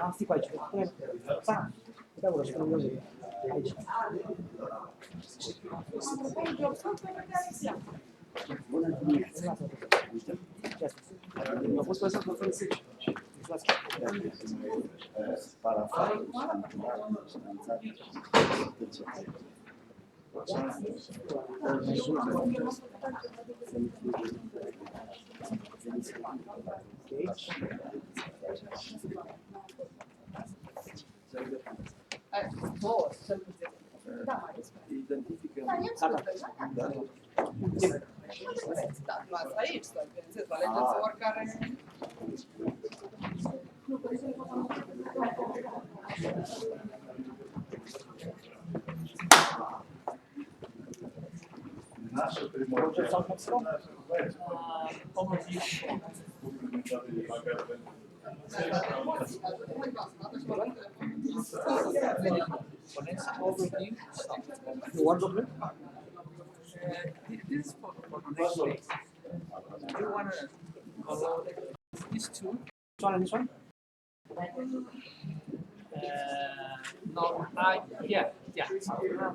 Am stic aici. Da. Uite acolo, și nu aici. Bună dimineața. Am pus pe să vă felicit. Identifică. Da, luați aici, să bineînțeles, vă alegeți oricare. Наша приморская One document? This is for next week. Do you want to follow these two? This one and this one? No, yeah.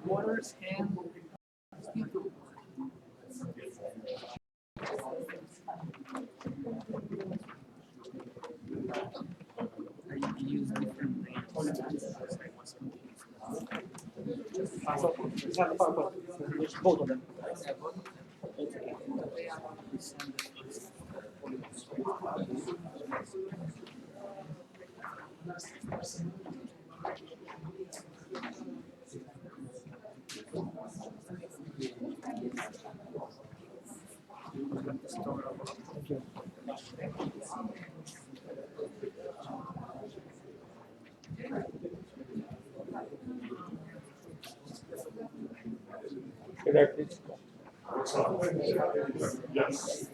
Waters and I use different names. So, it's not the PowerPoint. It's both of them. Thank you. Yes.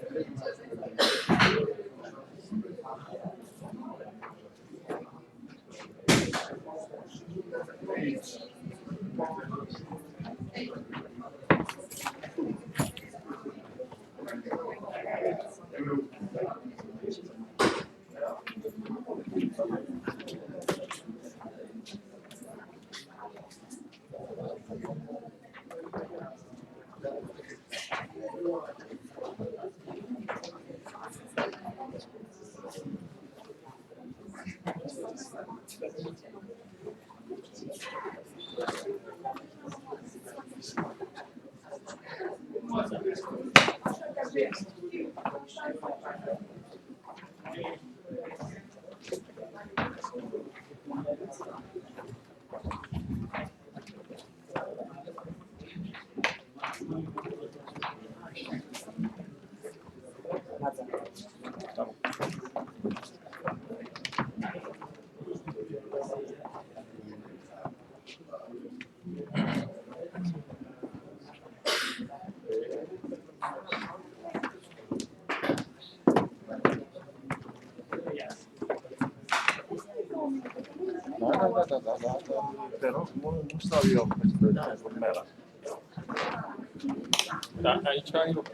Da. Te rog, nu stau eu pe urmera. Da, aici ai loc.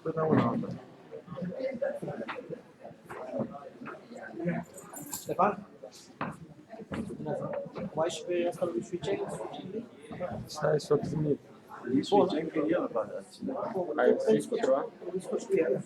Până una altă. Ștefan? Mai și pe asta lui Șuiceni? Stai să o trimit. Șuiceni că el va da. Ai scris cu ceva? Discuți cu el.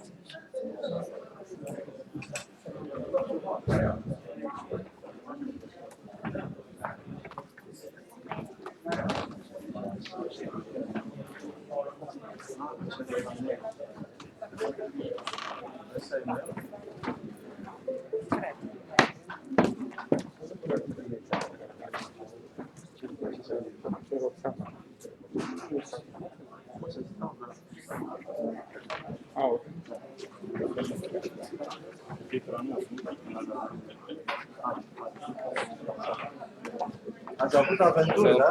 Ați avut aventuri, da?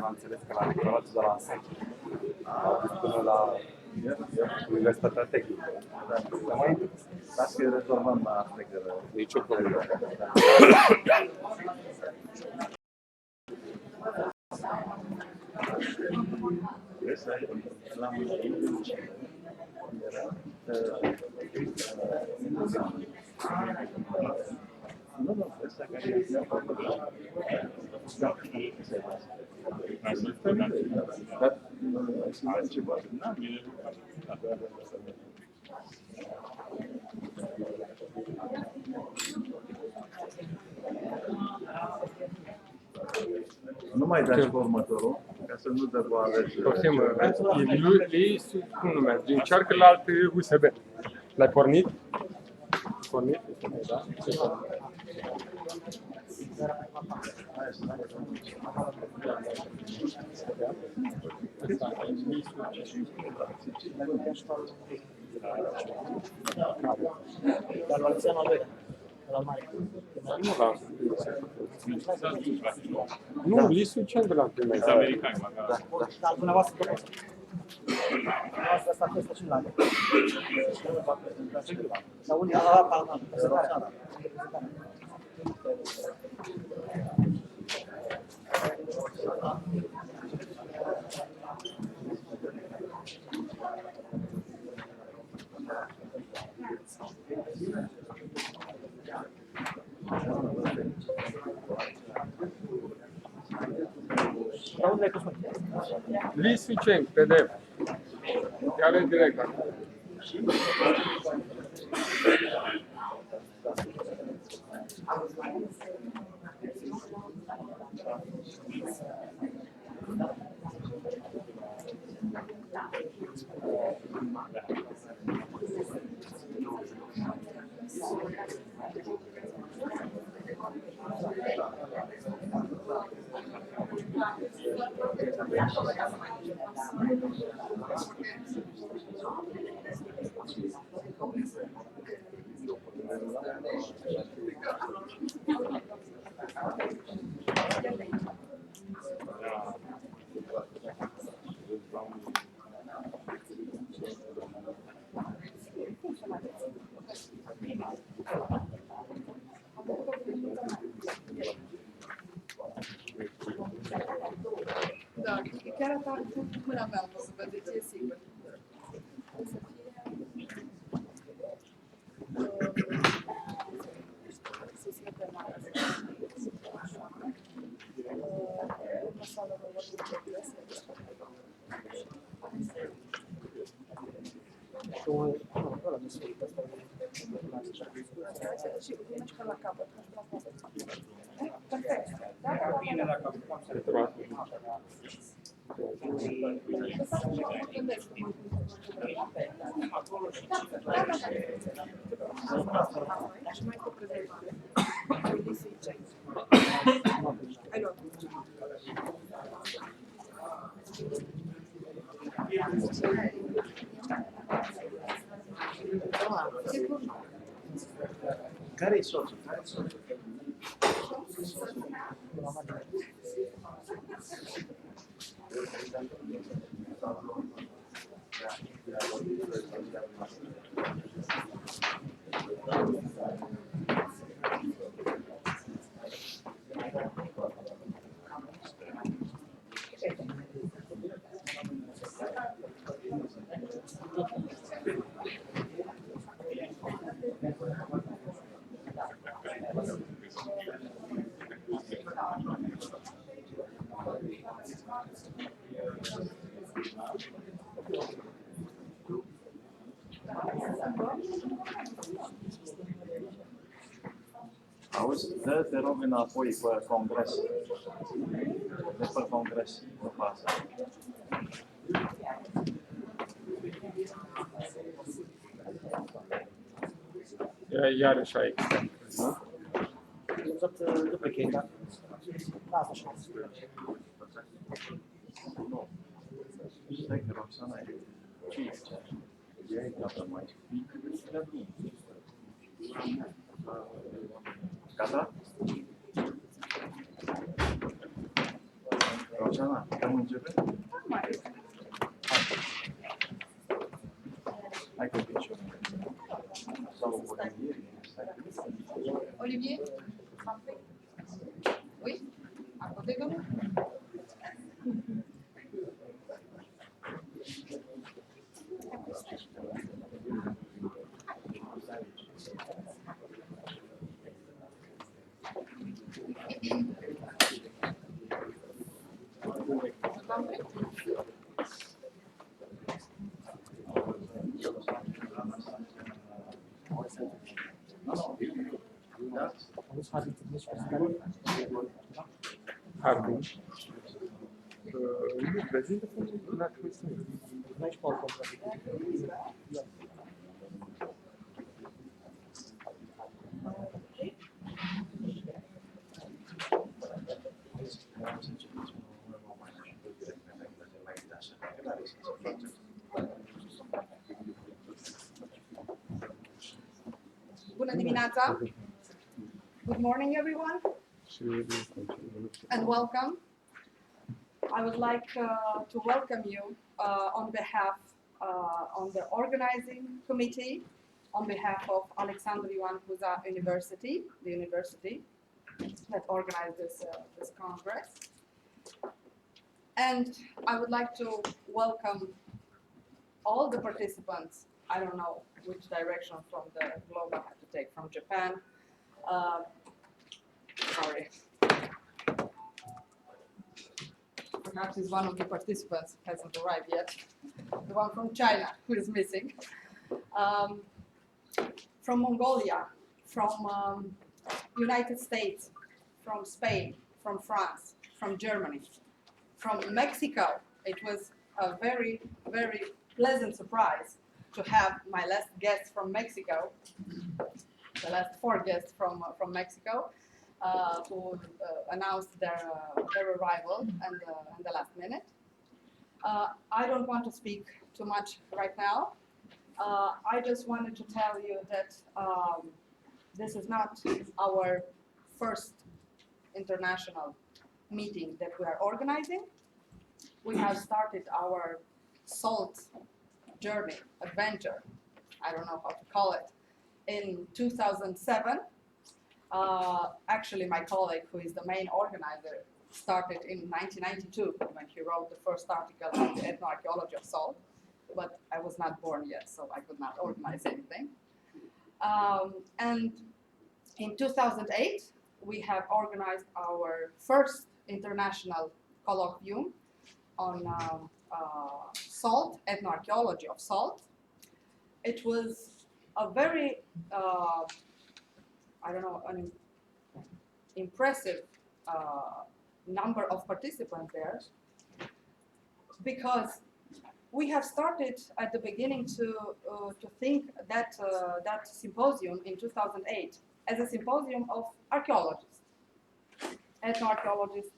Am înțeles că la electoratul de la Ansechi au dus până la Universitatea Tehnică. Da, mai las că rezolvăm la plecare. Nicio problemă. La nu, ăsta care e dar altceva. Nu mai dați pe următorul, ca să nu dă boală. Poftim, cum numește? Încearcă la alt USB. L-ai pornit? Pornit? Da? Dar la Alexandru al doilea, la mare. Nu, lisul cel de la primul. Dar dumneavoastră tot. Dumneavoastră asta a fost și la la unii la prezentarea. Dar unde ai pus, mă? Lisiceng, PDF. Ia-le direct acum. Da, chiar atât cu mâna mea, o să vedeți, e sigur. O să fie pe mare. Urmă sală vă vorbim de presă. Și un ăla de surit ăsta. Și mergi până la capăt. Perfect. Da, Bine dacă apucăm să acolo și și mai cu prezentare. Hai luat. Care-i soțul? Care-i soțul? Auzi, dă-te rog înapoi pe congres. De pe congres, după asta. Iarăși aici. Am văzut duplicate, da? Da, asta așa. Stai că Roxana e. Ce e aici? Ea e gata mai mic. Gata? Roxana, putem începe? Hai că pici. Sau Olivier? Something? Oui? À côté de nous? Harding. Nu, prezintă-te la chestiune. N-ai și pe alt Bună dimineața! Good morning, everyone, and welcome. I would like to welcome you on behalf on the organizing committee, on behalf of Alexandru Ioan Cuza University, the university that organized this congress. And I would like to welcome all the participants. I don't know which direction from the globe I have to take, from Japan. Sorry. Perhaps is one of the participants hasn't arrived yet. The one from China who is missing. From Mongolia, from United States, from Spain, from France, from Germany, from Mexico. It was a very, very pleasant surprise to have my last guests from Mexico, the last 4 guests from Mexico, who announced their arrival and the last minute. I don't want to speak too much right now. I just wanted to tell you that this is not our first international meeting that we are organizing. We have started our SALT journey, adventure, I don't know how to call it, in 2007. Actually, my colleague, who is the main organizer, started in 1992 when he wrote the first article on the ethnoarchaeology of salt, but I was not born yet, so I could not organize anything. And in 2008, we have organized our first international colloquium on salt, ethnoarchaeology of salt. It was a very, I don't know, an impressive number of participants there, because we have started at the beginning to think that that symposium in 2008 as a symposium of archaeologists, ethnoarchaeologists,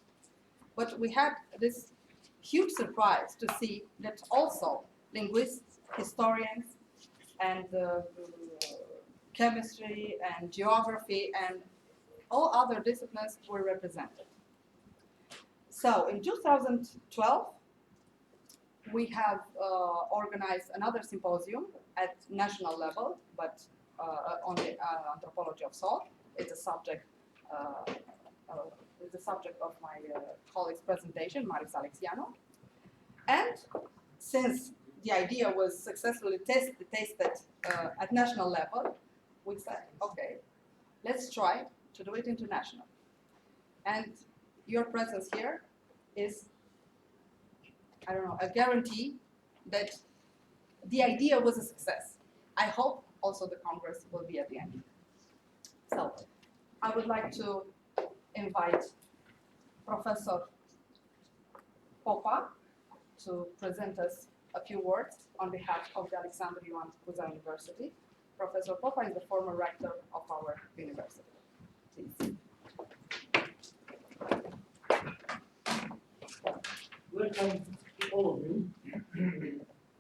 but we had this huge surprise to see that also linguists, historians, and chemistry and geography and all other disciplines were represented. So in 2012, we have organized another symposium at national level, but on the anthropology of salt. It's a subject. It's the subject of my colleague's presentation, Marius Alexianu. And since the idea was successfully tested at national level, we said, okay, let's try to do it international. And your presence here is, I don't know, a guarantee that the idea was a success. I hope also the Congress will be at the end. So I would like to invite Professor Popa to present us a few words on behalf of the Alexandru Ioan Cuza University. Professor Popa is the former rector of our university. Please. Welcome to all of you,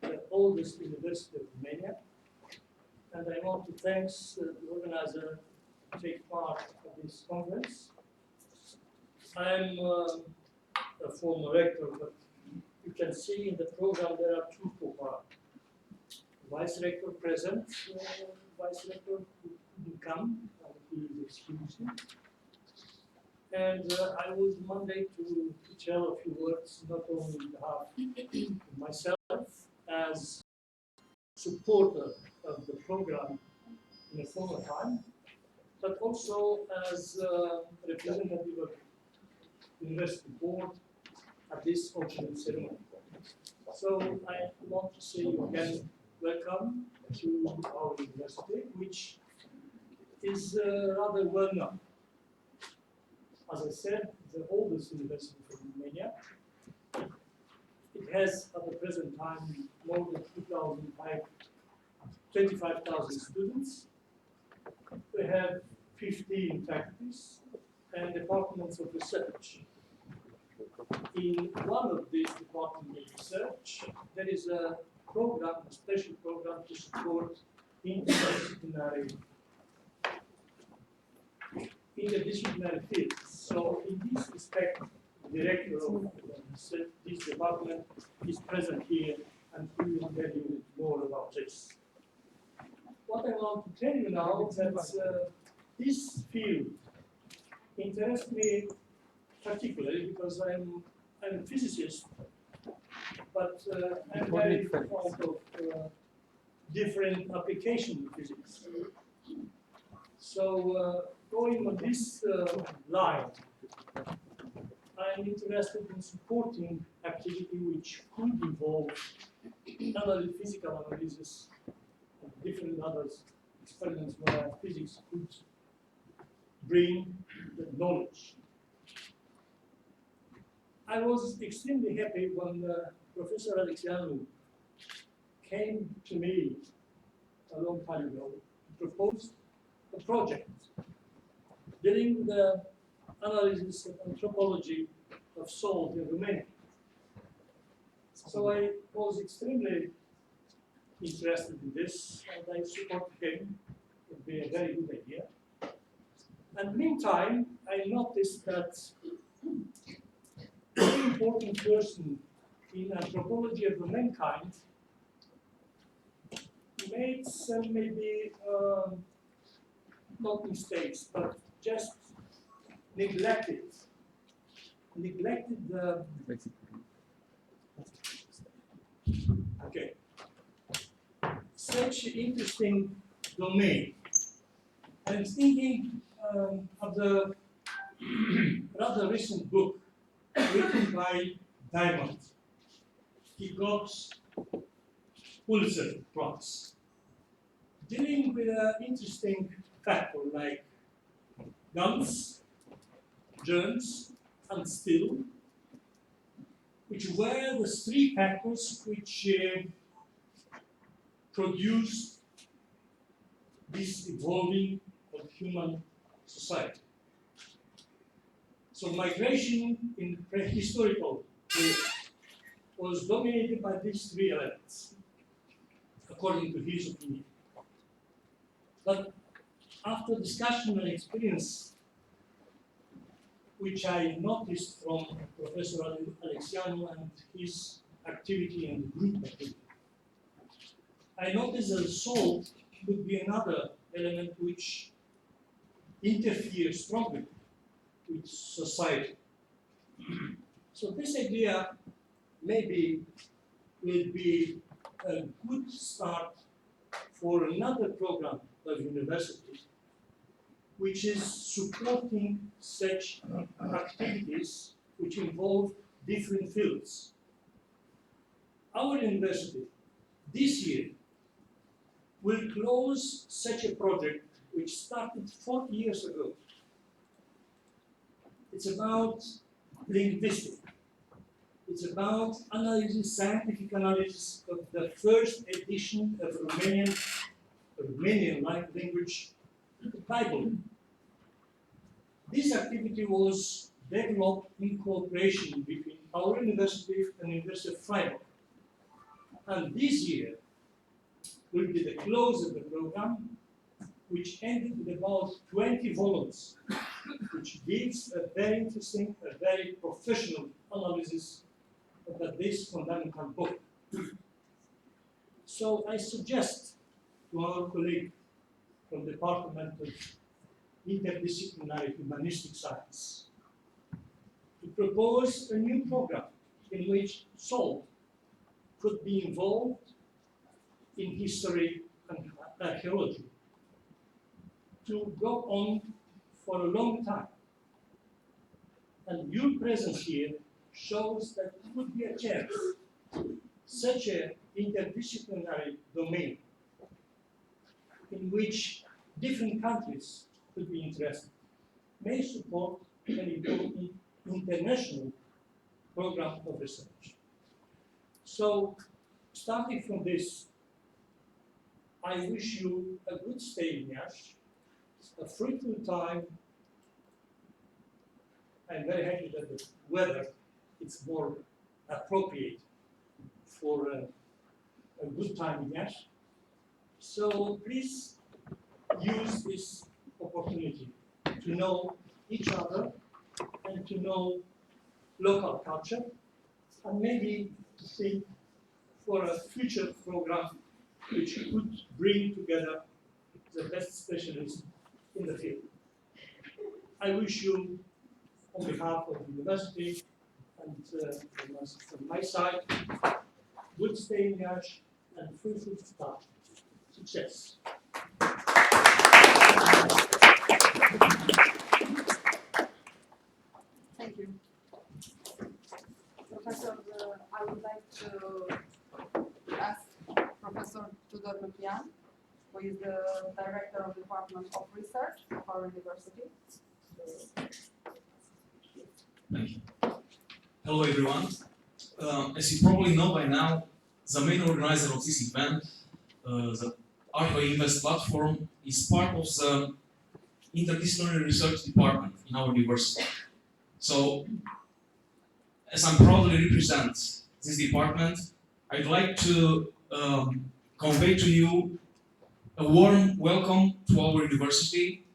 the oldest university of Romania, and I want to thank the organizer to take part of this conference. I'm a former rector, but you can see in the program there are 2 Popa. vice rector present, vice rector who couldn't come, he is excused. And I was Monday to tell a few words, not only on behalf of myself as supporter of the program in a former time, but also as representative of the university board at this opening ceremony. So I want to say again, welcome to our university, which is rather well known. As I said, the oldest university from Romania. It has, at the present time, more than 25,000 students. We have 15 faculties and departments of research. In one of these departments of research, there is a program, a special program to support interdisciplinary fields. So in this respect, the director of this department is present here and he will tell you more about this. What I want to tell you now is that this field interests me particularly because I'm a physicist, but I'm very fond of different applications of physics. So going on this line, I'm interested in supporting activity which could involve physical analysis and different other experiments where physics could bring the knowledge. I was extremely happy when Professor Alexandru came to me a long time ago to propose a project dealing with the analysis of anthropology of salt in Romania. So I was extremely interested in this, and I supported him. It would be a very good idea. And meantime, I noticed that a very important person in anthropology of the mankind made some maybe not mistakes, but just neglected the such interesting domain. I'm thinking of the rather recent book written by Diamond. He got Pulitzer Prize, dealing with an interesting factor like guns, germs, and steel, which were the three factors which produced this evolving of human society. So migration in prehistorical period was dominated by these three elements, according to his opinion. But after discussion and experience, which I noticed from Professor Alexandru and his activity and group activity, I noticed that salt could be another element which interferes strongly with society. So this idea maybe will be a good start for another program of university, which is supporting such activities which involve different fields. Our university this year will close such a project which started 40 years ago. It's about linguistics. It's about analyzing, scientific analysis of the first edition of Romanian language, the Bible. This activity was developed in cooperation between our university and the University of Freiburg. And this year will be the close of the program, which ended with about 20 volumes, which gives a very interesting, a very professional analysis of this fundamental book. So I suggest to our colleague from the Department of Interdisciplinary Humanistic Science to propose a new program in which SALT could be involved in history and archaeology to go on for a long time. And your presence here shows that it would be a chance. Such an interdisciplinary domain in which different countries could be interested may support an important international program of research. So, starting from this, I wish you a good stay in Iași, a fruitful time. I'm very happy that the weather is more appropriate for a good time in Iași. So please use this opportunity to know each other and to know local culture, and maybe to think for a future program which could bring together the best specialists in the field. I wish you, on behalf of the university and from my side, good stay in Iași and fruitful start. Success. Thank you. Professor, I would like to ask Professor Tudor Lupian, who is the Director of the Department of Research of our university. Thank you. Hello everyone. As you probably know by now, the main organizer of this event, the Arheoinvest platform, is part of the interdisciplinary research department in our university. So, as I proudly represent this department, I'd like to convey to you a warm welcome to our university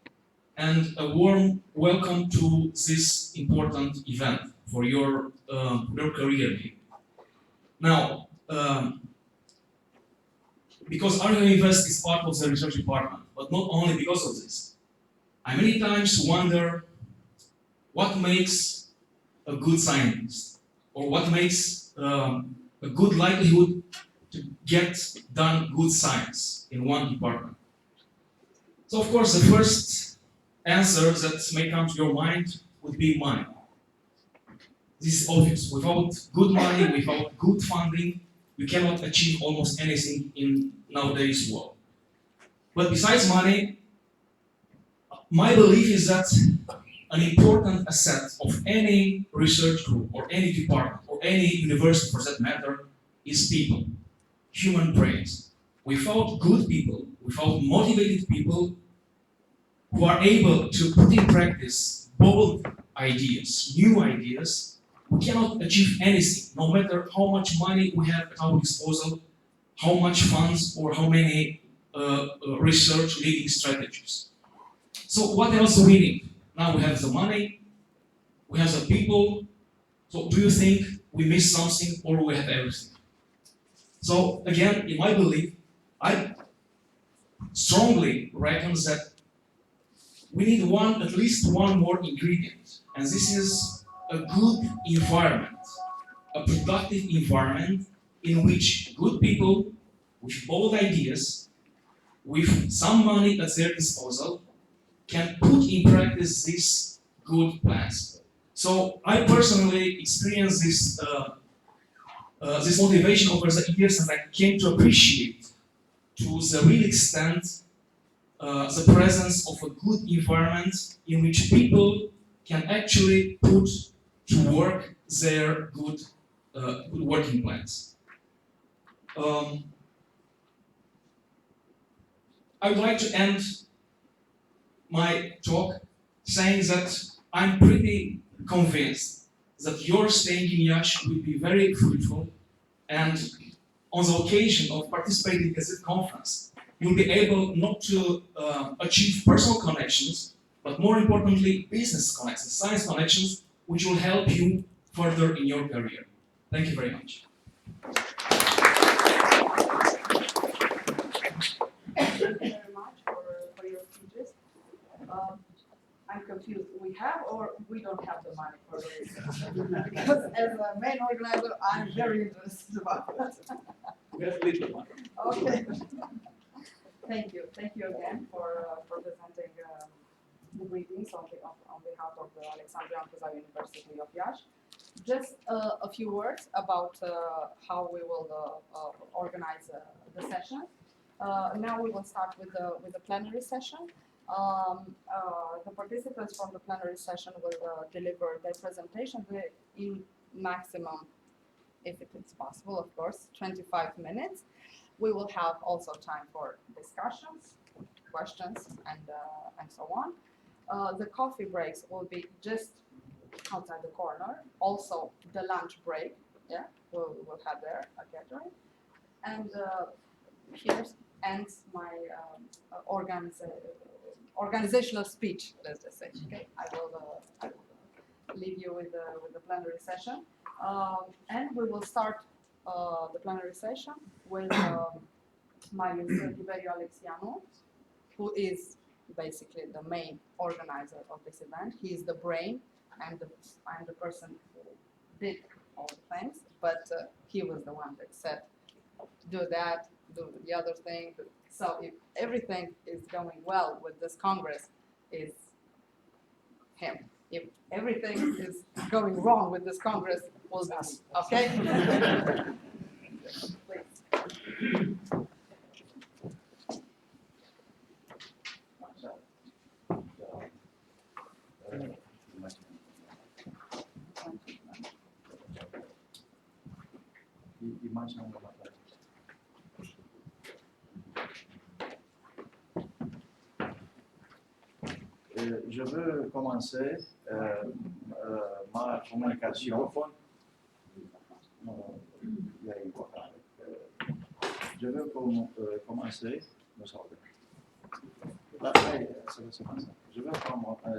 and a warm welcome to this important event for your career. Now, because Arheoinvest is part of the research department, but not only because of this, I many times wonder what makes a good scientist, or what makes a good likelihood to get done good science in one department. So of course the first answer that may come to your mind would be money. This is obvious. Without good money, without good funding, you cannot achieve almost anything in nowadays world. But besides money, my belief is that an important asset of any research group or any department or any university for that matter is people, human brains. Without good people, without motivated people who are able to put in practice bold ideas, new ideas, we cannot achieve anything, no matter how much money we have at our disposal, how much funds or how many research leading strategies. So what else do we need? Now we have the money, we have the people, so do you think we miss something or we have everything? So again, in my belief, I strongly reckon that we need at least one more ingredient, and this is a good environment, a productive environment in which good people with bold ideas, with some money at their disposal, can put in practice these good plans. So I personally experienced this this motivation over the years, and I came to appreciate to the real extent the presence of a good environment in which people can actually put to work their good working plans. I would like to end my talk saying that I'm pretty convinced that your staying in Iași will be very fruitful, and on the occasion of participating at this conference, you'll be able not to achieve personal connections, but more importantly, business connections, science connections, which will help you further in your career. Thank you very much. Thank you very much for your speeches. I'm confused. We have or we don't have the money for this? Because as a main organizer, I'm very interested about that. We have little money. Okay. Thank you. Thank you again for presenting the greetings on behalf of the Alexandru and Cuza University of Iași. Just a few words about how we will organize the session. Now we will start with the plenary session. The participants from the plenary session will deliver their presentation in maximum, if it is possible, of course, 25 minutes. We will have also time for discussions, questions, and so on. The coffee breaks will be just outside the corner. Also, the lunch break, yeah, we'll have there a catering. And here ends my organizational speech, let's just say. Okay, I will leave you with the plenary session, and we will start the plenary session with Mr. Tiberiu Alexianu, who is basically the main organizer of this event. He is the brain and the person who did all the things, but he was the one that said, do that, do the other thing. So if everything is going well with this Congress, is him. If everything is going wrong with this Congress, was us. Okay? Please. Je veux commencer ma communication. Je veux commencer. Je veux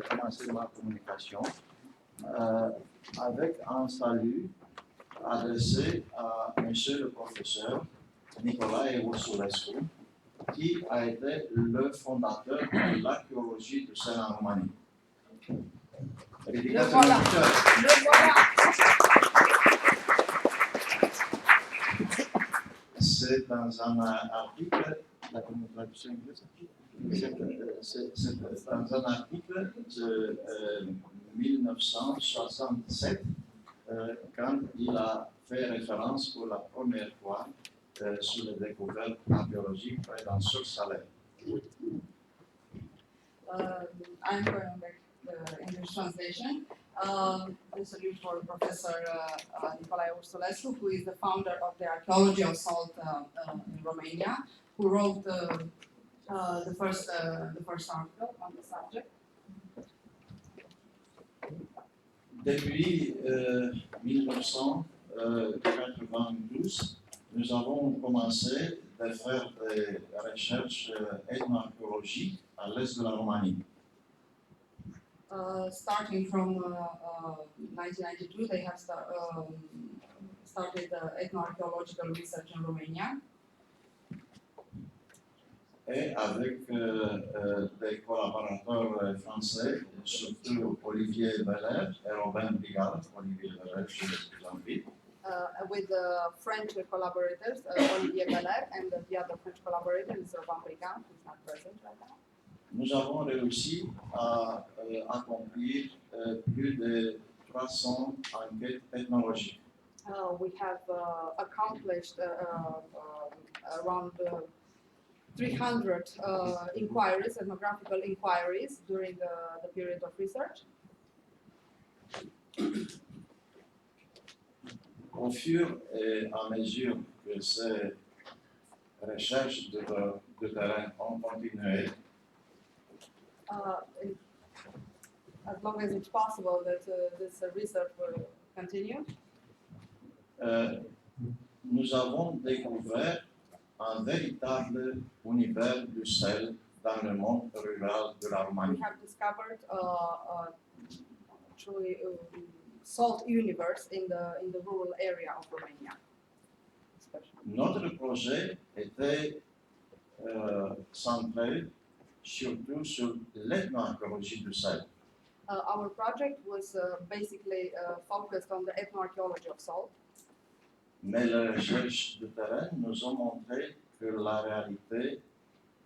commencer ma communication avec un salut adressé à monsieur le professeur Nicolae Ursulescu, qui a été le fondateur de l'archéologie du sel en Roumanie. Le voilà. Le voilà. C'est dans un article, la traduction anglaise, c'est dans un article de 1967, quand il a fait référence pour la première fois sur les découvertes archéologiques près d'un source salaire. I'm going back to English translation. This is for Professor Nicolae Ursulescu, who is the founder of the Archaeology of Salt in Romania, who wrote the first article on the subject. Depuis 1992, nous avons commencé à faire des recherches ethno-archéologiques à l'est de la Roumanie. Starting from 1992, they have started ethno-archaeological research in Romania. Et avec des collaborateurs français, surtout Olivier Beller et Robin Brigard. Olivier Beller, je vous invite. With the French collaborators, Olivier Beller, and the other French collaborator is Robin Brigand, who is not present right now. Nous avons réussi à accomplir plus de 300 enquêtes ethnologiques. We have accomplished around 300 inquiries, ethnographical inquiries during the period of research. Au fur et à mesure que ces recherches de terrain ont continué, as long as it's possible that this research will continue. Nous avons découvert un véritable univers du sel dans le monde rural de la Roumanie. We have discovered truly salt universe in the rural area of Romania. Notre projet était centré surtout sur l'ethnoarchéologie du sel. Our project was basically focused on the ethnoarchaeology of salt. Mais les recherches de terrain nous ont montré que la réalité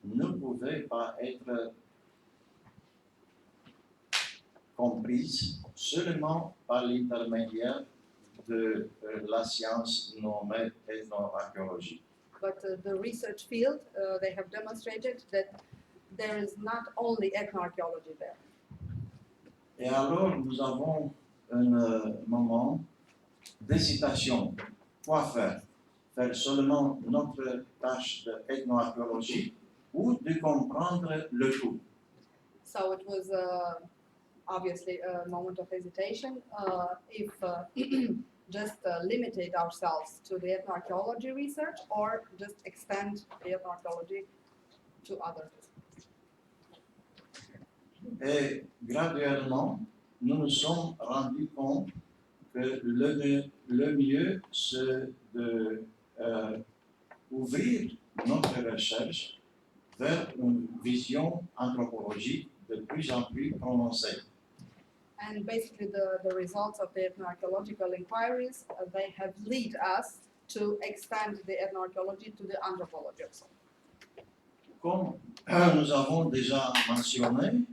ne pouvait pas être comprise seulement par l'intermédiaire de la science nommée ethnoarchéologie. But the research field, they have demonstrated that there is not only ethnoarchaeology there. Et alors, nous avons un moment d'hésitation. Quoi faire? Faire seulement notre tâche d'ethnoarchéologie ou de comprendre le tout? So it was obviously a moment of hesitation if just limited ourselves to the ethnoarchaeology research or just extend the ethnoarchaeology to others. Et graduellement, nous nous sommes rendus compte que le mieux, c'est de ouvrir notre recherche vers une vision anthropologique de plus en plus prononcée. And basically the results of the ethnoarchaeological inquiries, they have led us to extend the ethnoarchaeology to the anthropology of salt. Comme nous avons déjà mentionné,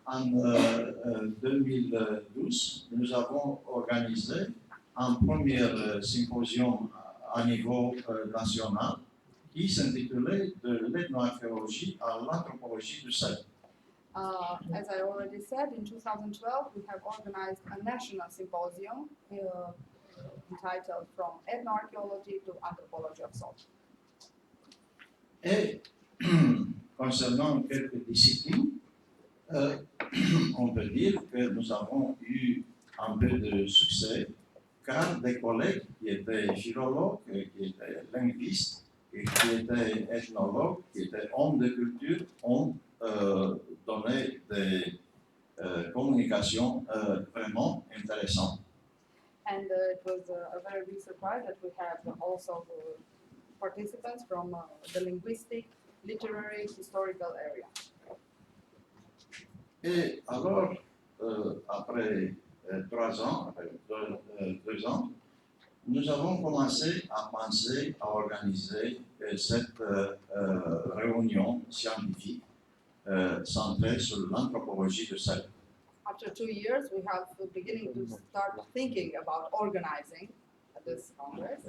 en 2012, nous avons organisé un premier symposium à niveau national qui s'intitulait de l'ethnoarchéologie à l'anthropologie du sel. As I already said, in 2012 we have organized a national symposium entitled From Ethnoarchaeology to Anthropology of Salt. Et concernant quelques disciplines, on peut dire que nous avons eu un peu de succès car des collègues qui étaient philologues, qui étaient linguistes, et qui étaient ethnologues, qui étaient hommes de culture, ont donné des communications vraiment intéressantes. And it was a very big surprise that we had also participants from the linguistic, literary, historical area. Et alors, après 3 ans, après 2 ans, nous avons commencé à penser à organiser cette réunion scientifique centrée sur l'anthropologie du sel. After 2 years, we have beginning to start thinking about organizing this congress.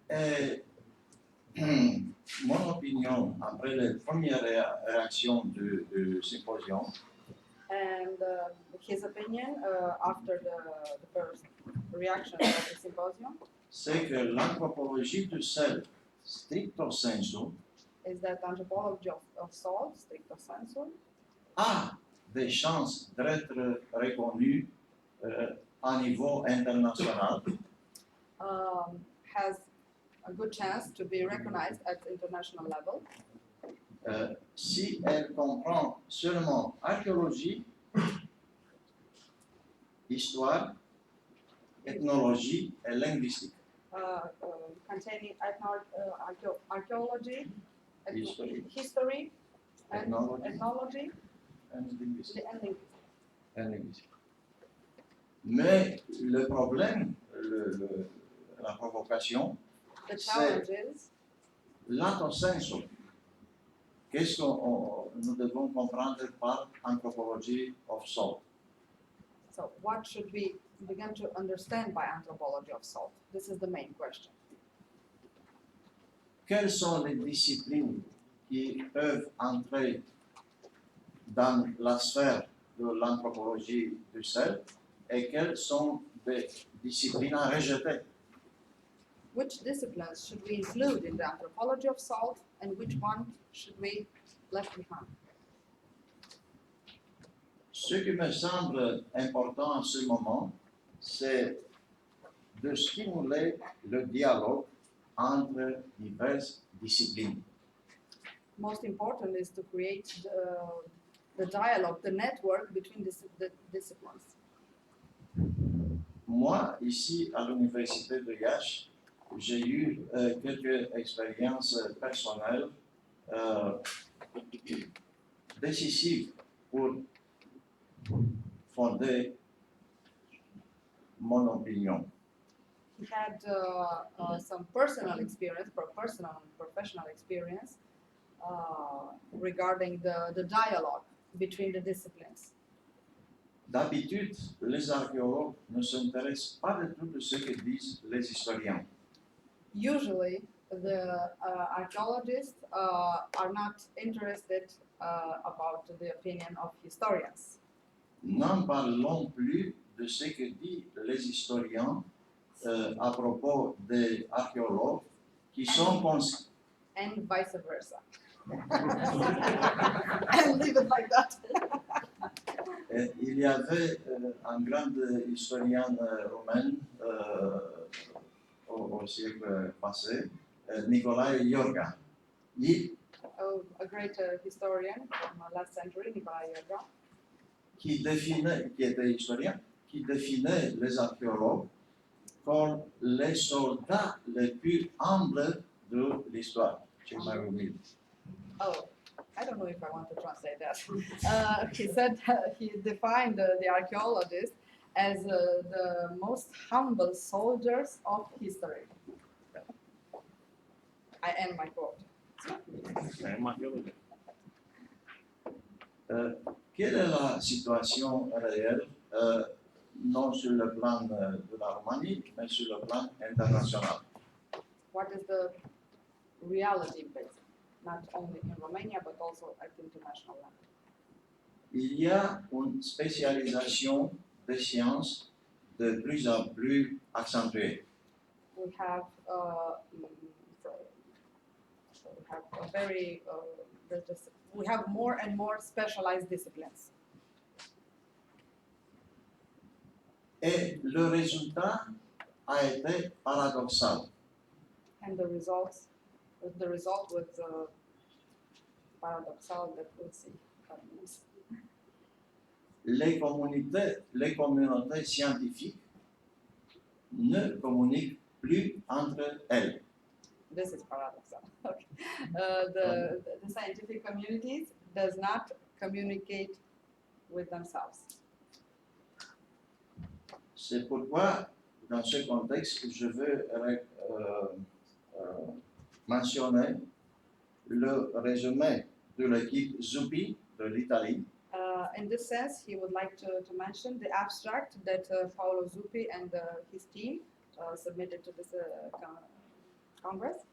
Et mon opinion, après les premières réactions du symposium, And his opinion after the first reaction of the symposium c'est que l'anthropologie du sel, stricto sensu, is that anthropology of salt, stricto sensu, a des chances d'être reconnue à niveau international has a good chance to be recognized at international level si elle comprend seulement archéologie, histoire, ethnologie et linguistique. containing archaeology, History. and Ethnology. ethnology, And linguistique. and linguistics. Mais le problème, la provocation, The challenge is lato sensu. Qu'est-ce que nous devons comprendre par anthropologie of salt? so what should we begin to understand by anthropology of salt? This is the main question. Quelles sont les disciplines qui peuvent entrer dans la sphère de l'anthropologie du sel et quelles sont des disciplines à rejeter? Which disciplines should we include in the anthropology of salt and which one should we left behind? Ce qui me semble important en ce moment, c'est de stimuler le dialogue entre diverses disciplines. Most important is to create the dialogue, the network between the disciplines. Moi, ici à l'université de Iași, j'ai eu quelques expériences personnelles décisif pour fonder mon opinion. He had some personal experience, personal and professional experience regarding the dialogue between the disciplines. D'habitude, les archéologues ne s'intéressent pas du tout de ce que disent les historiens. Usually, the archaeologists are not interested about the opinion of historians. N'en parlons plus de ce que disent les historiens à propos des archéologues qui sont conscients. And vice versa. And leave it like that. Il y avait un grand historien romain au siècle passé, Nicolae Iorga. A great historian from last century, Nicolae Ioan, Qui était historien, qui définait les archéologues comme les soldats les plus humbles de l'histoire. Oh, I don't know if I want to translate that. He said he defined the archaeologists as the most humble soldiers of history. I end my quote. Quelle est la situation réelle, non sur le plan de la Roumanie, mais sur le plan international? What is the reality, basically, not only in Romania but also at international level? Il y a une spécialisation des sciences de plus en plus accentuée. We have a very we have more and more specialized disciplines. Et le résultat a été paradoxal. And the result was paradoxal, that we'll see what it means. Les communautés scientifiques ne communiquent plus entre elles. This is paradoxal. Okay. The scientific communities does not communicate with themselves. C'est pourquoi, dans ce contexte, je veux mentionner le résumé de l'équipe Zuppi de l'Italie. In this sense, he would like to mention the abstract that Paolo Zuppi and his team submitted to this Congress,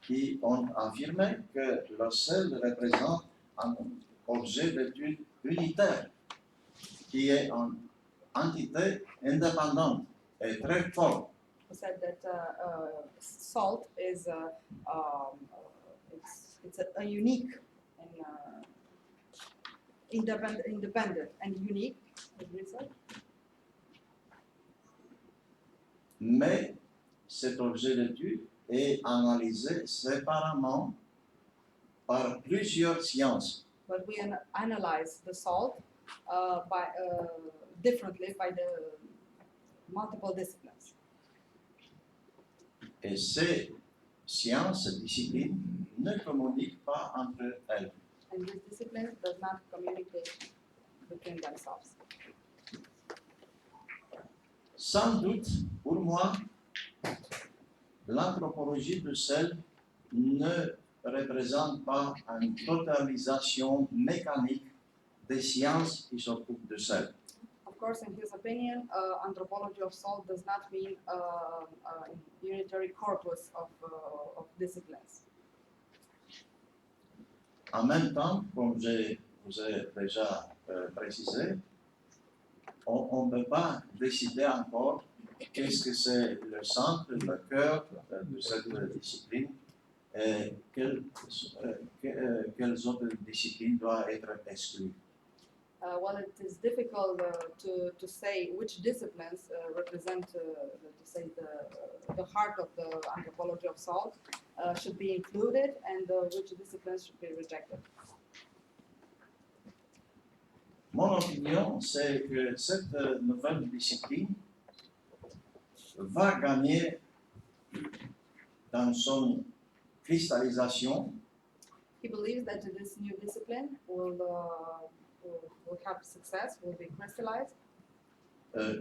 Qui ont affirmé que le sel représente un objet d'étude unitaire, qui est une entité indépendante et très forte. who said that salt is it's a unique and independent and unique, as we said. Mais cet objet d'étude est analysé séparément par plusieurs sciences. But we analyze the salt differently by the multiple disciplines. Et ces sciences, ces disciplines, ne communiquent pas entre elles. And these disciplines does not communicate between themselves. Sans doute, pour moi, l'anthropologie du sel ne représente pas une totalisation mécanique des sciences qui s'occupent du sel. Of course, in his opinion, anthropology of salt does not mean a unitary corpus of disciplines. En même temps, comme je vous ai déjà précisé, on ne peut pas décider encore qu'est-ce que c'est le centre, le cœur de cette discipline et quelles autres disciplines doivent être exclues. Well, it is difficult to say which disciplines represent, to say the heart of the anthropology of salt should be included and which disciplines should be rejected. Mon opinion, c'est que cette nouvelle discipline va gagner dans son cristallisation He believes that this new discipline will have success, will be crystallized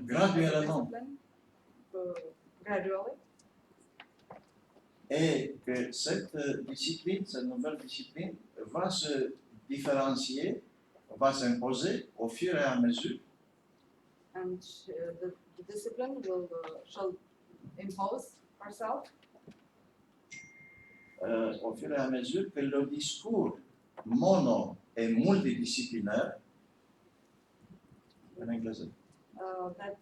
graduellement discipline, gradually, et que cette discipline, cette nouvelle discipline va se différencier, va s'imposer au fur et à mesure and the discipline shall impose herself au fur et à mesure que le discours mono et multidisciplinaire, en anglais, that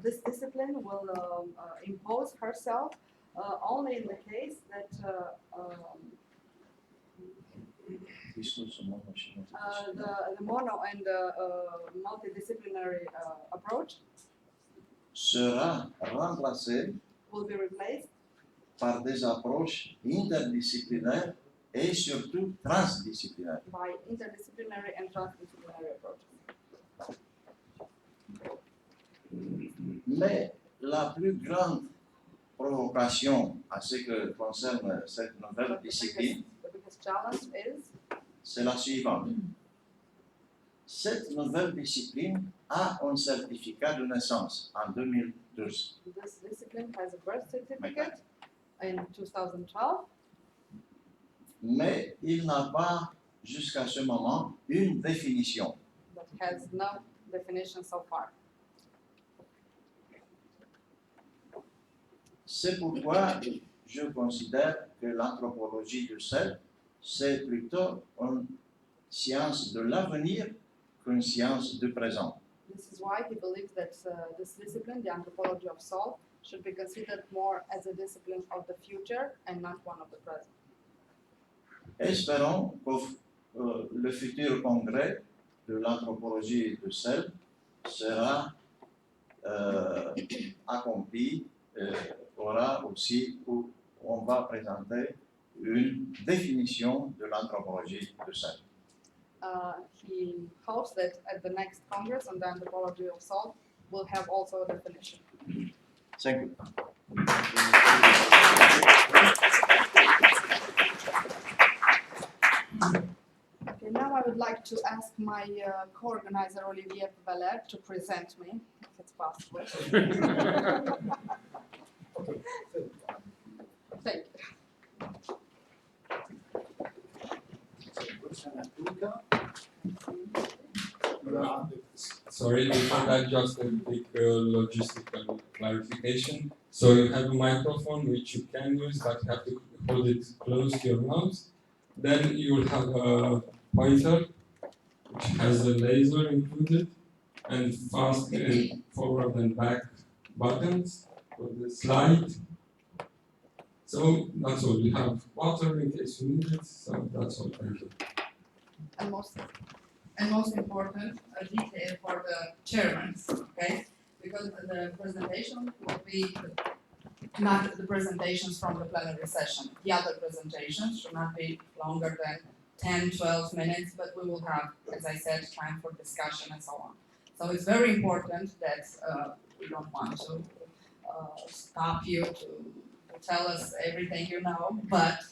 this discipline will impose herself only in the case that discours mono the mono and multidisciplinary approach sera remplacé will be replaced par des approches interdisciplinaires et surtout transdisciplinaires. by interdisciplinary and transdisciplinary approaches. Mais la plus grande provocation à ce que concerne cette nouvelle But discipline, the biggest challenge is c'est la suivante. Cette nouvelle discipline a un certificat de naissance en 2012. this discipline has a birth certificate in 2012, Mais il n'a pas, jusqu'à ce moment, une définition. but has no definition so far. C'est pourquoi je considère que l'anthropologie du self, c'est plutôt une science de l'avenir qu'une science du présent. This is why he believes that this discipline, the anthropology of soul, should be considered more as a discipline of the future and not one of the present. Espérons que le futur congrès de l'anthropologie du self sera accompli, aura aussi où on va présenter une définition de l'anthropologie du self. He hopes that at the next Congress on the anthropology of soul, we'll have also a definition. Thank you. Okay, now I would like to ask my co-organizer Olivier Valère to present me, if it's possible. Thank you. Sorry, before that, just a quick logistical clarification. So you have a microphone which you can use, but you have to hold it close to your mouth. Then you will have a pointer which has a laser included, and fast and forward and back buttons for the slide. So that's all. You have water in case you need it. So that's all. Thank you. And most important, a detail for the chairmen, okay? Because the presentation will be not the presentations from the plenary session. The other presentations should not be longer than 10, 12 minutes, but we will have, as I said, time for discussion and so on. So it's very important that we don't want to stop you to tell us everything you know, but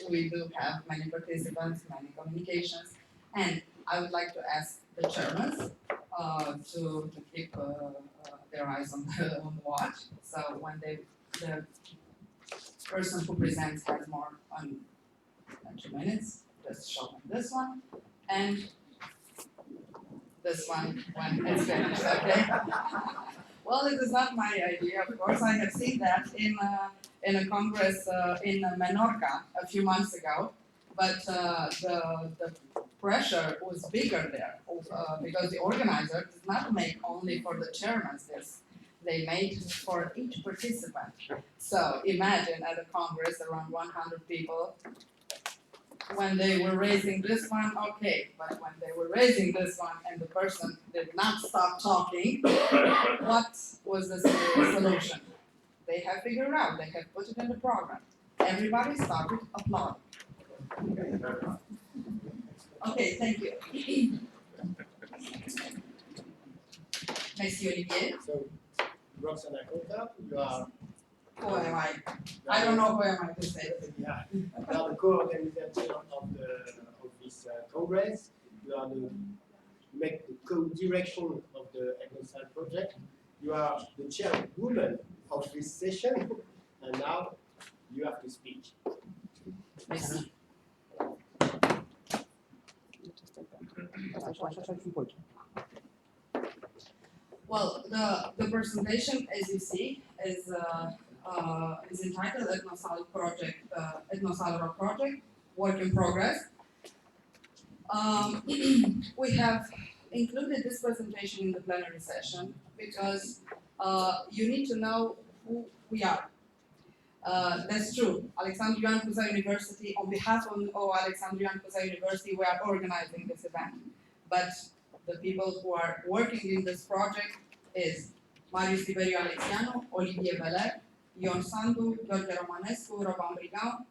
we do have many participants, many communications, and I would like to ask the chairmen to keep their eyes on the watch. So when the person who presents has more than 2 minutes, just show them this one, and this one when it's finished, okay? Well, it is not my idea, of course. I have seen that in a congress in Menorca a few months ago, but the pressure was bigger there because the organizer did not make only for the chairmen this. They made for each participant. So imagine at a congress around 100 people, when they were raising this one, okay, but when they were raising this one and the person did not stop talking, what was the solution? They have figured out, they have put it in the program. Everybody started applauding. Okay, thank you. Merci Olivier. So, Roxana Kota, you are Who am I? I don't know who am I to say. Yeah, you are the co-organizer of this congress. You are the make the co-direction of the Ethnocide project. You are the chairwoman of this session, and now you have to speak. Merci. Well, the presentation, as you see, is entitled Ethnosalro Project, Work in Progress. We have included this presentation in the plenary session because you need to know who we are. That's true. Alexandru Ioan Cuza University, on behalf of Alexandru Ioan Cuza University, we are organizing this event. But the people who are working in this project is Marius Tiberiu Alexianu, Olivier Veler, Ion Sandu, Gheorghe Romanescu, Roban Brigau,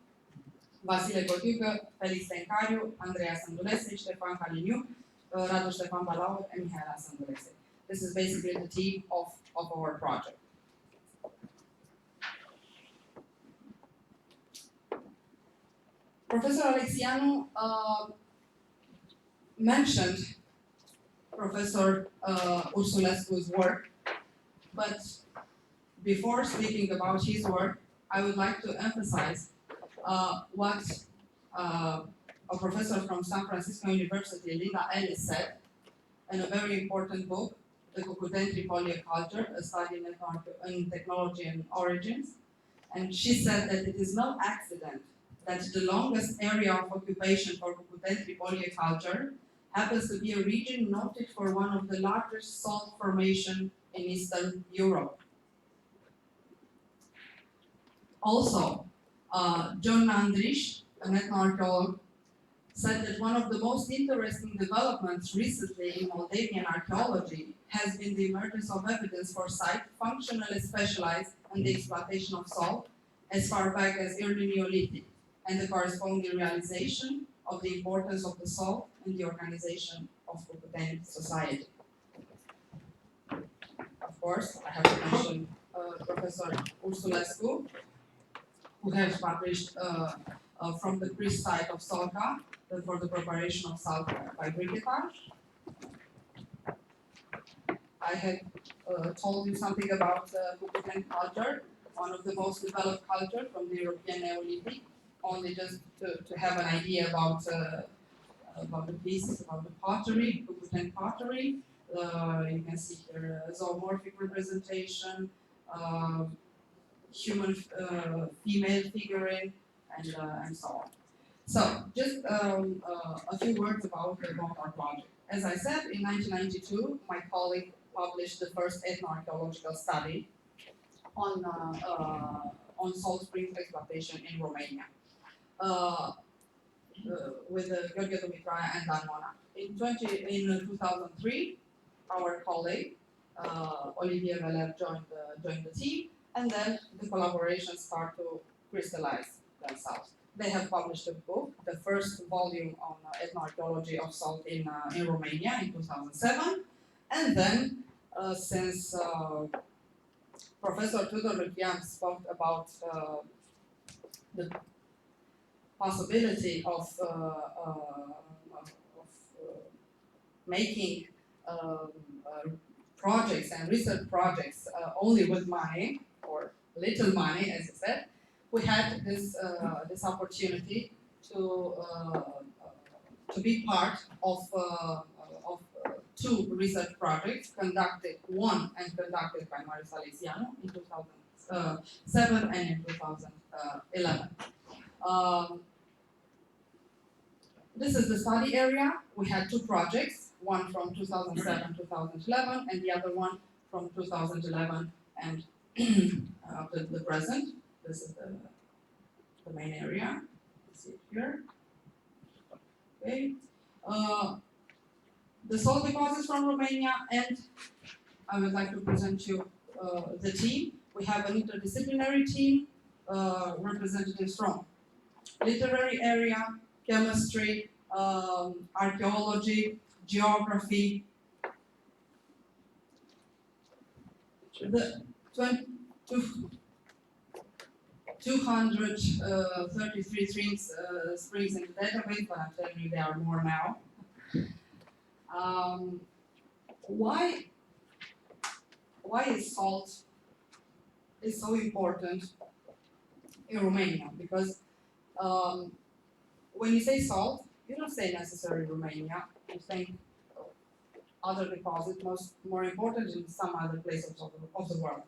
Vasile Cotiucă, Felix Tencariu, Andreea Sândulese, Ștefan Caliniu, Radu Ștefan Balau, and Mihaela Sândulese. This is basically the team of our project. Professor Alexianu mentioned Professor Ursulescu's work, but before speaking about his work, I would like to emphasize what a professor from San Francisco University, Linda Ellis, said in a very important book, The Cucuteni Polyculture, a study in technology and origins. And she said that it is no accident that the longest area of occupation for Cucuteni polyculture happens to be a region noted for one of the largest salt formation in Eastern Europe. Also, John Andrish, an ethnoarchaeologist, said that one of the most interesting developments recently in Moldavian archaeology has been the emergence of evidence for site functionally specialized in the exploitation of salt as far back as early Neolithic, and the corresponding realization of the importance of the salt in the organization of Cucuteni society. Of course, I have to mention Professor Ursulescu, who has published from the Greece site of Solca for the preparation of salt by briquetage. I had told you something about Cucuteni culture, one of the most developed culture from the European Neolithic, only just to have an idea about the pieces, about the pottery, Cucuteni pottery. You can see here zoomorphic representation, human female figurine, and so on. So, just a few words about our project. As I said, in 1992, my colleague published the first ethnoarchaeological study on salt springs exploitation in Romania with Gheorghe Dumitraia and Dan Mona. In 2003, our colleague Olivier Veler joined the team, and then the collaborations start to crystallize themselves. They have published a book, the first volume on ethnoarchaeology of salt in Romania in 2007, and then since Professor Tudor Lucian spoke about the possibility of making projects and research projects only with money, or little money, as he said, we had this opportunity to be part of two research projects conducted by Marius Alexianu in 2007 and in 2011. This is the study area. We had two projects, one from 2007-2011 and the other one from 2011 and up to the present. This is the main area. You see it here. Okay. The salt deposits from Romania, and I would like to present you the team. We have an interdisciplinary team, representatives from literary area, chemistry, archaeology, geography. The 233 springs in the database, but I'm telling you there are more now. Why is salt so important in Romania? Because when you say salt, you don't say necessarily Romania. You think other deposits, more important in some other places of the world.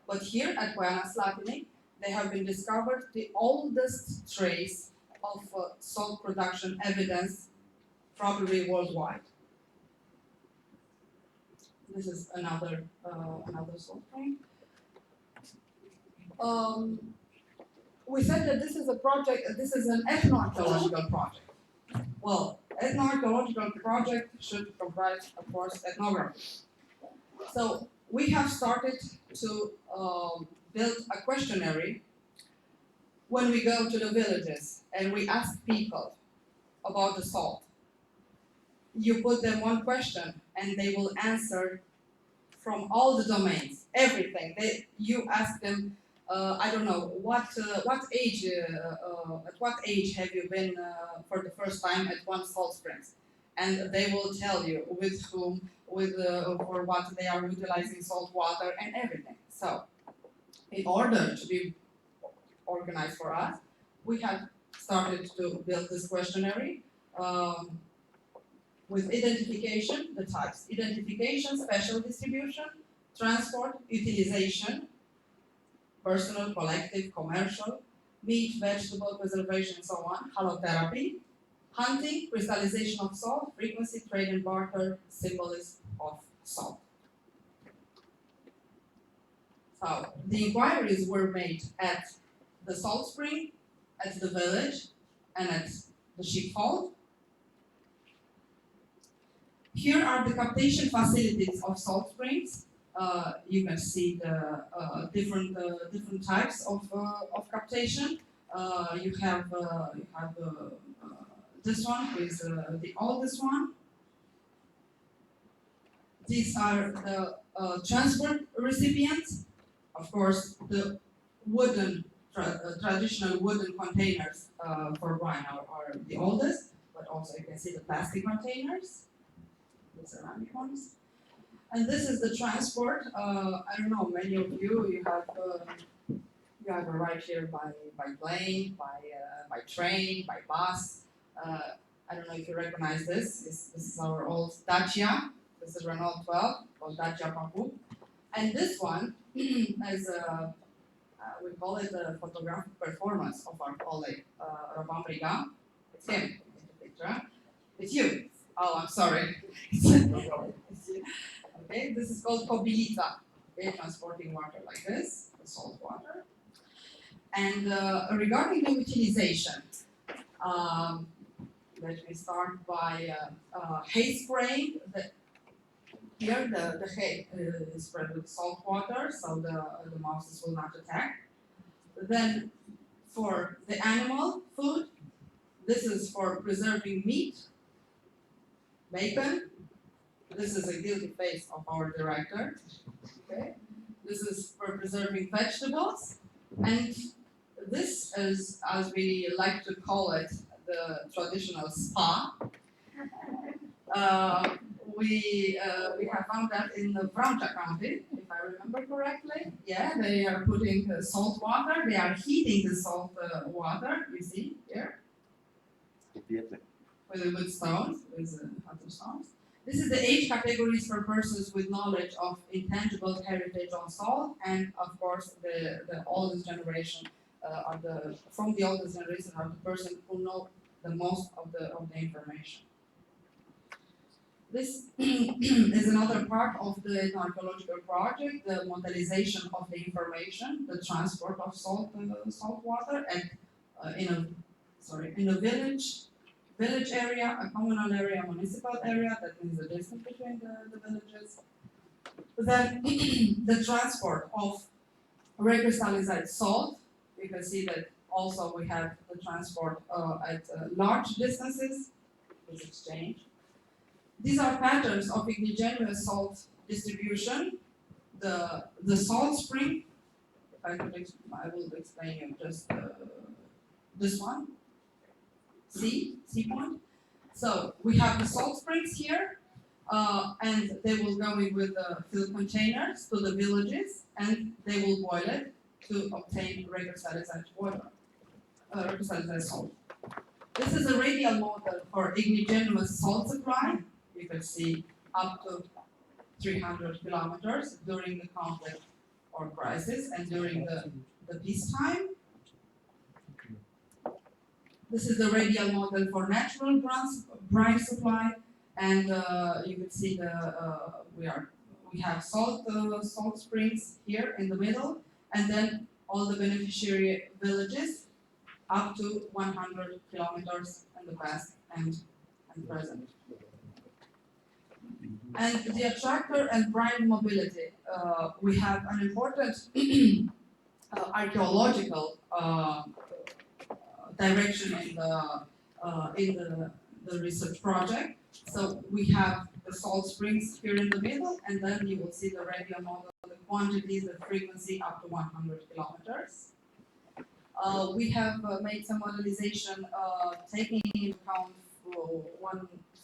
But here at Poiana Slatini, they have been discovered the oldest trace of salt production evidence, probably worldwide. This is another salt spring. We said that this is a project. This is an ethnoarchaeological project. Well, ethnoarchaeological project should comprise, of course, ethnography. So we have started to build a questionnaire when we go to the villages and we ask people about the salt. You put them one question and they will answer from all the domains, everything. You ask them, I don't know, what age, at what age have you been for the first time at one salt springs? And they will tell you with whom, for what they are utilizing salt water and everything. So, in order to be organized for us, we have started to build this questionnaire with identification, the types: identification, special distribution, transport, utilization, personal, collective, commercial, meat, vegetable, preservation, and so on, halotherapy, hunting, crystallization of salt, frequency, trade and barter, symbolism of salt. So the inquiries were made at the salt spring, at the village, and at the sheepfold. Here are the captation facilities of salt springs. You can see the different types of captation. You have this one is the oldest one. These are the transport recipients. Of course, the wooden traditional wooden containers for wine are the oldest, but also you can see the plastic containers, the ceramic ones. And this is the transport. I don't know, many of you have arrived here by plane, by train, by bus. I don't know if you recognize this. This is our old Dacia. This is Renault 12, called Dacia Papu. And this one is we call it a photographic performance of our colleague Roman Briga. It's him in the picture. It's you. Oh, I'm sorry. It's you. Okay, this is called Kobilica. Okay, transporting water like this, the salt water. And regarding the utilization, let me start by hay spraying. Here the hay is spread with salt water, so the mouses will not attack. Then for the animal food, this is for preserving meat, bacon. This is a guilty face of our director. Okay. This is for preserving vegetables, and this is, as we like to call it, the traditional spa. We have found that in the Vranja County, if I remember correctly. Yeah, they are putting salt water. They are heating the salt water. You see here with stones, with hot stones. This is the age categories for persons with knowledge of intangible heritage on salt, and of course the oldest generation from the oldest generation are the person who know the most of the information. This is another part of the archaeological project, the modelization of the information, the transport of salt water, and in a village area, a communal area, a municipal area. That means the distance between the villages. Then the transport of recrystallized salt. You can see that also we have the transport at large distances, this exchange. These are patterns of igneous salt distribution. The salt spring, if I will explain you just this one. C point. So we have the salt springs here, and they will go in with the fill containers to the villages, and they will boil it to obtain recrystallized water, recrystallized salt. This is a radial model for igneous salt supply. You can see up to 300 kilometers during the conflict or crisis, and during the peacetime. This is the radial model for natural brine supply, and you can see we have salt springs here in the middle, and then all the beneficiary villages up to 100 kilometers in the past and present. And the attractor and brine mobility. We have an important archaeological direction in the research project. So we have the salt springs here in the middle, and then you will see the radial model, the quantities, the frequency up to 100 kilometers. We have made some modelization taking into account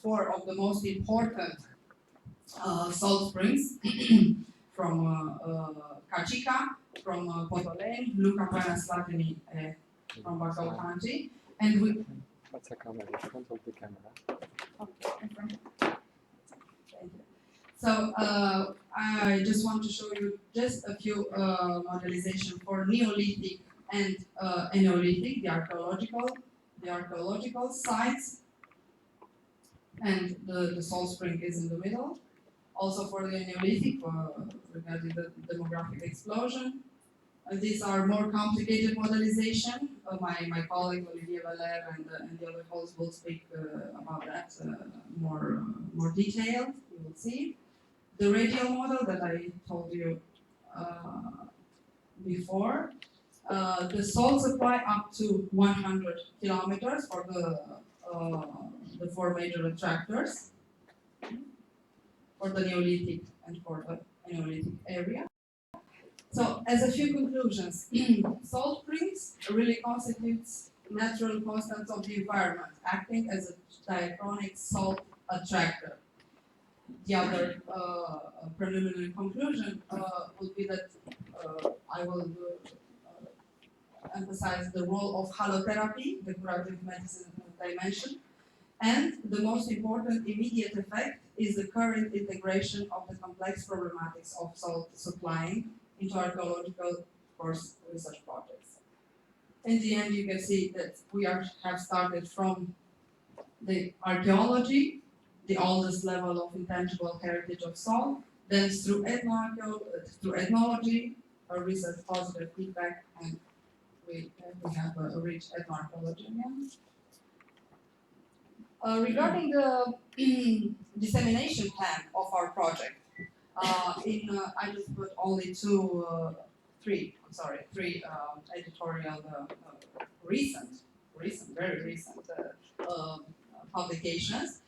four of the most important salt springs from Cachica, from Potoleni, Luca Păina Slatini from Bacău County, and we. What's the camera? In front of the camera. Thank you. So I just want to show you just a few modelization for Neolithic and Neolithic, the archaeological sites, and the salt spring is in the middle. Also for the Neolithic, regarding the demographic explosion. These are more complicated modelization. My colleague Olivier Valère and the other colleagues will speak about that more detailed. You will see the radial model that I told you before. The salt supply up to 100 kilometers for the four major attractors for the Neolithic and for the Neolithic area. So, as a few conclusions, salt springs really constitutes natural constants of the environment, acting as a diachronic salt attractor. The other preliminary conclusion would be that I will emphasize the role of halotherapy, the curative medicine dimension, and the most important immediate effect is the current integration of the complex problematics of salt supplying into archaeological course research projects. In the end, you can see that we have started from the archaeology, the oldest level of intangible heritage of salt, then through ethnology, a research positive feedback, and we have reached ethnoarchaeology again. Regarding the dissemination plan of our project, I just put only three editorial very recent publications.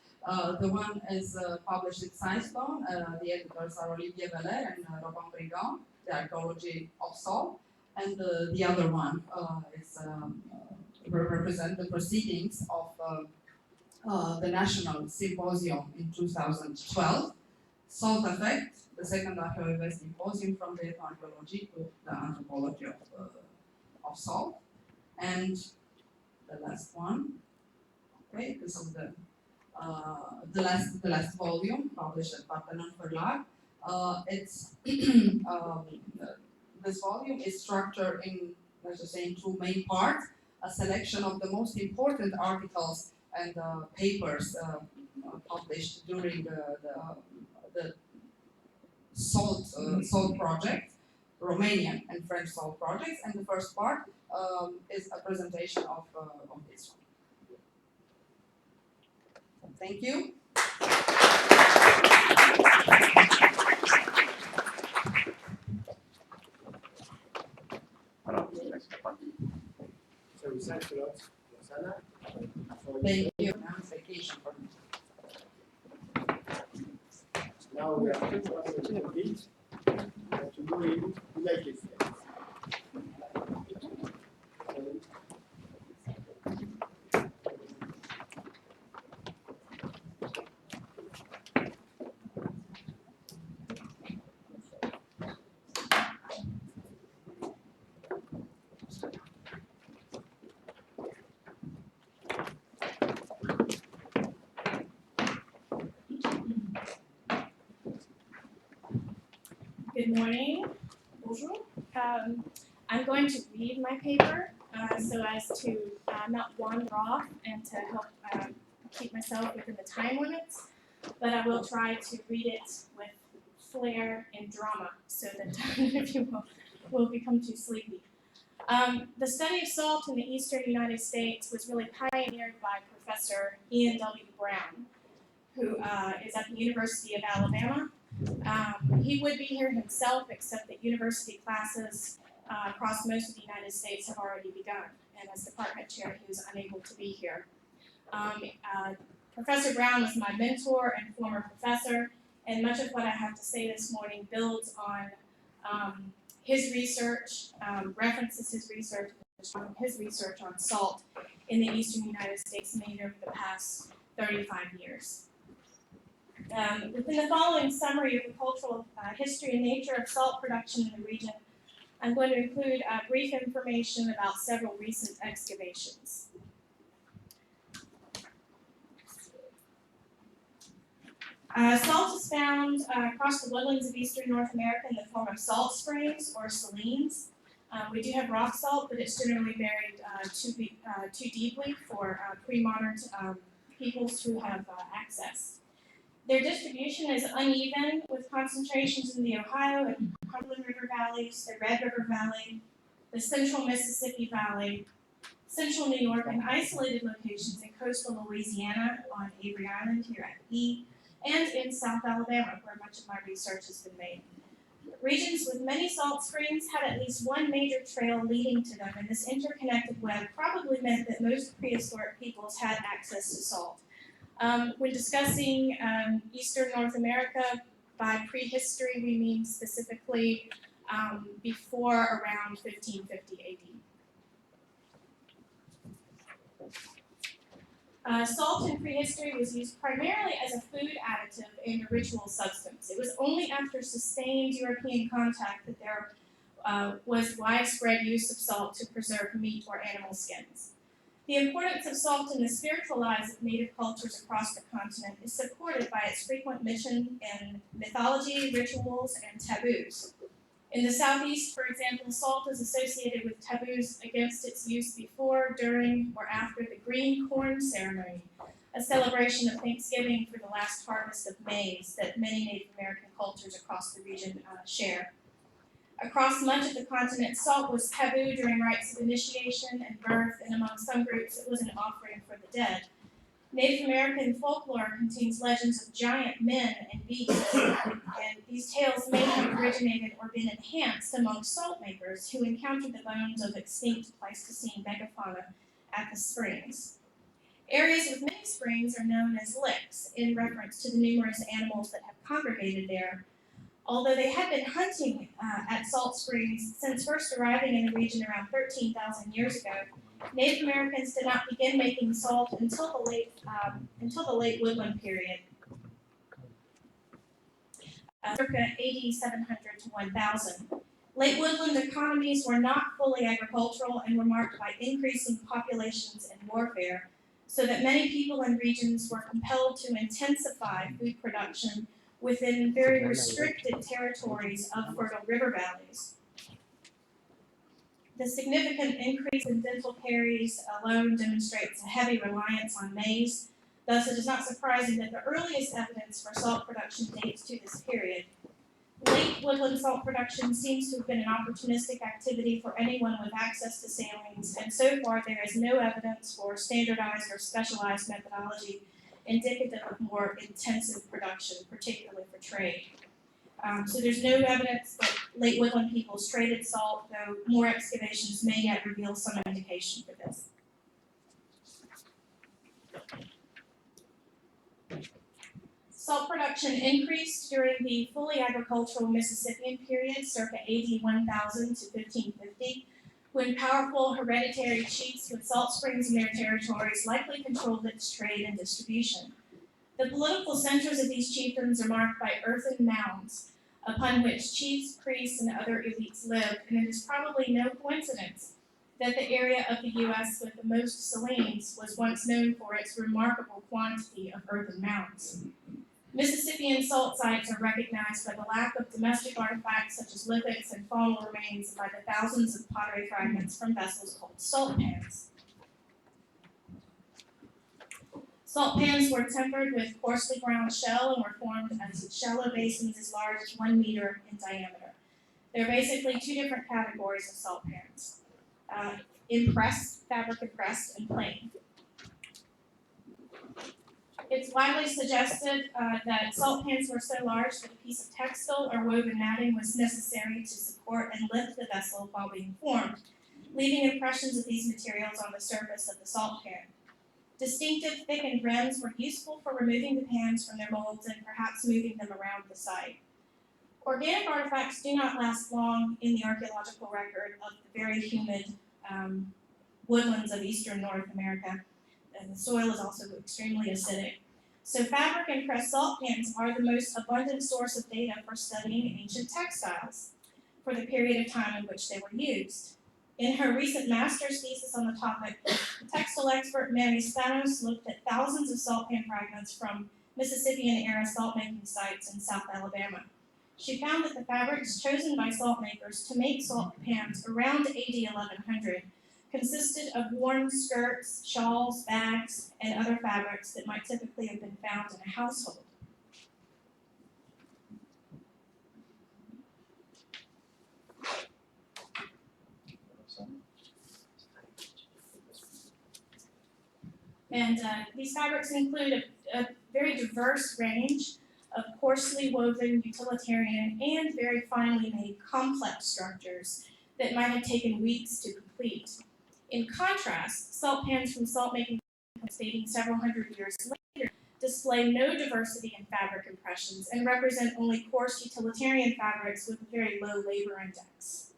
The one is published in SciStone. The editors are Olivier Valère and Robin Brigand, the archaeology of salt. And the other one is represent the proceedings of the National Symposium in 2012, Salt Effect, the second Arheoinvest Symposium from the Ethnoarchaeology to the Anthropology of salt. And the last one, okay, this is the last volume published at Parthenon Verlag. This volume is structured in, let's just say, in two main parts: a selection of the most important articles and papers published during the salt project, Romanian and French salt projects, and the first part is a presentation of this one. Thank you. So thanks a lot, Rosanna. Thank you. I'm on vacation for me. Now we have to complete and to go in United States. Good morning. Bonjour. I'm going to read my paper so as to not wander off and to help keep myself within the time limits, but I will try to read it with flair and drama so that none of you will become too sleepy. The study of salt in the eastern United States was really pioneered by Professor Ian W. Brown, who is at the University of Alabama. He would be here himself, except that university classes across most of the United States have already begun, and as department chair, he was unable to be here. Professor Brown was my mentor and former professor, and much of what I have to say this morning builds on his research, references his research on salt in the eastern United States made over the past 35 years. Within the following summary of the cultural history and nature of salt production in the region, I'm going to include brief information about several recent excavations. Salt is found across the woodlands of eastern North America in the form of salt springs or salines. We do have rock salt, but it's generally buried too deeply for pre-modern peoples to have access. Their distribution is uneven, with concentrations in the Ohio and Cumberland River valleys, the Red River Valley, the central Mississippi Valley, central New York, and isolated locations in coastal Louisiana on Avery Island here at E, and in South Alabama, where much of my research has been made. Regions with many salt springs had at least one major trail leading to them, and this interconnected web probably meant that most prehistoric peoples had access to salt. When discussing Eastern North America, by prehistory we mean specifically before around 1550 AD. Salt in prehistory was used primarily as a food additive and a ritual substance. It was only after sustained European contact that there was widespread use of salt to preserve meat or animal skins. The importance of salt in the spiritual lives of native cultures across the continent is supported by its frequent mention in mythology, rituals, and taboos. In the southeast, for example, salt is associated with taboos against its use before, during, or after the green corn ceremony, a celebration of Thanksgiving for the last harvest of maize that many Native American cultures across the region share. Across much of the continent, salt was taboo during rites of initiation and birth, and among some groups it was an offering for the dead. Native American folklore contains legends of giant men and beasts, and these tales may have originated or been enhanced among salt makers who encountered the bones of extinct Pleistocene megafauna at the springs. Areas with many springs are known as licks, in reference to the numerous animals that have congregated there. Although they had been hunting at salt springs since first arriving in the region around 13,000 years ago, Native Americans did not begin making salt until the late woodland period, circa AD 700 to 1000. Late woodland economies were not fully agricultural and were marked by increasing populations and warfare, so that many people and regions were compelled to intensify food production within very restricted territories of fertile river valleys. The significant increase in dental caries alone demonstrates a heavy reliance on maize. Thus, it is not surprising that the earliest evidence for salt production dates to this period. Late woodland salt production seems to have been an opportunistic activity for anyone with access to salines, and so far there is no evidence for standardized or specialized methodology indicative of more intensive production, particularly for trade. So there's no evidence that late woodland peoples traded salt, though more excavations may yet reveal some indication for this. Salt production increased during the fully agricultural Mississippian period, circa AD 1000 to 1550, when powerful hereditary chiefs with salt springs in their territories likely controlled its trade and distribution. The political centers of these chiefdoms are marked by earthen mounds, upon which chiefs, priests, and other elites lived, and it is probably no coincidence that the area of the U.S. with the most salines was once known for its remarkable quantity of earthen mounds. Mississippian salt sites are recognized by the lack of domestic artifacts such as lithics and faunal remains and by the thousands of pottery fragments from vessels called salt pans. Salt pans were tempered with coarsely ground shell and were formed as shallow basins as large as 1 meter in diameter. There are basically two different categories of salt pans, impressed, fabric impressed, and plain. It's widely suggested that salt pans were so large that a piece of textile or woven matting was necessary to support and lift the vessel while being formed, leaving impressions of these materials on the surface of the salt pan. Distinctive thickened rims were useful for removing the pans from their molds and perhaps moving them around the site. Organic artifacts do not last long in the archaeological record of the very humid woodlands of eastern North America, and the soil is also extremely acidic. So fabric impressed salt pans are the most abundant source of data for studying ancient textiles for the period of time in which they were used. In her recent master's thesis on the topic, textile expert Mary Spanos looked at thousands of salt pan fragments from Mississippian-era salt-making sites in South Alabama. She found that the fabrics chosen by salt makers to make salt pans around AD 1100 consisted of worn skirts, shawls, bags, and other fabrics that might typically have been found in a household. And these fabrics include a very diverse range of coarsely woven, utilitarian, and very finely made complex structures that might have taken weeks to complete. In contrast, salt pans from salt-making dating several hundred years later display no diversity in fabric impressions and represent only coarse utilitarian fabrics with a very low labor index.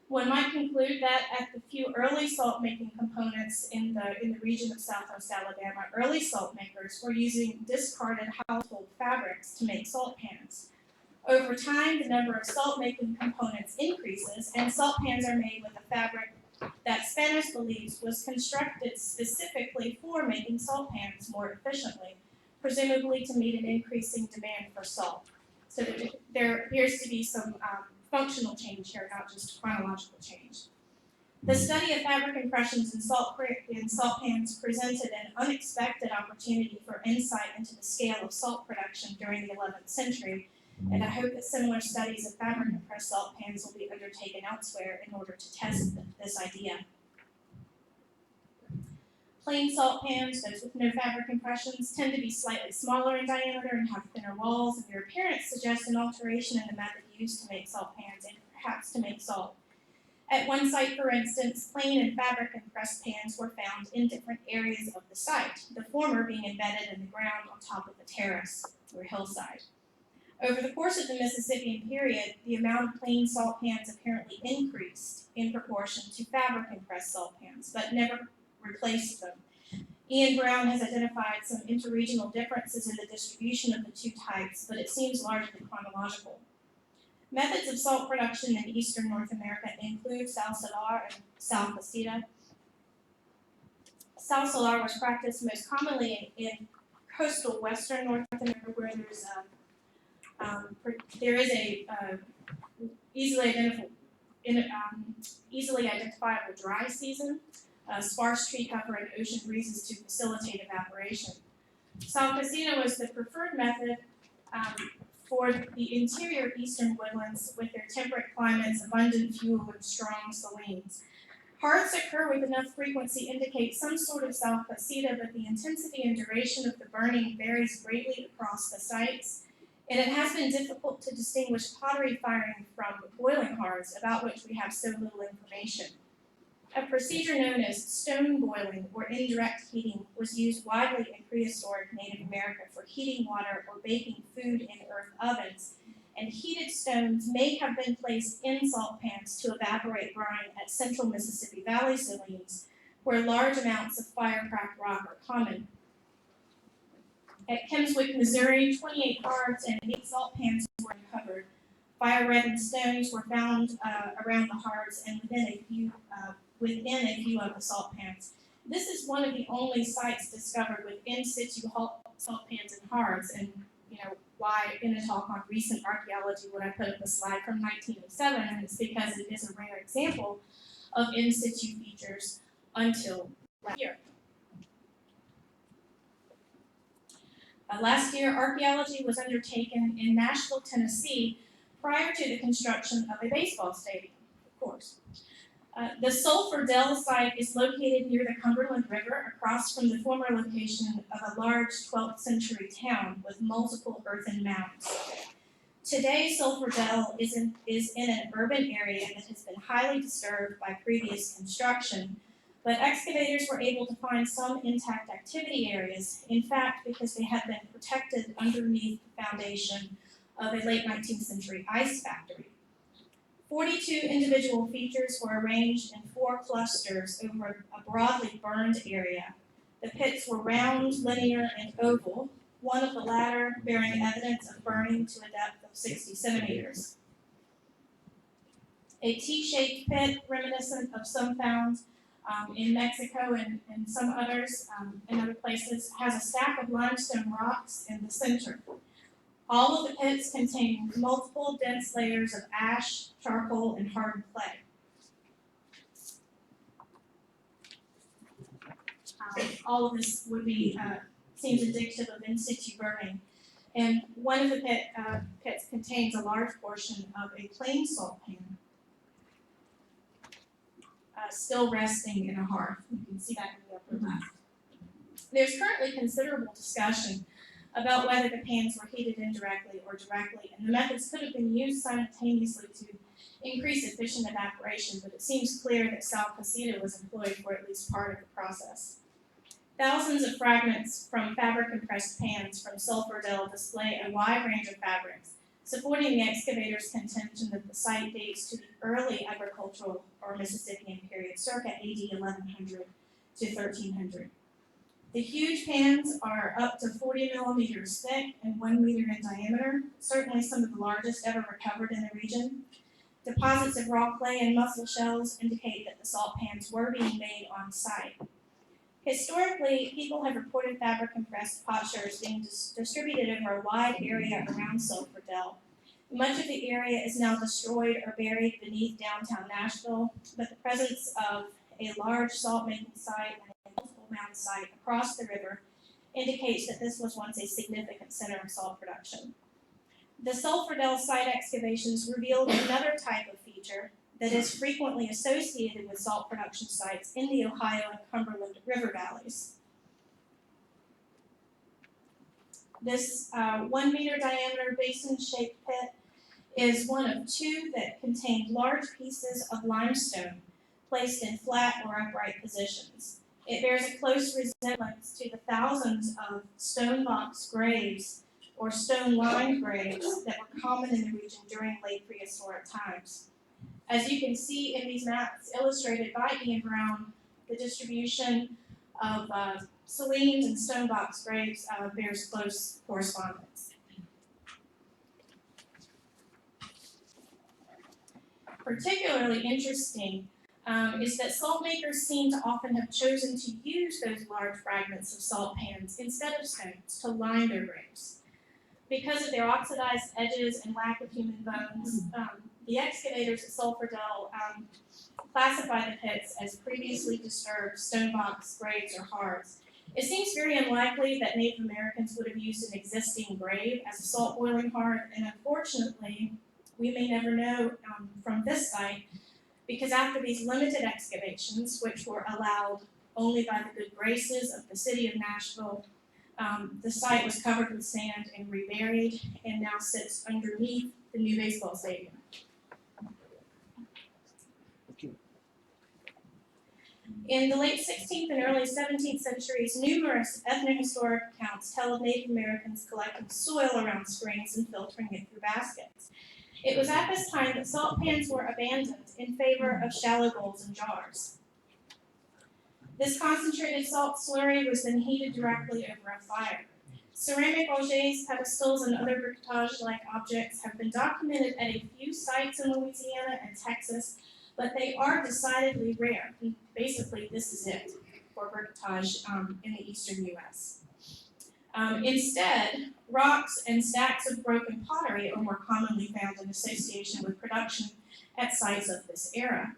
One might conclude that at the few early salt-making components in the region of Southwest Alabama, early salt makers were using discarded household fabrics to make salt pans. Over time, the number of salt-making components increases, and salt pans are made with a fabric that Spanos believes was constructed specifically for making salt pans more efficiently, presumably to meet an increasing demand for salt. So there appears to be some functional change here, not just chronological change. The study of fabric impressions in salt pans presented an unexpected opportunity for insight into the scale of salt production during the 11th century, and I hope that similar studies of fabric impressed salt pans will be undertaken elsewhere in order to test this idea. Plain salt pans, those with no fabric impressions, tend to be slightly smaller in diameter and have thinner walls, and their appearance suggests an alteration in the method used to make salt pans and perhaps to make salt. At one site, for instance, plain and fabric impressed pans were found in different areas of the site, the former being embedded in the ground on top of a terrace or hillside. Over the course of the Mississippian period, the amount of plain salt pans apparently increased in proportion to fabric impressed salt pans, but never replaced them. Ian Brown has identified some interregional differences in the distribution of the two types, but it seems largely chronological. Methods of salt production in eastern North America include salsalar and salcasita. Salsalar was practiced most commonly in coastal western North America, where there is a easily identifiable dry season, sparse tree cover, and ocean breezes to facilitate evaporation. Salcasita was the preferred method for the interior eastern woodlands with their temperate climates, abundant fuel, and strong salines. Hearths occur with enough frequency indicate some sort of salcasita, but the intensity and duration of the burning varies greatly across the sites, and it has been difficult to distinguish pottery firing from boiling hearths, about which we have so little information. A procedure known as stone boiling or indirect heating was used widely in prehistoric Native America for heating water or baking food in earth ovens, and heated stones may have been placed in salt pans to evaporate brine at central Mississippi Valley salines, where large amounts of fire-cracked rock are common. At Kemswick, Missouri, 28 hearths and 8 salt pans were uncovered. Fire-reddened stones were found around the hearths and within a few of the salt pans. This is one of the only sites discovered with in situ salt pans and hearths, and why in a talk on recent archaeology would I put up a slide from 1907, and it's because it is a rare example of in situ features until last year. Last year, archaeology was undertaken in Nashville, Tennessee, prior to the construction of a baseball stadium, of course. The Sulphur Dell site is located near the Cumberland River, across from the former location of a large 12th century town with multiple earthen mounds. Today, Sulphur Dell is in an urban area that has been highly disturbed by previous construction, but excavators were able to find some intact activity areas, in fact, because they had been protected underneath the foundation of a late 19th century ice factory. 42 individual features were arranged in 4 clusters over a broadly burned area. The pits were round, linear, and oval, one of the latter bearing evidence of burning to a depth of 60 centimeters. A T-shaped pit reminiscent of some found in Mexico and some others in other places has a stack of limestone rocks in the center. All of the pits contain multiple dense layers of ash, charcoal, and hardened clay. All of this would be seems indicative of in situ burning. And one of the pits contains a large portion of a plain salt pan, still resting in a hearth. You can see that in the upper left. There's currently considerable discussion about whether the pans were heated indirectly or directly, and the methods could have been used simultaneously to increase efficient evaporation, but it seems clear that sal cocida was employed for at least part of the process. Thousands of fragments from fabric-impressed pans from Sulphur Dell display a wide range of fabrics, supporting the excavator's contention that the site dates to the early agricultural or Mississippian period, circa AD 1100 to 1300. The huge pans are up to 40 millimeters thick and 1 meter in diameter, certainly some of the largest ever recovered in the region. Deposits of raw clay and mussel shells indicate that the salt pans were being made on site. Historically, people have reported fabric-impressed potsherds being distributed over a wide area around Sulphur Dell. Much of the area is now destroyed or buried beneath downtown Nashville, but the presence of a large salt-making site and a multiple mound site across the river indicates that this was once a significant center of salt production. The Sulphur Dell site excavations revealed another type of feature that is frequently associated with salt production sites in the Ohio and Cumberland River valleys. This 1 meter diameter basin-shaped pit is one of 2 that contained large pieces of limestone placed in flat or upright positions. It bears a close resemblance to the thousands of stone box graves or stone-lined graves that were common in the region during late prehistoric times. As you can see in these maps illustrated by Ian Brown, the distribution of Selene's and stone box graves bears close correspondence. Particularly interesting is that salt makers seem to often have chosen to use those large fragments of salt pans instead of stones to line their graves. Because of their oxidized edges and lack of human bones, the excavators at Sulphur Dell classify the pits as previously disturbed stone box graves or hearths. It seems very unlikely that Native Americans would have used an existing grave as a salt boiling hearth, and unfortunately, we may never know from this site, because after these limited excavations, which were allowed only by the good graces of the city of Nashville, the site was covered with sand and reburied and now sits underneath the new baseball stadium. In the late 16th and early 17th centuries, numerous ethnohistoric accounts tell of Native Americans collecting soil around springs and filtering it through baskets. It was at this time that salt pans were abandoned in favor of shallow bowls and jars. This concentrated salt slurry was then heated directly over a fire. Ceramic objets, pedestals, and other briquetage-like objects have been documented at a few sites in Louisiana and Texas, but they are decidedly rare. Basically, this is it for briquetage in the eastern U.S. Instead, rocks and stacks of broken pottery are more commonly found in association with production at sites of this era.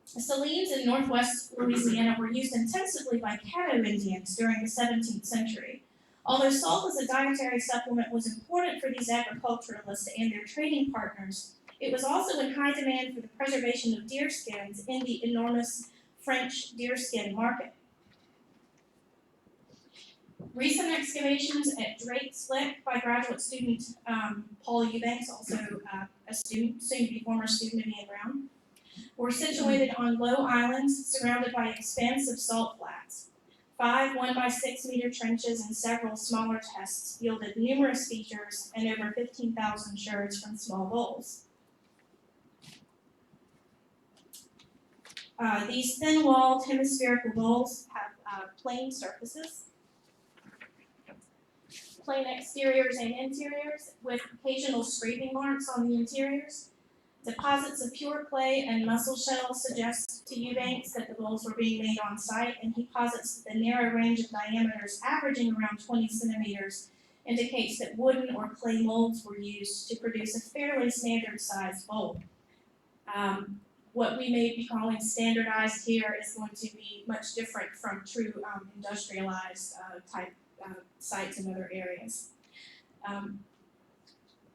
Salines in northwest Louisiana were used intensively by Caddo Indians during the 17th century. Although salt as a dietary supplement was important for these agriculturalists and their trading partners, it was also in high demand for the preservation of deer skins in the enormous French deerskin market. Recent excavations at Drake's Lick by graduate student Paul Eubanks, also a student, soon to be former student of Ian Brown, were situated on low islands surrounded by expansive salt flats. 5 1-by-6-meter trenches and several smaller tests yielded numerous features and over 15,000 sherds from small bowls. These thin-walled hemispherical bowls have plain surfaces, plain exteriors and interiors, with occasional scraping marks on the interiors. Deposits of pure clay and mussel shells suggest to Eubanks that the bowls were being made on site, and he posits that the narrow range of diameters averaging around 20 centimeters indicates that wooden or clay molds were used to produce a fairly standard sized bowl. What we may be calling standardized here is going to be much different from true industrialized type sites in other areas.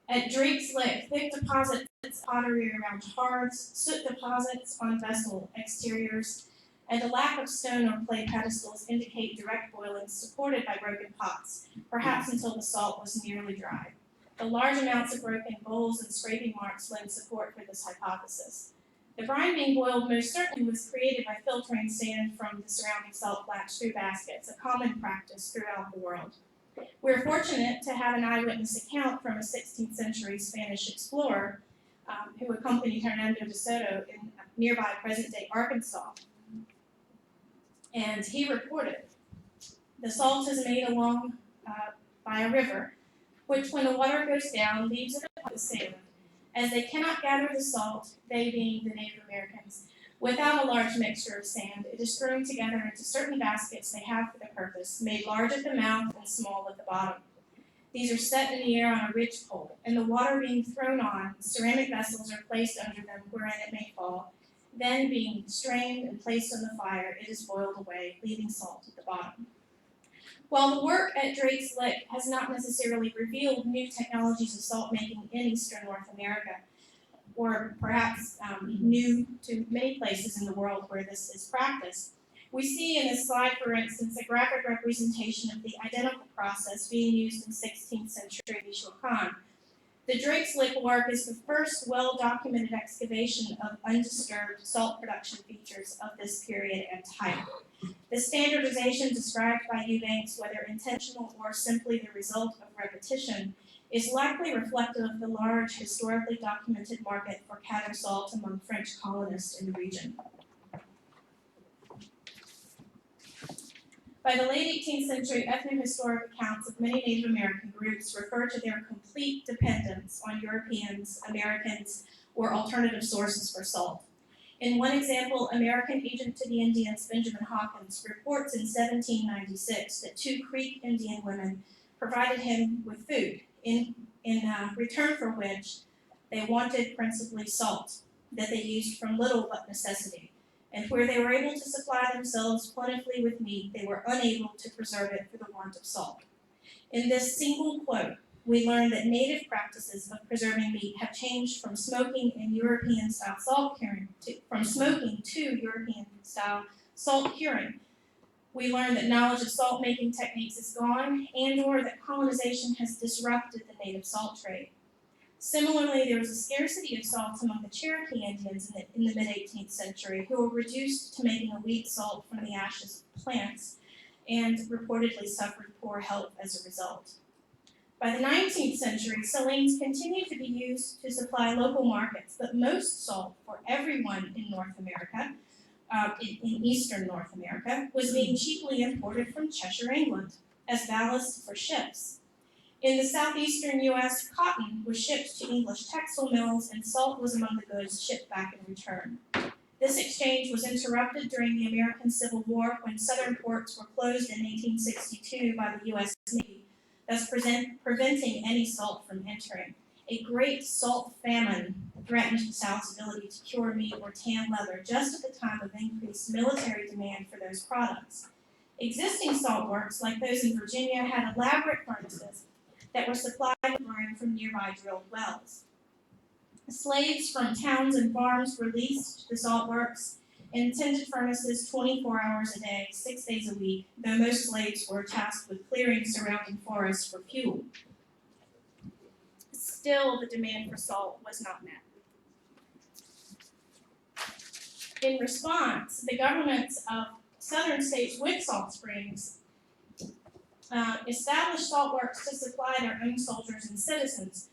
At Drake's Lick, thick deposits of pottery around hearths, soot deposits on vessel exteriors, and a lack of stone or clay pedestals indicate direct boiling supported by broken pots, perhaps until the salt was nearly dry. The large amounts of broken bowls and scraping marks lend support for this hypothesis. The brine being boiled most certainly was created by filtering sand from the surrounding salt flats through baskets, a common practice throughout the world. We're fortunate to have an eyewitness account from a 16th century Spanish explorer who accompanied Hernando de Soto in nearby present-day Arkansas. And he reported, the salt is made along by a river, which when the water goes down leaves it upon the sand. As they cannot gather the salt, they being the Native Americans, without a large mixture of sand, it is thrown together into certain baskets they have for the purpose, made large at the mouth and small at the bottom. These are set in the air on a ridge pole, and the water being thrown on, ceramic vessels are placed under them wherein it may fall. Then, being strained and placed on the fire, it is boiled away, leaving salt at the bottom. While the work at Drake's Lick has not necessarily revealed new technologies of salt making in eastern North America, or perhaps new to many places in the world where this is practiced, we see in this slide, for instance, a graphic representation of the identical process being used in 16th century Michoacan. The Drake's Lick work is the first well-documented excavation of undisturbed salt production features of this period and type. The standardization described by Eubanks, whether intentional or simply the result of repetition, is likely reflective of the large historically documented market for Caddo salt among French colonists in the region. By the late 18th century, ethnohistoric accounts of many Native American groups refer to their complete dependence on Europeans, Americans, or alternative sources for salt. In one example, American agent to the Indians Benjamin Hawkins reports in 1796 that 2 Creek Indian women provided him with food, in return for which they wanted principally salt, that they used from little but necessity. And where they were able to supply themselves plentifully with meat, they were unable to preserve it for the want of salt. In this single quote, we learn that native practices of preserving meat have changed from smoking and European-style salt curing to European-style salt curing. We learn that knowledge of salt-making techniques is gone, and/or that colonization has disrupted the native salt trade. Similarly, there was a scarcity of salt among the Cherokee Indians in the mid-18th century, who were reduced to making a weak salt from the ashes of plants, and reportedly suffered poor health as a result. By the 19th century, salines continued to be used to supply local markets, but most salt for everyone in North America, in eastern North America, was being cheaply imported from Cheshire, England, as ballast for ships. In the southeastern U.S., cotton was shipped to English textile mills, and salt was among the goods shipped back in return. This exchange was interrupted during the American Civil War when southern ports were closed in 1862 by the U.S. Navy, thus preventing any salt from entering. A great salt famine threatened the South's ability to cure meat or tan leather just at the time of increased military demand for those products. Existing salt works, like those in Virginia, had elaborate furnaces that were supplied with brine from nearby drilled wells. Slaves from towns and farms were leased to the salt works and tended furnaces 24 hours a day, 6 days a week, though most slaves were tasked with clearing surrounding forests for fuel. Still, the demand for salt was not met. In response, the governments of southern states with salt springs established salt works to supply their own soldiers and citizens.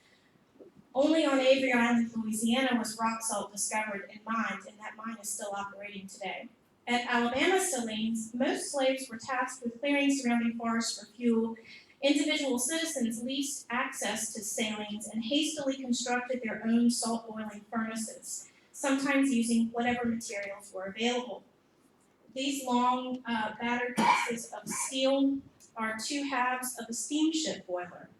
Only on Avery Island, Louisiana, was rock salt discovered and mined, and that mine is still operating today. At Alabama Salines, most slaves were tasked with clearing surrounding forests for fuel. Individual citizens leased access to salines and hastily constructed their own salt boiling furnaces, sometimes using whatever materials were available. These long, battered pieces of steel are 2 halves of a steamship boiler,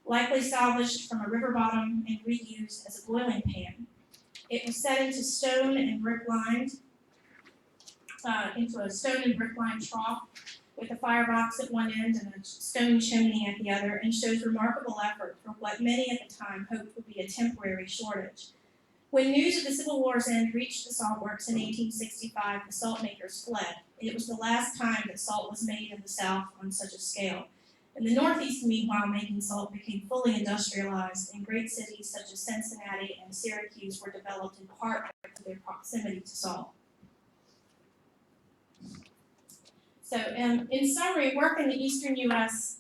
likely salvaged from a river bottom and reused as a boiling pan. It was set into a stone and brick lined trough with a firebox at one end and a stone chimney at the other, and shows remarkable effort for what many at the time hoped would be a temporary shortage. When news of the Civil War's end reached the salt works in 1865, the salt makers fled. It was the last time that salt was made in the South on such a scale. In the Northeast, meanwhile, making salt became fully industrialized, and great cities such as Cincinnati and Syracuse were developed in part because of their proximity to salt. So, in summary, work in the eastern U.S.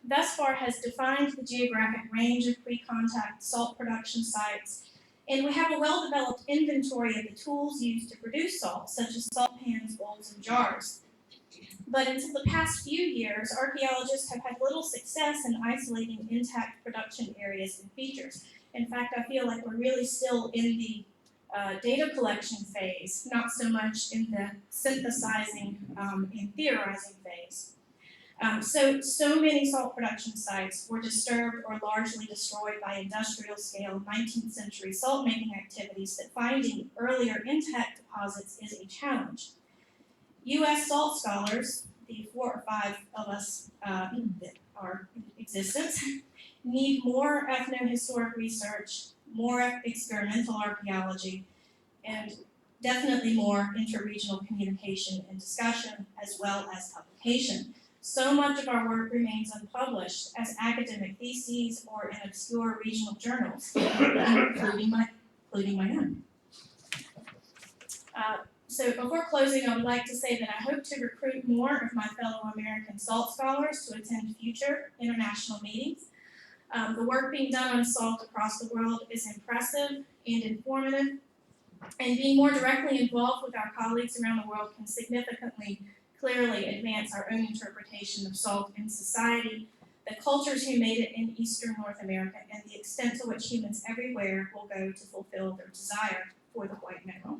Thus far has defined the geographic range of pre-contact salt production sites, and we have a well-developed inventory of the tools used to produce salt, such as salt pans, bowls, and jars. But until the past few years, archaeologists have had little success in isolating intact production areas and features. In fact, I feel like we're really still in the data collection phase, not so much in the synthesizing and theorizing phase. So many salt production sites were disturbed or largely destroyed by industrial-scale 19th century salt-making activities that finding earlier intact deposits is a challenge. U.S. salt scholars, the 4 or 5 of us that are in existence, need more ethnohistoric research, more experimental archaeology, and definitely more interregional communication and discussion, as well as publication. So much of our work remains unpublished as academic theses or in obscure regional journals, including my own. So before closing, I would like to say that I hope to recruit more of my fellow American salt scholars to attend future international meetings. The work being done on salt across the world is impressive and informative, and being more directly involved with our colleagues around the world can significantly, clearly advance our own interpretation of salt in society, the cultures who made it in Eastern North America, and the extent to which humans everywhere will go to fulfill their desire for the white mineral.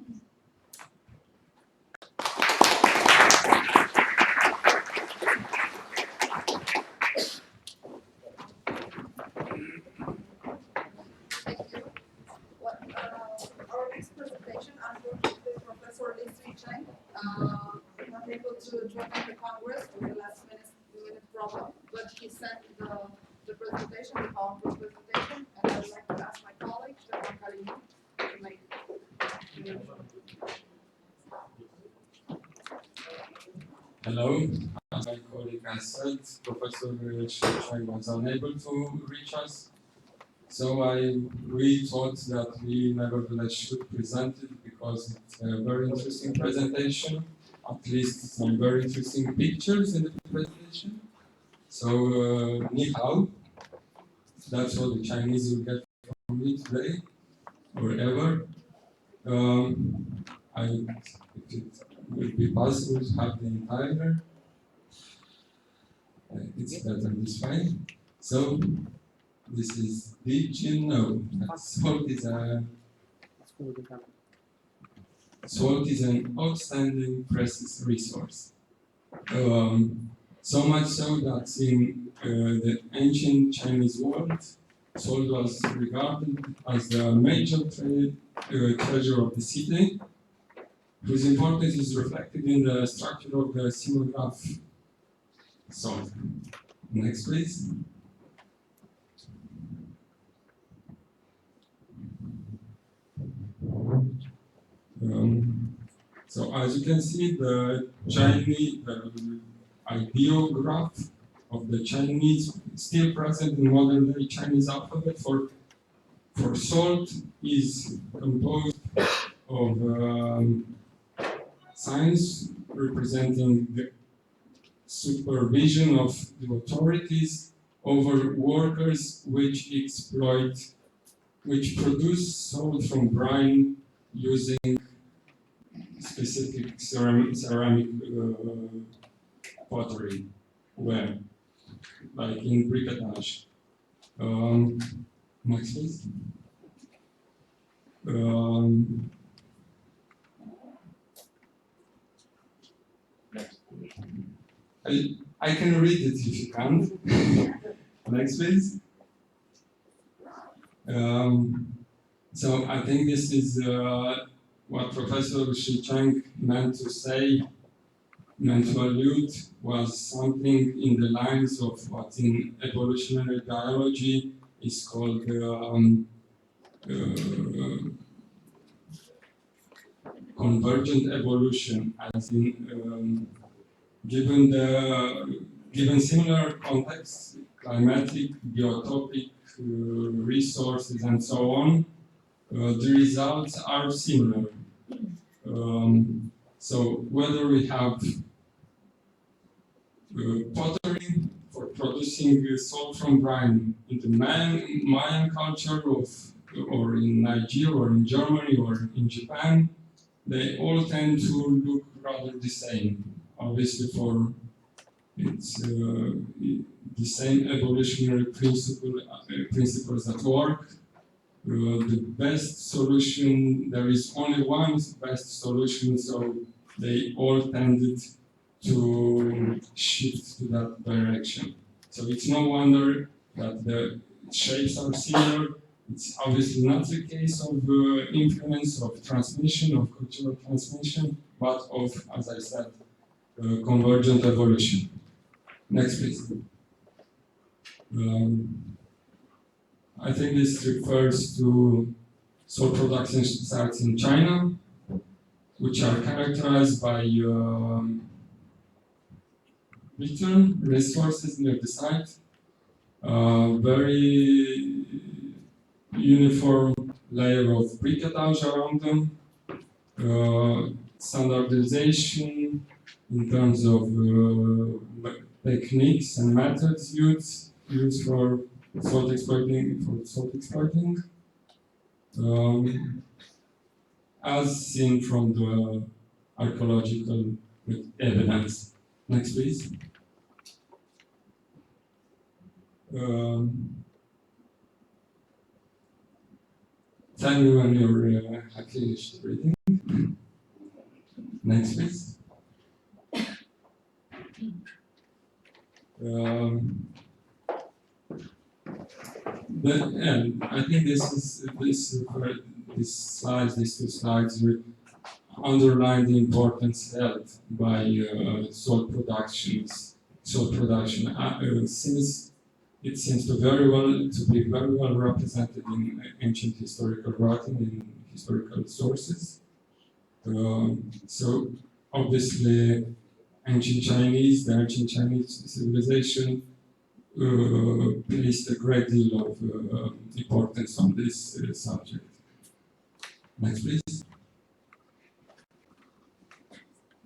Our next presentation, unfortunately, Professor Lee Cheng, not able to join the Congress with the last minute problem, but he sent the presentation, the PowerPoint presentation, and I would like to ask my colleague, Stefan Kalinin, to make it. Hello, as my colleague has said, Professor Cheng was unable to reach us. So we thought that we nevertheless should present it because it's a very interesting presentation, at least some very interesting pictures in the presentation. So, ni hao, that's what the Chinese will get from me today, or ever. If it would be possible to have the entire, it's better this way. So, this is, did you know that salt is an outstanding precious resource? So much so that in the ancient Chinese world, salt was regarded as the major treasure of the city, whose importance is reflected in the structure of the simograph salt. Next, please. So as you can see, the Chinese ideograph of the Chinese still present in modern day Chinese alphabet for salt is composed of signs representing the supervision of the authorities over workers which produce salt from brine using specific ceramic pottery, ware, like in bricolage. Next, please. I can read it if you can. Next, please. So I think this is what Professor Shi Cheng meant to allude, was something in the lines of what in evolutionary biology is called convergent evolution, as in given similar contexts, climatic, biotopic, resources, and so on, the results are similar. So whether we have pottery for producing salt from brine in the Mayan culture or in Nigeria or in Germany or in Japan, they all tend to look rather the same. Obviously, for it's the same evolutionary principles at work. The best solution, there is only one best solution, so they all tended to shift to that direction. So it's no wonder that the shapes are similar. It's obviously not the case of influence of transmission, of cultural transmission, but of, as I said, convergent evolution. Next, please. I think this refers to salt production sites in China, which are characterized by return resources near the site, very uniform layer of bricolage around them, standardization in terms of techniques and methods used for salt exploiting, as seen from the archaeological evidence. Next, please. Tell me when you're finished reading. Next, please. I think these two slides underline the importance held by salt production, since it seems to be very well represented in ancient historical writing, in historical sources. So obviously, the ancient Chinese civilization placed a great deal of importance on this subject. Next, please.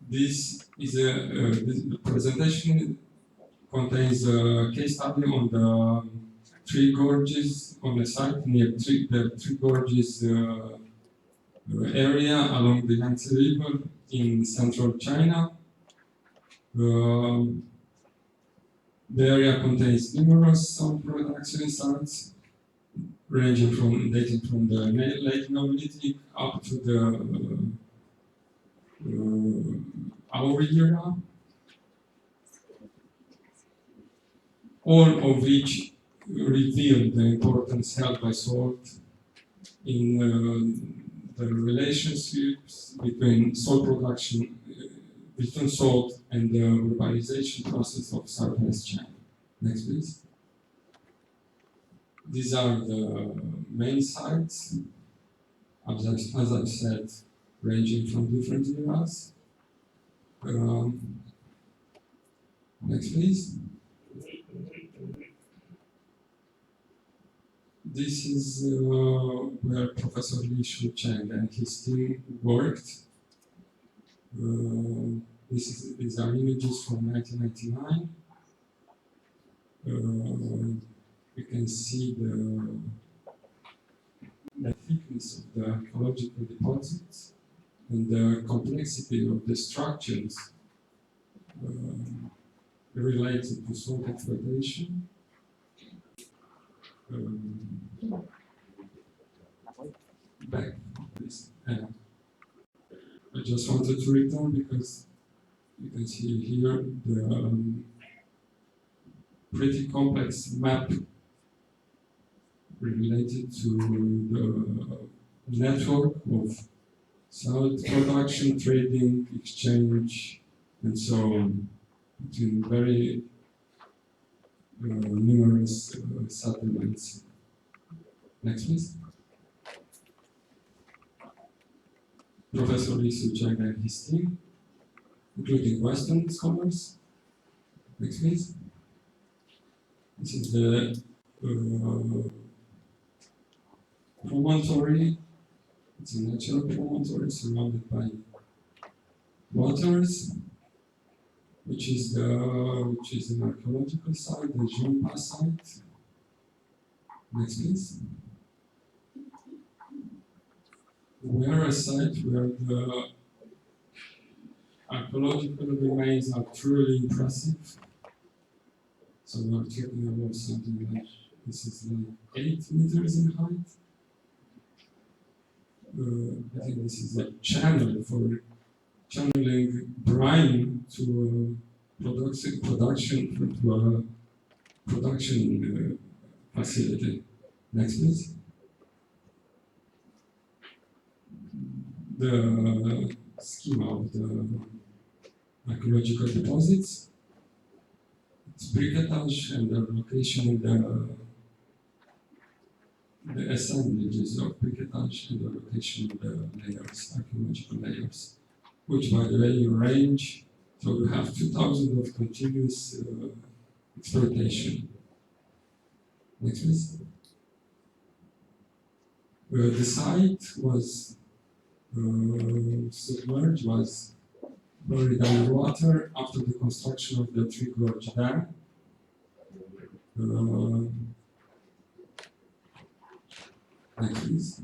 This is the presentation contains a case study on the three gorges on the site near the three gorges area along the Yangtze River in central China. The area contains numerous salt production sites, dating from the late Neolithic up to the our era. all of which reveal the importance held by salt in the relationships between salt production, between salt and the urbanization process of Southwest China. Next, please. These are the main sites, as I've said, ranging from different eras. Next, please. This is where Professor Li Shucheng and his team worked. These are images from 1999. You can see the thickness of the archaeological deposits and the complexity of the structures related to salt exploitation. Back, please. I just wanted to return because you can see here the pretty complex map related to the network of salt production, trading, exchange, and so on, between very numerous settlements. Next, please. Professor Li Shucheng and his team, including Western scholars. Next, please. This is the promontory. It's a natural promontory surrounded by waters, which is an archaeological site, the Zhongpa site. Next, please. We are a site where the archaeological remains are truly impressive. So we are talking about something like, this is like 8 meters in height. I think this is a channel for channeling brine to production facility. Next, please. The schema of the archaeological deposits. Its briquetage and the location in the assemblages of briquetage and the location of the layers, archaeological layers, which by the way range, so we have 2,000 of continuous exploitation. Next, please. The site was submerged, was buried underwater after the construction of the Three Gorge Dam. Next, please.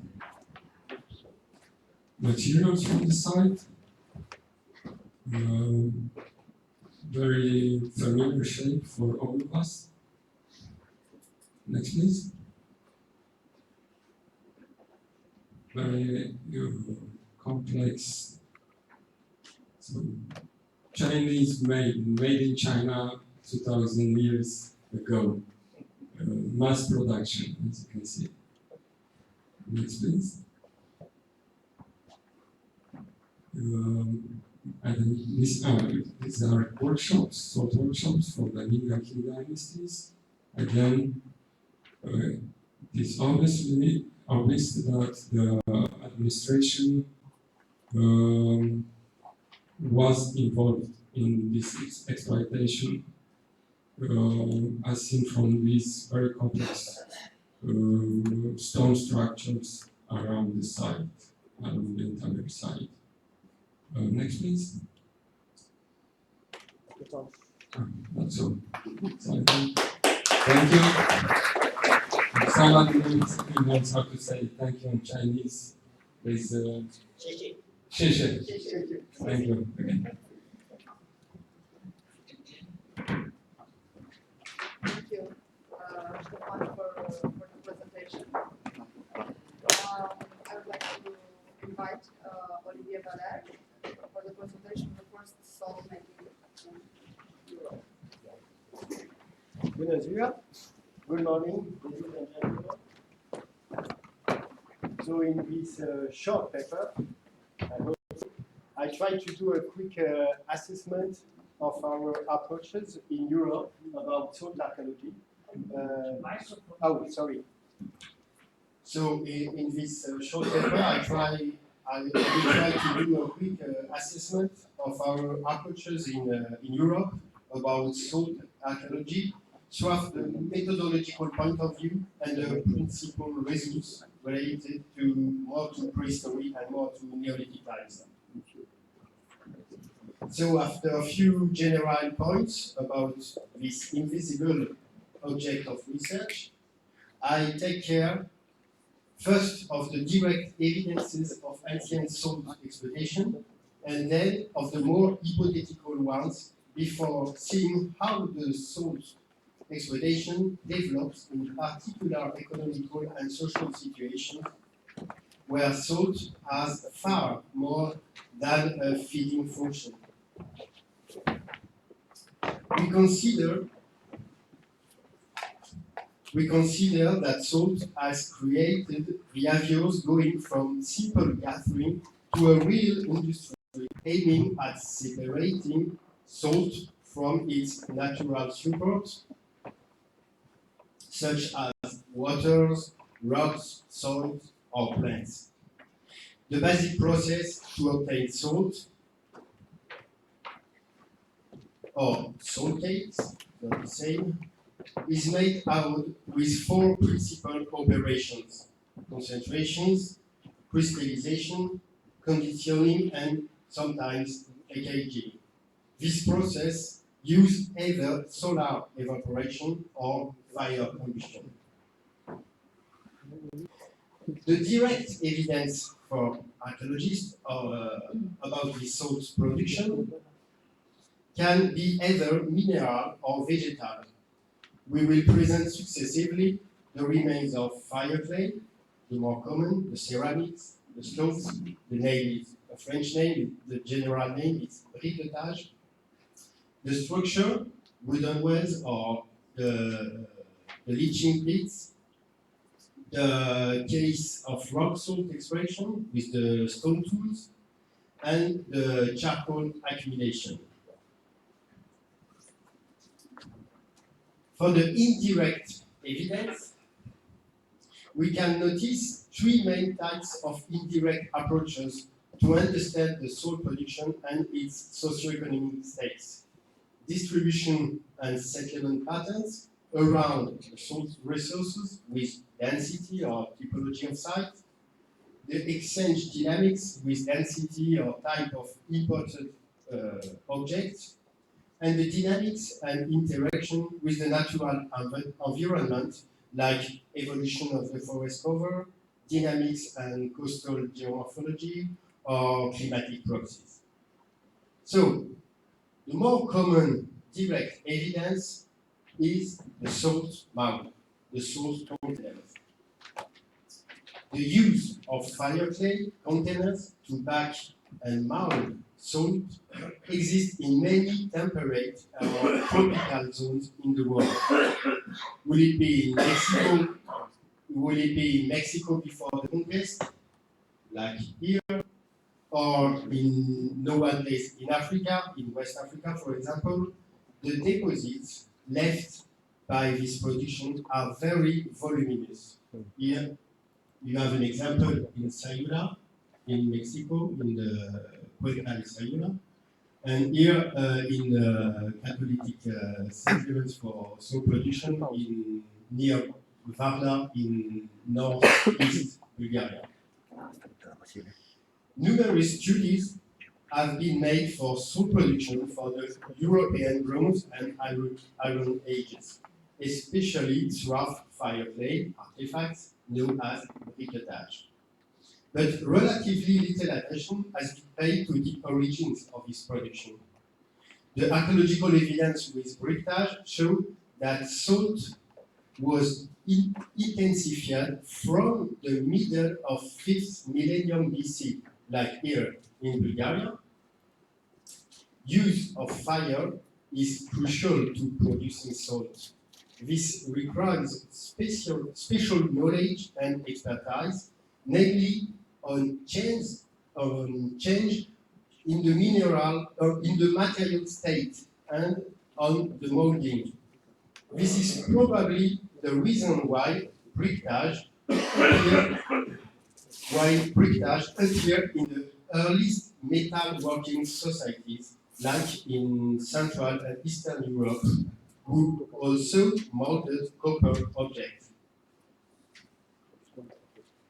Materials from the site. Very familiar shape for all of us. Next, please. Very complex. So, Chinese made in China 2,000 years ago. Mass production, as you can see. Next, please. And these are workshops, salt workshops for the Ming and Qing dynasties. Again, it is obvious that the administration was involved in this exploitation, as seen from these very complex stone structures around the site, around the entire site. Next, please. That's all. So thank you. If someone knows how to say thank you in Chinese, please. 谢谢. Thank you. Thank you, Stefan, for the presentation. I would like to invite Olivier Valère for the presentation of the first salt making in Europe. Bună ziua. Good morning, ladies and gentlemen. So in this short paper, I try to do a quick assessment of our approaches in Europe about salt archaeology. Oh, sorry. So in this short paper, I will try to do a quick assessment of our approaches in Europe about salt archaeology, through the methodological point of view and the principal results related to more to prehistory and more to Neolithic times. So after a few general points about this invisible object of research, I take care first of the direct evidences of ancient salt exploitation, and then of the more hypothetical ones before seeing how the salt exploitation develops in particular economical and social situations where salt has far more than a feeding function. We consider that salt has created behaviors going from simple gathering to a real industry aiming at separating salt from its natural support, such as waters, rocks, soils, or plants. The basic process to obtain salt, or salt cakes, not the same, is made out with four principal operations: concentrations, crystallization, conditioning, and sometimes packaging. This process uses either solar evaporation or fire combustion. The direct evidence for archaeologists about the salt production can be either mineral or vegetal. We will present successively the remains of fire clay, the more common, the ceramics, the stones. The name is a French name, the general name is briquetage. The structure, wooden wells or the leaching pits, the case of rock salt extraction with the stone tools, and the charcoal accumulation. For the indirect evidence, we can notice three main types of indirect approaches to understand the salt production and its socioeconomic states: distribution and settlement patterns around the salt resources with density or typology of site, the exchange dynamics with density or type of imported objects, and the dynamics and interaction with the natural environment, like evolution of the forest cover, dynamics and coastal geomorphology, or climatic proxies. So, the more common direct evidence is the salt mound, the salt containers. The use of fire clay containers to pack and mound salt exists in many temperate or tropical zones in the world. Will it be in Mexico? Will it be in Mexico before the conquest, like here, or in nowhere place in Africa, in West Africa, for example? The deposits left by this production are very voluminous. Here, you have an example in Sayula, in Mexico, in the Cuenca de Sayula, and here in Catholic settlements for salt production near Varna in northeast Bulgaria. Numerous studies have been made for salt production for the European Bronze and Iron Ages, especially throughout fire clay artifacts known as briquetage. But relatively little attention has been paid to the origins of this production. The archaeological evidence with briquetage showed that salt was intensified from the middle of 5th millennium BC, like here in Bulgaria. Use of fire is crucial to producing salt. This requires special knowledge and expertise, namely on change in the mineral or in the material state and on the molding. This is probably the reason why briquetage appeared in the earliest metal working societies, like in Central and Eastern Europe, who also molded copper objects.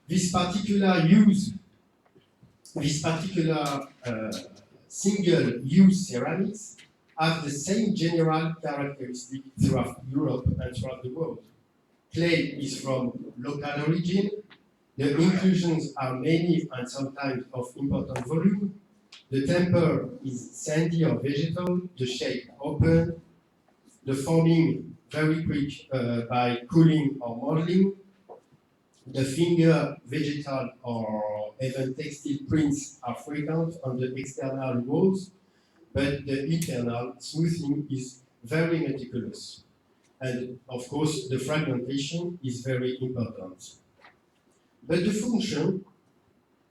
This particular single-use ceramics have the same general characteristic throughout Europe and throughout the world. Clay is from local origin. The inclusions are many and sometimes of important volume. The temper is sandy or vegetal, the shape open, the forming very quick by cooling or modeling. The finger, vegetal or even textile prints are frequent on the external walls, but the internal smoothing is very meticulous. And of course, the fragmentation is very important. But the function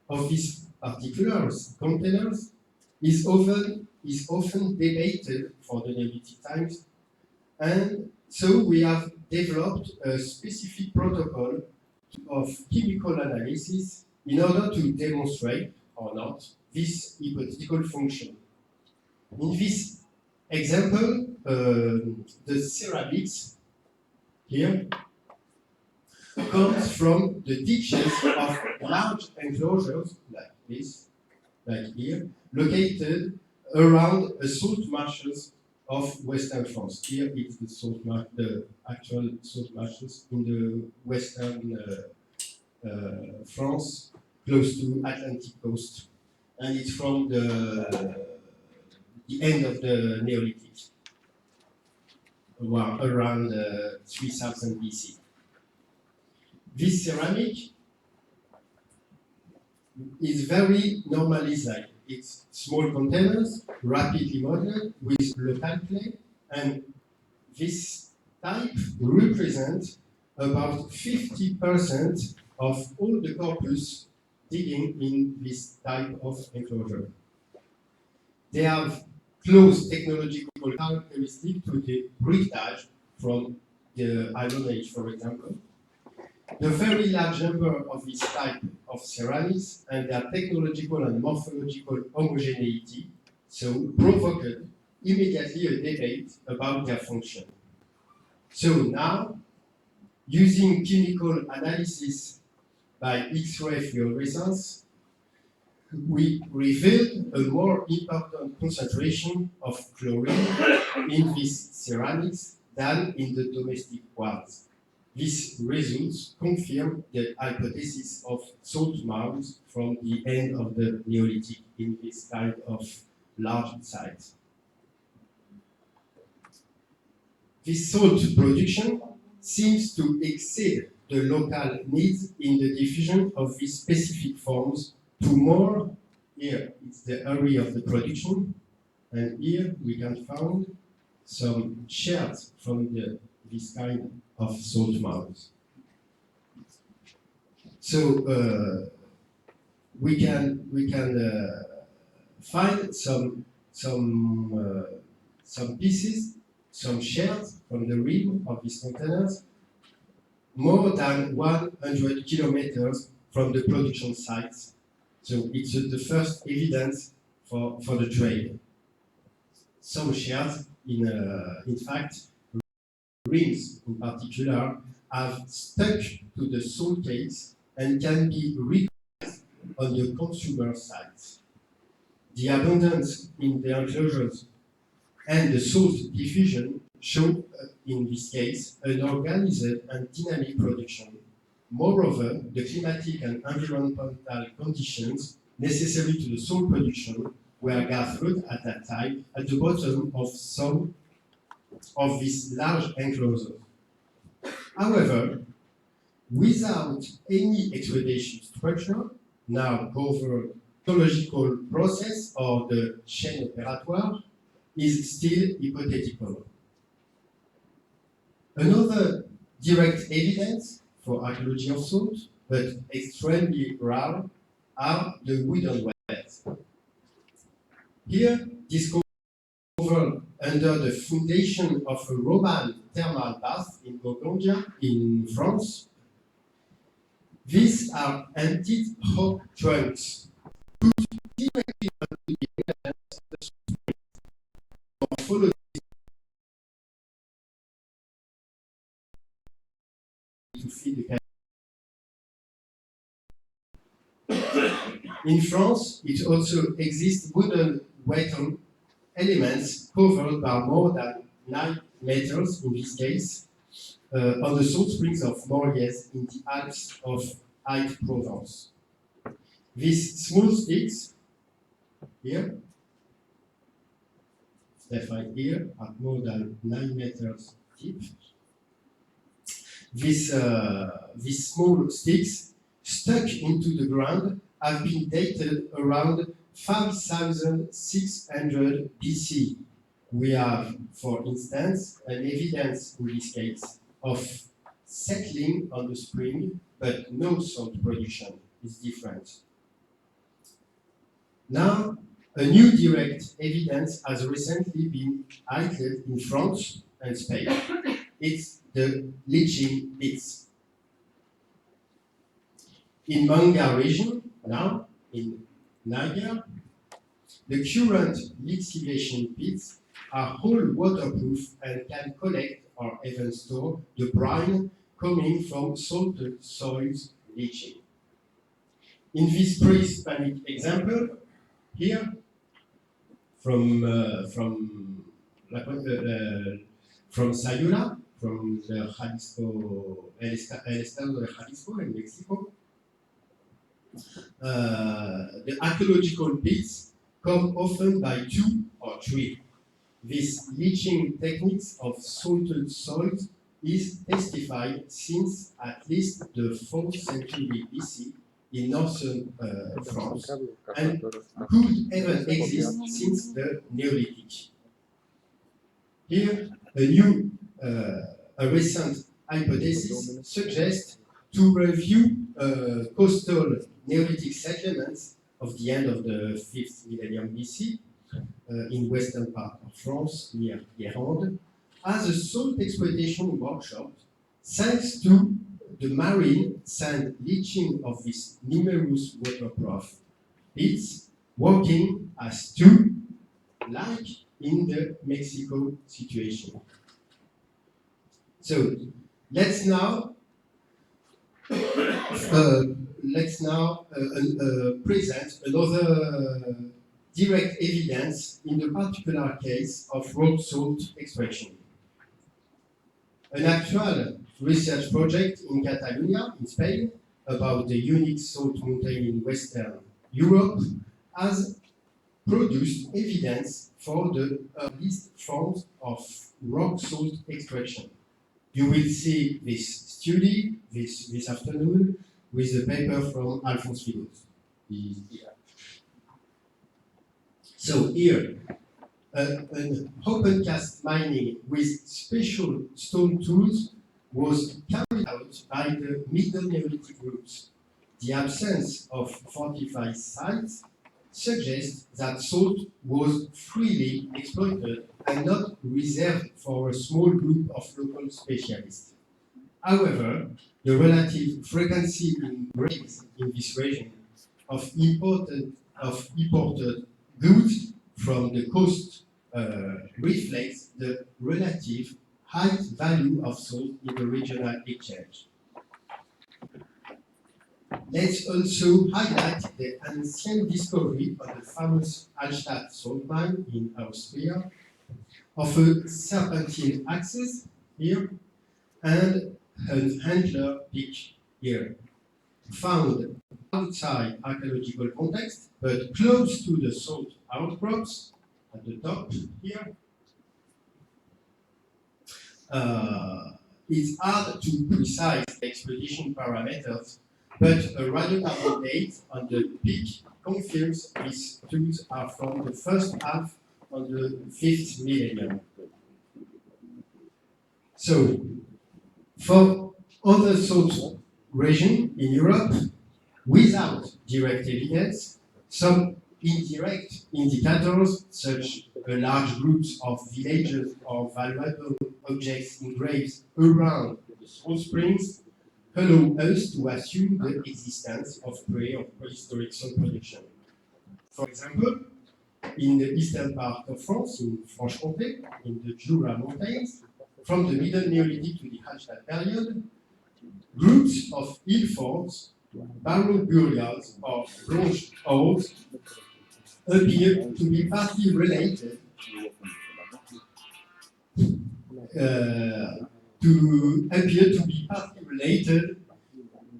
of these particular containers is often debated for the Neolithic times, and so we have developed a specific protocol of chemical analysis in order to demonstrate or not this hypothetical function. In this example, the ceramics here comes from the ditches of large enclosures like this, like here, located around the salt marshes of Western France. Here is the actual salt marshes in the Western France, close to Atlantic coast, and it's from the end of the Neolithic, around 3000 BC. This ceramic is very normalized. It's small containers, rapidly modeled with local clay, and this type represents about 50% of all the corpus digging in this type of enclosure. They have close technological characteristics to the briquetage from the Iron Age, for example. The very large number of this type of ceramics and their technological and morphological homogeneity so provoked immediately a debate about their function. So now, using chemical analysis by X-ray fluorescence, we revealed a more important concentration of chlorine in these ceramics than in the domestic ones. These results confirm the hypothesis of salt mounds from the end of the Neolithic in this kind of large sites. This salt production seems to exceed the local needs in the diffusion of these specific forms to more. Here it's the area of the production, and here we can find some shards from this kind of salt mounds. So we can find some pieces, some shards from the rim of these containers, more than 100 kilometers from the production sites. So it's the first evidence for the trade. Some shards, in fact, rims in particular, have stuck to the salt cakes and can be recognized on the consumer sites. The abundance in the enclosures and the salt diffusion show, in this case, an organized and dynamic production. Moreover, the climatic and environmental conditions necessary to the salt production were gathered at that time at the bottom of some of these large enclosures. However, without any exploitation structure, now covered ecological process or the chain opératoire, is still hypothetical. Another direct evidence for archaeology of salt, but extremely rare, are the wooden wells. Here, discovered under the foundation of a Roman thermal bath in Burgundy, in France. These are emptied hot trunks put directly onto the entrance of the spring, or follow to feed the cattle. In France, it also exists wooden wetton elements covered by more than 9 meters, in this case, on the salt springs of Moriez in the Alps of Provence. These small sticks here, defined here, are more than 9 meters deep. These small sticks stuck into the ground have been dated around 5,600 BC. We have, for instance, an evidence in this case of settling on the spring, but no salt production is different. Now, a new direct evidence has recently been highlighted in France and Spain. It's the leaching pits. In Manga region, now, in Niger, the current liquefaction pits are all waterproof and can collect or even store the brine coming from salted soils leaching. In this pre-Hispanic example, here, from Sayula, from the Jalisco, el estado de Jalisco in Mexico, the archaeological pits come often by 2 or 3. This leaching techniques of salted soils is testified since at least the 4th century BC in northern France, and could even exist since the Neolithic. Here, a recent hypothesis suggests to review coastal Neolithic settlements of the end of the 5th millennium BC in western part of France, near Guérande, as a salt exploitation workshop, thanks to the marine sand leaching of these numerous waterproof pits, working as two, like in the Mexico situation. So let's now present another direct evidence in the particular case of rock salt extraction. An actual research project in Catalonia, in Spain, about the unique salt mountain in Western Europe has produced evidence for the earliest forms of rock salt extraction. You will see this study this afternoon with the paper from Alphonse Figot. So here, an open cast mining with special stone tools was carried out by the Middle Neolithic groups. The absence of fortified sites suggests that salt was freely exploited and not reserved for a small group of local specialists. However, the relative frequency in grains in this region of imported goods from the coast reflects the relative high value of salt in the regional exchange. Let's also highlight the ancient discovery of the famous Hallstatt salt mine in Austria, of a serpentine axis here, and an antler peak here, found outside archaeological context, but close to the salt outcrops at the top here. It's hard to precise the exploitation parameters, but a radiographic date on the peak confirms these tools are from the first half of the 5th millennium. So, for other salt regions in Europe, without direct evidence, some indirect indicators, such as large groups of villages or valuable objects engraved around the salt springs, allow us to assume the existence of prehistoric salt production. For example, in the eastern part of France, in Franche-Comté, in the Jura Mountains, from the Middle Neolithic to the Hallstatt period, groups of hill forts, barrow burials, or bronze ores appear to be partly related to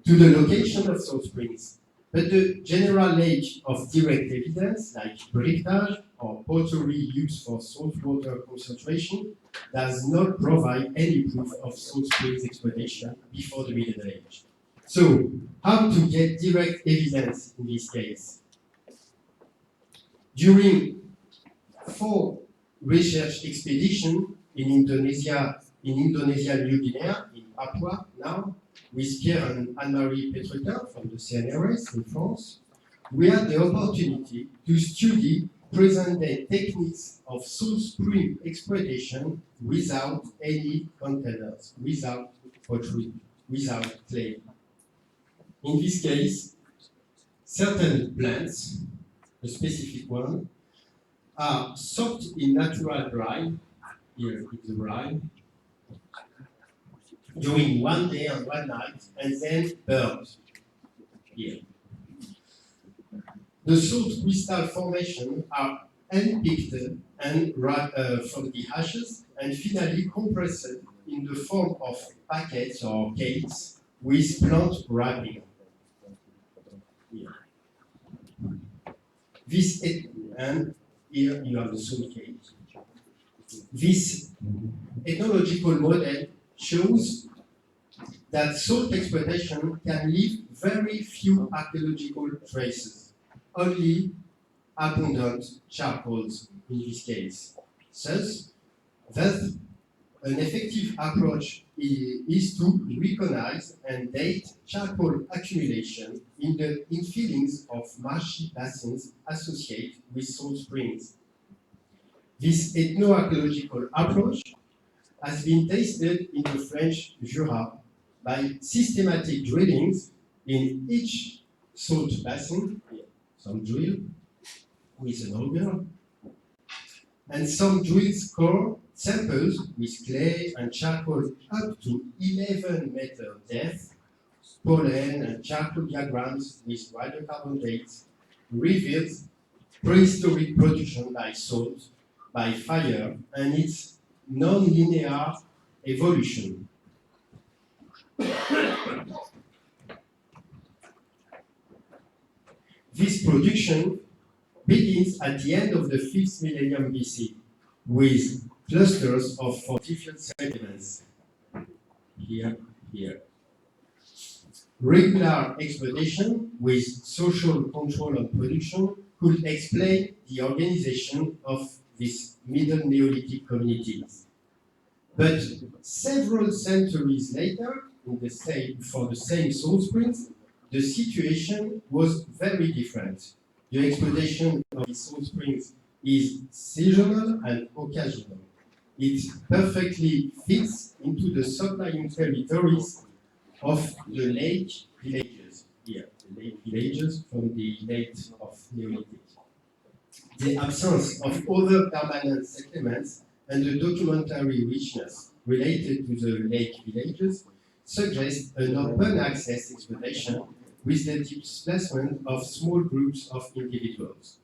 the location of salt springs. But the general lack of direct evidence, like briquetage or pottery used for saltwater concentration, does not provide any proof of salt springs exploitation before the Middle Age. So, how to get direct evidence in this case? During 4 research expeditions in Indonesia, New Guinea, in Papua now, with Pierre and Anne-Marie Petrutin from the CNRS in France, we had the opportunity to study present-day techniques of salt spring exploitation without any containers, without pottery, without clay. In this case, certain plants, a specific one, are soaked in natural brine, here is the brine, during one day and one night, and then burned, here. The salt crystal formation are unpicked and from the ashes, and finally compressed in the form of packets or cakes with plant wrapping. Here. And here you have the salt cake. This ethnological model shows that salt exploitation can leave very few archaeological traces, only abundant charcoals in this case. Thus, an effective approach is to recognize and date charcoal accumulation in the infillings of marshy basins associated with salt springs. This ethnoarchaeological approach has been tested in the French Jura by systematic drillings in each salt basin, some drill with an auger, and some drills core samples with clay and charcoal up to 11 meter depth, pollen and charcoal diagrams with radiocarbon dates revealed prehistoric production by salt, by fire, and its non-linear evolution. This production begins at the end of the 5th millennium BC with clusters of fortified sediments. Here. Regular exploitation with social control of production could explain the organization of these Middle Neolithic communities. But several centuries later, for the same salt springs, the situation was very different. The exploitation of the salt springs is seasonal and occasional. It perfectly fits into the supplying territories of the lake villages, here, the lake villages from the late of Neolithic. The absence of other permanent settlements and the documentary richness related to the lake villages suggest an open access exploitation with the displacement of small groups of individuals.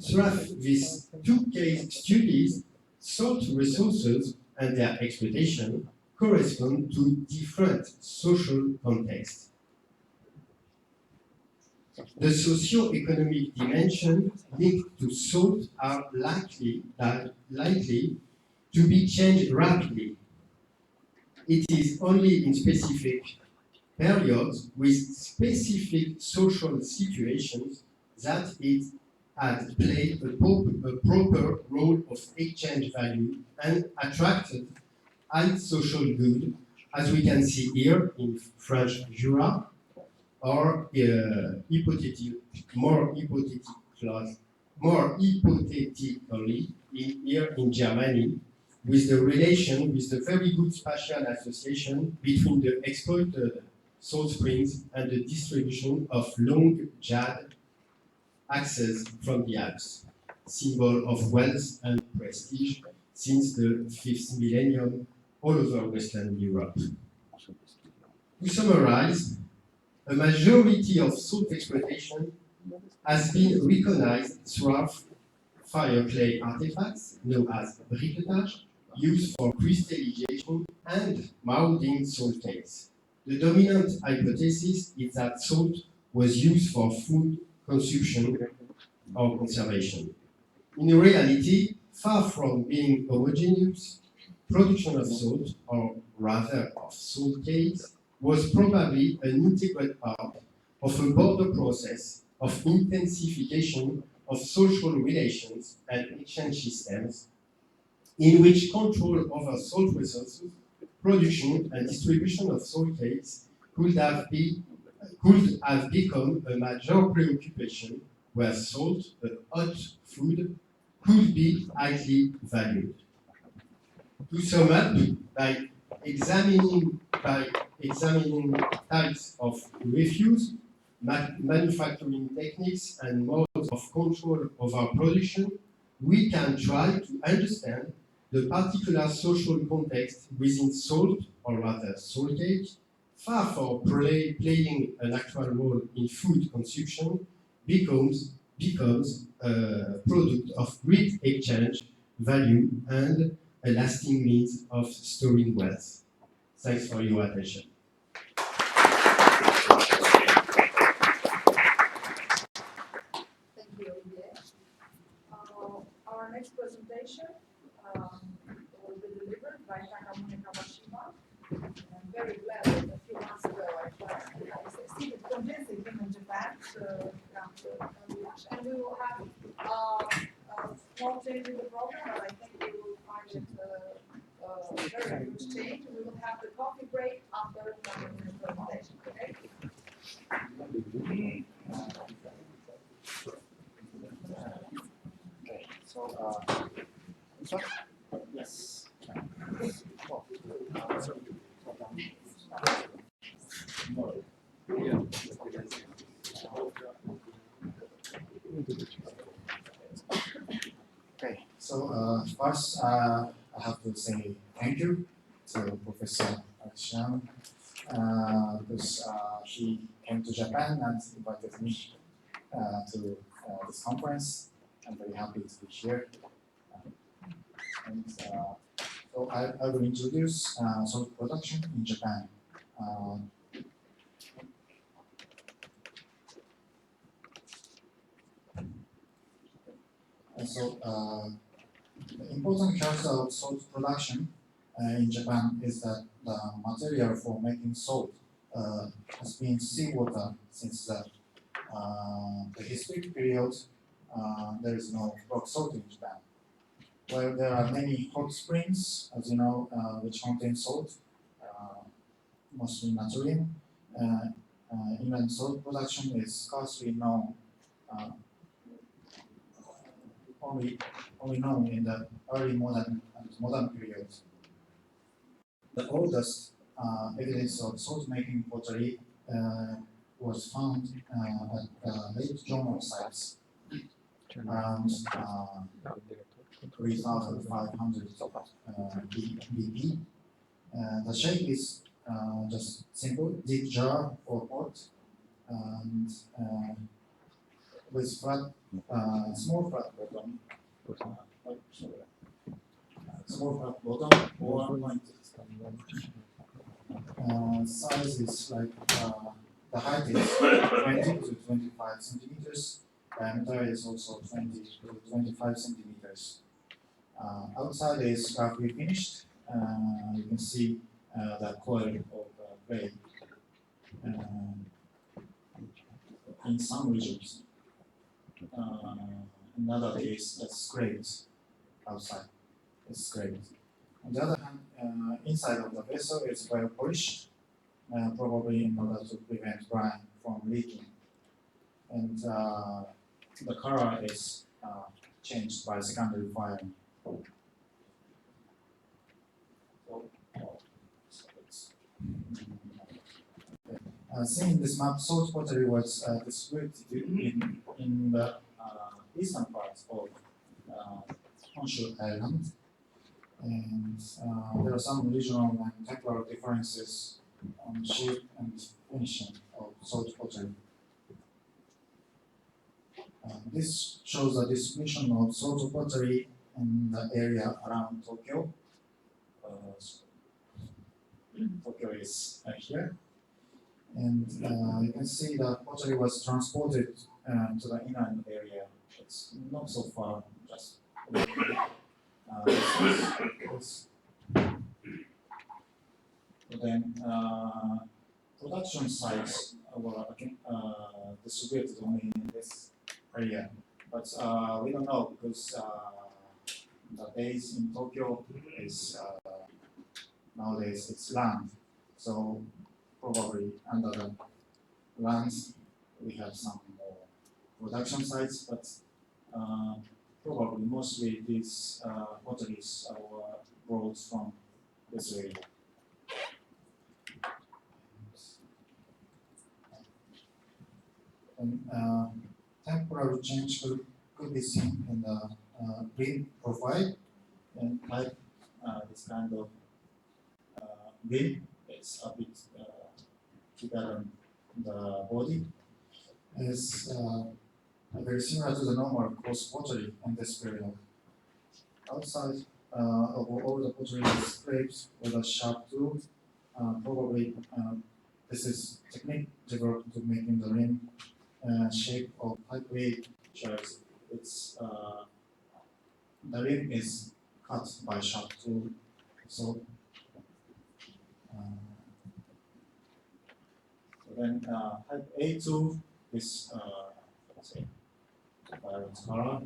Through these 2 case studies, salt resources and their exploitation correspond to different social contexts. The socio-economic dimensions linked to salt are likely to be changed rapidly. It is only in specific periods with specific social situations that it had played a proper role of exchange value and attracted high social good, as we can see here in French Jura, or more hypothetically here in Germany, with the relation with the very good spatial association between the exploited salt springs and the distribution of long jade axes from the Alps, symbol of wealth and prestige since the 5th millennium all over Western Europe. To summarize, a majority of salt exploitation has been recognized through fire clay artifacts known as briquetage, used for crystallization and molding salt cakes. The dominant hypothesis is that salt was used for food consumption or conservation. In reality, far from being homogeneous, production of salt, or rather of salt cakes, was probably an integral part of a broader process of intensification of social relations and exchange systems, in which control over salt resources, production and distribution of salt cakes could have become a major preoccupation, where salt, a hot food, could be highly valued. To sum up, by examining types of refuse, manufacturing techniques, and modes of control of our production, we can try to understand the particular social context within salt, or rather salt cake, far from playing an actual role in food consumption, becomes a product of great exchange value and a lasting means of storing wealth. Thanks for your attention. Thank you, Olivier. Our next presentation will be delivered by Takamune Kawashima. I'm very glad that a few months ago I succeeded convincing him in Japan to come to Iași, and we will have a small change in the program, but I think you will find it a very good change. We will have the coffee break after the presentation, okay? Okay, so this one? Yes. Oh, Okay, so first I have to say thank you to Professor Alexandru because he came to Japan and invited me to this conference. I'm very happy to be here. So I will introduce salt production in Japan. The important character of salt production in Japan is that the material for making salt has been seawater since the historic period. There is no rock salt in Japan. Well, there are many hot springs, as you know, which contain salt, mostly natrium. Inland salt production is scarcely known, only known in the early modern period. The oldest evidence of salt-making pottery was found at late Jomon sites around 3,500 BP. The shape is just simple, deep jar or pot, and with small flat bottom, or pointed. Size is like the height is 20 to 25 centimeters. Diameter is also 20 to 25 centimeters. Outside is roughly finished. You can see the coil of clay in some regions. In other case, it's scraped outside. It's scraped. On the other hand, inside of the vessel is well polished, probably in order to prevent brine from leaking. And the color is changed by secondary firing. Seeing this map, salt pottery was distributed in the eastern parts of Honshu Island, and there are some regional and temporal differences on shape and finishing of salt pottery. This shows the distribution of salt pottery in the area around Tokyo. Tokyo is here. And you can see that pottery was transported to the inland area. It's not so far, just then production sites were distributed only in this area, but we don't know because the base in Tokyo is nowadays it's land, so probably under the lands we have some more production sites, but probably mostly these potteries are brought from this area. And temporary change could be seen in the green profile, and like this kind of green, it's a bit bigger than the body. Is very similar to the normal coarse pottery in this period. Outside of all the pottery is scraped with a sharp tool. Probably this is technique developed to making the rim shape of type A shells. It's the rim is cut by sharp tool. So then type A2 is let's say violet color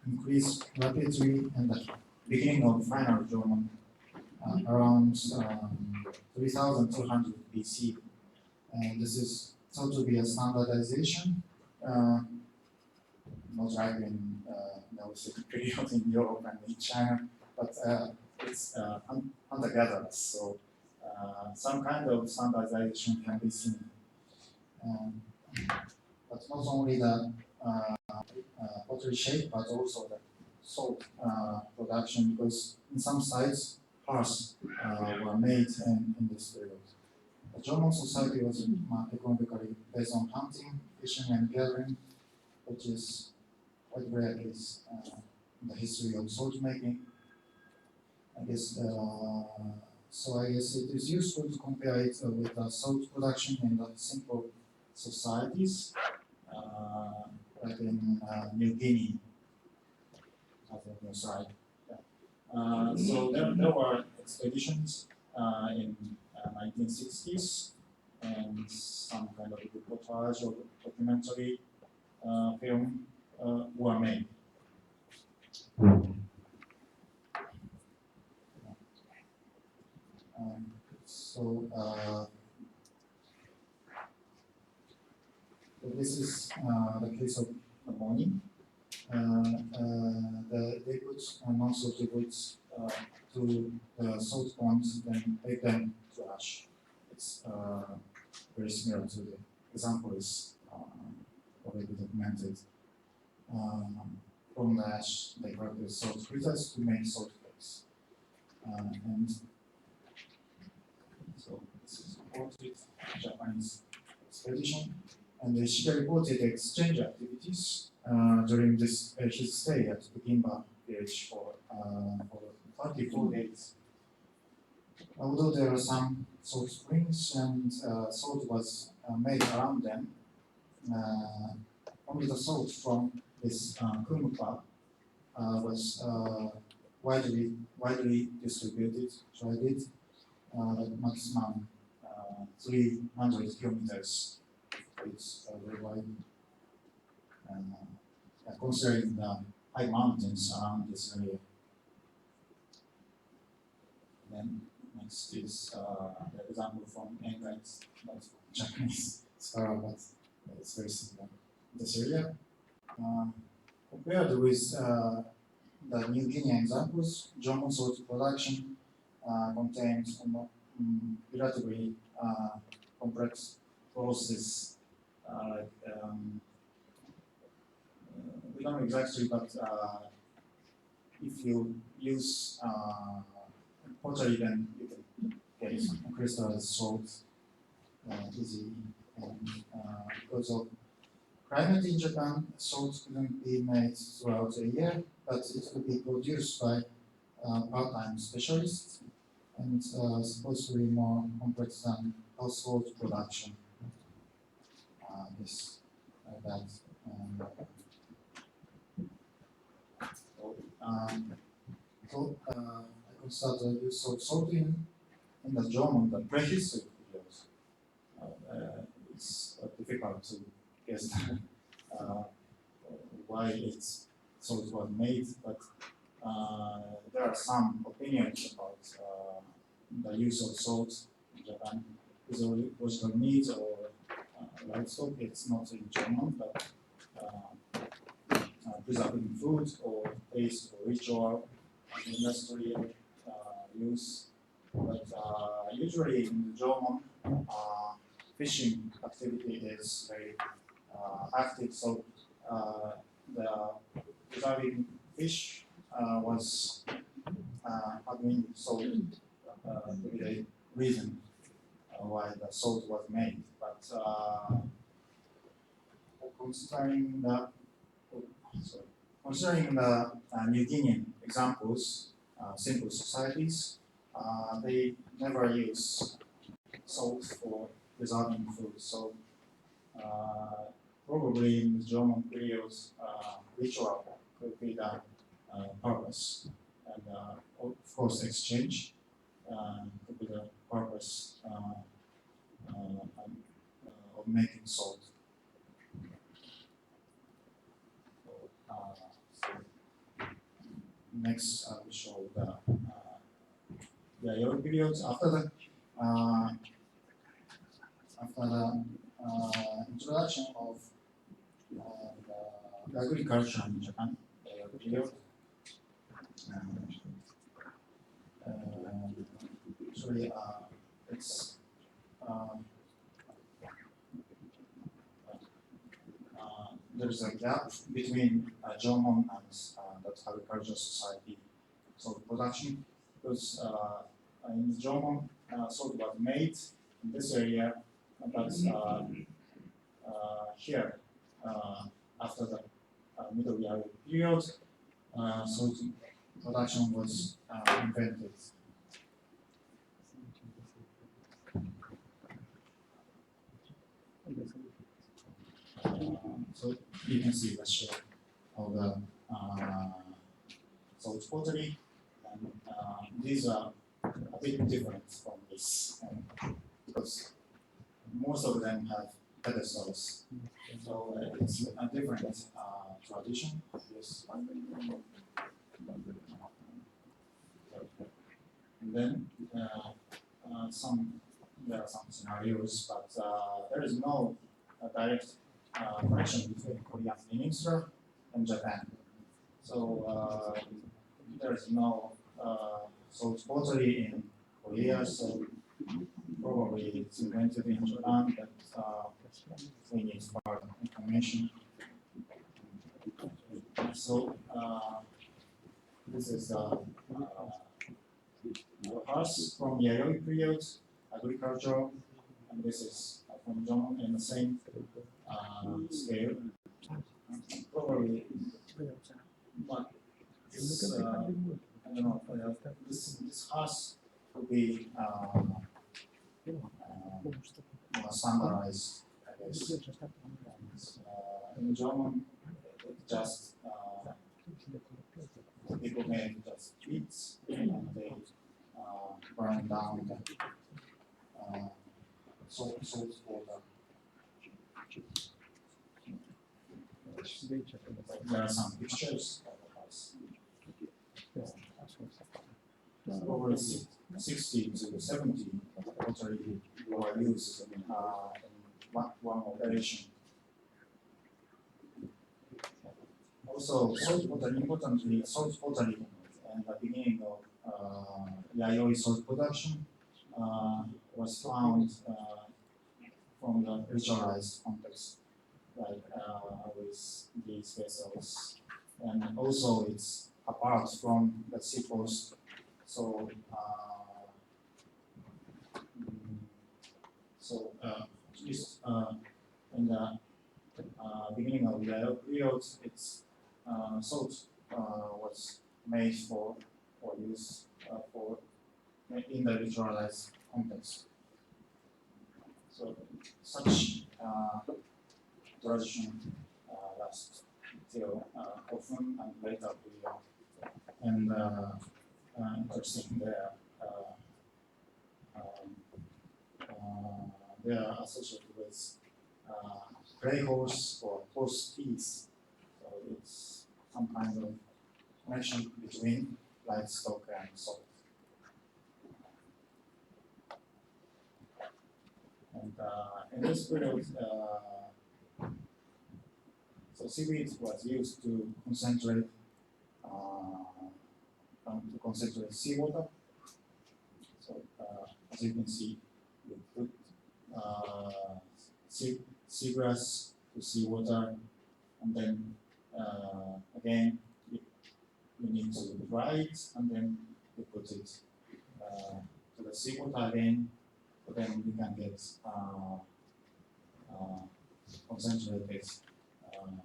increased rapidly in the beginning of final German around 3200 BC, and this is thought to be a standardization, not like in the period in Europe and in China, but it's hunter-gatherers, so some kind of standardization can be seen. But not only the pottery shape, but also the salt production, because in some sites, hearths were made in this period. The German society was economically based on hunting, fishing, and gathering, which is quite rare case in the history of salt making. I guess so. I guess it is useful to compare it with the salt production in the simple societies, like in New Guinea, on your side. Yeah. So there were expeditions in 1960s, and some kind of reportage or documentary film were made. So this is the case of ammonia. They put non-salty goods to the salt ponds, then take them to ash. It's very similar to the example is already documented. From the ash, they grab the salt fritters to make salt flakes. And so this is reported Japanese expedition, and she reported exchange activities during this his stay at Bukimba village for 34 days. Although there are some salt springs and salt was made around them, only the salt from this kumpa was widely distributed, traded, maximum 300 kilometers. It's very wide, considering the high mountains around this area. then next is the example from England, not Japanese scholar, but it's very similar in this area. Compared with the New Guinea examples, German salt production contains relatively complex process. We don't know exactly, but if you use pottery, then you can get crystallized salt easily. And because of climate in Japan, salt couldn't be made throughout the year, but it could be produced by part-time specialists, and supposed to be more complex than household production. That. I could start the use of salt in the German, the prehistory periods. It's difficult to guess why salt was made, but there are some opinions about the use of salt in Japan. Is it original meat or livestock? It's not in German, but preserving food or taste or ritual, industrial use. But usually in the German, fishing activity is very active, so the preserving fish was admin salt to be the reason why the salt was made. But considering the New Guinean examples, simple societies, they never use salt for preserving food. So probably in the German period, ritual could be the purpose, and of course exchange could be the purpose of making salt. Next, we show the Iași period. After the introduction of the agriculture in Japan, the Iași period, actually it's there's a gap between German and that agricultural society salt production, because in German salt was made in this area, but here after the Middle Iași period, salt production was invented. So you can see the shape of the salt pottery, and these are a bit different from this, because most of them have pedestals. So it's a different tradition. Yes. And then there are some scenarios, but there is no direct connection between Korean Peninsula and Japan. So there is no salt pottery in Korea, so probably it's invented in Japan, but we need further information. So this is the house from Iași period, agriculture, and this is from John in the same scale. Probably, but this, I don't know, this house could be more summarized, I guess. In German, it just people made just tweets and they burn down the salt water. There are some pictures of the house. Over 60 to 70 pottery were used in one operation. Also, salt pottery, importantly, salt pottery at the beginning of Yayoi salt production was found from the ritualized context, like with these vessels. And also it's apart from the sea coast, so at least in the beginning of the period, it's salt was made for or used for in the ritualized context. So such tradition lasts till often and later period. And interesting there, they are associated with gray horse or horse teeth. So it's some kind of connection between livestock and salt. And in this period, so seaweed was used to concentrate seawater. So as you can see, we put seagrass to seawater, and then again you need to dry it, and then you put it to the seawater again. So then you can get concentrated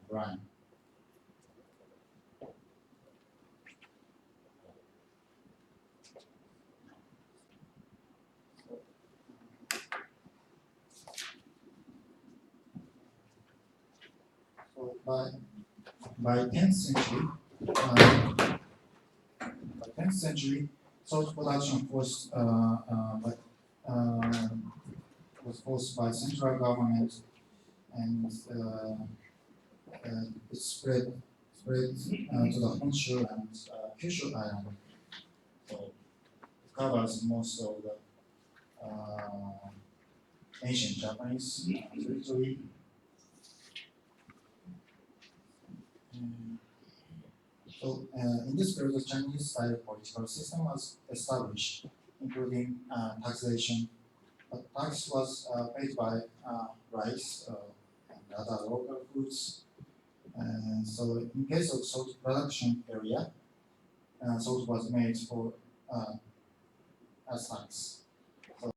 brine. So by 10th century, salt production was forced by central government, and it spread to the Honshu and Kyushu island. So it covers most of the ancient Japanese territory. So in this period, the Chinese style political system was established, including taxation. But tax was paid by rice and other local foods. So in case of salt production area, salt was made for as tax. So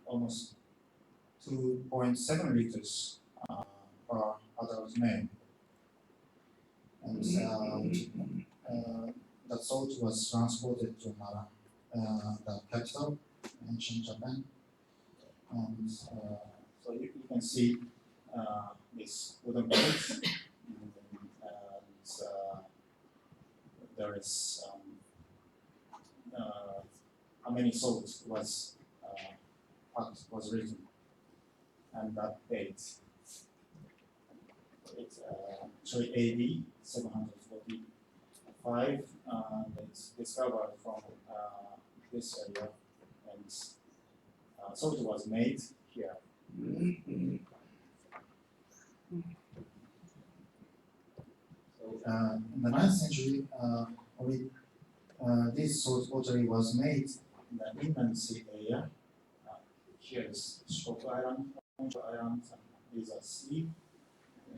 almost 2.7 liters per adult male. And that salt was transported to Nara, the capital, ancient Japan. And so you can see this wooden plates, and there is how many salt was written, and that date. It's actually AD 745. It's discovered from this area, and salt was made here. So in the 9th century, this salt pottery was made in the inland sea area. Here is Shikoku Island, Honshu Island, and these are sea.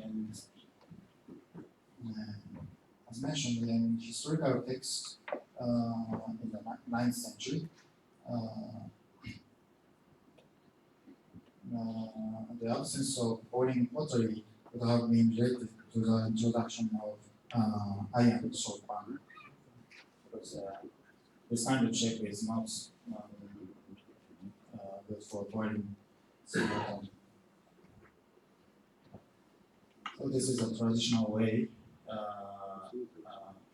And as mentioned in historical texts in the 9th century, the absence of boiling pottery would have been related to the introduction of iron salt pan, because this kind of shape is not good for boiling seawater. So this is a traditional way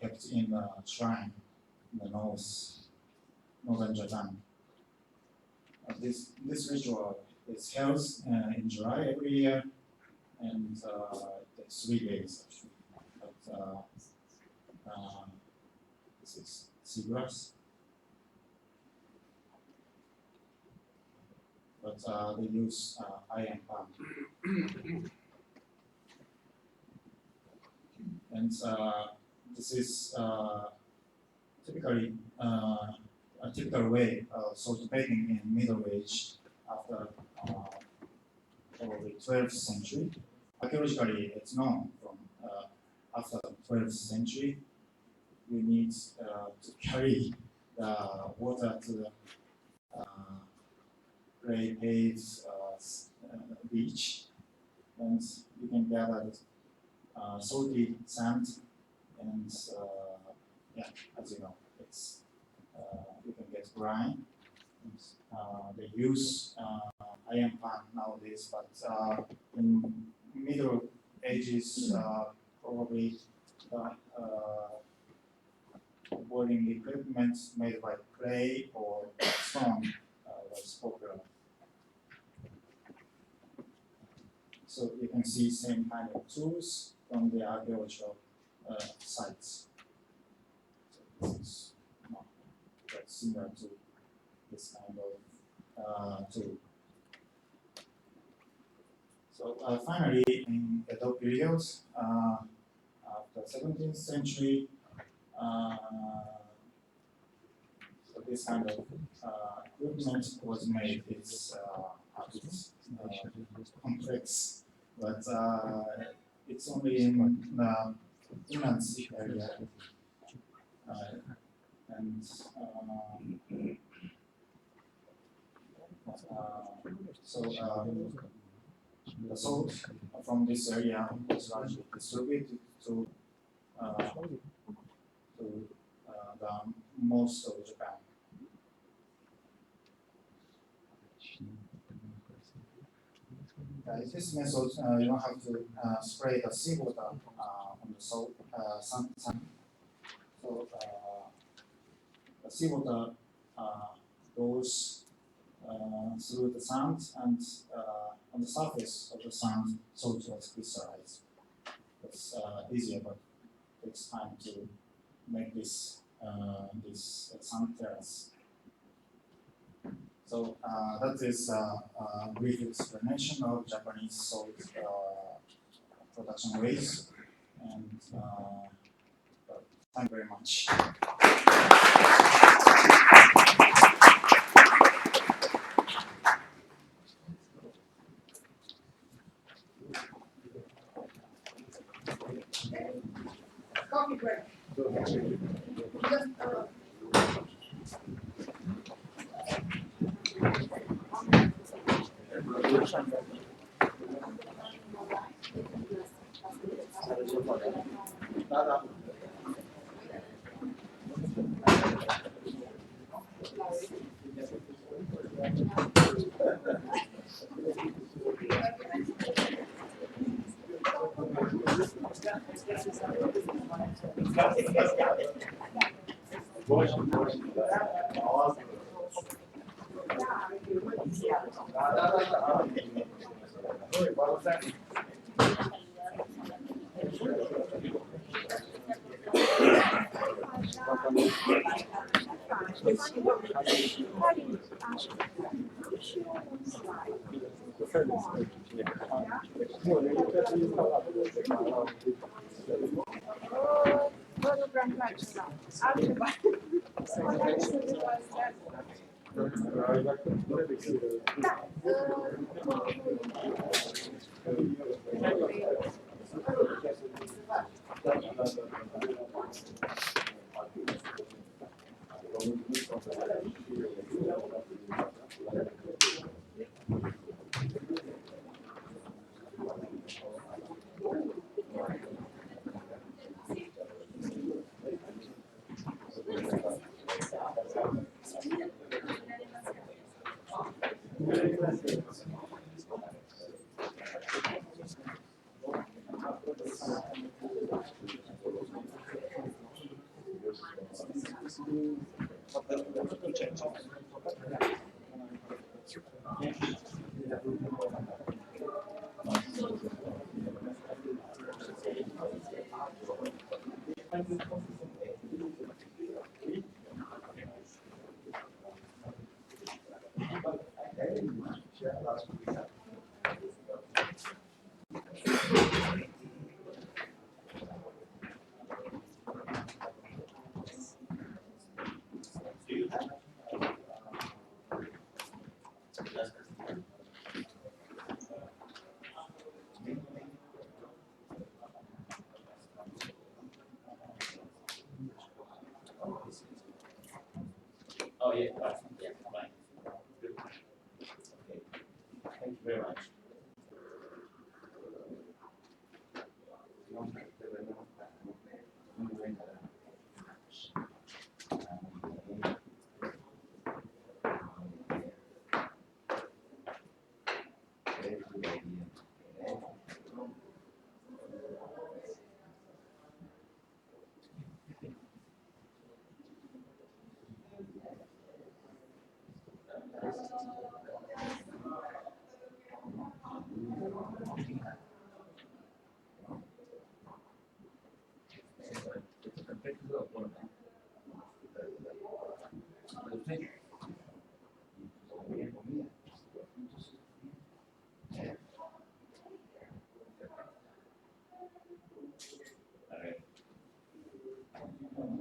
kept in the shrine in the northern Japan. This ritual is held in July every year, and it takes 3 days actually. But this is seagrass. But they use iron palm. And this is typically a typical way of salt baking in Middle Age after probably 12th century. Archaeologically, it's known from after 12th century. We need to carry the water to the clay paved beach, and you can gather salty sand, and yeah, as you know, it's you can get brine. And, they use iron pan nowadays, but in Middle Ages, probably boiling equipment made by clay or stone was popular. So you can see same kind of tools from the archaeological sites. So this is quite similar to this kind of tool. So finally, in the Edo period, after 17th century, so this kind of equipment was made. It's a bit complex, but it's only in the inland area, and so the salt from this area is largely distributed to the most of Japan. In this method, you don't have to spray the seawater on the salt, sand. So the seawater goes through the sand, and on the surface of the sand, salt was crystallized. It's easier, but it takes time to make this sand terrace. So that is a brief explanation of Japanese salt production ways, and thank you very much. Coffee break.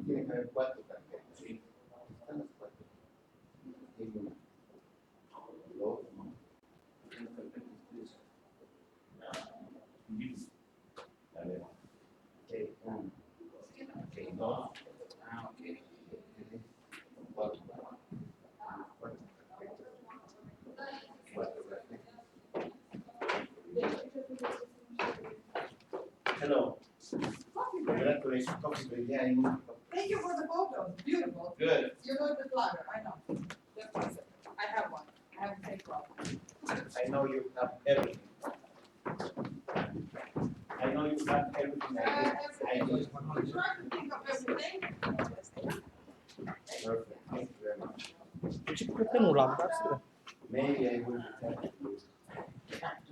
Tiene que haber 4 también. Sí. Están las 4. Dos, ¿no? A ver. Ok, 1. Ok, 2. Ah, ok. 4. 4. Hello. Congratulations. Coffee break. Yeah, Thank you for the photos, beautiful. Good. You know the flagger, I know. I have one, I have a fake one. I know you have everything. I know you have everything. I need. Try to think of everything. Perfect. Thank you very much. Deci cred că nu l-am, dar să vedem. Maybe I will tell you.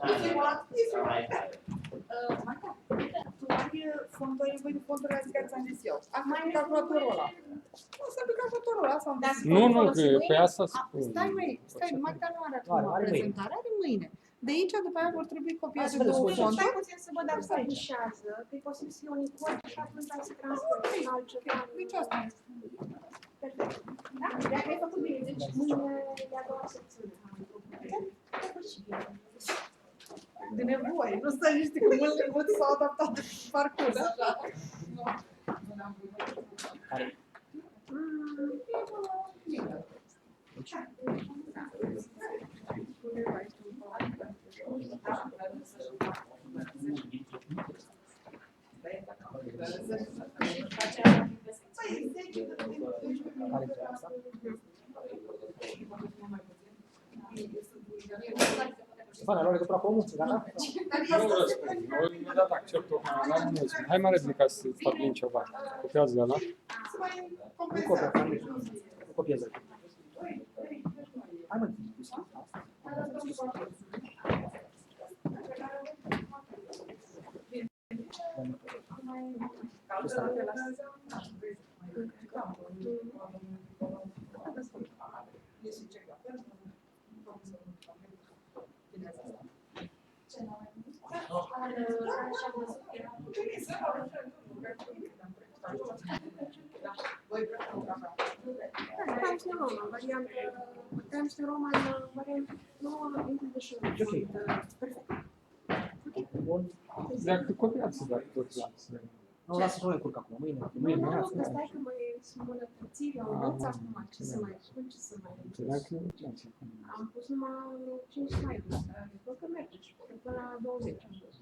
If you want, if you want. I have it. Michael, tu ai fonduri, voi fonduri azi care ți-am zis eu. Acum ai calculatorul ăla. O să pe calculatorul ăla sau Nu, că pe asta spun. Stai, Magda nu are Are acum mâine. prezentare, are mâine. De aici, după aia, vor trebui copiate Hai să două vedem, fonduri. Stai puțin să văd dacă se afișează, că e posibil să fie un icon și atunci să transfer în altceva. Deci asta este. Perfect. Da? Dacă ai făcut bine, deci mâine e a doua secțiune. Ai făcut și bine. De nevoie, nu stai niște că mulți s-au adaptat pe parcurs, așa. Nu ne-am văzut. Care? Stefan, ai luat legătura cu omul? Gata? Nu răspund. Nu dat acceptul. N-am mulțumit. Hai mai repede ca să stabilim ceva. Copiază ăla. Nu copia, nu copiază. Hai mă, Times New Roman, variantă, Times New Roman, variantă, nu include și un font. Perfect. bun. Dacă copiați, dacă tot lați. Nu, lasă să nu încurc acum, mâine. Mâine, Nu, mâine, că stai că mai sunt îmbunătățiri, au învăț acum, ce să mai spun, ce să mai Înțeleg că nu ce acum. Am pus numai 5 slide-uri, dar cred că merge și până la 20 am pus.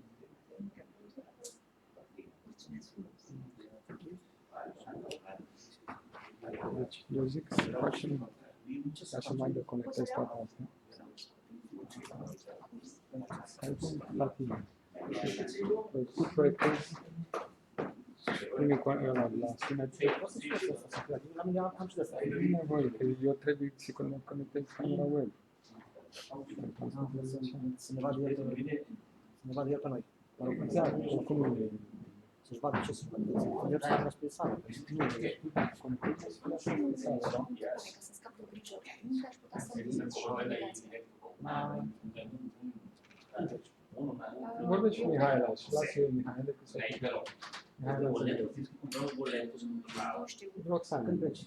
Mulțumesc frumos. Deci, eu zic să facem așa mai deconectez toată asta. Hai la tine. Păi, tu proiectezi primul ăla de la sine. Poți să spui asta, la mine am și de asta. Nu e nevoie, că eu trebuie să conectez camera web. Să ne vadă el pe noi. Mă rog, Exact, oricum nu e. să-și vadă ce să facă. Când el s-a spre sală. Nu e. Conectezi la sală, da? Să scap de grijă. Nu aș putea să-mi vizit și obligații. Vorbește și Mihaela și lasă eu Mihaela că să fie. Mihaela Nu știu. Roxana. Când pleci?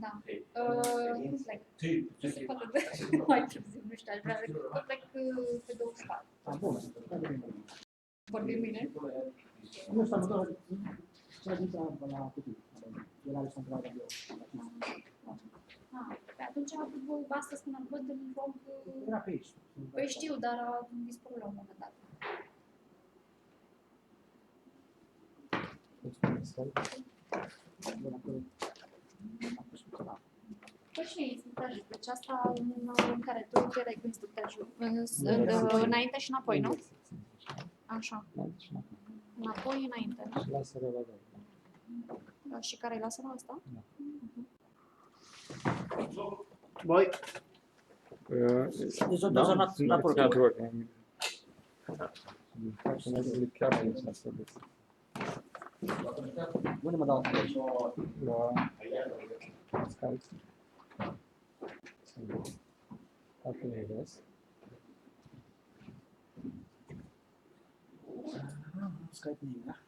Da. Cum plec? Se poate de mai târziu, nu știu, aș vrea să plec pe 24. Ah, bun. Vorbim mâine? Nu știu, am văzut cea dintre la cutii. El are să-mi tragă eu. Pe atunci astăzi când am văzut în vlog... Era pe aici. Păi știu, dar a dispărut la un moment dat. Bun, acum am pus ceva. Păi și instructajul, deci asta în care tu erai cu instructajul, înainte și înapoi, nu? Așa. Înapoi, înainte, nu? Și laserul ăla, da. Și care-i laserul ăsta? Da. Voi. Deci deja n-a apărut. Chiar aici să vezi. Unde mă dau aici? La Skype. Arheoinvest. Skype name, da?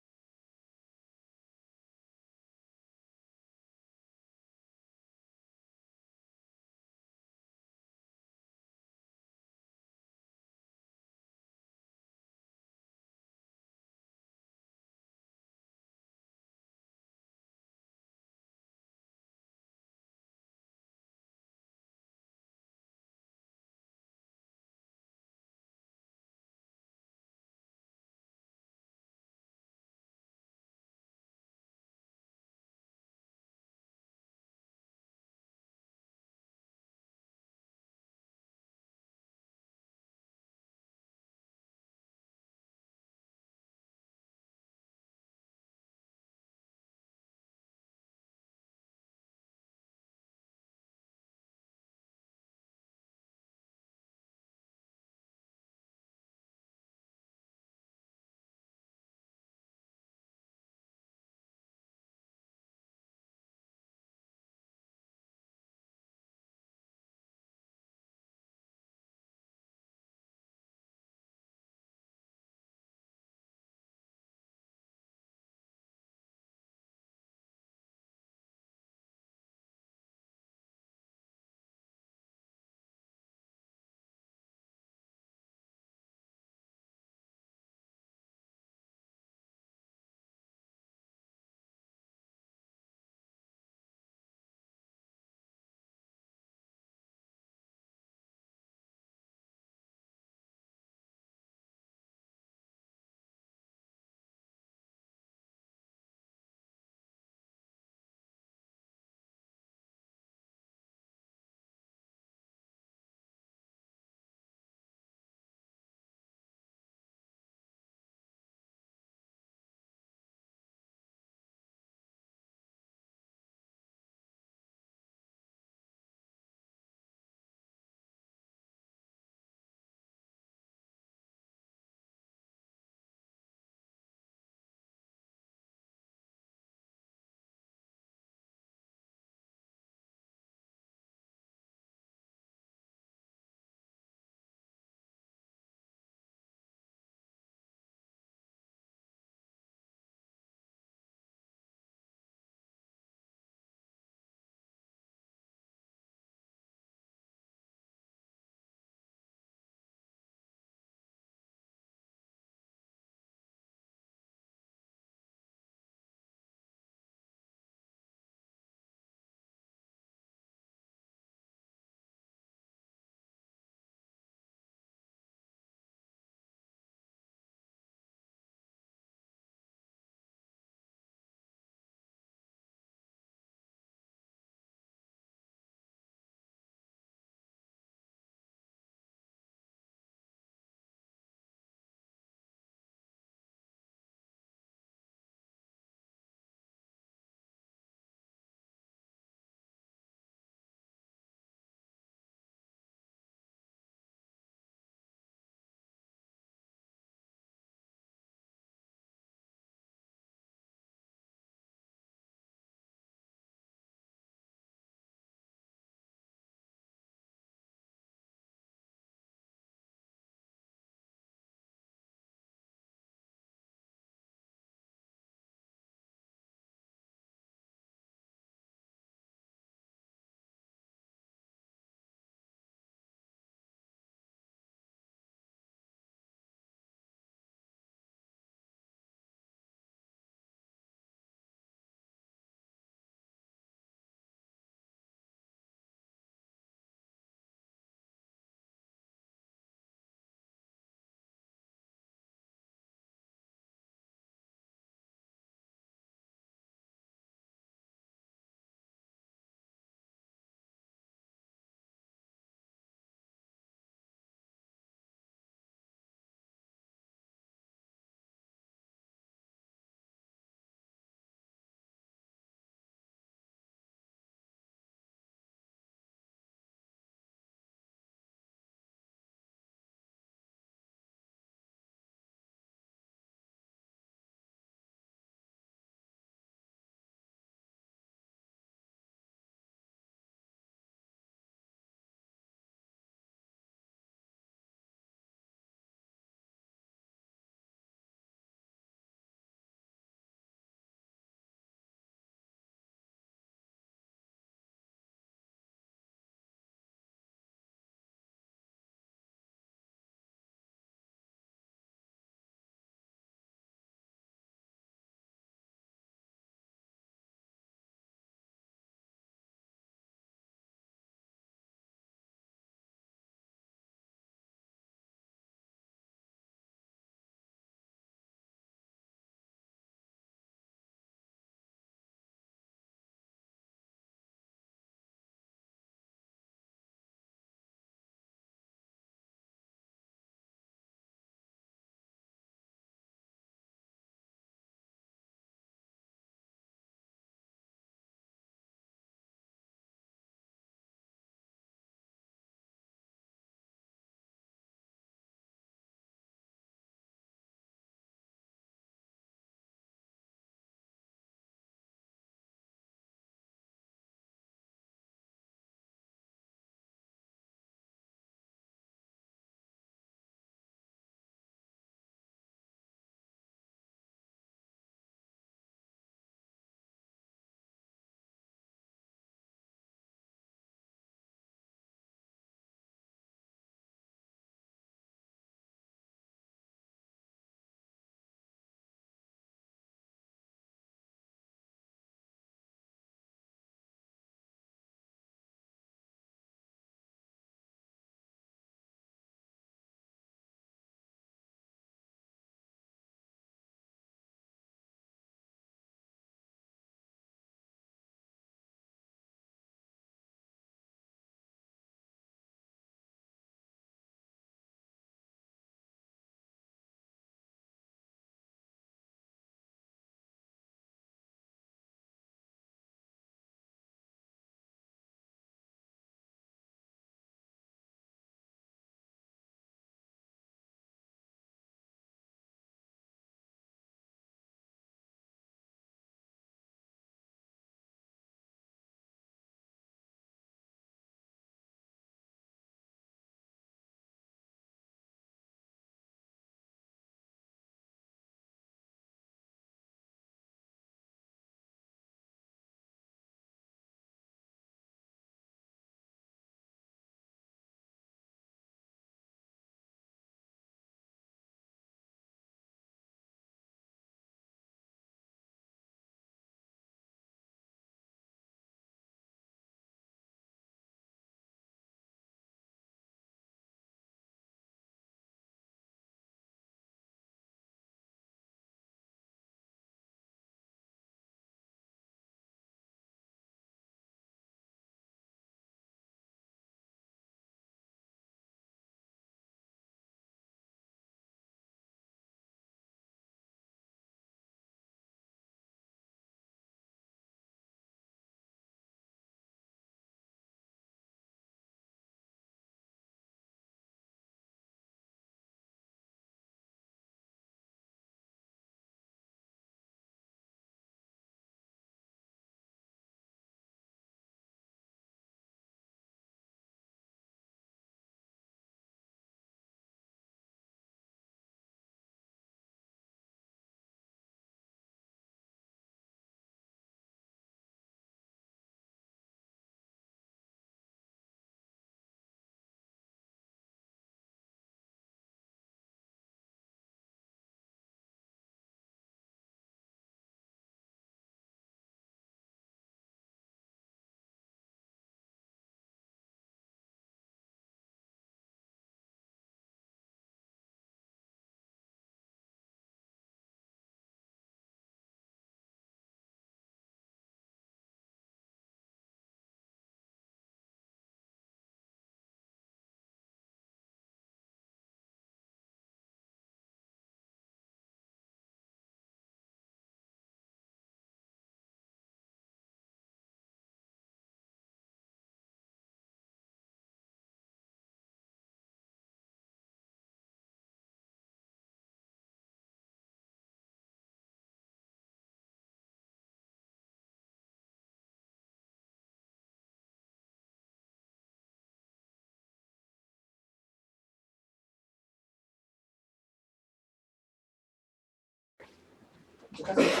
Încercați să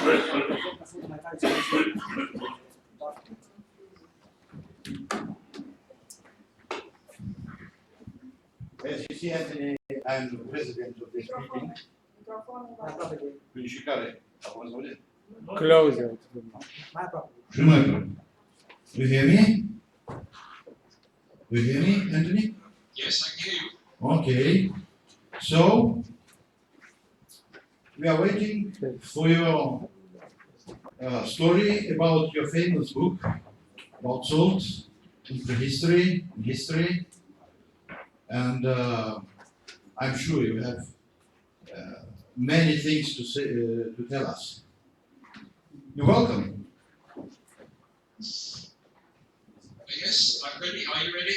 ca să mai tare As you see, Anthony, I'm the president of this meeting. Și care? Acum să vedem. Closer. mai aproape. Și mai aproape. You hear me? You hear me, Anthony? Yes, I hear you. Okay. So, we are waiting for your story about your famous book about salt in prehistory, in history, and I'm sure you have many things to say to tell us. You're welcome. Yes, I'm ready. Are you ready?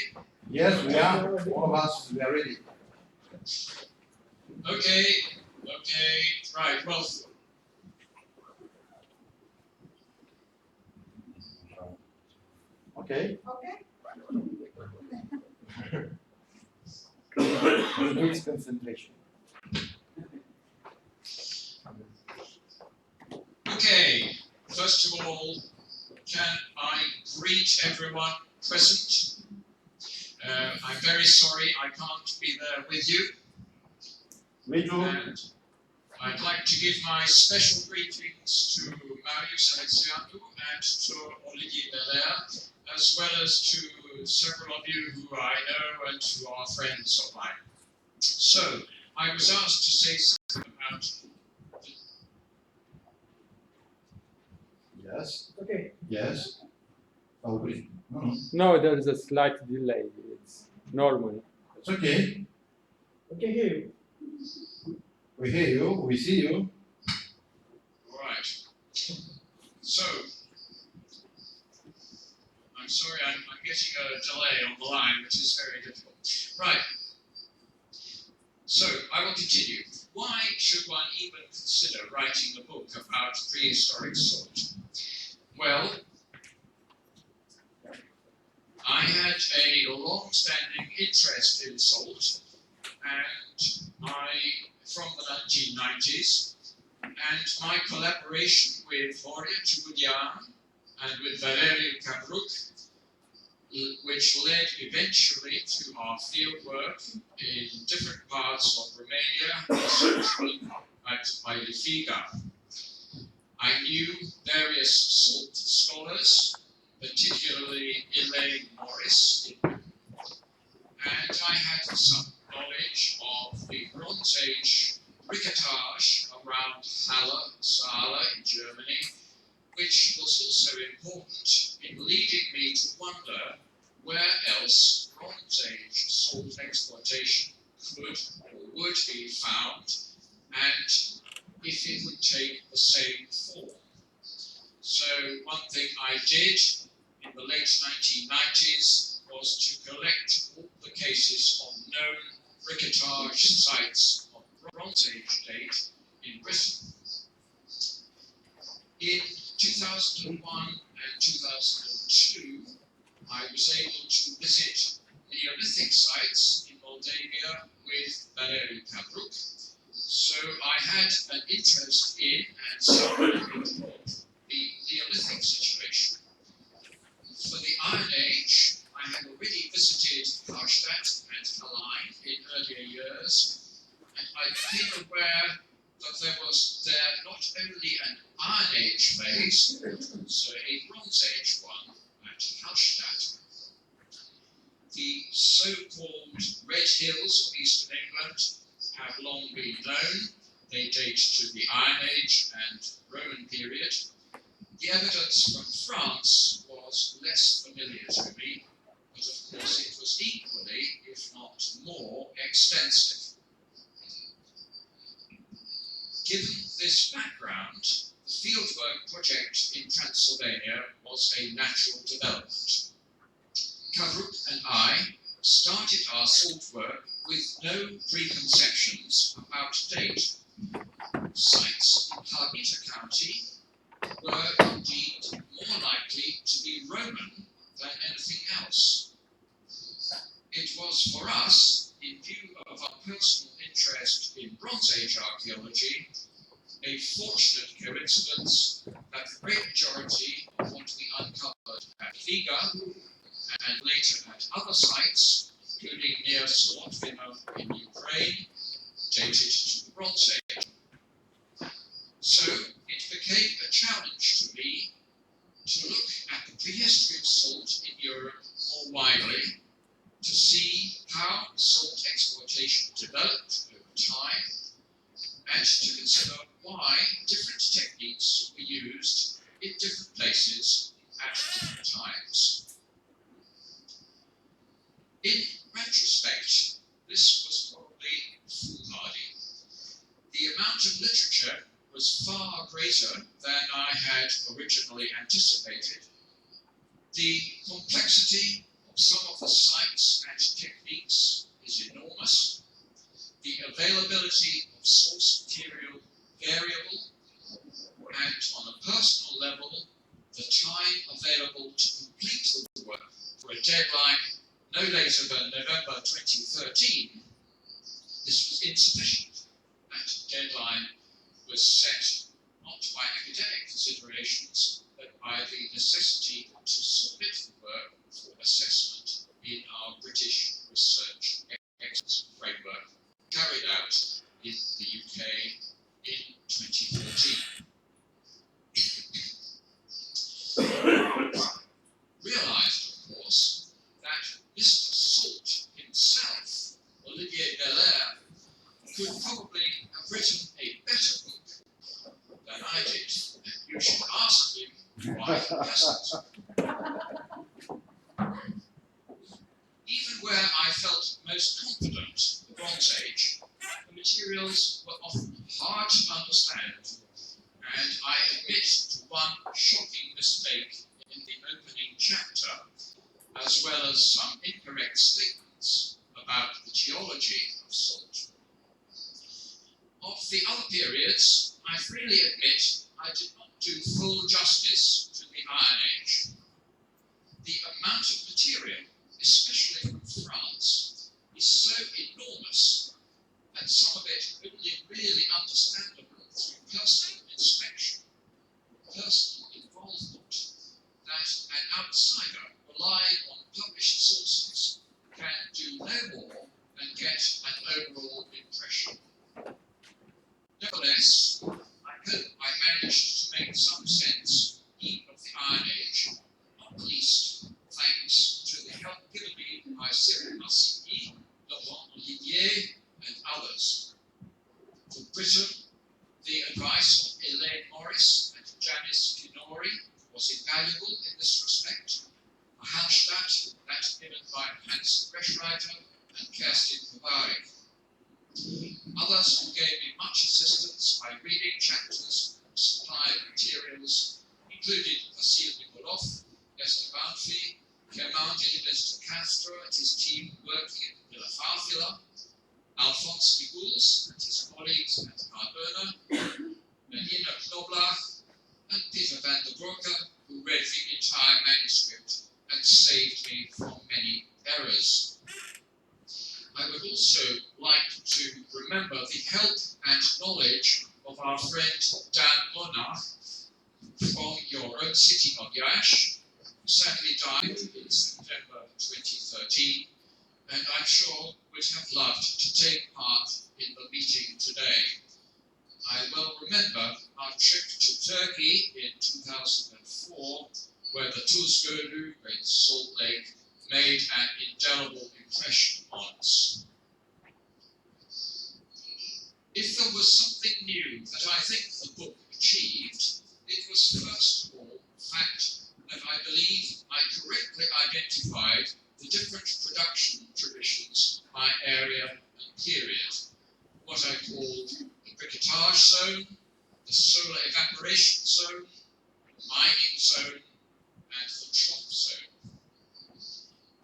Yes, we are. All of us, we are ready. Okay, right, well. Okay. Please concentration. Okay, first of all, can I greet everyone present? I'm very sorry I can't be there with you. Me too. And I'd like to give my special greetings to Marius Alexandru and to Olivier Belair, as well as to several of you who I know and who are friends of mine. So, I was asked to say something about Yes. Okay. Yes. Oh, please. No. No, there is a slight delay. It's normal. It's okay. Okay, hear you. We hear you. We see you. All right. So, I'm sorry, I'm getting a delay on the line, which is very difficult. Right. So, I will continue. Why should one even consider writing a book about prehistoric salt? Well, I had a long-standing interest in salt, and from the 1990s, and my collaboration with Horia Ioan and with Valeriu Cabruc, which led eventually to our field work in different parts of Romania, especially at Ailifiga. I knew various salt scholars, particularly Elaine Morris, and I had some knowledge of the Bronze Age briquetage around Halle, Saale in Germany, which was also important in leading me to wonder where else Bronze Age salt exploitation could or would be found, and if it would take the same form. So one thing I did in the late 1990s was to collect all the cases of known briquetage sites of Bronze Age date in Britain. In 2001 and 2002, I was able to visit Neolithic sites in Moldavia with Valeriu Cabruc, so I had an interest in and some knowledge of the Neolithic situation. For the Iron Age, I had already visited Karstadt and Hallein in earlier years, and I became aware that there was there not only an Iron Age phase, but also a Bronze Age one at Karstadt. The so-called Red Hills of eastern England have long been known. They date to the Iron Age and Roman period. The evidence from France was less familiar to me, but of course it was equally, if not more, extensive. Given this background, the fieldwork project in Transylvania was a natural development. Cabruc and I started our salt work with no preconceptions about date. Sites in Harghita County were indeed more likely to be Roman than anything else. It was for us, in view of our personal interest in Bronze Age archaeology, a fortunate coincidence that the great majority of what we uncovered at Riga and later at other sites, including near Solotvino in Ukraine, dated to the Bronze Age. So it became a challenge to me to look at the prehistory of salt in Europe more widely, to see how salt exploitation developed over time, and to consider why different techniques were used in different places at different times. In retrospect, this was probably foolhardy. The amount of literature was far greater than I had originally anticipated. The complexity of some of the sites and techniques is enormous. The availability of source material variable, and on a personal level, the time available to complete the work for a deadline no later than November 2013, this was insufficient. That deadline was set not by academic considerations, but by the necessity to submit the work for assessment in our British Research Excellence Framework, carried out in the UK in 2014. Realised, of course, that Mr. Salt himself, Olivier Belair, could probably have written a better book than I did, and you should ask him why he hasn't. Even where I felt most confident, the Bronze Age, the materials were often hard to understand, and I admit to one shocking mistake in the opening chapter, as well as some incorrect statements about the geology of salt. Of the other periods, I freely admit I did not do full justice to the Iron Age. The amount of material, especially from France, is so enormous, and some of it only really understandable through personal inspection, personal involvement, that an outsider relying on published sources can do no more than get an overall impression. Nevertheless, I hope I managed to make some sense even of the Iron Age, not least thanks to the help given me by Cyril Marsigny, Laurent Olivier, and others. For Britain, the advice of Elaine Morris and Janice Kinori was invaluable in this respect. For Hallstatt, that given by Hans Reschreiter and Kerstin Kovarik. Others who gave me much assistance by reading chapters and supplying materials included Vasil Nikolov, Esther Banfi, Clément Gilles de Castro and his team working in Villa Farfila, Alphonse Miguels and his colleagues at Arbona, Nina Knoblach, and Peter van der Broeke, who read the entire manuscript and saved me from many errors. I would also like to remember the help and knowledge of our friend Dan Monach from your own city of Iași, who sadly died in September 2013, and I'm sure would have loved to take part in the meeting today. I well remember our trip to Turkey in 2004, where the Tuzgölü in Salt Lake made an indelible impression on us. If there was something new that I think the book achieved, it was first of all the fact that I believe I correctly identified the different production traditions by area and period, what I called the briquetage zone, the solar evaporation zone, the mining zone, and the trough zone.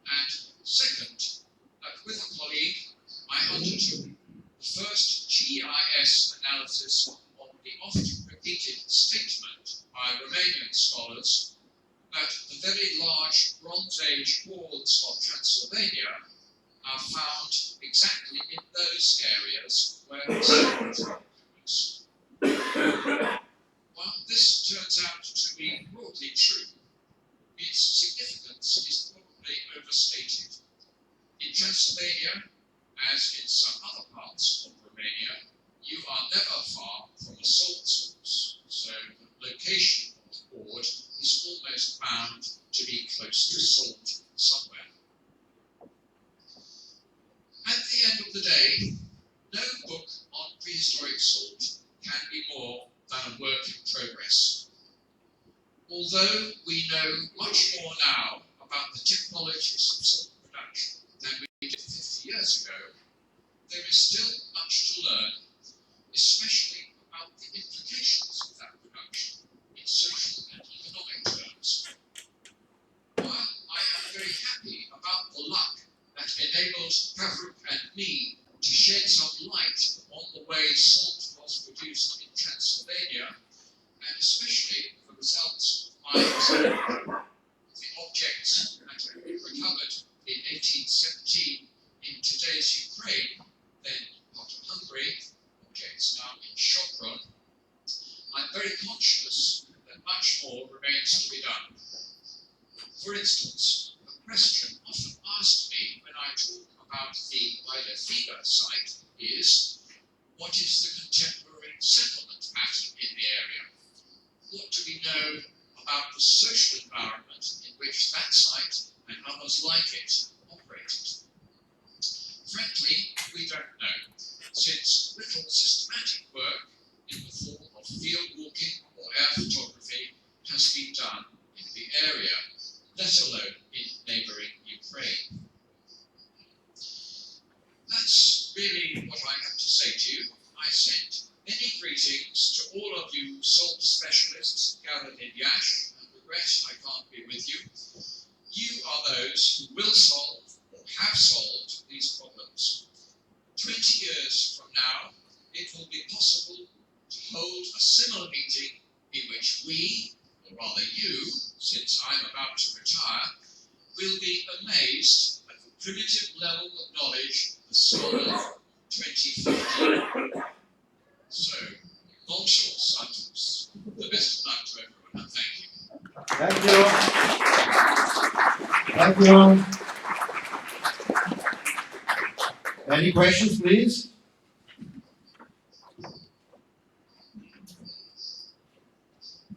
And second, that with a colleague, I undertook the first GIS analysis on the often repeated statement by Romanian scholars that the very large Bronze Age hoards of Transylvania are found exactly in those areas where the settlement occurs. in some other parts of Romania, you are never far from a salt source, so the location of ord is almost bound to be close to salt somewhere. At the end of the day, no book on prehistoric salt can be more than a work in progress. Although we know much more now about the technologies of salt production than we did 50 years ago, there is still much to learn, especially about the implications of that production in social and economic terms. While I am very happy about the luck that enabled Farouk and me to shed some light on the way salt was produced in Transylvania, and especially the results of my experiment, the objects that were recovered in 1817 in today's Ukraine, then part of Hungary, objects now in Shopron, I'm very conscious that much more remains to be done. For instance, a question often asked me when I talk about the Ida Fever site is, what is the contemporary settlement pattern in the area? What do we know about the social environment in which that site and others like it operated? Frankly, we don't know, since little systematic work in the form of field walking or air photography has been done in the area, let alone in neighbouring Ukraine. That's really what I have to say to you. I send many greetings to all of you salt specialists gathered in Iași, and regret I can't be with you. You are those who will solve or have solved these problems. 20 years from now, it will be possible to hold a similar meeting in which we, or rather you, since I'm about to retire, will be amazed at the primitive level of knowledge the soul of 2050. So, long short sentence, the best of luck to everyone, and thank you. Thank you. Thank you. Any questions, please?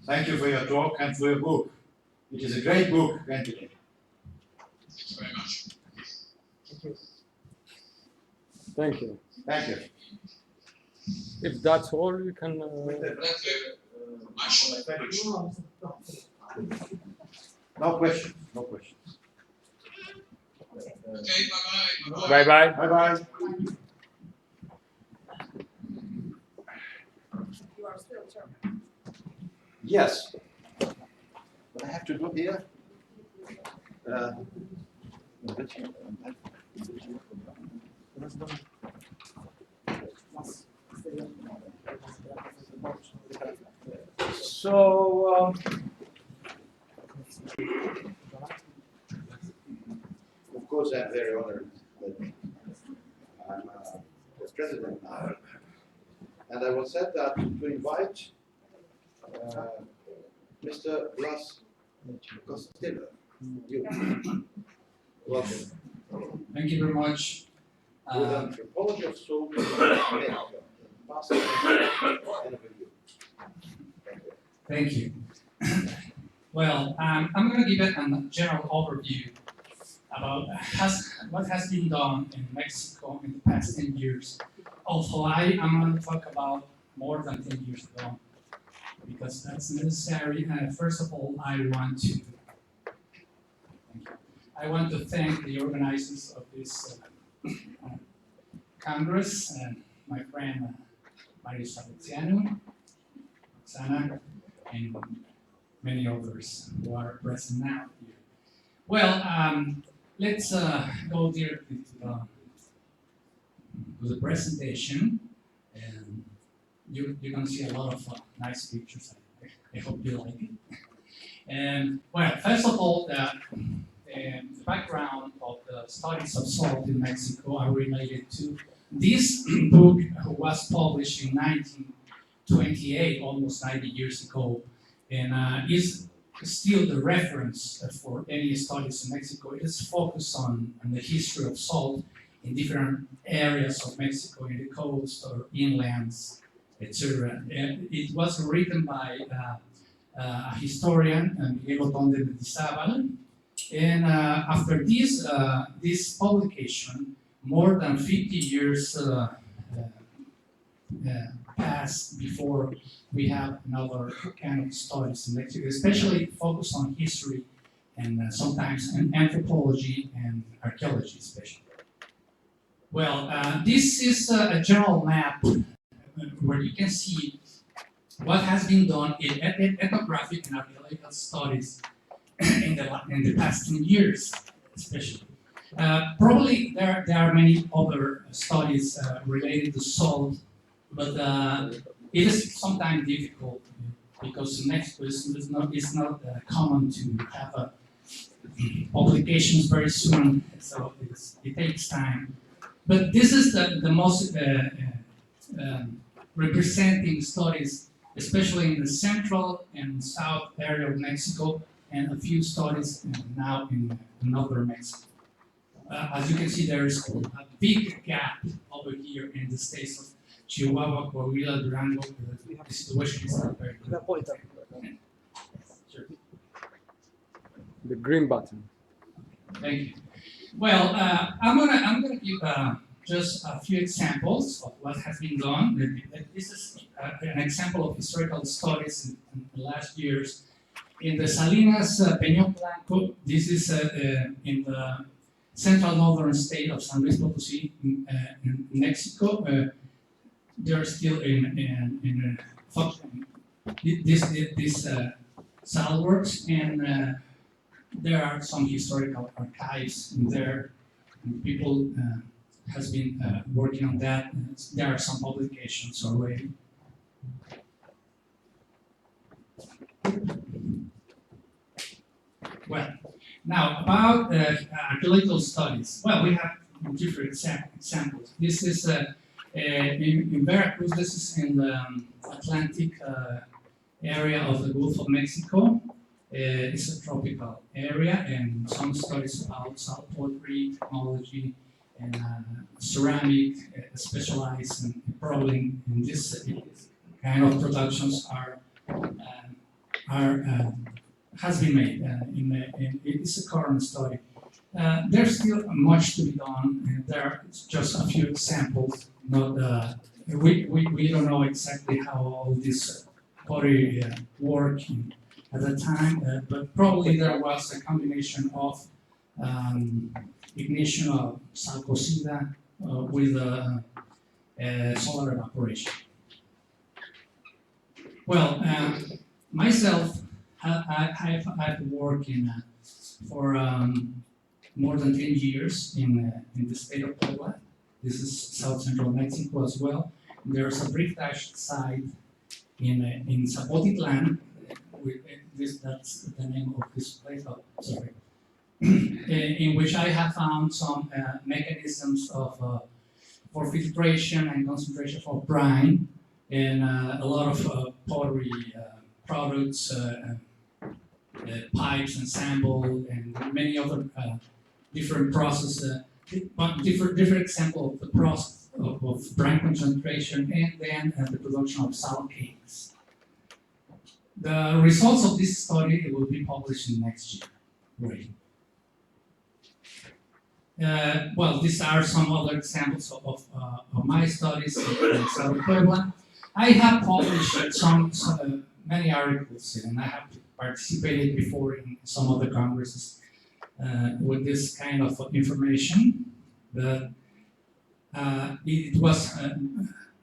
Thank you for your talk and for your book. It is a great book, Anthony. Thank you very much. Thank you. Thank you. If that's all, you can. No questions. No questions. Okay, bye-bye. Bye bye. Bye bye. You are still chairman. Yes. What I have to do here? So, of course, I'm very honored that I'm the president now. And I was said that to invite Mr. Blas Costello. You. Welcome. Thank you very much. With Anthropology of Salt in America, past and review. Thank you. Well, I'm going to give a general overview about what has been done in Mexico in the past 10 years. Although I'm going to talk about more than 10 years ago, because that's necessary. First of all, I want to thank the organizers of this Congress and my friend Alexandru, Roxana, and many others who are present now here. Well, let's go directly to the presentation, and you're going to see a lot of nice pictures. I hope you like it. And well, first of all, the background of the studies of salt in Mexico are related to this book, was published in 1928, almost 90 years ago, and is still the reference for any studies in Mexico. It is focused on the history of salt in different areas of Mexico, in the coast or inlands, etc. It was written by a historian, Miguel Otonde de Mendizábal, and after this publication, more than 50 years passed before we have another kind of studies in Mexico, especially focused on history and sometimes in anthropology and archaeology especially. Well, this is a general map where you can see what has been done in ethnographic and archaeological studies in the past 10 years, especially. Probably there are many other studies related to salt, but it is sometimes difficult because in Mexico it's not common to have publications very soon, so it takes time. But this is the most representing studies, especially in the central and south area of Mexico, and a few studies now in northern Mexico. As you can see, there is a big gap over here in the states of Chihuahua, Coahuila, Durango. The situation is not very good. Sure. The green button. Thank you. Well, I'm gonna give just a few examples of what has been done. This is an example of historical studies in the last years. In the Salinas Peñón Blanco, this is in the central northern state of San Luis Potosí, in Mexico. They're still in function. This sal works, and there are some historical archives in there. And people has been working on that. There are some publications already. Well, now about archaeological studies. Well, we have different examples. This is in Veracruz. This is in the Atlantic area of the Gulf of Mexico. It's a tropical area, and some studies about salt pottery, technology, and ceramic, specialized in probably in this kind of productions has been made. It's a current study. There's still much to be done, and there are just a few examples. Not we don't know exactly how all this pottery worked at the time, but probably there was a combination of ignition of sal cocida with solar evaporation. Well, myself, I've worked for more than 10 years in the state of Puebla. This is south central Mexico as well. There's a brick dash site in Zapotitlan. That's the name of this place. Oh, sorry. In which I have found some mechanisms of for filtration and concentration for brine, and a lot of pottery products, pipes and sample, and many other different processes, different example of the process of brine concentration, and then the production of salt cakes. The results of this study will be published in next year. Right. Well, these are some other examples of my studies in South Puebla. I have published many articles, and I have participated before in some other congresses with this kind of information. But it was a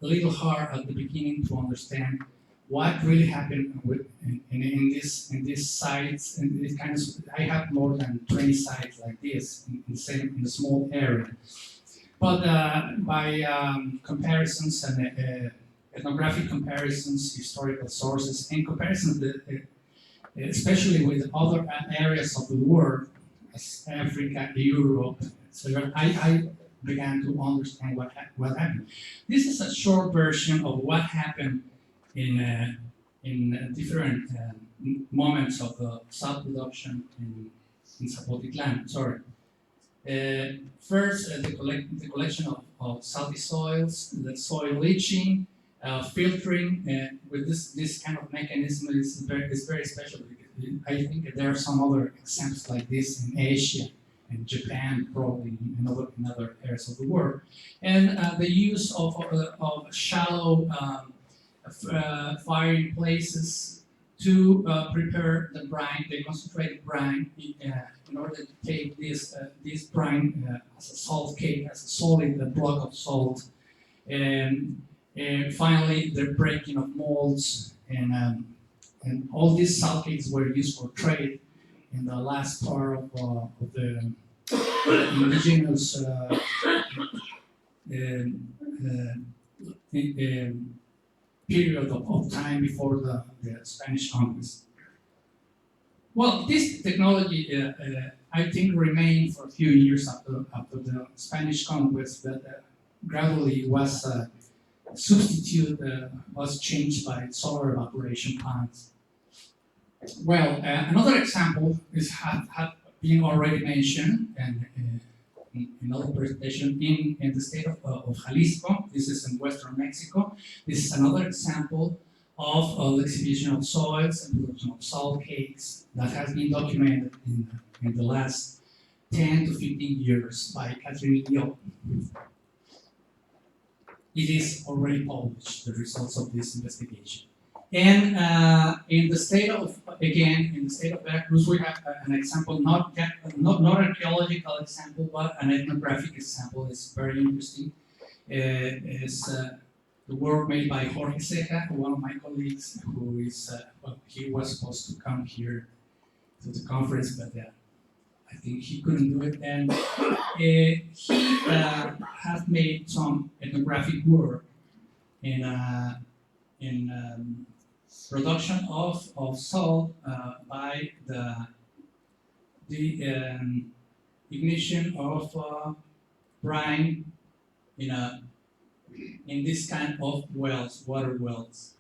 little hard at the beginning to understand what really happened in these sites, and this kind of. I have more than 20 sites like this in a small area. But by comparisons and ethnographic comparisons, historical sources, and comparisons, especially with other areas of the world, as Africa, Europe, etc., I began to understand what happened. This is a short version of what happened in different moments of the salt production in Zapotitlan. Sorry. First, the collection of salty soils, the soil leaching, filtering with this kind of mechanism is very special. Because I think there are some other examples like this in Asia and Japan, probably in other areas of the world. And the use of shallow firing places to prepare the brine, the concentrated brine, in order to take this brine as a salt cake, as a solid block of salt. And finally, the breaking of molds, and all these salt cakes were used for trade in the last part of the indigenous period of time before the Spanish conquest. Well, this technology, I think, remained for a few years after the Spanish conquest, but gradually was was changed by solar evaporation plants. Well, another example had been already mentioned and in another presentation in the state of Jalisco. This is in western Mexico. This is another example of the exhibition of soils and production of salt cakes that has been documented in the last 10 to 15 years by Catherine Ioan. It is already published, the results of this investigation. And in the state of Veracruz, we have an example, not archaeological example, but an ethnographic example. It's very interesting. It's the work made by Jorge Ceja, one of my colleagues, who is, he was supposed to come here to the conference, but I think he couldn't do it. And he has made some ethnographic work in production of salt by the ignition of brine in this kind of wells, water wells.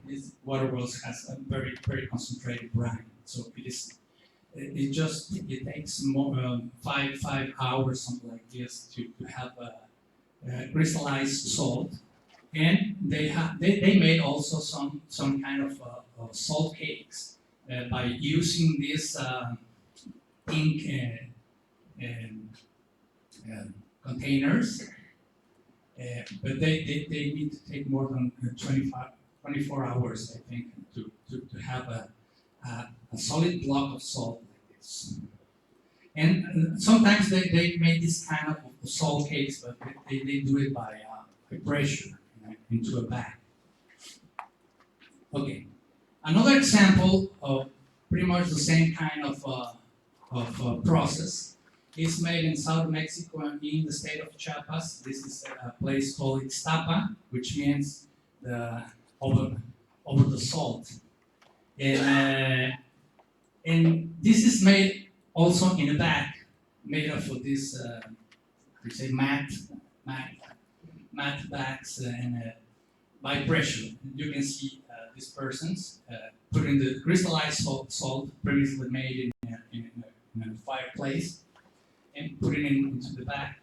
These water wells has a very concentrated brine, so it takes more 5 hours, something like this, to have a crystallized salt. And they made also some kind of salt cakes by using these ink containers, but they need to take more than 24 hours, I think, to have a solid block of salt like this. And sometimes they make this kind of salt cakes, but they do it by pressure into a bag. Okay, another example of pretty much the same kind of process is made in South Mexico and in the state of Chiapas. This is a place called Ixtapa, which means over the salt. And this is made also in a bag made of this, we say matte bags and by pressure. You can see these persons putting the crystallized salt previously made in a fireplace and putting it into the bag.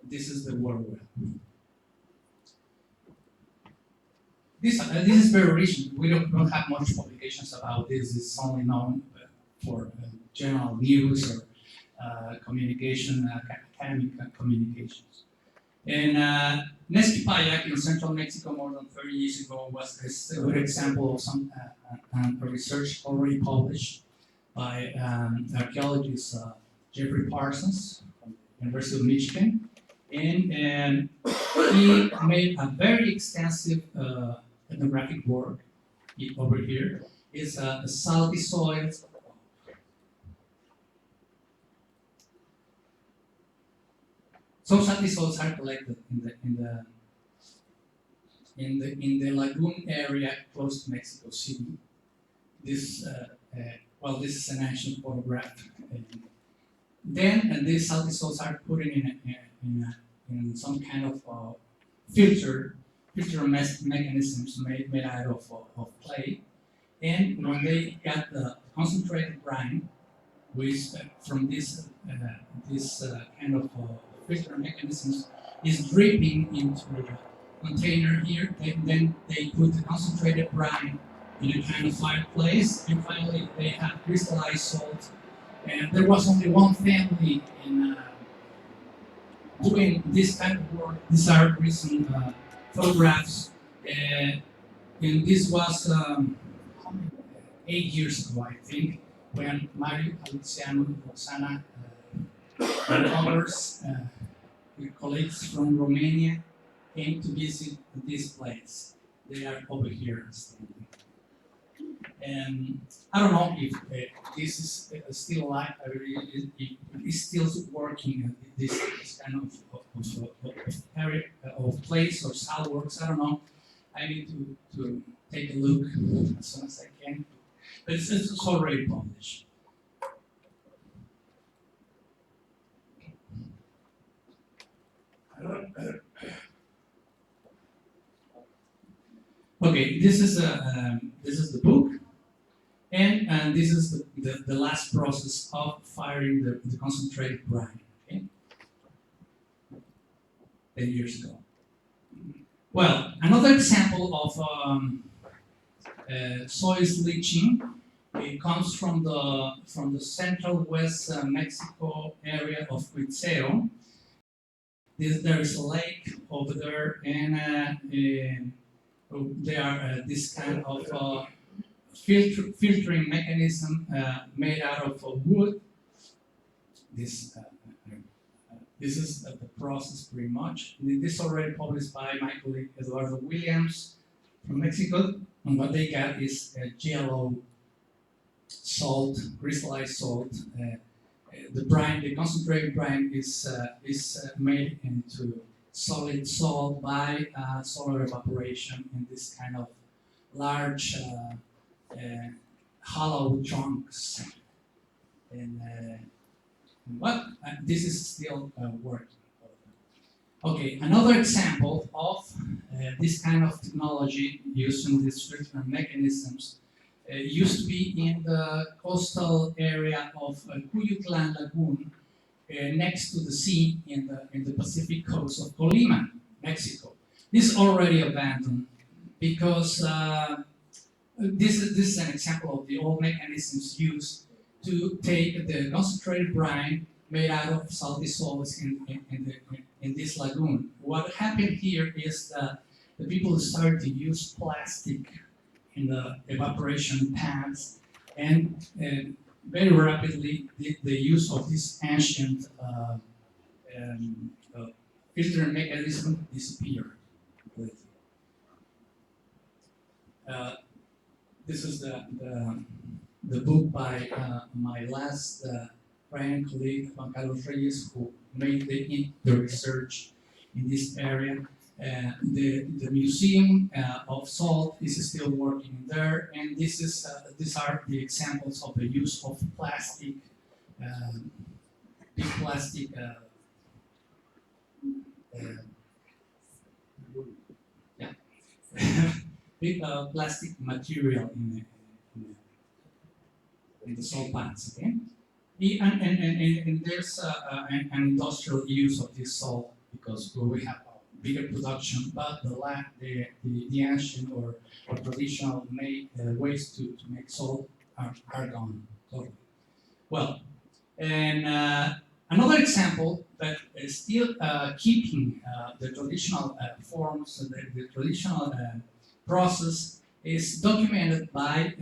This is the water well. This is very recent. We don't have much publications about this. It's only known for general news or communication, academic communications. And Nesquipayac in central Mexico more than 30 years ago was a good example of some research already published by archaeologist Jeffrey Parsons from the University of Michigan. And he made a very extensive ethnographic work over here. It's a salty soils. Some salty soils are collected in the lagoon area close to Mexico City. This this is an ancient photograph. And these salty soils are put in some kind of filter mechanisms made out of clay. And when they got the concentrated brine, waste from this kind of filter mechanisms is dripping into a container here, and then they put the concentrated brine in a kind of fireplace, and finally they have crystallized salt. And there was only one family in doing this kind of work. These are recent photographs, and this was 8 years ago, I think, when Mario, Alexandru, Roxana, and others, colleagues from Romania, came to visit this place. They are over here standing. And I don't know if this is still alive, if it's still working, this kind of area of place or salt works, I don't know. I need to take a look as soon as I can. But it's already published. Okay, this is the book, and this is the last process of firing the concentrated brine. Okay, 10 years ago. Well, another example of soils leaching, it comes from the central west Mexico area of Cuza. There is a lake over there, and there are this kind of filtering mechanism made out of wood. This is the process pretty much. This is already published by my colleague Eduardo Williams from Mexico, and what they got is yellow salt, crystallized salt. The brine, the concentrated brine, is made into solid salt by solar evaporation in this kind of large hollow chunks. And this is still working. Okay, another example of this kind of technology using these filter mechanisms used to be in the coastal area of Cuyutlán Lagoon, next to the sea in the Pacific coast of Colima, Mexico. This is already abandoned because this is an example of the old mechanisms used to take the concentrated brine made out of salty salts in this lagoon. What happened here is that the people started to use plastic in the evaporation pans, and very rapidly the use of this ancient filtering mechanism disappeared. This is the book by my last friend, colleague, Juan Carlos Reyes, who made the research in this area. The Museum of Salt is still working there, and these are the examples of the use of plastic, big plastic big plastic material in the salt pans. Okay, and there's an industrial use of this salt because we have bigger production, but the ancient or traditional ways to make salt are gone totally. Well, and another example that is still keeping the traditional forms, the traditional process is documented by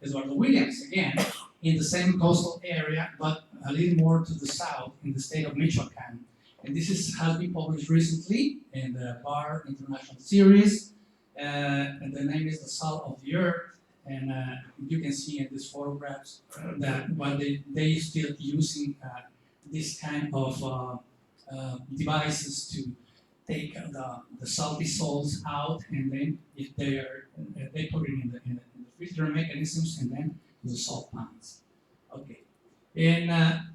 Eduardo Williams, again, in the same coastal area, but a little more to the south in the state of Michoacan. And this has been published recently in the BAR International Series, and the name is The Salt of the Earth. And you can see in these photographs that what they still using this kind of devices to take the salty salts out, and then if they put it in the filter mechanisms, and then the salt pans. Okay. And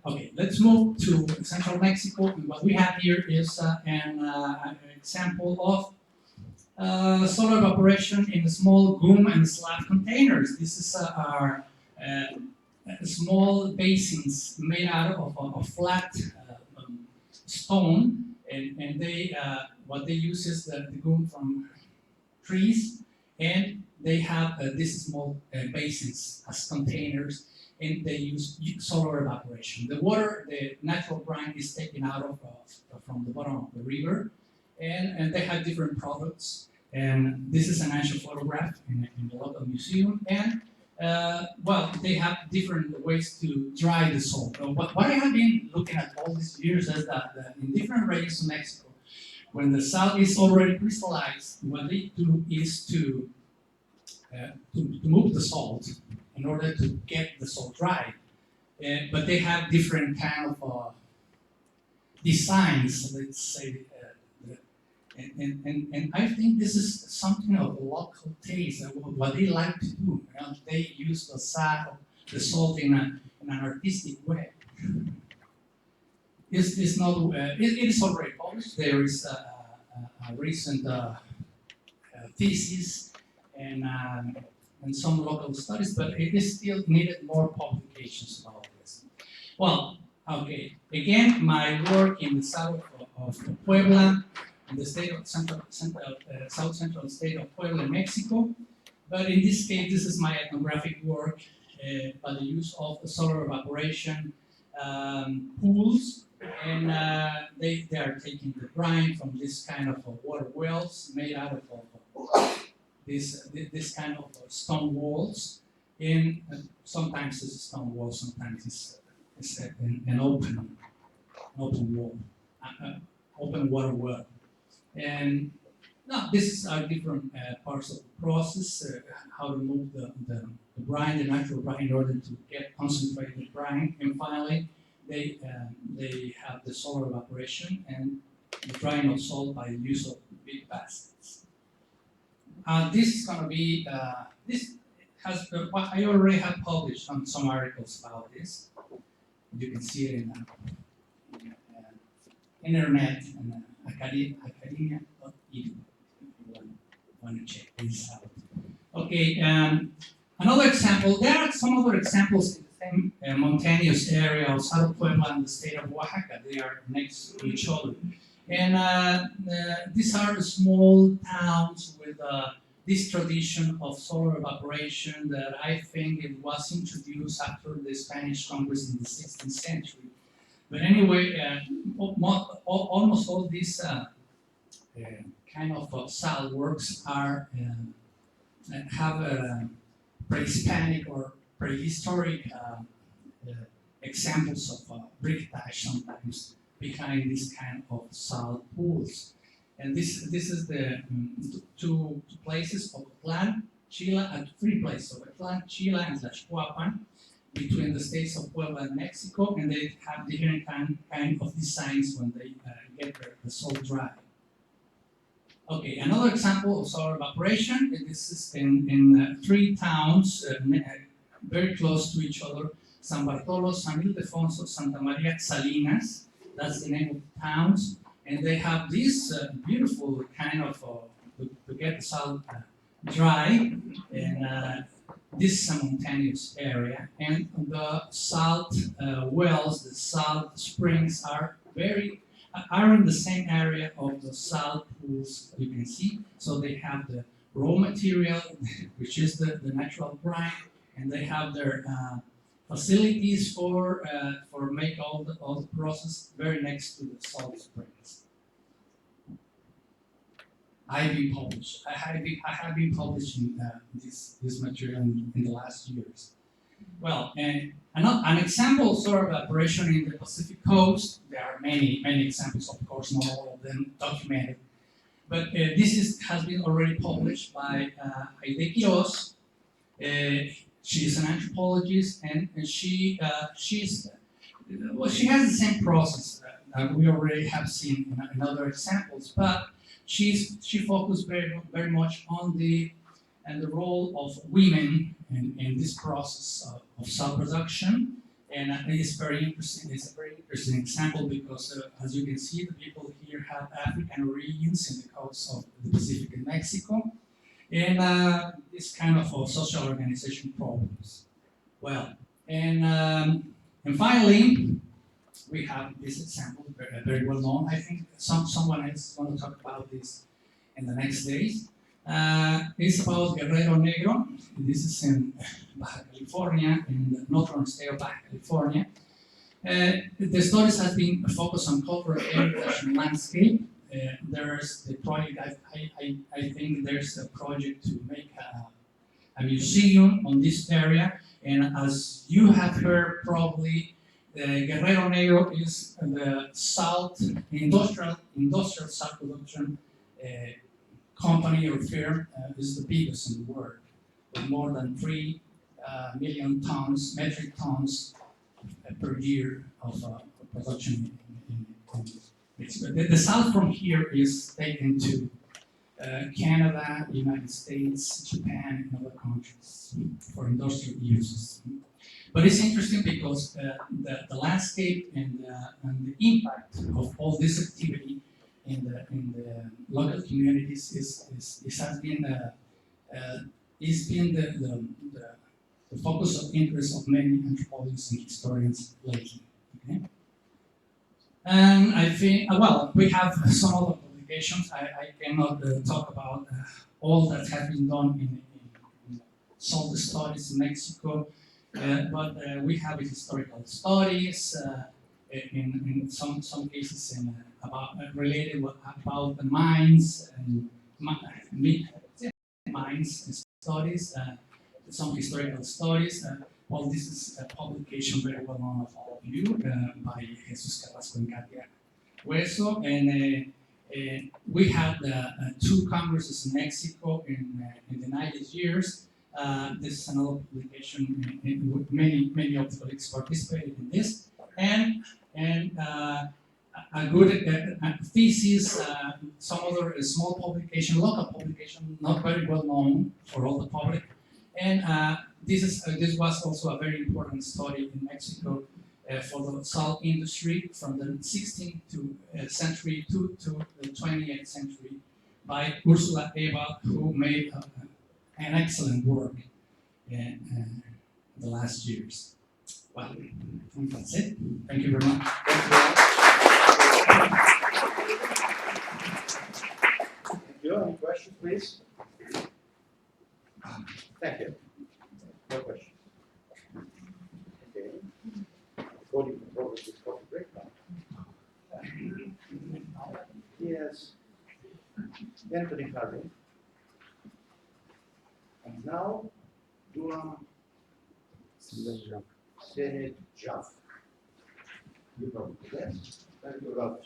okay, let's move to central Mexico. And what we have here is an example of solar evaporation in small GUM and slab containers. This is our small basins made out of a flat stone, and they what they use is the gum from trees, and they have these small basins as containers, and they use solar evaporation. The water, the natural brine, is taken out of from the bottom of the river, and they have different products. And this is an ancient photograph in the local museum, and well, they have different ways to dry the salt. So what I have been looking at all these years is that in different regions of Mexico, when the salt is already crystallized, what they do is to move the salt in order to get the salt dry. But they have different kind of designs, let's say. And I think this is something of a local taste, what they like to do. You know, they use the salt in an artistic way. It's not, it is already published. There is a recent thesis and some local studies, but it is still needed more publications about this. Well, okay. Again, my work in the south of Puebla, in the state of south central state of Puebla, Mexico. But in this case, this is my ethnographic work by the use of solar evaporation pools, and they are taking the brine from this kind of water wells made out of this kind of stone walls, and sometimes it's a stone wall, sometimes it's an open wall, open water well. And now this are different parts of the process, how to move the brine, the natural brine, in order to get concentrated brine. And finally, they have the solar evaporation and the drying of salt by the use of big baskets. This is going to be, this has, I already have published some articles about this. You can see it in the internet and academia.edu if you want to check this out. Okay, another example, there are some other examples in the same mountainous area of South Puebla and the state of Oaxaca. They are next to each other. And these are the small towns with this tradition of solar evaporation that I think it was introduced after the Spanish conquest in the 16th century. But anyway, almost all these kind of salt works are have pre-Hispanic or prehistoric examples of briquetage sometimes behind this kind of salt pools. And this is the two places of Oclan, Chila, and three places of Oclan, Chila, and Tlaxcuapan, between the states of Puebla and Mexico, and they have different kind of designs when they get the salt dry. Okay, another example of solar evaporation, this is in three towns very close to each other: San Bartolo, San Ildefonso, Santa Maria, Salinas. That's the name of the towns, and they have this beautiful kind of to get the salt dry, and this is a mountainous area, and the salt wells, the salt springs are in the same area of the salt pools you can see. So they have the raw material, which is the natural brine, and they have their facilities for make all the process very next to the salt springs. I have been publishing this material in the last years. Well, and an example of solar evaporation in the Pacific coast. There are many examples, of course, not all of them documented. But this has been already published by Aide Quiroz. She is an anthropologist, and she has the same process that we already have seen in other examples, but she focused very much on the role of women in this process of salt production, and it's very interesting. It's a very interesting example because, as you can see, the people here have African origins in the coast of the Pacific in Mexico, and this kind of social organization problems. Well, And finally, we have this example, very well known. I think someone else is going to talk about this in the next days. It's about Guerrero Negro. This is in Baja California, in the northern state of Baja California. The studies have been focused on cultural heritage and landscape. There's the project, I think there's a project to make a museum on this area. And as you have heard probably, Guerrero Negro is the salt, industrial salt production company or firm, is the biggest in the world, with more than 3 million tons, metric tons per year of production in the salt from here is taken to Canada, United States, Japan, and other countries for industrial uses. But it's interesting because the landscape and the impact of all this activity in the local communities has been the focus of interest of many anthropologists and historians lately. Okay? And I think, well, we have some other publications. I cannot talk about all that has been done in salt studies in Mexico, but we have historical studies, in some cases about related about the mines and mines studies, some historical studies. Well, this is a publication very well known of all of you by Jesus Carrasco and Katia Hueso, and we had 2 congresses in Mexico in the 90s years. This is another publication in many of the colleagues participated in this, and a good thesis, some other small publication, local publication, not very well known for all the public, and this was also a very important study in Mexico for the salt industry from the 16th century to the 20th century by Ursula Eva, who made an excellent work in the last years. Well, I think that's it. Thank you very much. Thank you. Any questions, please? Thank you. No questions. Okay. According to the program, this coffee break now. Yes. Anthony Harvey. And now, Duam Senate Jaff. You probably yes. Thank you, Ralph.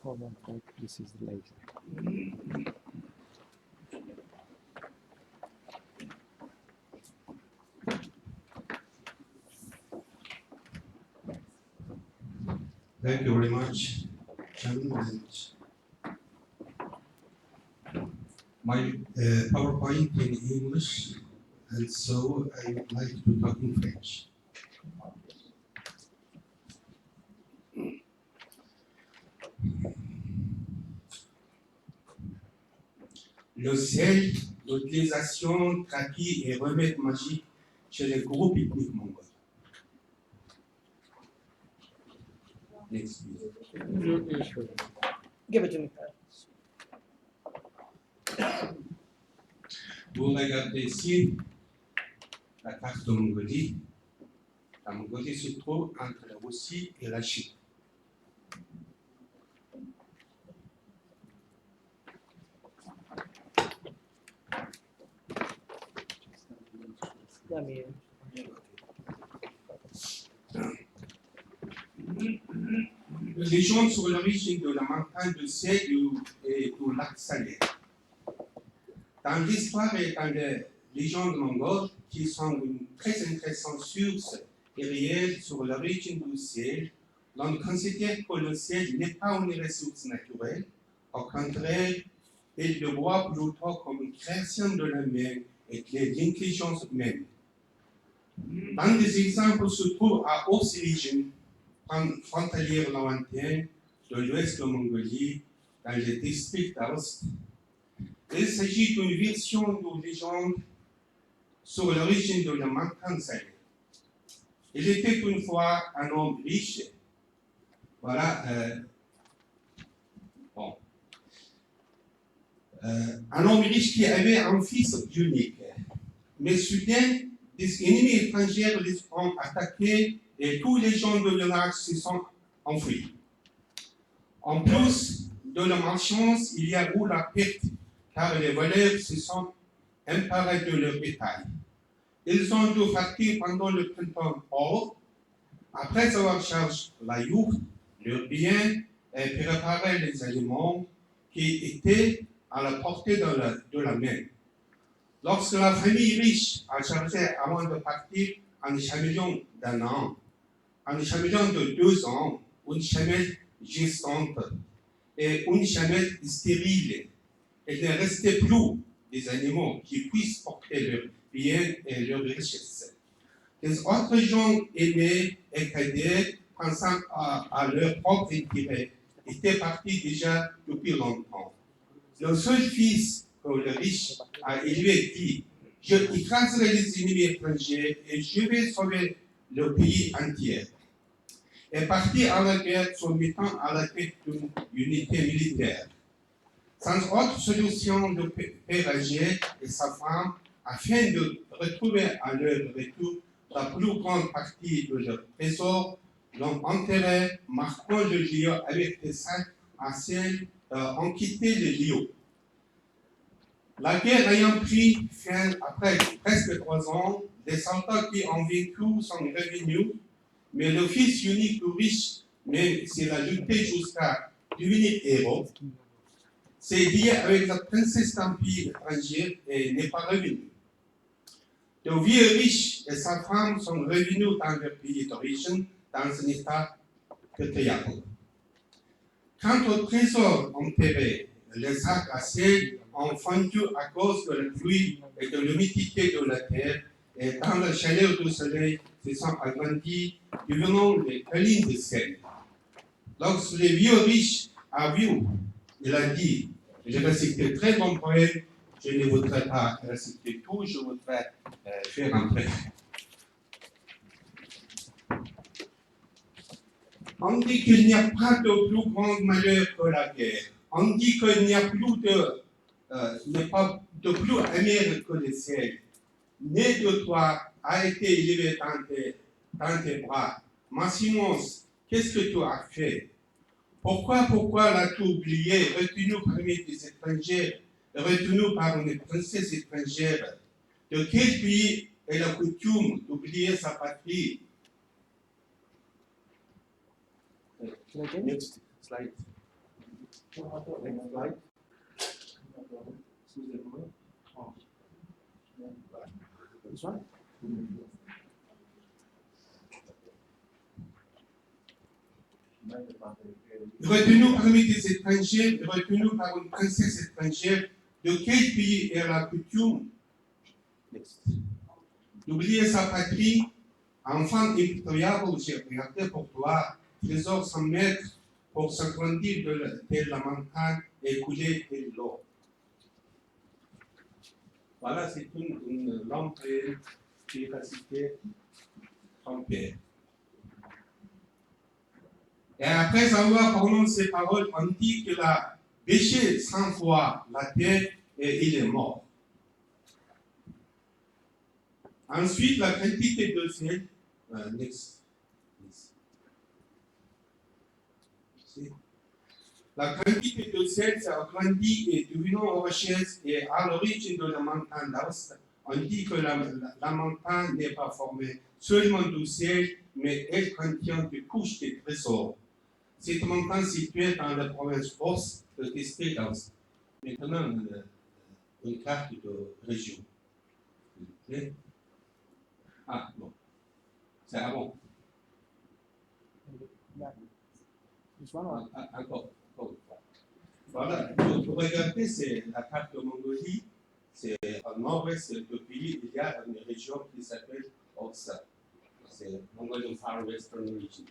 Hold on, quick. This is the laser. Thank you very much, Chairman. My PowerPoint in English, and so I would like to talk in French. Le sel, l'utilisation, trapis et remèdes magiques chez les groupes ethniques mongols. Next, please. Give it to me. Vous regardez ici la carte de Mongolie. La Mongolie se trouve entre la Russie et la Chine. Légendes sur l'origine de la montagne de sel et du lac salé. Dans l'histoire et dans les légendes mongoles, qui sont une très intéressante source et réelle sur l'origine du sel, l'on considère que le sel n'est pas une ressource naturelle. Au contraire, il le voit plutôt comme une création de l'homme et de l'intelligence humaine. Dans des exemples se trouvent à haute origine, frontalière lointaine de l'ouest de Mongolie, dans le district d'Aoste. Il s'agit d'une version de légende sur l'origine de la montagne salée. Il était une fois un homme riche. Voilà. Un homme riche qui avait un fils unique. Mais soudain, des ennemis étrangers les ont attaqués et tous les gens de Iași se sont enfuis. En plus de la malchance, il y a eu la perte, car les voleurs se sont emparés de leur bétail. Ils ont dû partir pendant le printemps or, après avoir chargé la yourte, leurs biens et préparé les aliments qui étaient à la portée de la main. Lorsque la famille riche a chargé avant de partir un chameleon d'un an, un chameleon de 2 ans, une chamelle gestante et une chamelle stérile, il ne restait plus des animaux qui puissent porter leurs biens et leurs richesses. Les autres gens aimés et cadets, pensant à leur propre intérêt, étaient partis déjà depuis longtemps. Le seul fils que le riche a élevé dit: je écraserai les ennemis étrangers et je vais sauver le pays entier. Est parti à la guerre se mettant à la tête d'une unité militaire. Sans autre solution, le père âgé et sa femme, afin de retrouver à leur retour la plus grande partie de leur trésor, l'ont enterré, marquant le lieu avec des sacs à ciel, ont quitté le lieu. La guerre ayant pris fin après presque 3 ans, les soldats qui ont vécu sont revenus, mais le fils unique du riche, même s'il a lutté jusqu'à devenir héros, s'est lié avec la princesse d'Empire étrangère et n'est pas revenu. Le vieux riche et sa femme sont revenus dans leur pays d'origine dans un état pitoyable. Quant au trésor enterré, les sacs à ciel ont fondu à cause de la pluie et de l'humidité de la terre, et dans la chaleur du soleil, se sont agrandis, devenant les collines de sel. Lorsque le vieux riche a vu, il a dit: j'ai récité très bon poème, je ne voudrais pas réciter tout, je voudrais faire un prêt. On dit qu'il n'y a pas de plus grand malheur que la guerre. On dit qu'il n'y a plus de plus amer que le ciel. Né de toi a été élevé dans tes bras. Massimos, qu'est-ce que tu as fait? Pourquoi l'as-tu oublié, retenu parmi des étrangers, retenu par une princesse étrangère? De quel pays est la coutume d'oublier sa patrie? Next slide. Next slide. This one? Retenu parmi des étrangers, retenu par une princesse étrangère, de quel pays est la coutume d'oublier sa patrie? Enfant impitoyable, j'ai regardé pour toi, trésor sans maître, pour s'agrandir de la montagne et couler de l'eau. Voilà, c'est une langue qui est récitée en paix. Et après avoir prononcé ces paroles, on dit qu'il a bêché 100 fois la terre et il est mort. Ensuite, la quantité de sel, la quantité de sel s'est agrandie et devenant rocheuse et à l'origine de la montagne d'Aoste. On dit que la montagne n'est pas formée seulement du sel, mais elle contient des couches de trésors. Cette montagne située dans la province Ost, le district d'Aoste. Maintenant, une carte de région. Ah, bon. C'est avant. Encore. Voilà, vous regardez, c'est la carte de Mongolie. C'est au nord-ouest du pays, il y a une région qui s'appelle Oxa. C'est Mongolian Far Western region.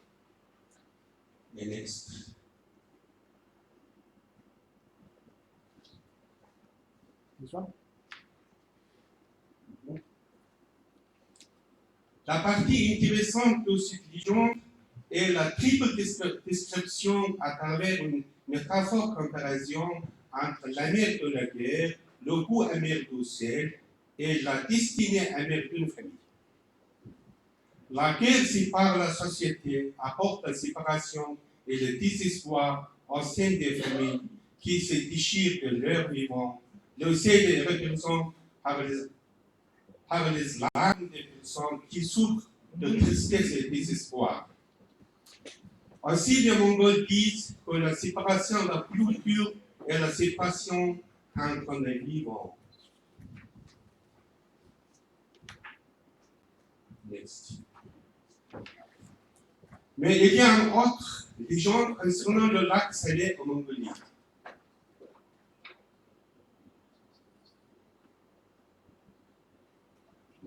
The next. This one? La partie intéressante de cette légende est la triple description à travers une métaphore comparaison entre la mer de la guerre, le goût amer du sel et la destinée amère d'une famille. La guerre sépare la société, apporte la séparation et le désespoir au sein des familles qui se déchirent de leur vivant. Le sel est représenté par les larmes des personnes qui souffrent de tristesse et désespoir. Aussi, les Mongols disent que la séparation la plus dure est la séparation entre les vivants. Next. Mais il y a une autre légende concernant le lac salé en Mongolie.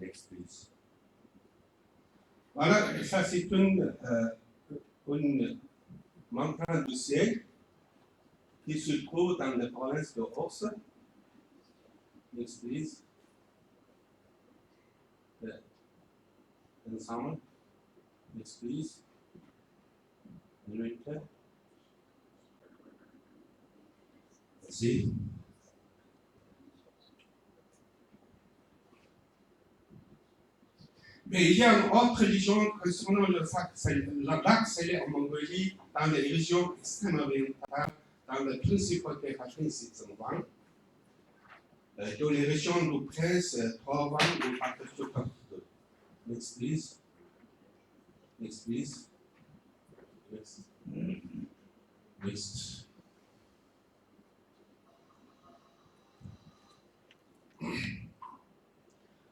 Next, please. Voilà, ça c'est une montagne de sel qui se trouve dans la province de Oxe. Next, please. Ensemble. Next, please. Merci. Mais il y a une autre légende concernant le lac salé en Mongolie, dans les régions extrêmes orientales, dans la principauté Rakhine-Sitsanwang, dans les régions du Prince Trovan ou Pakistan. Next, please. Next, please. Next. Next.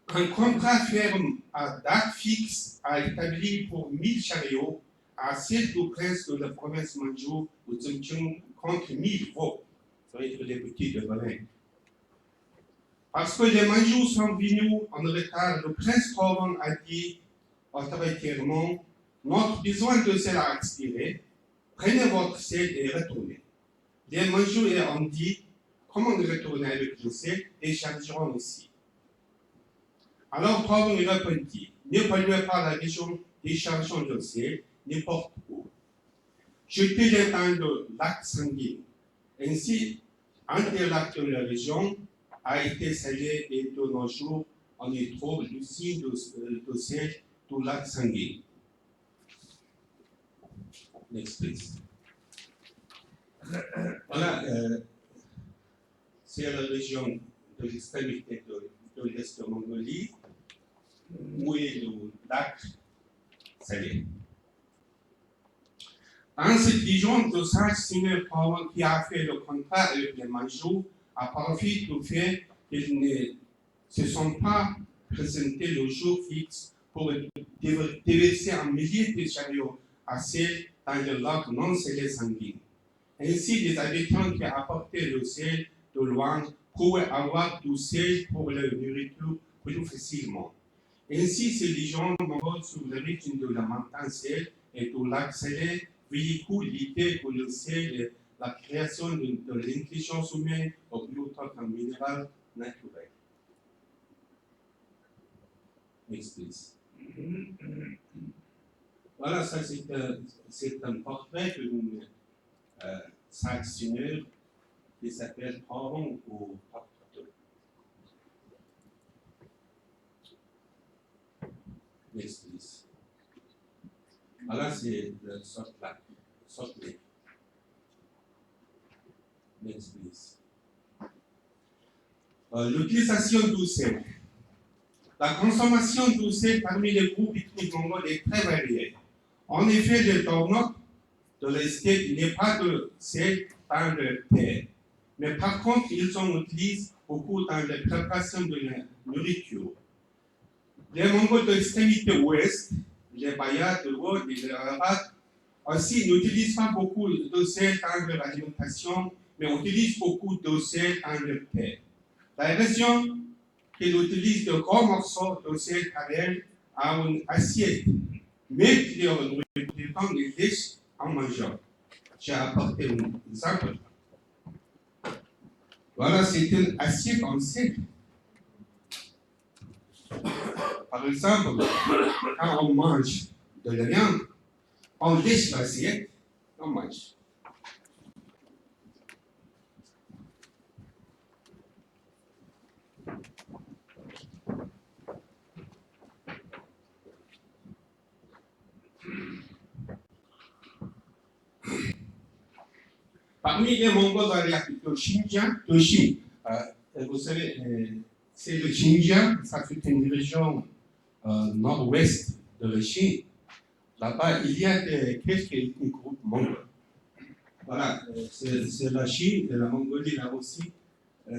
Un contrat ferme à date fixe a établi pour 1000 chariots à celle du prince de la province Manjou au Tsumchung contre 1000 veaux. Ça va être des petits de Valais. Parce que les Manjous sont venus en retard, le prince Trovan a dit autoritairement: notre besoin de sel a expiré, prenez votre sel et retournez. Les Manjous ont dit: comment nous retourner avec le sel et chargerons ici. Alors Trovan répondit: ne polluez pas la région et chargeons le sel n'importe où. Jetez-les dans le lac sanguin. Ainsi, un des lacs de la région a été salé et de nos jours, on y trouve l'usine de sel du lac sanguin. Next, please. Voilà, c'est la région de l'extrémité de l'Est de Mongolie, où est le lac salé. Dans cette région, le sage seigneur Trovan qui a fait le contrat avec les Manjous a profité du fait qu'ils ne se sont pas présentés le jour fixe pour déverser un millier de chariots à sel dans le lac non scellé sanguin. Ainsi, les habitants qui apportaient le sel de loin pouvaient avoir du sel pour leur nourriture plus facilement. Ainsi, ces légendes mongoles sur l'origine de la montagne sel et du lac salé véhiculent l'idée que le sel est la création de l'intelligence humaine au plutôt qu'un minéral naturel. Next, please. Voilà, ça c'est un portrait d'une sage seigneur qui s'appelle Trovan ou Pakistan. Next, please. Voilà, c'est le Salt Lake. Next, please. L'utilisation du sel. La consommation du sel parmi les groupes ethniques mongols est très variée. En effet, les Dornoks de l'Est, il n'y a pas de sel dans leur terre. Mais par contre, ils en utilisent beaucoup dans la préparation de la nourriture. Les Mongols de l'extrémité ouest, les Bayats de l'Ouest et les Arabes aussi n'utilisent pas beaucoup de sel dans leur alimentation, mais utilisent beaucoup de sel dans leur terre. La région qu'ils utilisent de gros morceaux de sel par elle à une assiette, mettre les nourritures dans les laisse en mangeant. J'ai apporté un exemple. Voilà, c'est une assiette en sel. Par exemple, quand on mange de la viande, on laisse l'assiette, on mange. Parmi les Mongols asiatiques, le Xinjiang, vous savez, c'est le Xinjiang, ça c'est une région nord-ouest de la Chine. Là-bas, il y a quelques ethnies groupes mongols. Voilà, c'est la Chine et la Mongolie, là aussi,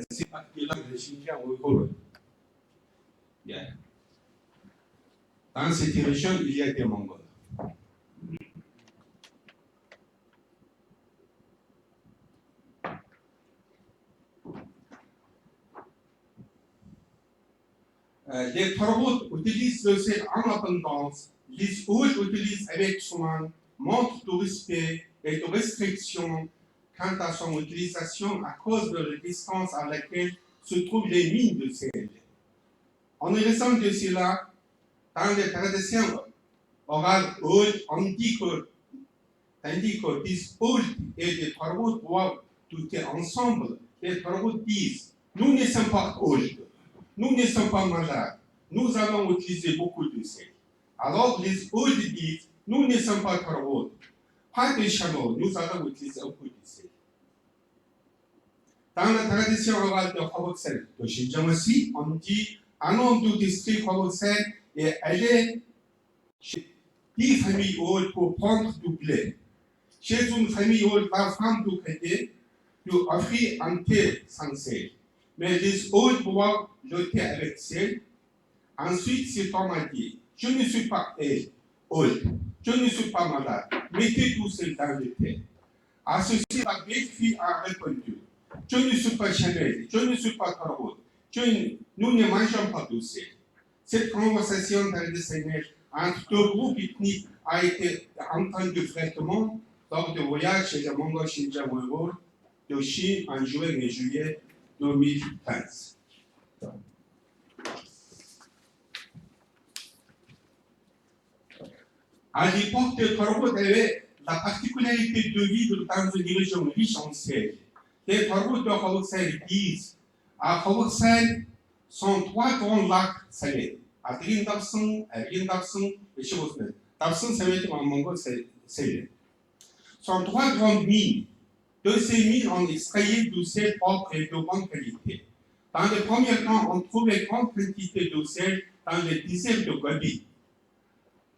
c'est partie-là de Xinjiang ouïghour. Bien. Dans cette région, il y a des Mongols. Les Torwots utilisent le sel en abondance, les Ouïs utilisent avec soin, montrent du respect et de restriction quant à son utilisation à cause de la distance à laquelle se trouvent les mines de sel. En raison de cela, dans les traditions orales Ouïs, on dit que des Ouïs et des Torwots doivent douter ensemble. Les Torwots disent, nous ne sommes pas Ouïs. Nous ne sommes pas malades, nous allons utiliser beaucoup de sel. Alors les autres disent, nous ne sommes pas trop pas de chameaux, nous allons utiliser beaucoup de sel. Dans la tradition orale de Hoboksel, de Xinjiang aussi, on dit, un homme du district Hoboksel est allé chez 10 familles hautes pour prendre du blé. Chez une famille haute, la femme du crédit lui offrit un thé sans sel. Mais les autres boivent le thé avec sel. Ensuite, cet homme a dit, je ne suis pas old, je ne suis pas malade, mettez tout sel dans le thé. À ceci, la vieille fille a répondu, je ne suis pas Chanel, je ne suis pas Tarot, nous ne mangeons pas de sel. Cette conversation traditionnelle entre deux groupes ethniques a été entendue fréquemment lors de voyages chez les Mongols Xinjiang ouïghours de Chine en juin et juillet 2015. À l'époque de Torwots avait la particularité de vivre dans une région riche en sel. Les Torwots de Hoboksel disent à Hoboksel sont 3 grands lacs salés. À Drin-Dapsung, à Rin-Dapsung et Shirosne. Dapsung, ça veut dire en mongol, c'est salé. Sont 3 grandes mines. De ces mines, on extrayait du sel propre et de bonne qualité. Dans le premier temps, on trouvait grande quantité de sel dans le désert de Gobi.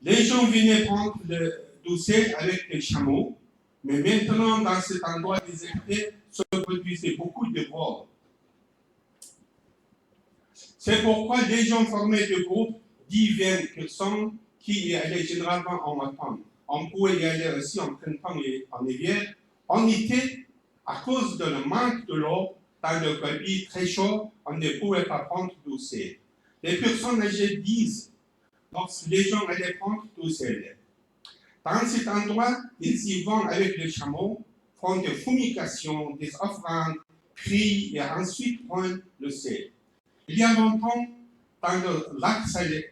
Les gens venaient prendre du sel avec des chameaux, mais maintenant, dans cet endroit déserté, se produisait beaucoup de vols. C'est pourquoi les gens formaient des groupes d'20 personnes qui y allaient généralement en automne. On pouvait y aller aussi en printemps et en hiver. En été, à cause de le manque de l'eau, dans le Gobi très chaud, on ne pouvait pas prendre du sel. Les personnes âgées disent, lorsque les gens allaient prendre du sel. Dans cet endroit, ils y vont avec les chameaux, font des fumigations, des offrandes, crient et ensuite prennent le sel. Il y a longtemps, dans le lac salé,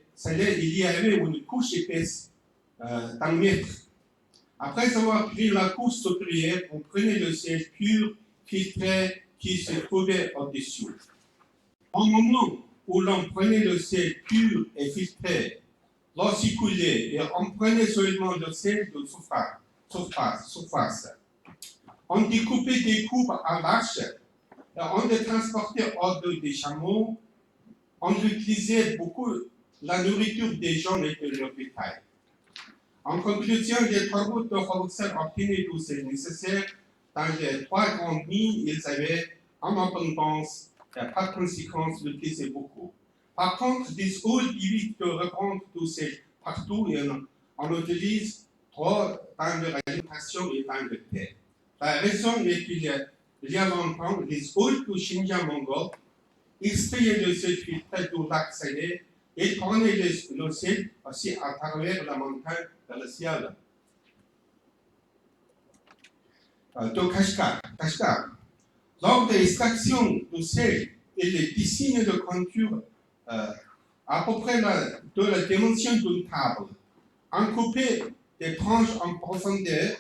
il y avait une couche épaisse d'un mètre. Après avoir pris la couche supérieure, on prenait le sel pur, filtré, qui se trouvait au-dessus. Au moment où l'on prenait le sel pur et filtré, l'eau s'y coulait et on prenait seulement le sel de surface. On découpait des coupes à l'arche et on les transportait hors des chameaux. On utilisait beaucoup la nourriture des gens et de leur bétail. En conclusion, les Torwots de Hoboksel obtenaient tout ce nécessaire. Dans les 3 grandes mines, ils avaient en abondance et par conséquent, ils l'utilisaient beaucoup. Par contre, les autres évitent de reprendre tout ça partout et on utilise trop dans leur alimentation et dans le thé. La raison est qu'il y a longtemps, les autres du Xinjiang mongol extrayaient le sel filtré du lac salé Il prenait le ciel aussi à travers la montagne dans le ciel. De Kashgar. Lors de l'extraction du sel, il dessine de contour à peu près de la dimension d'une table, en coupé des tranches en profondeur,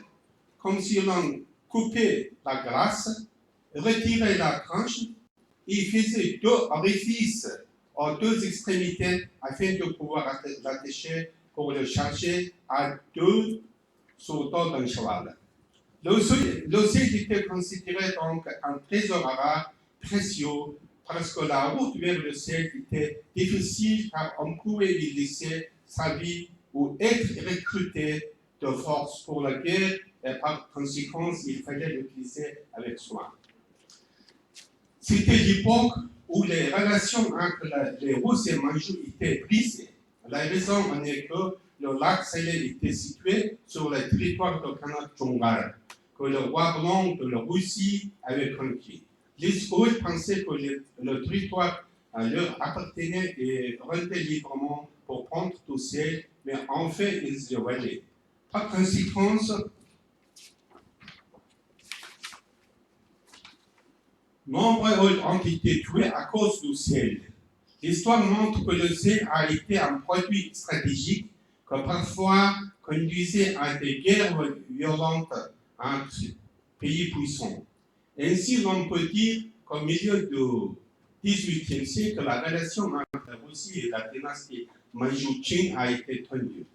comme si l'on coupait la glace, retirait la tranche et faisait deux orifices aux deux extrémités afin de pouvoir l'attacher pour le charger à deux sur le dos d'un cheval. Le sel était considéré donc un trésor rare, précieux, parce que la route vers le sel était difficile car on pouvait y laisser sa vie ou être recruté de force pour la guerre et par conséquent, il fallait l'utiliser avec soin. C'était l'époque où les relations entre les Russes et Mandchous étaient brisées. La raison en est que le lac Salé était situé sur le territoire de Khanat-Jongar, que le roi blanc de la Russie avait conquis. Les Russes pensaient que le territoire leur appartenait et rentraient librement pour prendre tout seul, mais en fait, ils le valaient. Par conséquent, nombreux ont été tués à cause du sel. L'histoire montre que le sel a été un produit stratégique que parfois conduisait à des guerres violentes entre pays puissants. Ainsi, l'on peut dire qu'au milieu du XVIIIe siècle, la relation entre la Russie et la dynastie Manchoue a été tendue.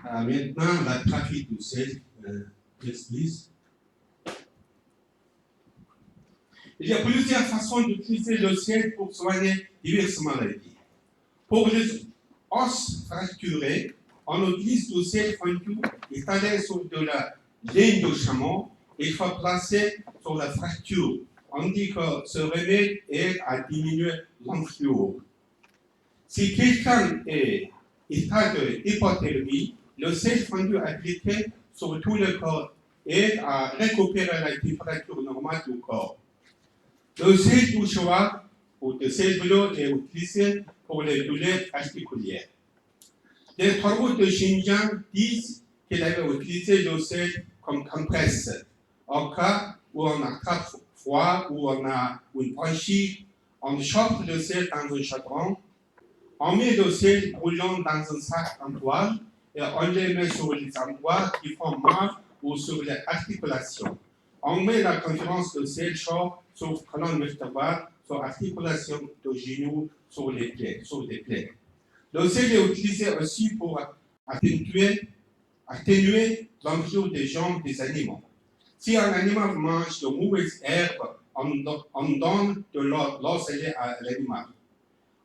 Maintenant, le trafic du sel, please. Il y a plusieurs façons d'utiliser le sel pour soigner diverses maladies. Pour les os fracturés, on utilise du sel fondu étalé sur de la laine de chameau. Il faut placer sur la fracture. On dit que ce remède aide à diminuer l'influence. Si quelqu'un est en état d'hypothermie, le sel fondu appliqué sur tout le corps aide à récupérer la température normale du corps. Le sel du cheval ou de sel bleu est utilisé pour les douleurs articulaires. Les travaux de Xinjiang disent qu'il avait utilisé le sel comme compresse. Au cas où on attrape froid ou on a une bronchite, on chauffe le sel dans un chaudron, on met le sel brûlant dans un sac en toile et on le met sur les endroits qui font mal ou sur les articulations. On met la conférence de sel chaud sur colonne vertébrale, sur articulation de genoux, sur les plaies. Le sel est utilisé aussi pour atténuer l'enjeu des jambes des animaux. Si un animal mange de mauvaises herbes, on donne de l'eau salée à l'animal.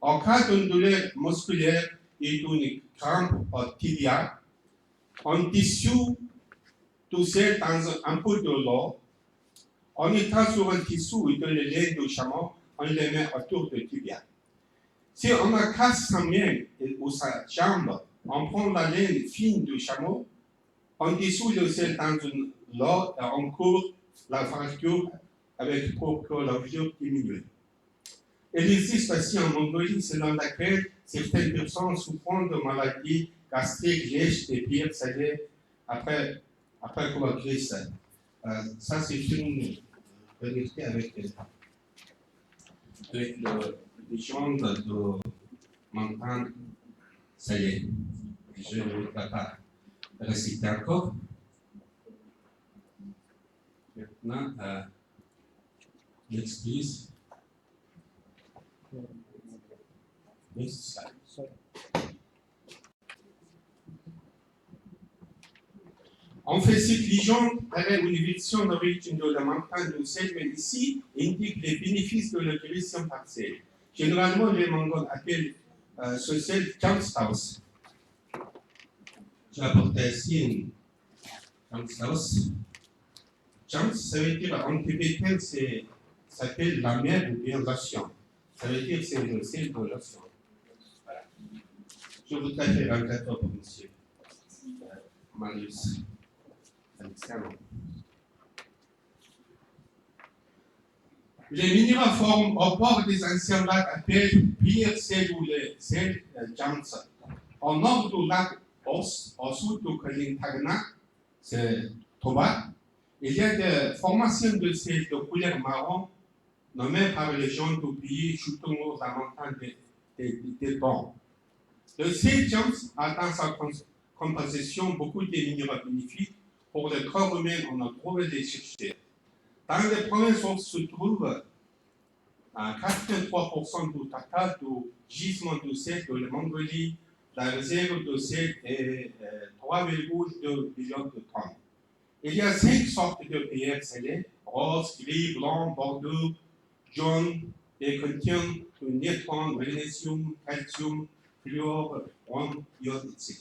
En cas d'une douleur musculaire et d'une crampe au tibia, on dissout tout sel dans un peu de l'eau. On étend sur un tissu ou de la laine de chameau, on le met autour du tibia. Si on a cassé sa main ou sa jambe, on prend la laine fine du chameau, on dissout le sel dans une eau et on couvre la fracture pour que l'enjeu diminue. Il existe aussi en Mongolie selon laquelle certaines personnes souffrant de maladies gastriques lèchent des pierres salées après que la crise. Ça, c'est une vérité avec les gens de montagne salée. Je ne vais pas réciter encore. Maintenant, next please. Next slide. En fait, cette légende avait une version d'origine de la montagne du sel, mais ici indique les bénéfices de l'utilisation par sel. Généralement, les Mongols appellent ce sel Chamstaus. J'ai apporté ici une Chamstaus. Chams, ça veut dire en tibétain, ça s'appelle la mer ou bien l'océan. Ça veut dire que c'est le sel de l'océan. Voilà. Je voudrais faire un gâteau pour monsieur Marius. Alexandru. Les minéraux forment au bord des anciens lacs appelés Pier Sel ou les Sel Jams. Au nord du lac Os, au sud du Kalintagna, c'est Toba, il y a des formations de sel de couleur marron nommées par les gens du pays chutant la montagne des bancs. Le sel Jams a dans sa composition beaucoup de minéraux bénéfiques pour le corps humain, on a trouvé les chercher. Dans les provinces où se trouve 83% du total du gisement de sel de la Mongolie, la réserve de sel est 3,2 millions de tonnes. Il y a 5 sortes de pierres salées, rose, gris, blanc, bordeaux, jaune, et contiennent du nitron, magnésium, calcium, fluor, brom, iode, etc.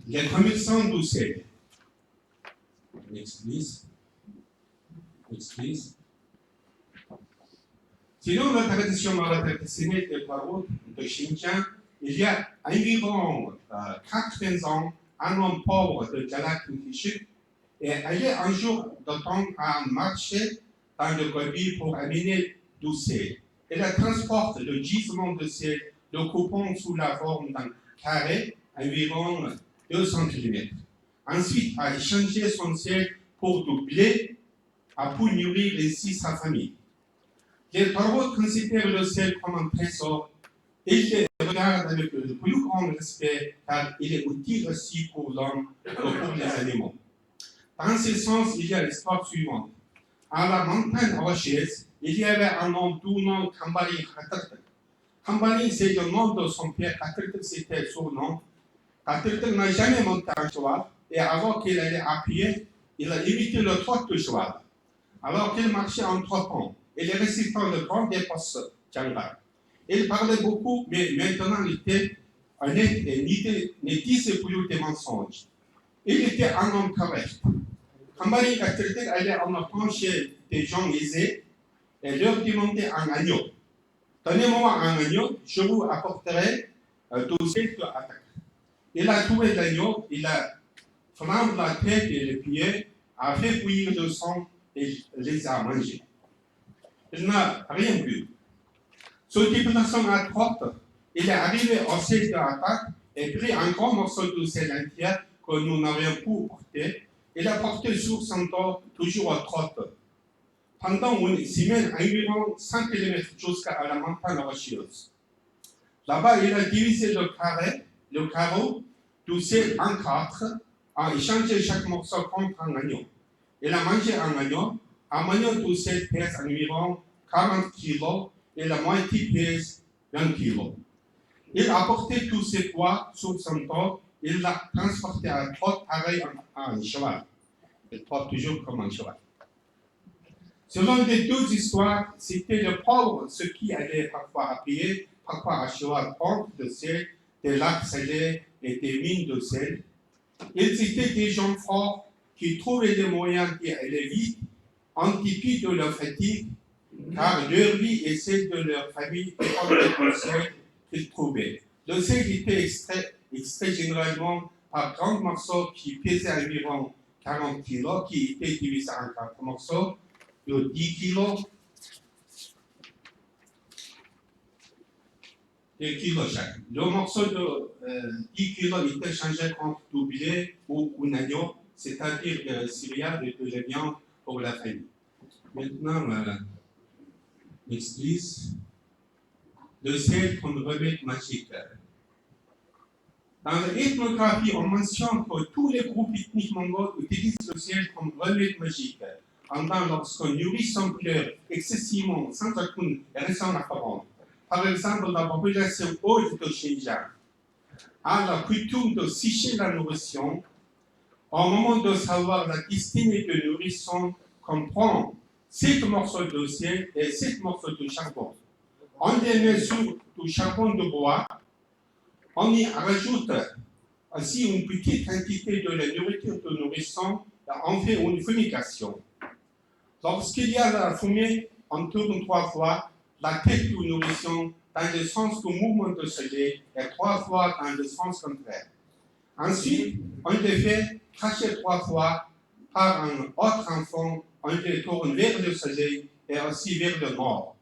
Les commerçants du sel. Next, please. Next, please. Selon la tradition traditionnelle des paroles de Xinjiang, il y a environ 80 ans, un homme pauvre de Jalak-Nishik est allé un jour de temps à un marché dans le Gobi pour amener du sel. Il transporte le gisement de sel, le coupant sous la forme d'un carré environ 200 km. Ensuite, a échangé son sel pour du blé pour nourrir ainsi sa famille. Les paroles considèrent le sel comme un trésor et le regardent avec le plus grand respect car il est utile aussi pour l'homme et pour les animaux. Dans ce sens, il y a l'histoire suivante. À la montagne rocheuse, il y avait un homme du nom Kambali Khatartak. Kambali, c'est le nom de son père. Khatartak, c'était son nom. Khatartak n'a jamais monté un cheval et avant qu'il allait à pied, il a évité le trot du cheval. Alors qu'il marchait en trottant, il est resté dans le grand dépasse Djangar. Il parlait beaucoup, mais maintenant il était honnête et ne disait plus des mensonges. Il était un homme correct. Kambali Khatartak allait en enfant chez des gens aisés et leur demandait un agneau. Donnez-moi un agneau, je vous apporterai tout ce que attaque. Il a trouvé l'agneau, il a flambé la tête et les pieds, a fait bouillir le sang et les a mangés. Il n'a rien vu. Ce déplacement à droite, il est arrivé au siège de l'attaque et pris un grand morceau de sel entier que nous n'avions pu porter. Il a porté sur son dos, toujours à droite. Pendant une semaine, environ 100 km jusqu'à la montagne rocheuse. Là-bas, il a divisé le carreau du sel en 4, a échangé chaque morceau contre un agneau. Il a mangé un agneau du sel pèse environ 40 kg et la moitié pèse 20 kg. Il a porté tous ses poids sur son dos, il l'a transporté à droite pareil à un cheval. Il porte toujours comme un cheval. Selon les deux histoires, c'était le pauvre ceux qui allaient parfois à pied, parfois à cheval contre le sel, des lacs salés et des mines de sel. Ils étaient des gens forts qui trouvaient les moyens d'y aller vite, en dépit de leur fatigue, car leur vie et celle de leur famille dépendaient du sel qu'ils trouvaient. Le sel était extrait généralement par grands morceaux qui pesaient environ 40 kg, qui étaient divisés en 4 morceaux de 10 kg. 10 kg chaque. Le morceau de 10 kg était changé contre du blé ou un agneau, c'est-à-dire des céréales et de la viande pour la famille. Maintenant, next please. Le sel comme remède magique. Dans l'ethnographie, on mentionne que tous les groupes ethniques mongols utilisent le sel comme remède magique. Pendant lorsqu'on nourrit son cœur excessivement sans aucune raison apparente. Par exemple, la population haute de Xinjiang a la coutume de sécher la nourriture. Au moment de savoir la destinée de nourrisson, comprend 7 morceaux de sel et 7 morceaux de charbon. On les met sur du charbon de bois. On y rajoute aussi une petite quantité de la nourriture de nourrisson. On fait une fumigation. Lorsqu'il y a la fumée, on tourne 3 fois la tête du nourrisson dans le sens du mouvement de ce lait et 3 fois dans le sens contraire. Ensuite, on le fait craché 3 fois par un autre enfant, on le tourne vers le soleil et aussi vers le nord.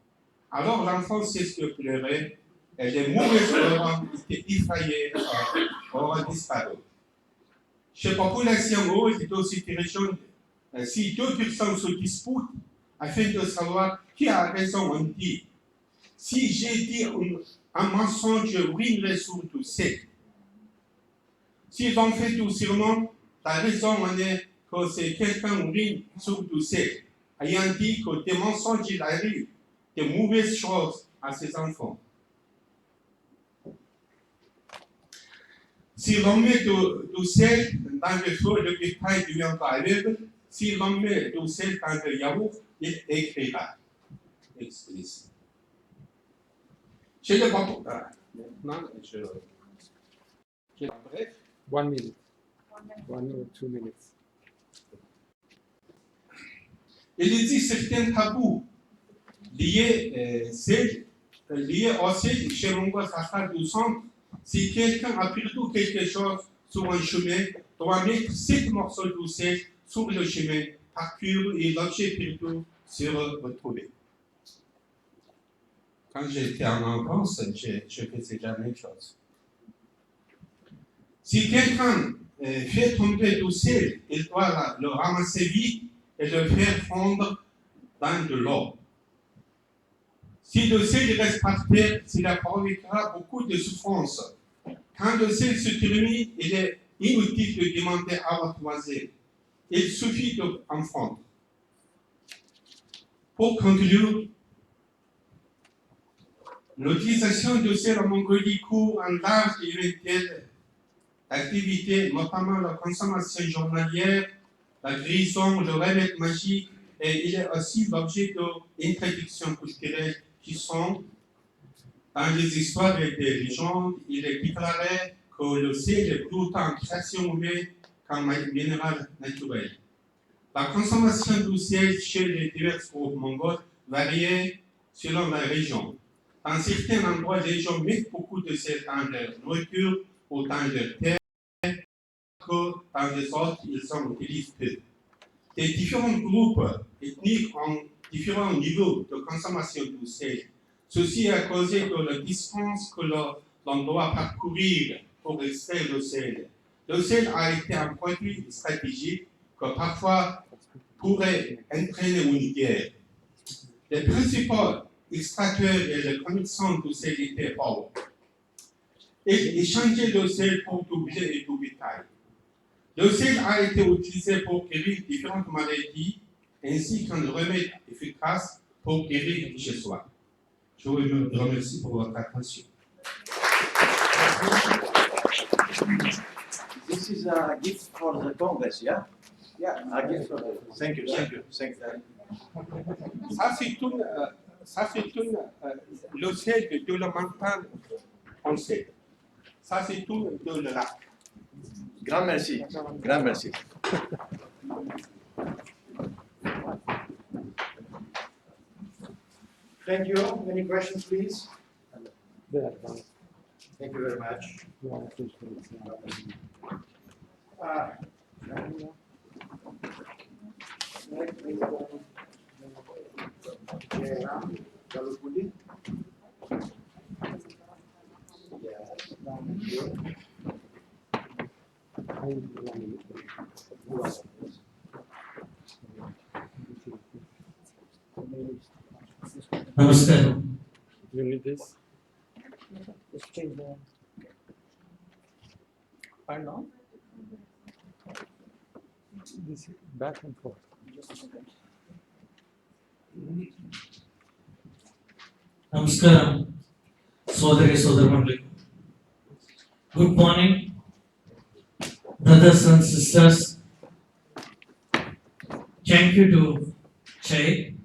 Alors l'enfant cesse de pleurer et les mauvais parents étaient effrayés auraient disparu. Chez population haute dans cette région, si deux personnes se disputent afin de savoir qui a raison, on dit si j'ai dit un mensonge, je ruinerai sur tout seul. S'ils ont fait tout serment, la raison on est que c'est quelqu'un ruine sur tout seul, ayant dit que des mensonges il arrive, des mauvaises choses à ses enfants. Si l'on met du sel dans le feu, le bétail deviendra aveugle. Si l'on met du sel dans le yaourt, il écrira. Explicite. Chez le papa. Non, bref. 1 minute. 1 or 2 minutes. Il existe certains tabous liés au sel chez Mongo Sahara du centre. Si quelqu'un a perdu quelque chose sur un chemin, doit mettre 7 morceaux de sel sur le chemin, parcours et l'objet perdu sera retrouvé. Quand j'étais en enfance, je faisais la même chose. Si quelqu'un fait tomber du sel, il doit le ramasser vite et le faire fondre dans de l'eau. Si le sel reste par terre, cela provoquera beaucoup de souffrance. Quand le sel se termine, il est inutile de demander à votre voisin. Il suffit d'en fondre. Pour conclure, l'utilisation du sel en Mongolie court en large et éventuelle activité, notamment la consommation journalière, la guérison, le remède magique, et il est aussi l'objet d'une traduction culturelle qui sont dans les histoires et des légendes. Il est déclaré que le sel est plutôt en création humaine qu'un minéral naturel. La consommation du sel chez les divers groupes mongols varie selon la région. Dans certains endroits, les gens mettent beaucoup de sel dans leur nourriture ou dans leur terre, que dans les autres, ils en utilisent peu. Les différents groupes ethniques ont différents niveaux de consommation du sel. Ceci a causé de la distance que l'on doit parcourir pour extraire le sel. Le sel a été un produit stratégique que parfois pourrait entraîner une guerre. Les principaux extracteurs et les commerçants du sel étaient pauvres. Ils échangeaient le sel pour du blé et du bétail. Le sel a été utilisé pour guérir différentes maladies ainsi qu'un remède efficace pour guérir chez soi. Je vous remercie pour votre attention. This is a gift for the Congress, yeah? Yeah, a gift for the. Thank you. Ça c'est le sel de la montagne en sel. Ça c'est tout de le lac. Grand merci. Grand merci. Thank you. Any questions, please? There. Thank you very much. Namaste. You need this? Let's change the. Pardon? This back and forth. Just a second. Namaskaram, Sodari Sodaramandali. Good morning, brothers and sisters. Thank you to Chay,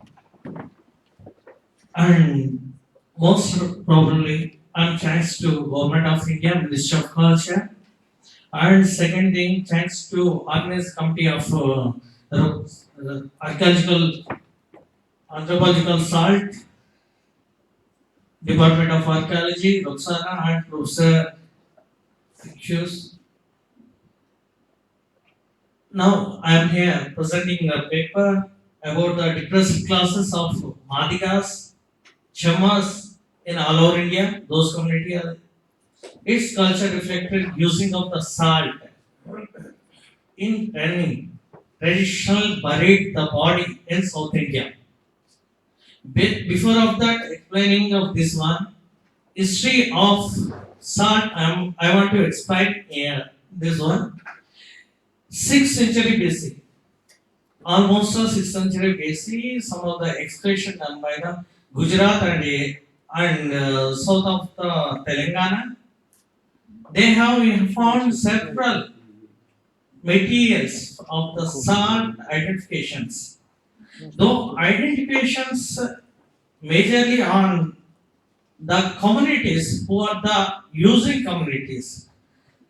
and most probably, and thanks to Government of India, Ministry of Culture, and second thing, thanks to Organized Committee of Archaeological Anthropological Salt, Department of Archaeology, Roxana, and Professor Fictious. Now I am here presenting a paper about the depressed classes of Madigas, Chamas in all over India. Those communities, its culture reflected using of the salt in turning traditional buried the body in South India. Before of that, explaining of this one, history of salt, I want to explain this one. 6th century BC, almost 6th century BC, some of the excavation done by the Gujarat and south of the Telangana, they have found several materials of the salt identifications. Though identifications majorly on the communities who are the using communities.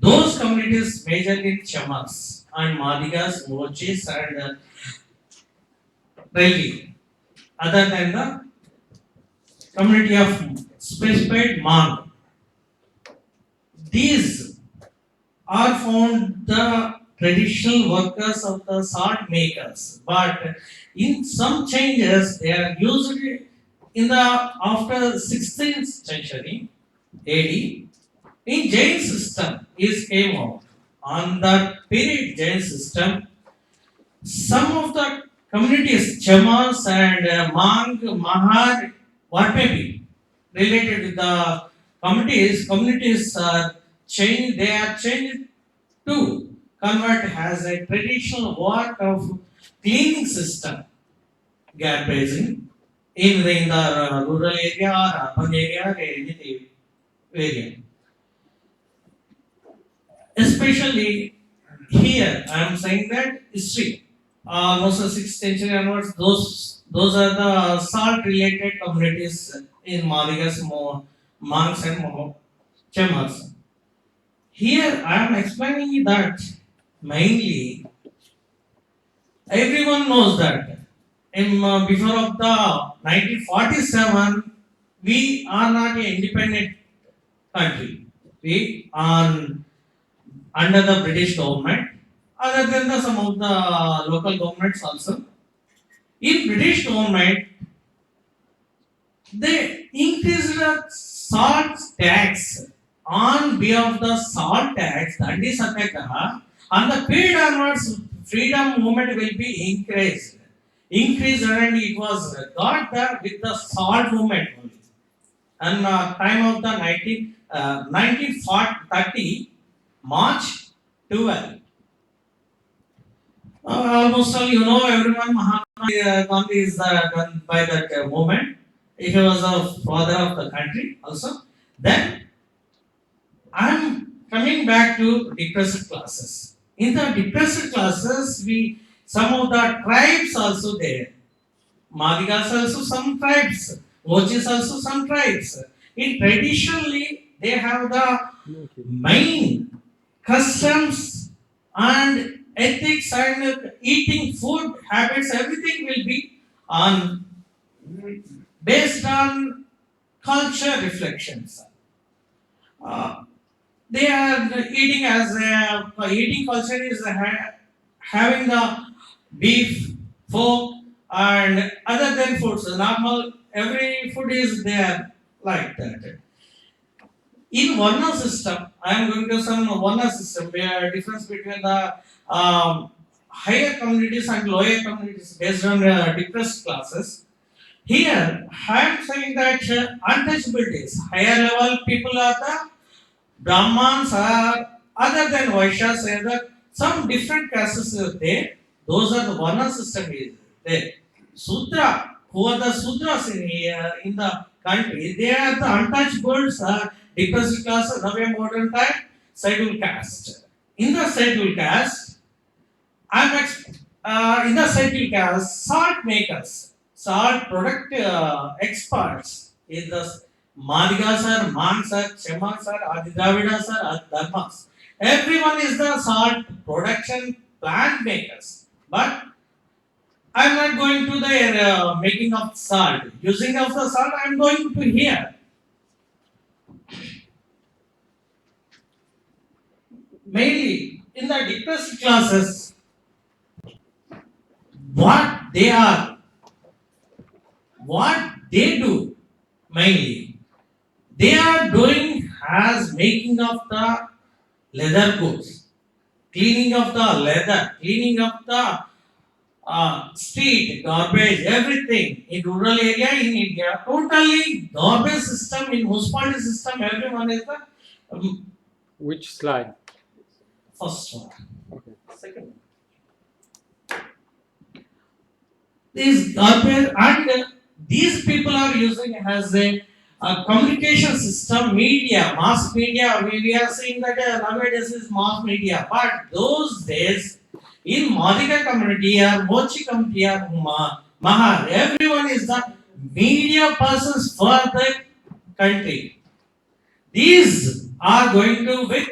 Those communities majorly Chamas and Madigas, Mochis and Relli. Other than the community of specified Mang. These are found the traditional workers of the salt makers, but in some changes they are usually in the after 16th century AD. In Jain system is came out. On that period Jain system, some of the communities, Chamas and Mang, Mahar, what may be related with the communities are changed, they are changed to convert as a traditional work of cleaning system, garbaging in the rural area or urban area or anything area. Especially here, I am saying that history. Most of 6th century onwards, those are the salt related communities in Madigas, Manx and Chamas. Here I am explaining that mainly everyone knows that in before of the 1947 we are not an independent country. We are under the British government, other than the some of the local governments also. In British government, they increased the salt tax on behalf of the salt tax, Dandi Satyagraha, and the period onwards, freedom movement will be increased. Increased and it was got there with the salt movement only. And time of the 1930, March 12. Almost all you know, everyone Mahatma Gandhi is done by that movement. He was a father of the country also. Then I am coming back to depressed classes. In the depressed classes, we some of the tribes also there. Madigas also some tribes. Mochis also some tribes. In traditionally, they have the main customs and ethics and eating food habits, everything will be on based on culture reflections. Uh, they are eating as eating culture is having the beef, pork, and other than foods. Normal every food is there like that. In Varna system, I am going to some Varna system where difference between the higher communities and lower communities based on depressed classes. Here, I am saying that untouchabilities, higher level people are the Brahmans are other than Vaishyas, some different castes are there. Those are the Varna system is there. Sudra, who are the Sudras in the country, they are the untouchables, depressed class, now a modern time, scheduled caste. In the scheduled caste, in the scheduled caste, salt makers, salt product experts in the Madigas are, Mangs are, Chemas are, Adidravidas are, Dharmas. Everyone is the salt production plant makers. But I am not going to the making of salt. Using of the salt, I am going to here. Mainly in the depressed classes, what they are, what they do mainly. They are doing as making of the leather goods, cleaning of the leather, cleaning of the street, garbage, everything in rural area in India. Totally garbage system in municipality system. Everyone is the Which slide? first one. Okay. Second one. These garbage and these people are using as a communication system, media, mass media. We are seeing that nowadays is mass media, but those days in Madhika community or Mochi community or Mahar, everyone is the media persons for the country. These are going to with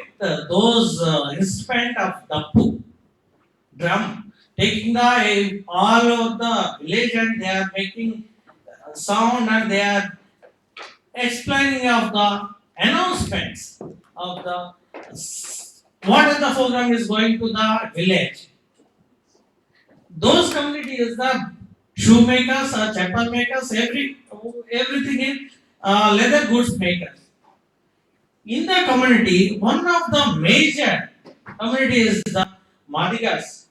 those instrument of the drum, taking the all over the village and they are making sound and they are explaining of the announcements of the what is the program is going to the village. Those communities, the shoemakers or chapel makers, everything in leather goods makers. In the community, one of the major community is the Madhigas.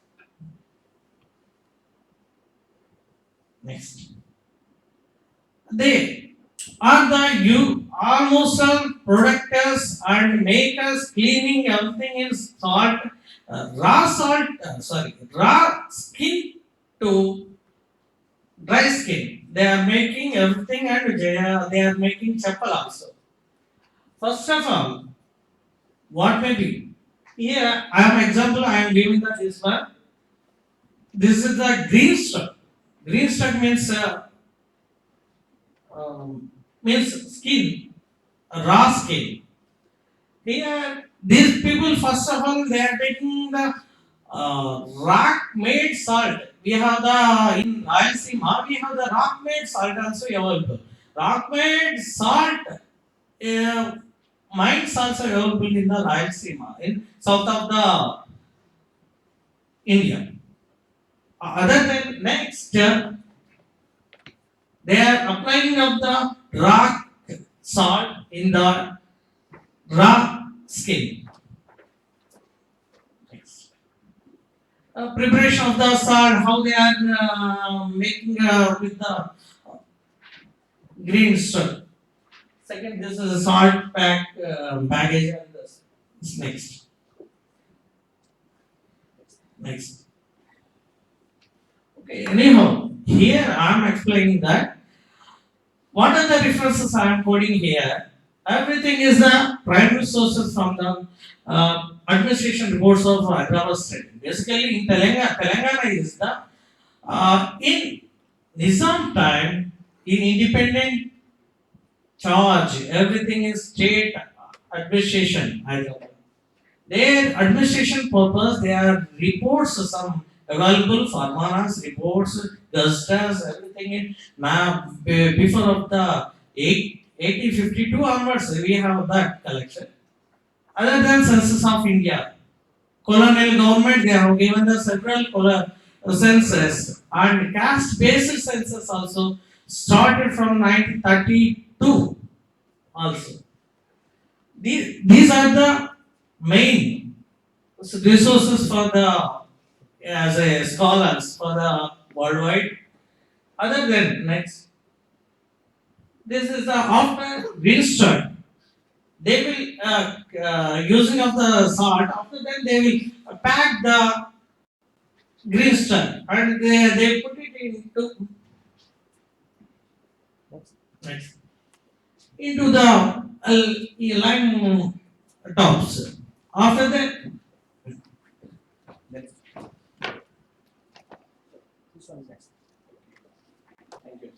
Next. They are the almost all producers and makers cleaning everything in salt, raw skin to dry skin. They are making everything and they are making chapel also. First of all, what may be? Here, I am example, I am giving this one. This is the green stuff. Green stuff means skin, raw skin. Here, these people, first of all, they are taking the rock-made salt. We have the, in Rayalaseema, we have the rock-made salt also available. Rock-made salt, mines also available in the Rayalaseema, in south of the India. Other than next, they are applying of the rock salt in the raw skin. Next. Preparation of the salt, how they are making with the green stuff. Second, this is a salt pack baggage and this next. Next. Okay, anyhow, here I am explaining that. What are the references I am quoting here? Everything is the primary sources from the administration reports of Hyderabad state. Basically, in Telangana is the in Nizam time, in independent charge, everything is state administration. Their administration purpose, their reports, some available farmanas, reports, gazetas, everything in now before of the 1852 onwards, we have that collection. Other than census of India, colonial government, they have given the several census and caste-based census also started from 1932 also. These are the main resources for the as a scholars for the worldwide. Other than next, this is the after registered. They will using of the salt. After that, they will pack the green stuff and they put it into next into the lime tops. After that, This one is next. Thank you.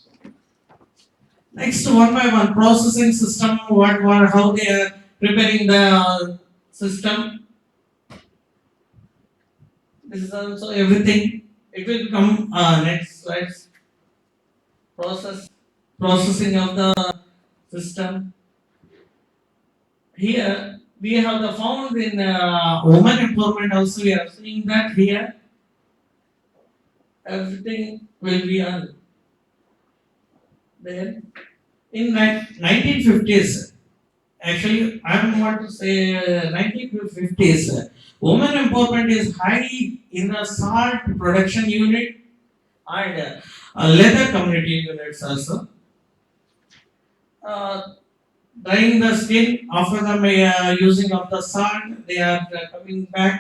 next one by one processing system. How they are preparing the system. This is also everything. It will come next slides. Processing of the system. Here we have the found in women empowerment also. We are seeing that here. everything will be on. Then in 1950s, actually I want to say 1950s, women empowerment is high in the salt production unit and leather community units also. Drying the skin after the using of the salt, they are coming back.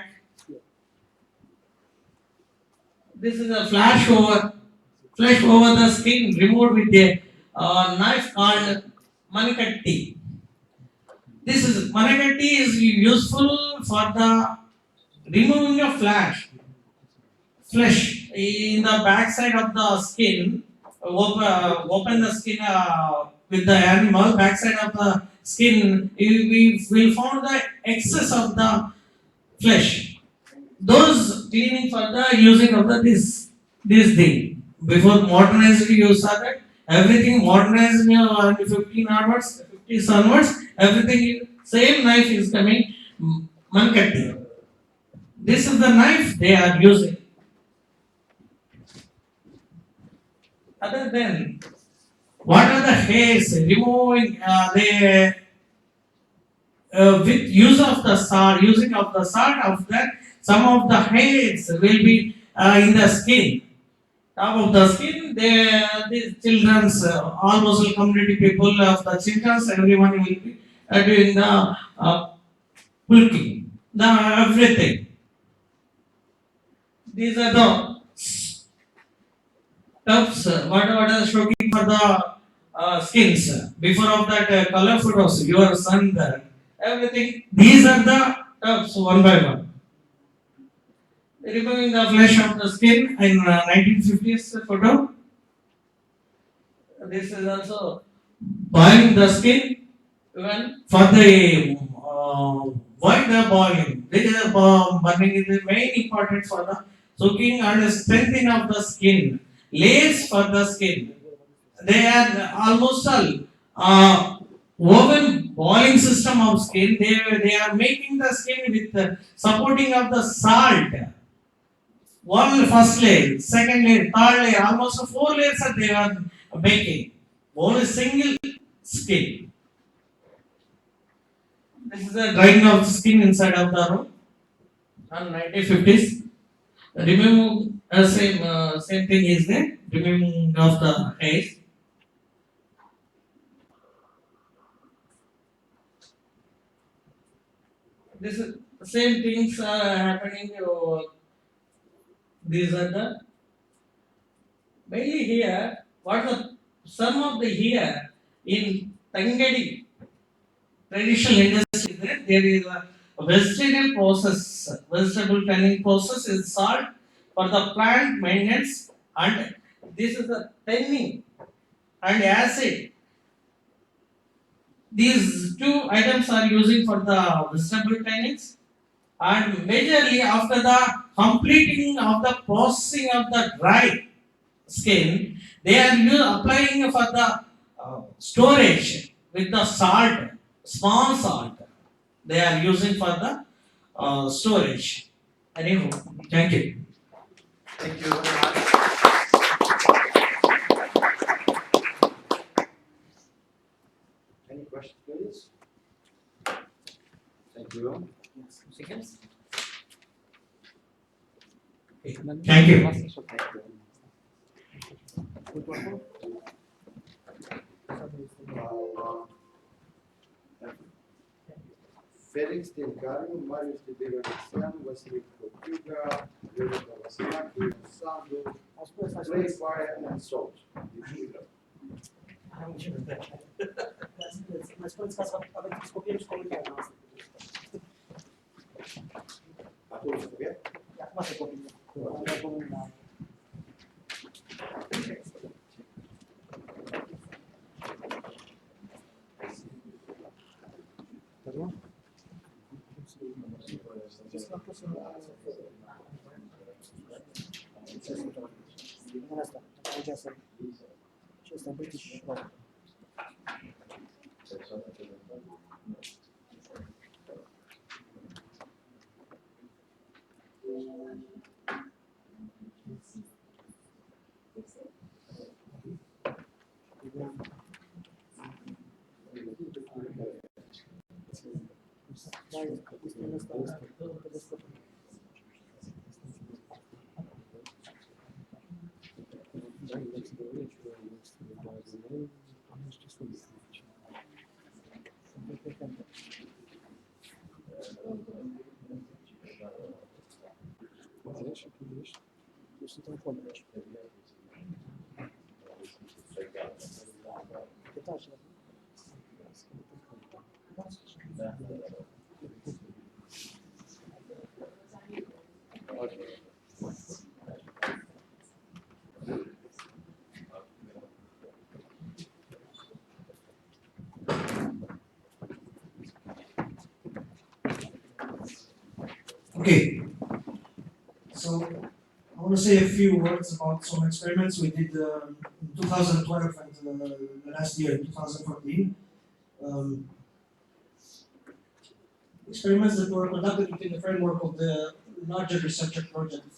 This is a flash over the skin removed with a knife called manikatti. This is manikatti is useful for the removing of flesh in the back side of the skin. Open the skin with the animal back side of the skin. We will find the excess of the flesh. Those cleaning for the using of the this thing. Before modernized you saw that everything modernized 15 onwards, 50s onwards, everything same knife is coming mankatti. This is the knife they are using. Other than what are the hairs removing with use of the salt, using of the salt of that, some of the hairs will be in the skin. Top of the skin, these children's, all Muslim community people of the children's, everyone will be doing the pulking, the everything. These are the tubs, what are stroking for the skins. Before of that color photos, your son there, everything. These are the tubs one by one. Removing the flesh of the skin in 1950s photo. This is also boiling the skin. Even for the why the boiling? This is burning is the main important for the soaking and strengthening of the skin. Layers for the skin. They are almost all woven boiling system of skin. They are making the skin with the supporting of the salt. One first layer, second layer, third layer, almost 4 layers are they are making. Only single skin. This is a drying of the skin inside of the room. On 1950s, remove same thing is there. Removing of the hairs. This is same things are happening. These are the mainly here. What the some of the here in Tangadi traditional industry there is a vegetable process, vegetable tanning process is salt for the plant maintenance and this is the tanning and acid. These two items are using for the vegetable tannings and majorly after the completing of the processing of the dry skin, they are applying for the storage with the salt, small salt. They are using for the storage. Anyhow, thank you. Thank you very much. Any questions, please? Thank you. Seconds. Thank you. Felix Tincariu, Marius Tiberiu Alexandru, Vasile Cuza, Violeta Vasilache, Alexandru, Play Fire and Salt. Am început de așa. Mai spuneți că aveți descoperiri școlile noastre. Acum se copie? Acum se copie. Asta British rock. Eu sunt în colegi. Etajele. Okay, so I want to say a few words about some experiments we did in 2012 and last year in 2014. Experiments that were conducted within the framework of the larger research project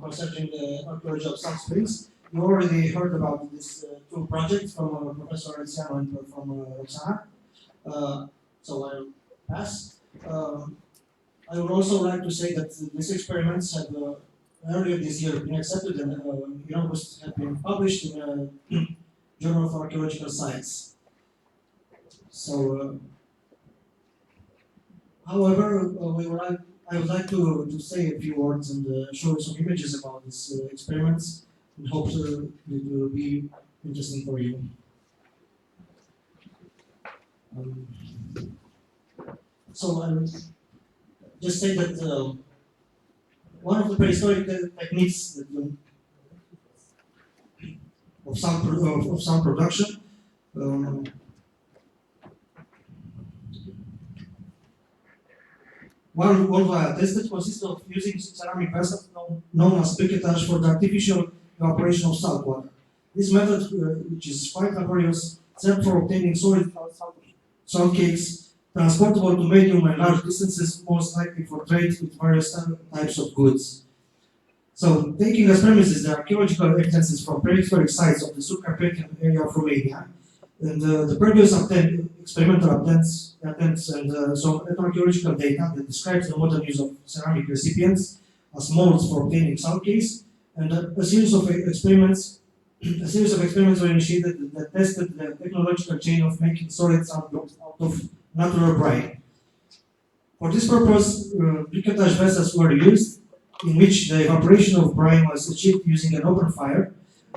concerning the archaeology of salt springs. You already heard about this two projects from Professor Alexandru and from Roxana. So I'll pass. I would also like to say that these experiments have earlier this year been accepted and in August have been published in a Journal of Archaeological Science. So, however, I would like to say a few words and show some images about these experiments and hope it will be interesting for you. So I will just say that one of the prehistoric techniques that, of sound production one worldwide tested consists of using ceramic vessels known as briquetage for the artificial evaporation of salt water. This method, which is quite laborious, served for obtaining solid salt cakes transportable to medium and large distances, most likely for trade with various types of goods. So, taking as premises the archaeological evidences from prehistoric sites of the subcarpathian area of Romania, and the previous experimental attempts and some archaeological data that describes the modern use of ceramic recipients as molds for obtaining salt cakes, and a series of experiments were initiated that tested the technological chain of making solid salt blocks out of natural brine. For this purpose, briquetage vessels were used, in which the evaporation of brine was achieved using an open fire,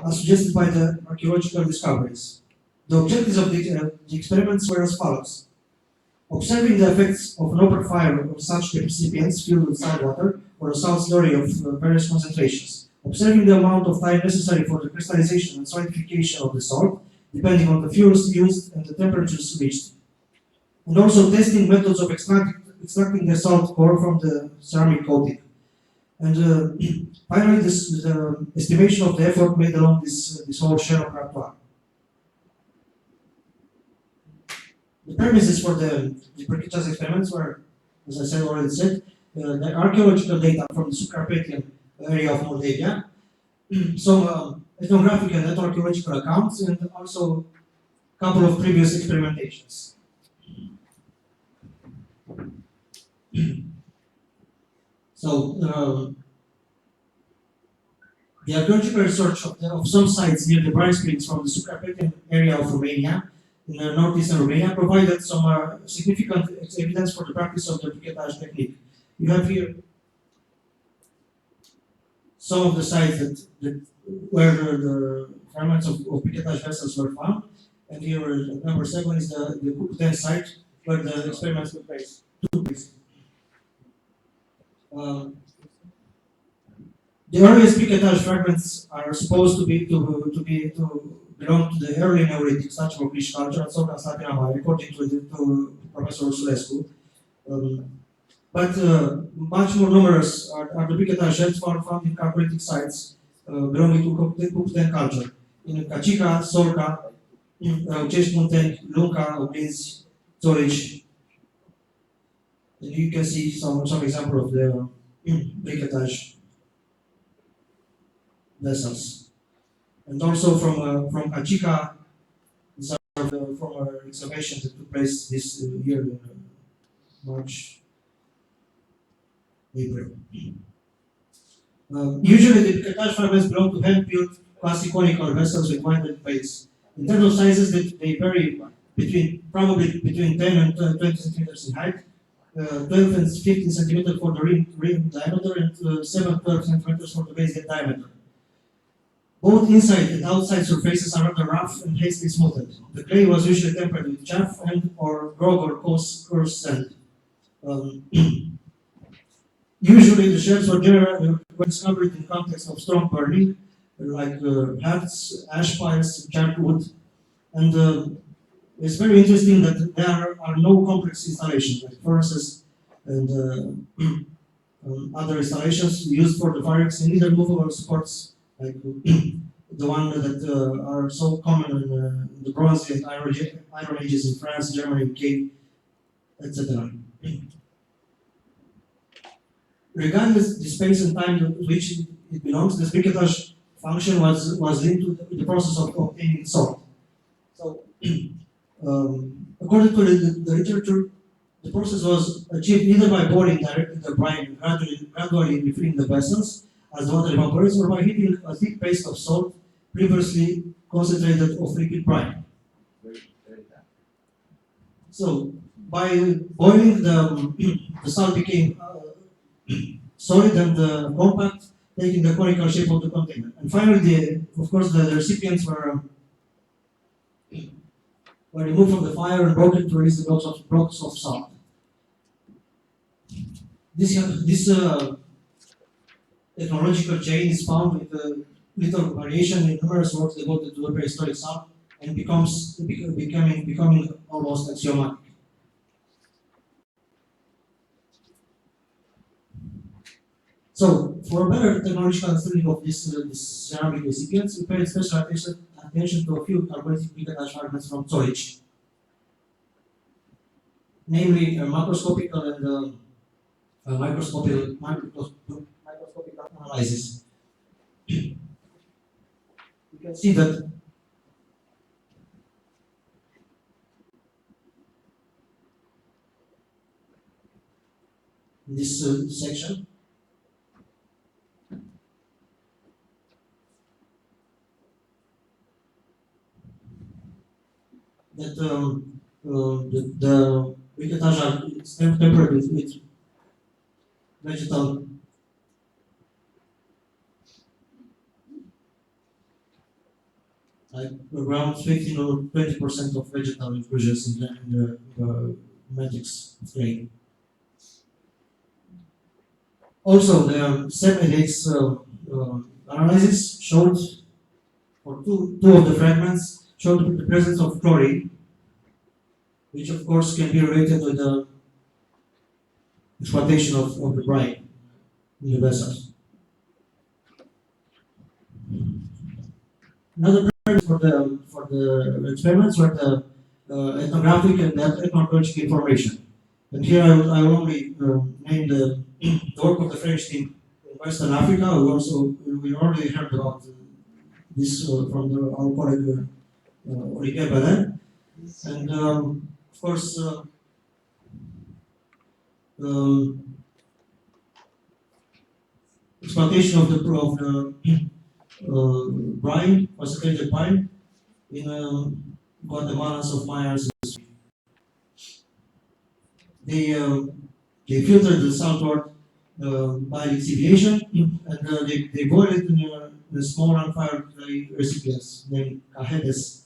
as suggested by the archaeological discoveries. The objectives of the experiments were as follows: observing the effects of an open fire on such recipients filled with salt water or a salt slurry of various concentrations, observing the amount of time necessary for the crystallization and solidification of the salt, depending on the fuels used and the temperatures reached, and also testing methods of extracting the salt core from the ceramic coating. And finally, the estimation of the effort made along this whole shell of repertoire. The premises for the briquetage experiments were, as I said already said, the archaeological data from the subcarpathian area of Moldavia, some ethnographic and archaeological accounts, and also a couple of previous experimentations. So, the archaeological research of some sites near the brine springs from the subcarpathian area of Romania, in northeastern Romania, provided some significant evidence for the practice of the briquetage technique. You have here some of the sites where the fragments of briquetage vessels were found, and here number 7 is the Cuza site where the experiments took place. The earliest briquetage fragments are supposed to belong to the early Neolithic such of Greek culture and Southern Slavic, according to Professor Ursulescu. But much more numerous are the briquetage shells found in Chalcolithic sites belonging to Cuza culture. In Cacica, Sorca, Cești Munteni, Lunca, Oglinzi, Zorici. And you can see some example of the briquetage vessels. And also from Cacica, these are from an excavation that took place this year in March April. Usually the Qatar fragments belong to hand-built classic conical vessels with winded blades. In terms of sizes, they vary probably between 10 and 20 centimeters in height, 12 and 15 centimeters for the rim diameter, and 7 to 12 centimeters for the base diameter. Both inside and outside surfaces are rather rough and hastily smoothed. The clay was usually tempered with chaff and or grog or coarse sand. Usually the shells were discovered in context of strong burning, like hearths, ash piles, charred wood. And it's very interesting that there are no complex installations like furnaces and other installations used for the fires, and either movable supports like the one that are so common in the Bronze and Iron Ages in France, Germany, UK, etc. Regardless the space and time to which it belongs, the briquetage function was linked to the process of obtaining salt. So, according to the literature, the process was achieved either by boiling directly the brine and gradually refilling the vessels as the water evaporates, or by heating a thick paste of salt previously concentrated of liquid brine. So, by boiling, the salt became solid and compact, taking the conical shape of the container. And finally, of course, the recipients were removed from the fire and broken to release the blocks of salt. This technological chain is found with little variation in numerous works devoted to the prehistoric salt and becoming almost axiomatic. So, for a better technological understanding of this ceramic recipients, we paid special attention to a few carbonic briquetage fragments from Zurich, namely macroscopical and microscopic analysis. You can see that in this section, that the briquetage are tempered with vegetal like around 15 or 20% of vegetal inclusions in the matrix grain. Also, the 7 days analysis showed, for two of the fragments, showed the presence of chlorine, which of course can be related with the exploitation of the brine in the vessels. Another premise for the experiments were the ethnographic and ethnological information. And here I will only name the work of the French team in Western Africa. We already heard about this from our colleague Olivier Belen. And of course, exploitation of the brine, concentrated brine, in Guatemala's of Mayas. They filtered the saltwater by lixiviation, and they boiled it in a small unfired recipients named cajetes.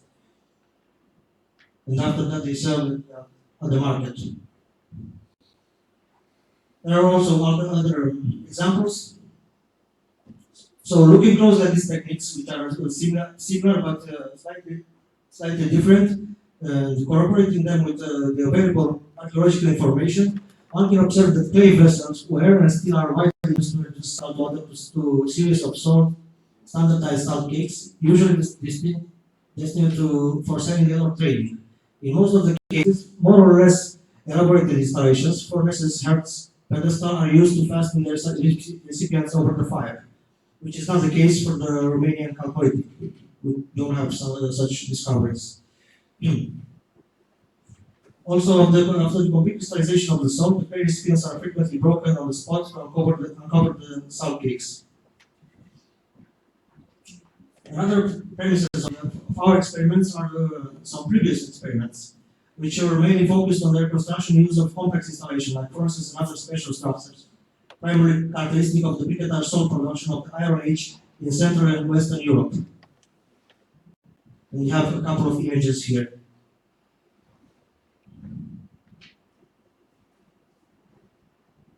And after that, they sell it on the market. There are also other examples. So, looking closely at these techniques, which are similar but slightly different, and incorporating them with the available archaeological information, one can observe that clay vessels were and still are widely used to reduce salt water to a series of standardized salt cakes, usually destined for selling or trading. In most of the cases, more or less elaborated installations, furnaces, hearths, pedestals are used to fasten their recipients over the fire, which is not the case for the Romanian Chalcolithic. We don't have such discoveries. Also, after the complete crystallization of the salt, the clay recipients are frequently broken on the spot to uncover the salt cakes. Another premises of our experiments are some previous experiments, which were mainly focused on the reconstruction and use of complex installation like furnaces and other special structures, primarily characteristic of the briquetage salt production of the Iron Age in Central and Western Europe. And we have a couple of images here.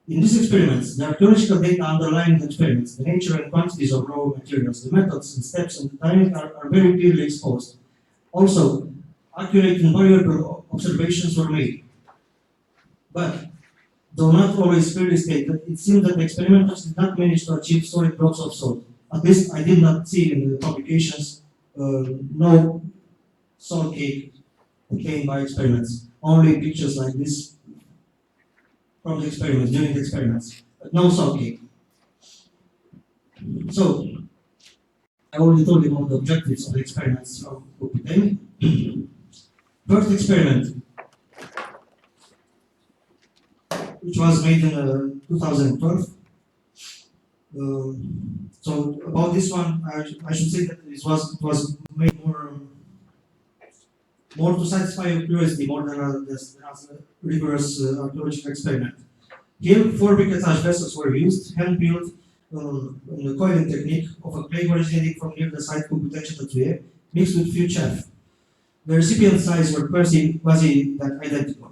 In these experiments, the archaeological data underlying the experiments, the nature and quantities of raw materials, the methods and steps and the timing are very clearly exposed. Also, accurate and variable observations were made. But, though not always clearly stated, it seems that the experimenters did not manage to achieve solid blocks of salt. At least I did not see in the publications no salt cake obtained by experiments. Only pictures like this from the experiments, during the experiments, but no salt cake. So, I already told you about the objectives of the experiments from Uputemi. First experiment, which was made in 2012. So about this one, I should say that it was made more to satisfy your curiosity more than as a rigorous archaeological experiment. Here, 4 briquetage vessels were used, hand-built in the coiling technique of a clay originating from near the site Cuza, mixed with few chaff. The recipient size were quasi-identical.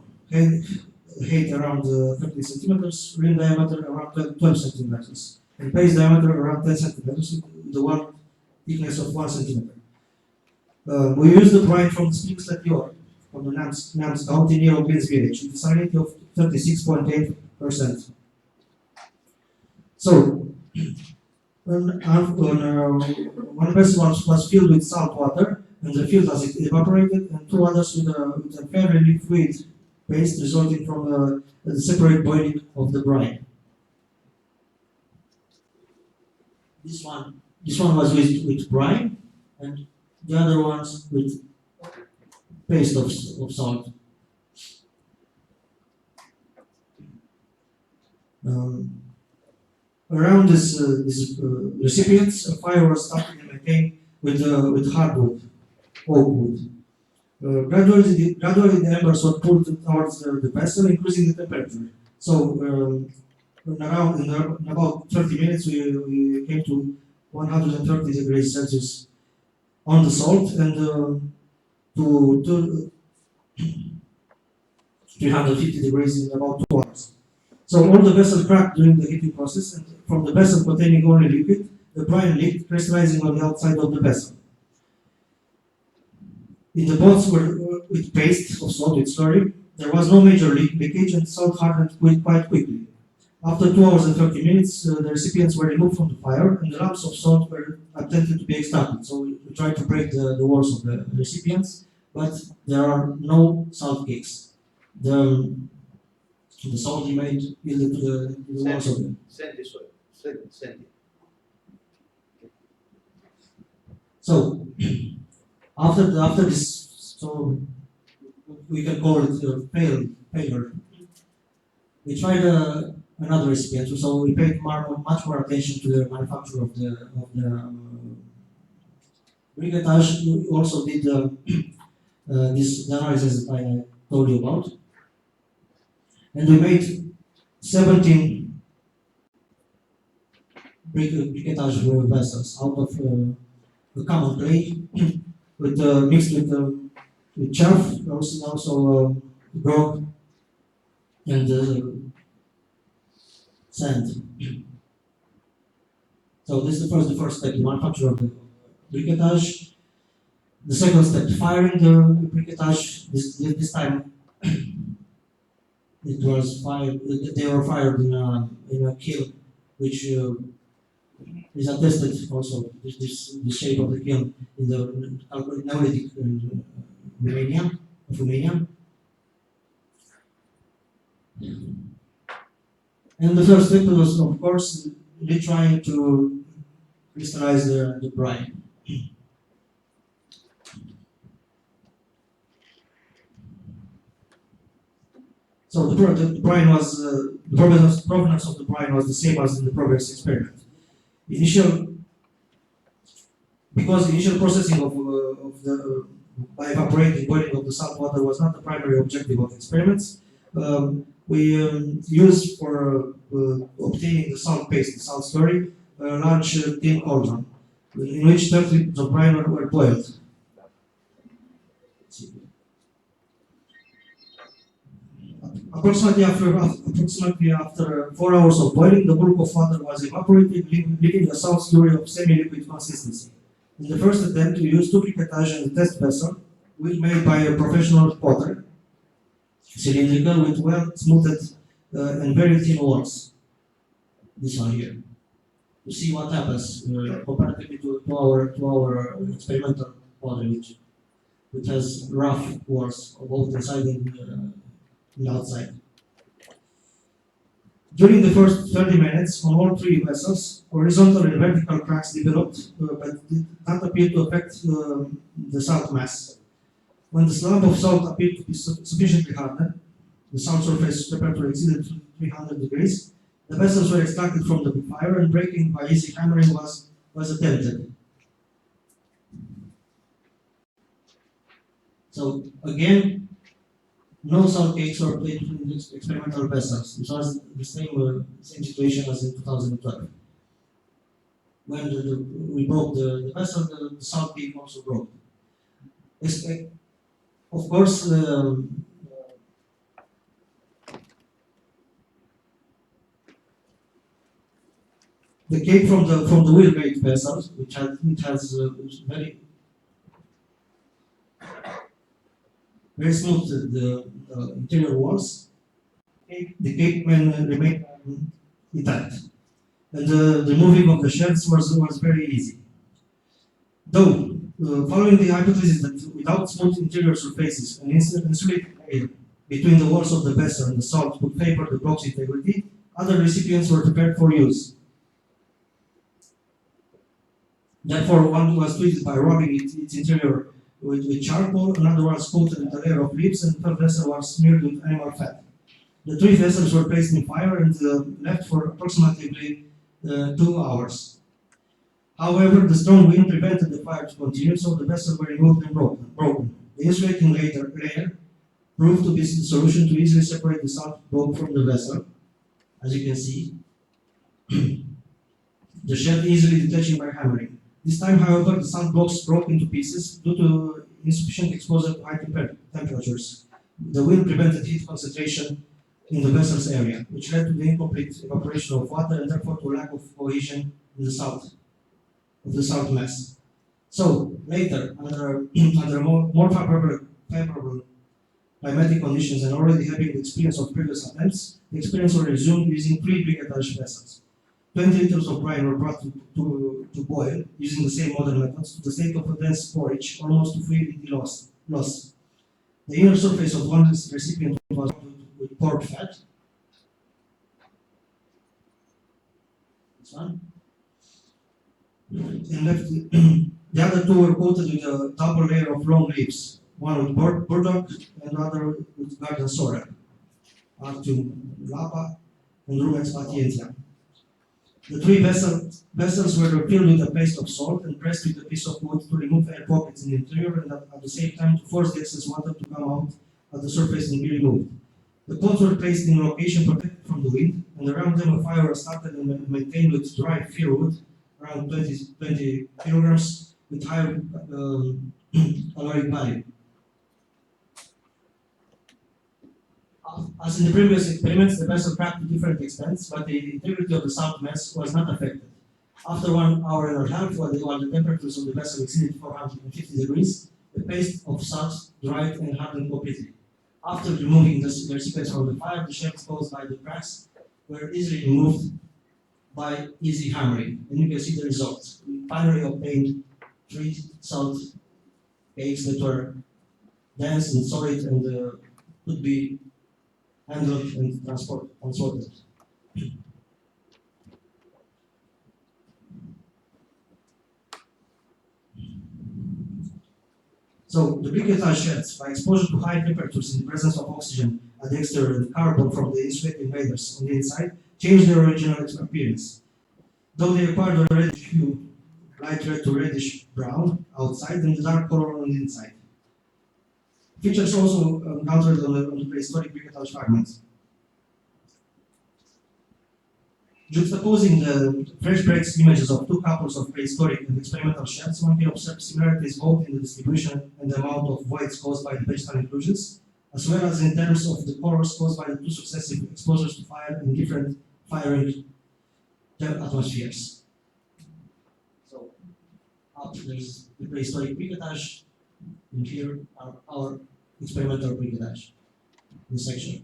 Height around 30 centimeters, rim diameter around 12 centimeters, and base diameter around 10 centimeters, with the one thickness of 1 centimeter. We used the brine from the springs at Ioan, from the Nams County near Oglin's village, with a salinity of 36.8%. So, one vessel was filled with salt water, and the field has evaporated, and 2 others with a fairly fluid paste resulting from the separate boiling of the brine. This one was with brine, and the other ones with paste of salt. Around this recipients, a fire was started and maintained with hardwood, oak wood. Gradually the embers were pulled towards the vessel, increasing the temperature. So in about 30 minutes, we came to 130 degrees Celsius on the salt, and to 350 degrees in about 2 hours. So all the vessel cracked during the heating process, and from the vessel containing only liquid, the brine leaked, crystallizing on the outside of the vessel. In the boats with paste of salt with slurry, there was no major leakage, and salt hardened quite quickly. After 2 hours and 30 minutes, the recipients were removed from the fire, and the lumps of salt were attempted to be extracted. So we tried to break the walls of the recipients, but there are no salt cakes. The salt remained yielded to the walls of them. Send this way. Send it. So after this, so we can call it failure. We tried another recipient, so we paid much more attention to the manufacture of the briquetage. We also did this analysis that I told you about, and we made 17 briquetage vessels out of the common clay with mixed with chaff, also grog and sand. So this is the first step, the manufacture of the briquetage. The second step, firing the briquetage. This time it was fired. They were fired in a kiln, which is attested also. This shape of the kiln in the Neolithic Romania. And the first step was, of course, trying to crystallize the brine. So the brine was the provenance of the brine was the same as in the previous experiment. Because the initial processing of the by evaporating boiling of the salt water was not the primary objective of the experiments. We used for obtaining the salt paste, the salt slurry, a large tin cauldron in which 30 liters of brine were boiled. Approximately after 4 hours of boiling, the bulk of water was evaporated, leaving a salt slurry of semi-liquid consistency. In the first attempt, we used 2 briquetage in the test vessel, which made by a professional potter, cylindrical with well smoothed and very thin walls. This one here. To see what happens comparatively to our experimental pottery, which has rough walls both inside and outside. During the first 30 minutes, on all 3 vessels, horizontal and vertical cracks developed, but did not appear to affect the salt mass. When the slab of salt appeared to be sufficiently hardened, the salt surface temperature exceeded 300 degrees, the vessels were extracted from the fire and breaking by easy hammering was attempted. So again, no salt cakes were played in the experimental vessels. This was the same situation as in 2012. When we broke the vessel, the salt cake also broke. Of course, the cake from the wheel-made vessels, which has very smooth the interior walls, the cake remained intact, and the moving of the shells was very easy. Though, following the hypothesis that without smooth interior surfaces, an insulated layer between the walls of the vessel and the salt would favor the block's integrity, other recipients were prepared for use. Therefore, one was treated by rubbing its interior with charcoal, another was coated with a layer of leaves, and the third vessel was smeared with animal fat. The 3 vessels were placed in fire and left for approximately 2 hours. However, the strong wind prevented the fire to continue, so the vessels were removed and broken. The insulating layer proved to be the solution to easily separate the salt block from the vessel. As you can see, the shell easily detaching by hammering. This time, however, the salt blocks broke into pieces due to insufficient exposure to high temperatures. The wind prevented heat concentration in the vessel's area, which led to the incomplete evaporation of water and therefore to lack of cohesion in the salt mass. So later, under more favorable climatic conditions and already having the experience of previous attempts, the experiments were resumed using 3 briquetage vessels. 20 liters of brine were brought to boil using the same modern methods to the state of a dense porridge, almost to fluidity loss. The inner surface of one recipient was coated with pork fat. This one. And left the other 2 were coated with a double layer of long leaves, one with burdock and the other with garden sorrel, Artium lapa and Rumex patientia. The 3 vessels were filled with a paste of salt and pressed with a piece of wood to remove air pockets in the interior and at the same time to force the excess water to come out at the surface and be removed. The pots were placed in a location protected from the wind, and around them a fire was started and maintained with dry firewood, around 20 kilograms, with higher caloric value. As in the previous experiments, the vessel cracked to different extents, but the integrity of the salt mass was not affected. After 1 hour and a half, while the temperatures of the vessel exceeded 450 degrees, the paste of salt dried and hardened completely. After removing the recipients from the fire, the shells caused by the cracks were easily removed by easy hammering, and you can see the results. We finally obtained 3 salt cakes that were dense and solid and could be handled and transported. So the briquetage sheds, by exposure to high temperatures in the presence of oxygen at the exterior and carbon from the insulating layers on the inside, change their original appearance. Though they acquired a reddish hue, light red to reddish brown outside and the dark color on the inside. Features also encountered on the prehistoric briquetage fragments. Juxtaposing the fresh breaks images of two couples of prehistoric and experimental sheds, one can observe similarities both in the distribution and the amount of voids caused by the vegetal inclusions, as well as in terms of the colors caused by the two successive exposures to fire in different firing atmospheres. So, up there's the prehistoric briquetage, and here are our experimental briquetage, this section.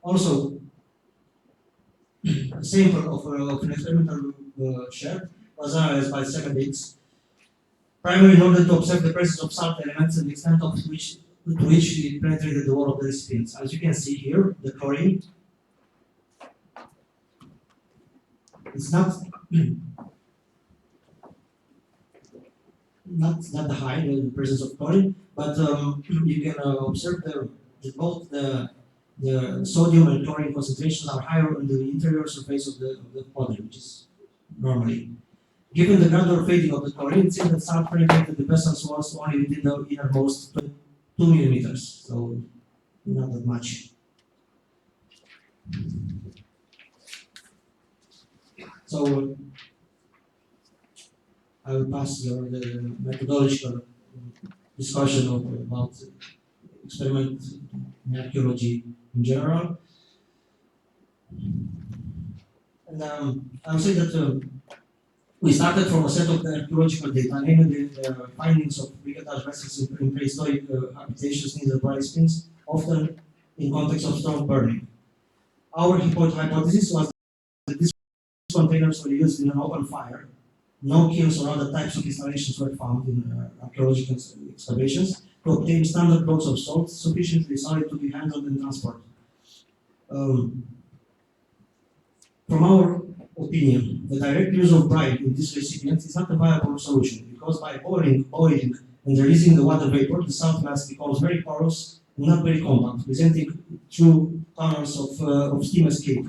Also, a sample of an experimental shed was analyzed by 7 weeks, primarily in order to observe the presence of salt elements and the extent to which it penetrated the wall of the recipients. As you can see here, the chlorine is not high, the presence of chlorine, but you can observe both the sodium and chlorine concentrations are higher on the interior surface of the body, which is normally. Given the gradual fading of the chlorine, it seems that salt penetrated the vessel's walls only within the innermost 2 millimeters, so not that much. So I will pass the methodological discussion about experiment in archaeology in general. And I would say that we started from a set of the archaeological data, namely the findings of briquetage vessels in prehistoric habitations near the bright springs, often in context of strong burning. Our hypothesis was that these containers were used in an open fire. No kilns or other types of installations were found in archaeological excavations to obtain standard blocks of salt sufficiently solid to be handled and transported. From our opinion, the direct use of brine in these recipients is not a viable solution because by boiling, and releasing the water vapor, the salt mass becomes very porous and not very compact, presenting true tunnels of steam escape.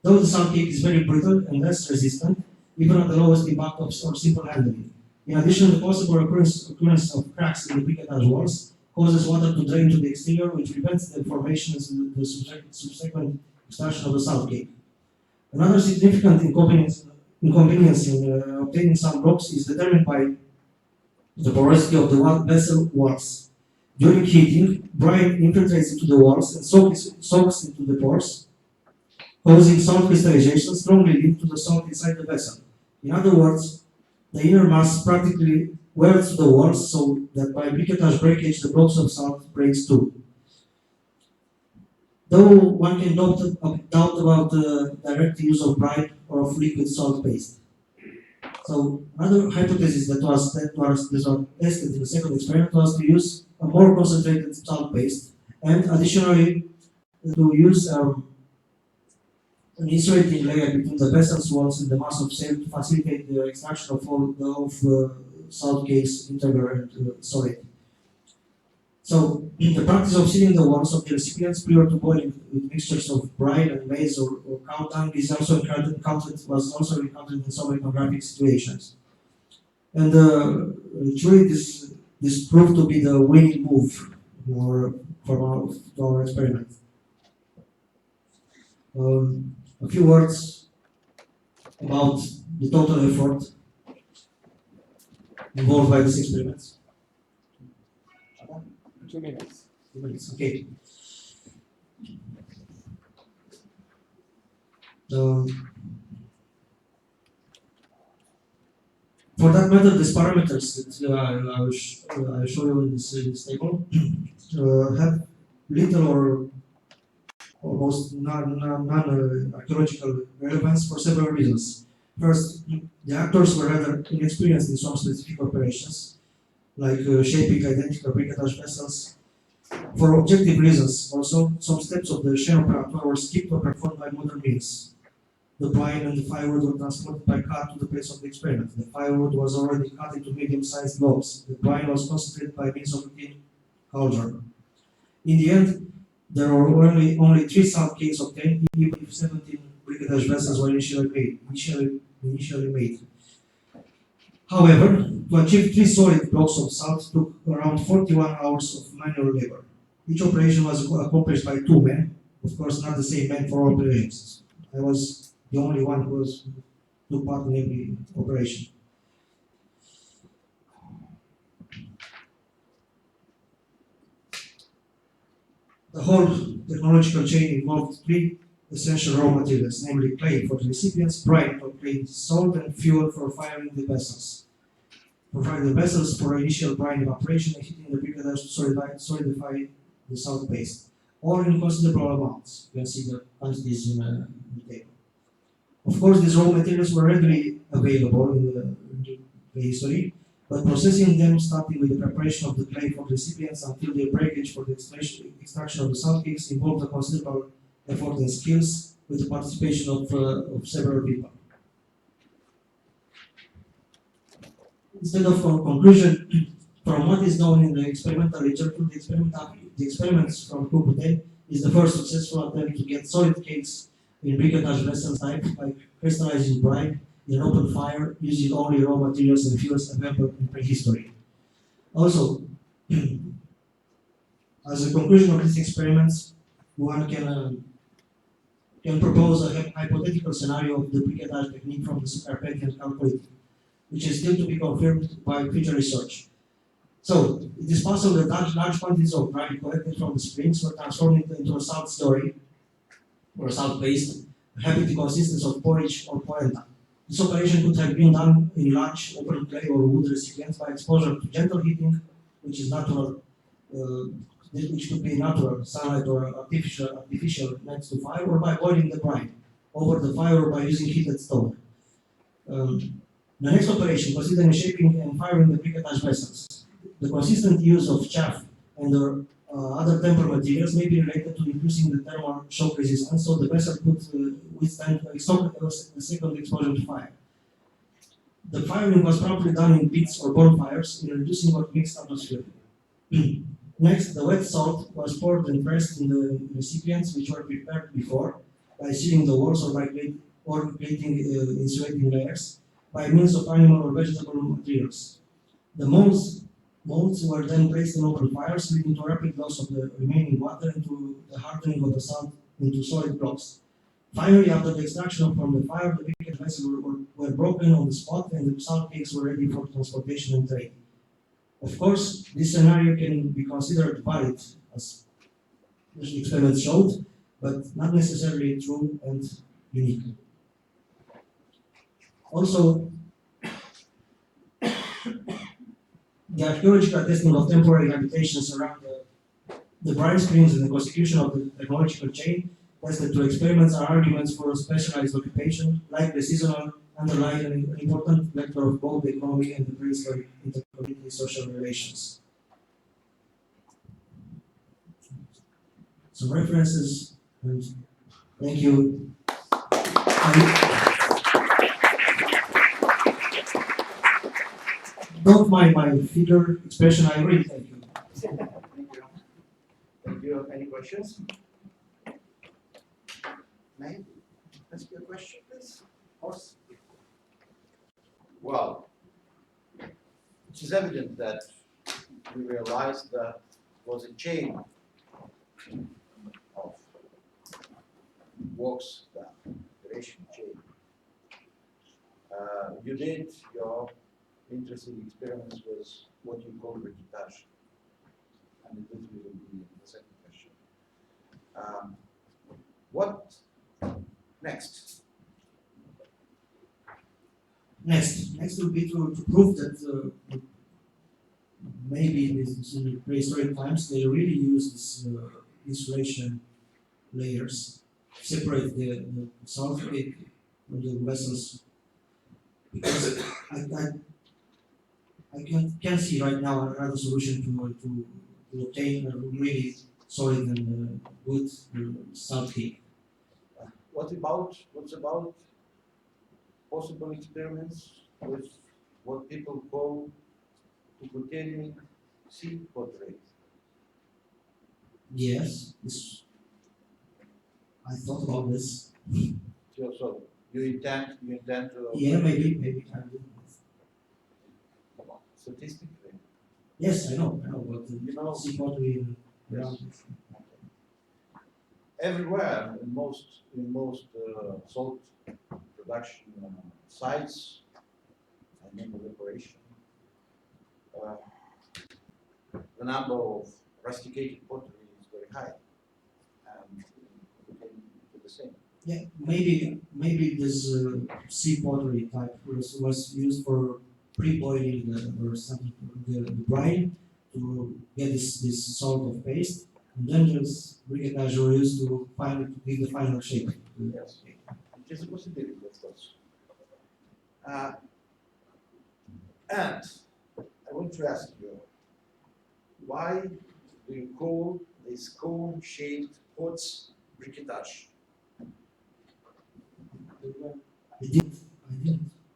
Though the salt cake is very brittle and less resistant, even at the lowest impact or simple handling. In addition, the possible occurrence of cracks in the briquetage walls causes water to drain to the exterior, which prevents the formation and the subsequent extraction of the salt cake. Another significant inconvenience in obtaining some blocks is determined by the porosity of the vessel walls. During heating, brine infiltrates into the walls and soaks into the pores, causing salt crystallization strongly linked to the salt inside the vessel. In other words, the inner mass practically welds to the walls so that by briquetage breakage the blocks of salt breaks too. Though one can doubt about the direct use of brine or of liquid salt paste. So another hypothesis that was tested in the second experiment was to use a more concentrated salt paste and additionally to use an insulating layer between the vessel's walls and the mass of sail to facilitate the extraction of salt cakes, integral and solid. So, the practice of sealing the walls of the recipients prior to boiling with mixtures of brine and maize or cow dung is also was also encountered in some ethnographic situations. And truly, this proved to be the winning move for our experiment. A few words about the total effort involved by this experiment. 2 minutes. 2 minutes, okay. For that matter, these parameters that I will show you in this table have little or almost non-archaeological relevance for several reasons. First, the actors were rather inexperienced in some specific operations, like shaping identical briquetage vessels. For objective reasons, also, some steps of the Shen operator were skipped or performed by modern means. the brine and the firewood were transported by car to the place of the experiment. The firewood was already cut into medium-sized blocks. The brine was concentrated by means of a thin cauldron. In the end, there were only 3 salt cakes obtained, even if 17 briquetage vessels were initially made. However, to achieve 3 solid blocks of salt took around 41 hours of manual labor. Each operation was accomplished by 2 men, of course not the same men for all operations. I was the only one who took part in every operation. The whole technological chain involved 3 essential raw materials, namely clay for the recipients, brine or clay salt, and fuel for firing the vessels. For firing the vessels for initial brine evaporation and heating the briquetage to solidify the salt paste, all in considerable amounts. You can see the quantities in the table. Of course, these raw materials were readily available in the history, but processing them, starting with the preparation of the clay for the recipients until their breakage for the extraction of the salt cakes, involved a considerable effort and skills with the participation of several people. Instead of conclusion, from what is known in the experimental literature, the experiments from Cuza is the first successful attempt to get solid cakes in briquetage vessel type by crystallizing brine in an open fire using only raw materials and fuels available in prehistory. Also, as a conclusion of these experiments, one can propose a hypothetical scenario of the briquetage technique from the Superpedian calculated, which is still to be confirmed by future research. So, it is possible that large quantities of brine collected from the springs were transformed into a salt slurry, or a salt paste, having the consistency of porridge or polenta. This operation could have been done in large open clay or wood recipients by exposure to gentle heating, which is natural, which could be natural, sunlight or artificial next to fire, or by boiling the brine over the fire or by using heated stone. The next operation considered in shaping and firing the briquetage vessels. The consistent use of chaff and the other temper materials may be related to increasing the thermal shock resistance, so the vessel could withstand a second exposure to fire. The firing was properly done in pits or bonfires in reducing or mixed atmosphere. Next, the wet salt was poured and pressed in the recipients which were prepared before by sealing the walls or by creating insulating layers by means of animal or vegetable materials. The molds were then placed in open fires, leading to rapid loss of the remaining water and to the hardening of the salt into solid blocks. Finally, after the extraction from the fire, the briquetage vessels were broken on the spot and the salt cakes were ready for transportation and trade. Of course, this scenario can be considered valid, as the experiment showed, but not necessarily true and unique. Also, the archaeological testing of temporary habitations around the brine springs and the constitution of the technological chain tested through experiments are arguments for a specialized occupation, like the seasonal, underlying an important vector of both the economy and the prehistoric intercommunity social relations. Some references, and thank you. Don't mind my figure expression, I really thank you. Thank you. Do you have any questions? May I ask you a question, please? Of course. Well, it is evident that we realized that it was a chain of works, the duration chain. You did your interesting experiments with what you call briquetage, and this will be the second question. What next? Next will be to prove that maybe in the prehistoric times they really used this insulation layers, separate the salt cake from the vessels. Because I can't see right now another solution to obtain a really solid and good salt cake. what about possible experiments with what people call Cucuteni sea portrait? Yes, I thought about this. So you intend to? Yeah, maybe I will. Statistically. Yes, I know, but You know, sea pottery around yes. Everywhere in most salt production sites and in evaporation, the number of rusticated pottery is very high, and we can do the same. Yeah, maybe this sea pottery type was used for pre-boiling or something the brine to get this sort of paste, and then this briquetage were used to give the final shape. Yes, it is a possibility, of course. And I want to ask you, why do you call these cone-shaped pots briquetage? I didn't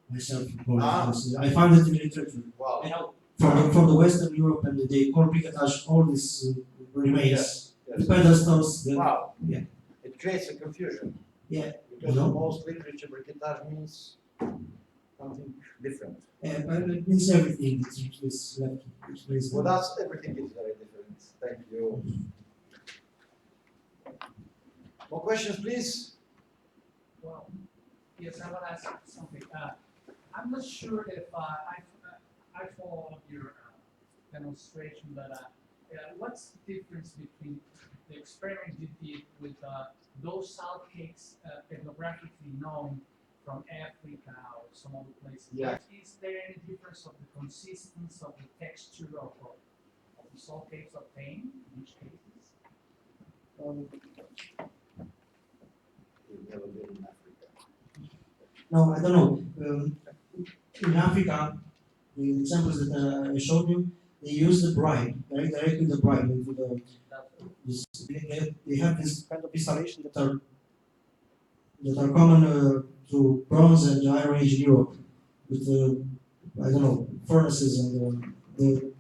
myself call it this. I found it in literature. Wow. You know, from the Western Europe, and they call briquetage all this remains. Yes. The pedestals. Wow. Yeah. It creates a confusion. Yeah. Because in most literature, briquetage means something different. But it means everything that is left. Well, that's everything is very different. Thank you. More questions, please? Well, yes, I want to ask something. I'm not sure if I followed your demonstration, but what's the difference between the experiment you did with those salt cakes ethnographically known from Africa or some other places? Yeah. Is there any difference of the consistency of the texture of the salt cakes obtained in each cases? You've never been in Africa. No, I don't know. In Africa, the examples that I showed you, they use the brine, directly the brine into the. They have this kind of installation that are common to Bronze and Iron Age in Europe, with I don't know, furnaces, and the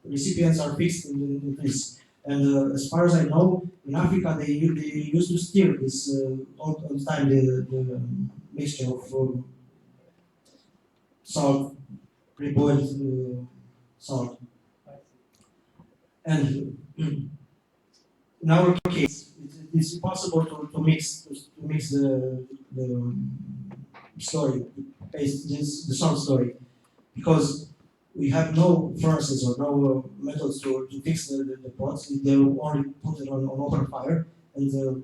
recipients are fixed in this. And as far as I know, in Africa they used to stir this all the time, the mixture of salt, pre-boiled salt. And in our case, it's impossible to mix the slurry, the salt slurry, because we have no furnaces or no methods to fix the pots. They will only put it on open fire, and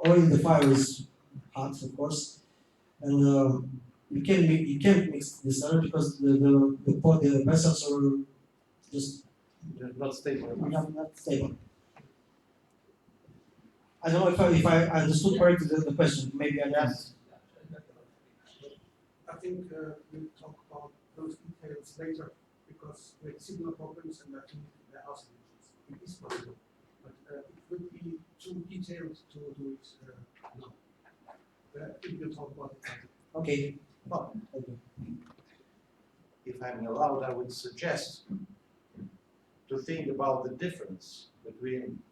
oil the fire is hot, of course, and you can't mix this other because the vessels are just not stable. Not stable. I don't know if I understood correctly the question. Maybe I didn't. I think we'll talk about those details later, because with similar problems, and I think there are solutions. It is possible, but it would be too detailed to do it now. We will talk about it later. Okay. Well, if I'm allowed, I would suggest to think about the difference between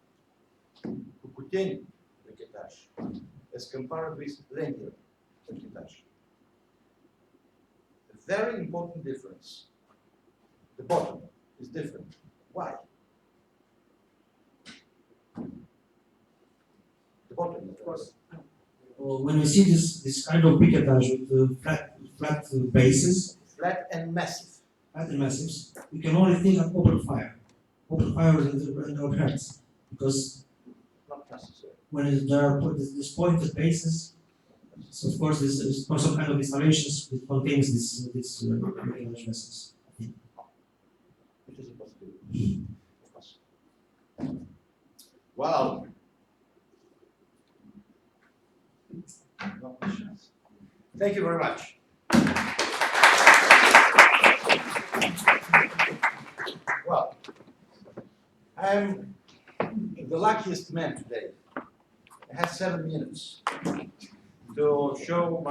Cucuteni briquetage as compared with linear briquetage. A very important difference. The bottom is different. Why? The bottom, of course. When we see this kind of briquetage with flat bases, flat and massive. Flat and massive, we can only think of open fire. Open fire in our heads, because not necessary. When there are these pointed bases, so of course this is some kind of installations that contains this briquetage vessels. It is a possibility, of course. Wow. No questions. Thank you very much. Well, I'm the luckiest man today. I have 7 minutes to show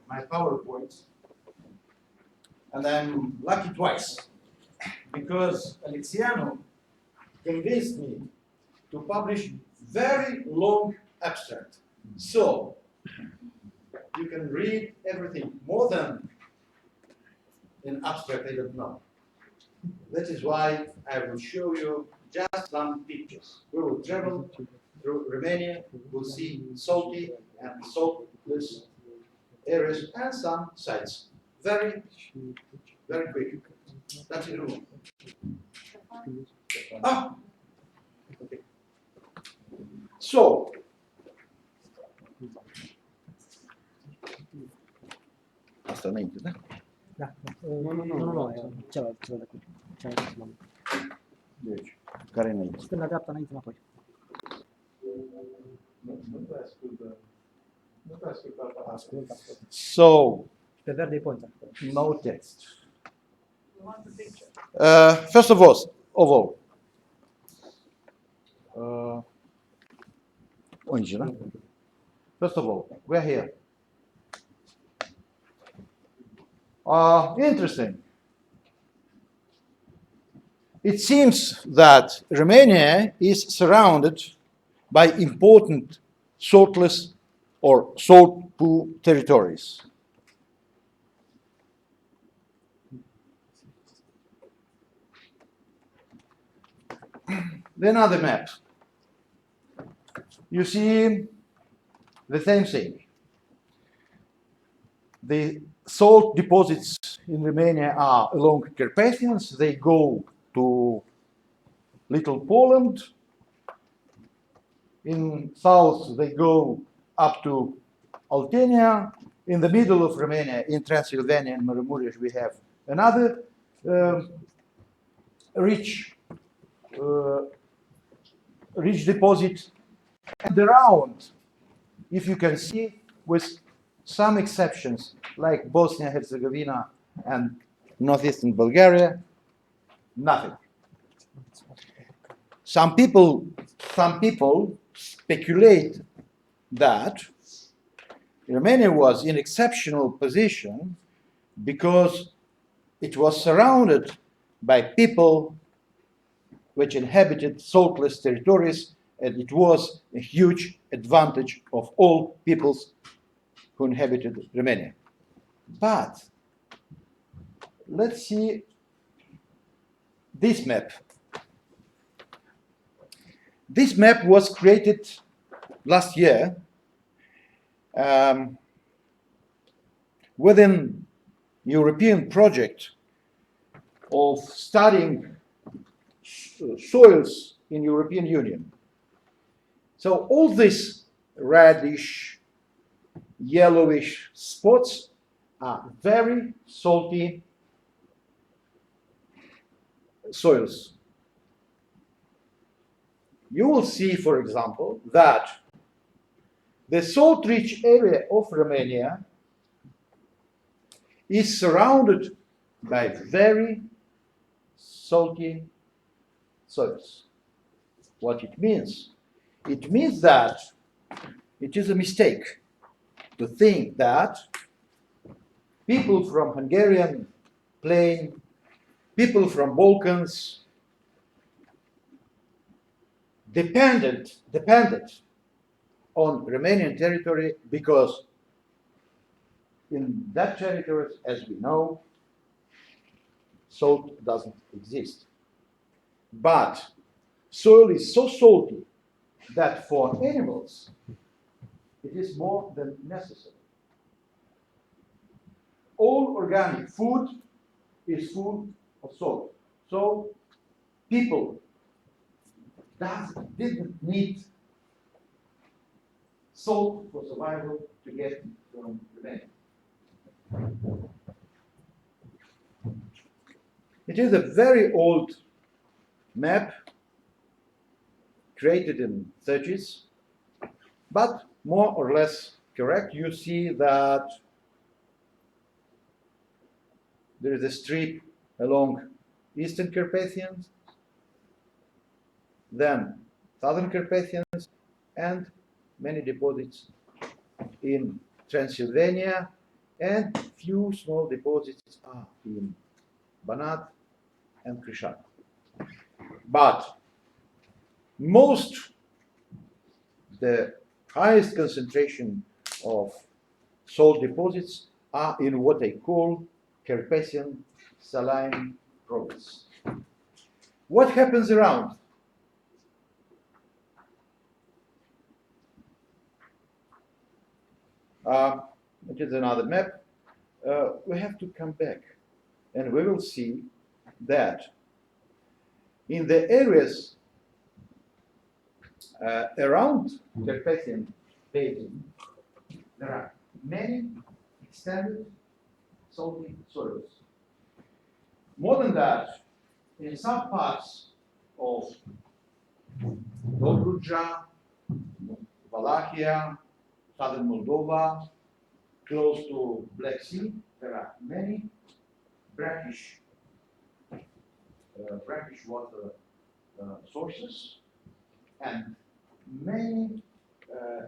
my PowerPoint, and I'm lucky twice because Alexiano convinced me to publish very long abstract. So you can read everything more than in abstract, I don't know. That is why I will show you just some pictures. We will travel through Romania, we'll see salty and saltless areas and some sites. Very, very quick. That's it. Ah! Okay. So, asta înainte, da? Da. Nu, celălalt de acolo. Deci, care înainte? Stânga, dreapta, înainte, înapoi. So, Pe verde e pointer. no text. First of all, first of all, we're here. Interesting. It seems that Romania is surrounded by important saltless or salt-poor territories. Then another map. You see the same thing. The salt deposits in Romania are along Carpathians. They go to Little Poland. In south, they go up to Oltenia. In the middle of Romania, in Transylvania and Maramureș, we have another rich deposit. And around, if you can see, with some exceptions, like Bosnia-Herzegovina and northeastern Bulgaria, nothing. Some people speculate that Romania was in exceptional position because it was surrounded by people which inhabited saltless territories, and it was a huge advantage of all peoples who inhabited Romania. But let's see this map. This map was created last year within European project of studying soils in European Union. So all these reddish, yellowish spots are very salty soils. You will see, for example, that the salt-rich area of Romania is surrounded by very salty soils. What it means? It means that it is a mistake to think that people from Hungarian plain, people from Balkans depended on Romanian territory because in that territory, as we know, salt doesn't exist. But soil is so salty that for animals it is more than necessary. All organic food is full of salt. So people didn't need salt for survival to get from Romania. It is a very old map created in 30s, but more or less correct. You see that there is a strip along Eastern Carpathians, then Southern Carpathians, and many deposits in Transylvania, and few small deposits are in Banat and Krishan. But the highest concentration of salt deposits are in what they call Carpathian saline province. What happens around? It is another map. We have to come back and we will see that in the areas around Carpathian Basin, there are many extended salty soils. More than that, in some parts of Dobruja, Wallachia, southern Moldova, close to Black Sea, there are many brackish water sources and many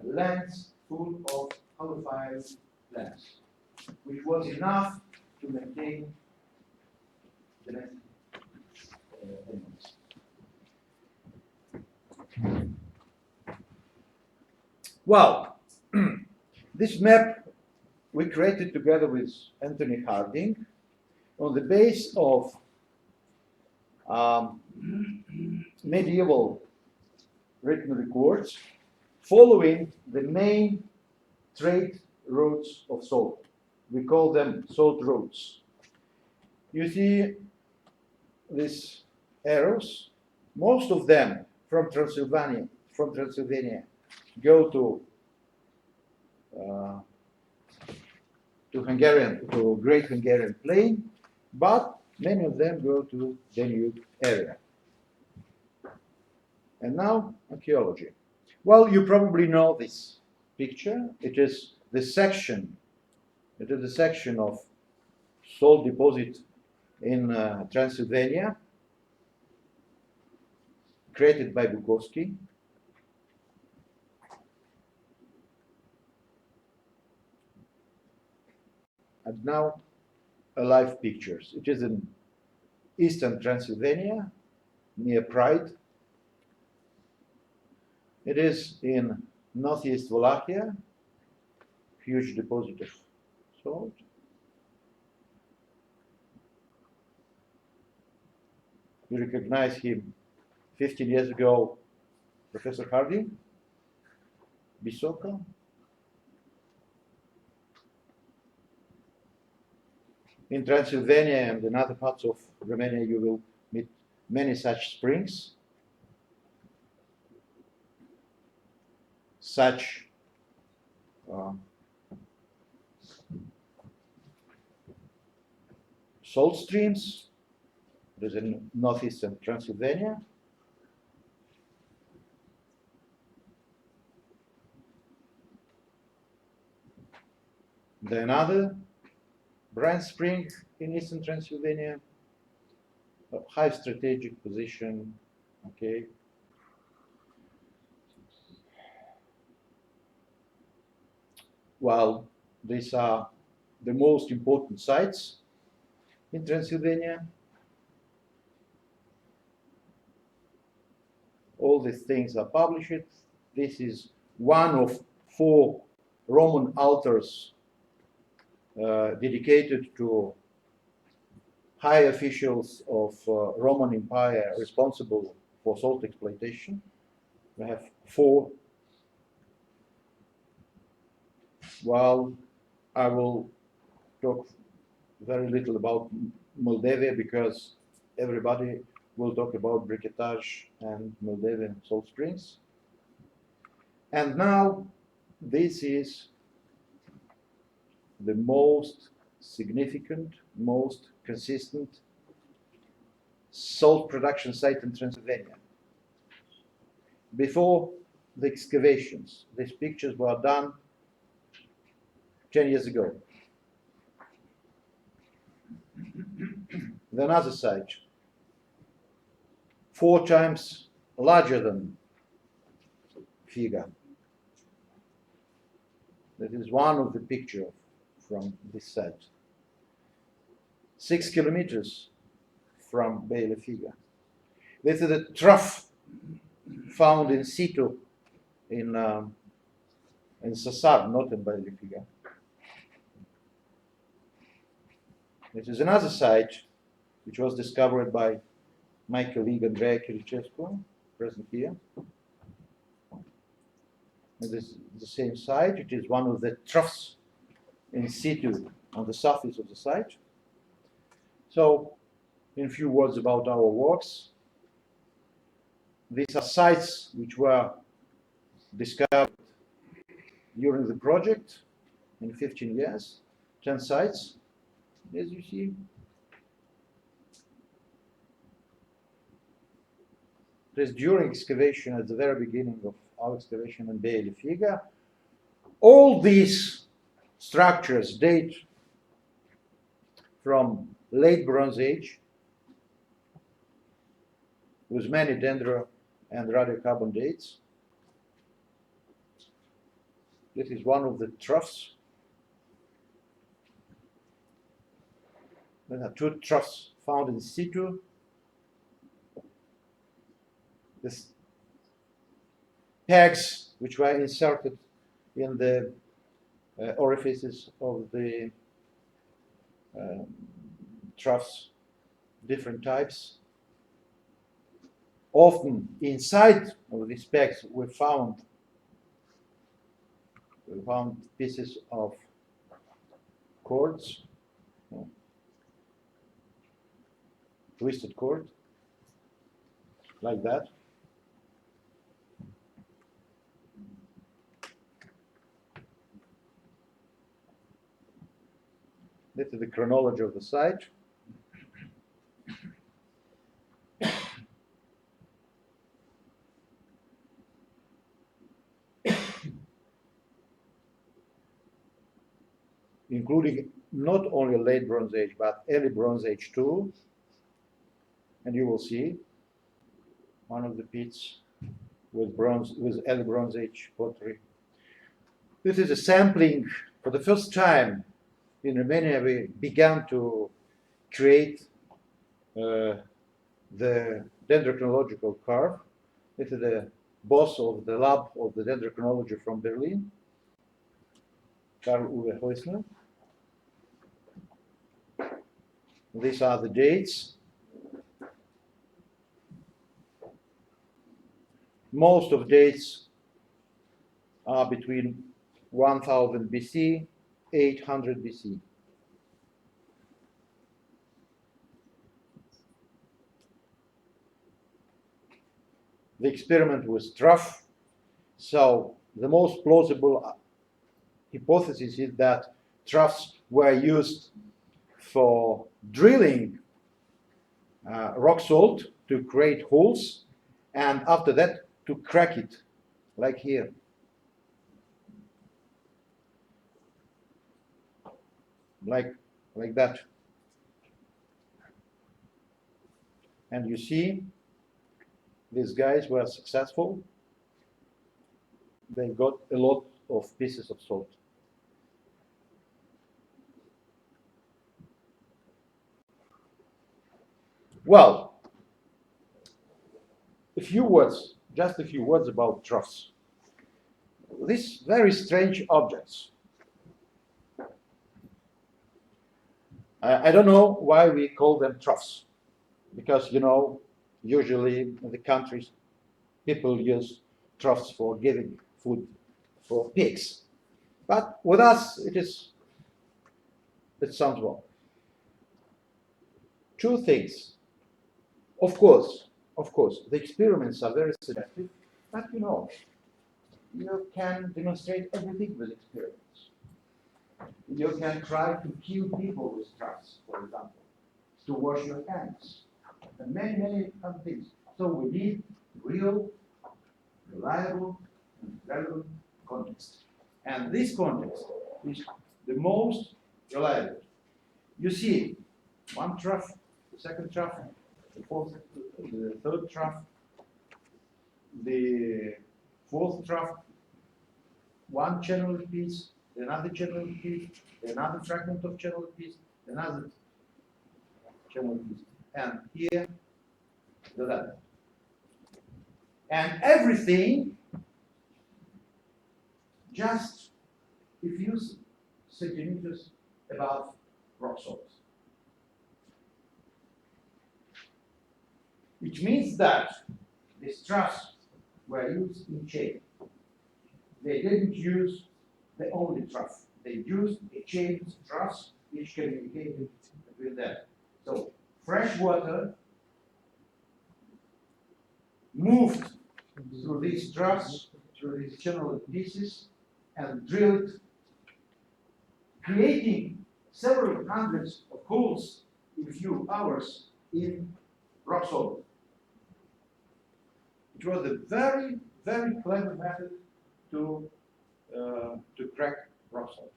lands full of halophile plants, which was enough to maintain domestic animals. Well, this map we created together with Anthony Harding on the base of medieval written records following the main trade routes of salt. We call them salt routes. You see these arrows, most of them from Transylvania go to Great Hungarian Plain, but many of them go to Danube area. And now archaeology. Well, you probably know this picture. It is the section of salt deposit in Transylvania, created by Bukowski. And now live pictures. It is in eastern Transylvania, near Pride. It is in northeast Wallachia, huge deposit of salt. You recognize him 15 years ago, Professor Harding, Bisoka. In Transylvania and in other parts of Romania, you will meet many such springs, such salt streams. There's in northeastern Transylvania. Then another brand spring in eastern Transylvania, a high strategic position, okay. Well, these are the most important sites in Transylvania. All these things are published. This is one of 4 Roman altars dedicated to high officials of Roman Empire responsible for salt exploitation. We have 4. Well, I will talk very little about Moldavia because everybody will talk about briquetage and Moldavian salt springs. And now this is the most significant, most consistent salt production site in Transylvania. Before the excavations, these pictures were done 10 years ago. The other site, 4 times larger than Figa. That is one of the pictures from this site. 6 kilometers from Baile Figa. This is a trough found in situ in Sassar, not in Baile Figa. This is another site which was discovered by my colleague Andrea Kiricescu, present here. It is the same site. It is one of the troughs in situ on the surface of the site. So, in a few words about our works, these are sites which were discovered during the project in 15 years, 10 sites, as you see. It is during excavation, at the very beginning of our excavation in Baile Figa. All these structures date from late Bronze Age, with many dendro and radiocarbon dates. This is one of the troughs. There are 2 troughs found in situ. These pegs which were inserted in the orifices of the troughs, different types. Often inside of these pegs we found pieces of cords, twisted cord, like that. This is the chronology of the site. Including not only late Bronze Age, but early Bronze Age too. And you will see one of the pits with early Bronze Age pottery. This is a sampling. For the first time in Romania, we began to create the dendrochronological curve. This is the boss of the lab of the dendrochronology from Berlin, Karl Uwe Heusner. These are the dates. Most of dates are between 1000 BC, 800 BC. The experiment was rough, so the most plausible hypothesis is that troughs were used for drilling rock salt to create holes, and after that to crack it, like here. Like that. And you see, these guys were successful. They got a lot of pieces of salt. Well, just a few words about troughs. These very strange objects. I don't know why we call them troughs, because, you know, usually in the countries, people use troughs for giving food for pigs. But with us, it sounds wrong. 2 things. Of course, the experiments are very suggestive, but you know, you can demonstrate everything with experiments. You can try to kill people with troughs, for example, to wash your hands, and many, many other things. So we need real, reliable, and relevant context. And this context is the most reliable. You see, 1 trough, the 2nd trough, the 3rd trough, the fourth trough, one channel piece, another channel piece, another fragment of channel piece, another channel piece, and here the ladder. And everything just a few centimeters above rock salt. Which means that these troughs were used in chain. They didn't use the only trough. They used a chain troughs which communicated between them. So fresh water moved through these troughs, through these channel pieces, and drilled, creating several hundreds of holes in a few hours in rock salt. It was a very, very clever method to crack rock salt.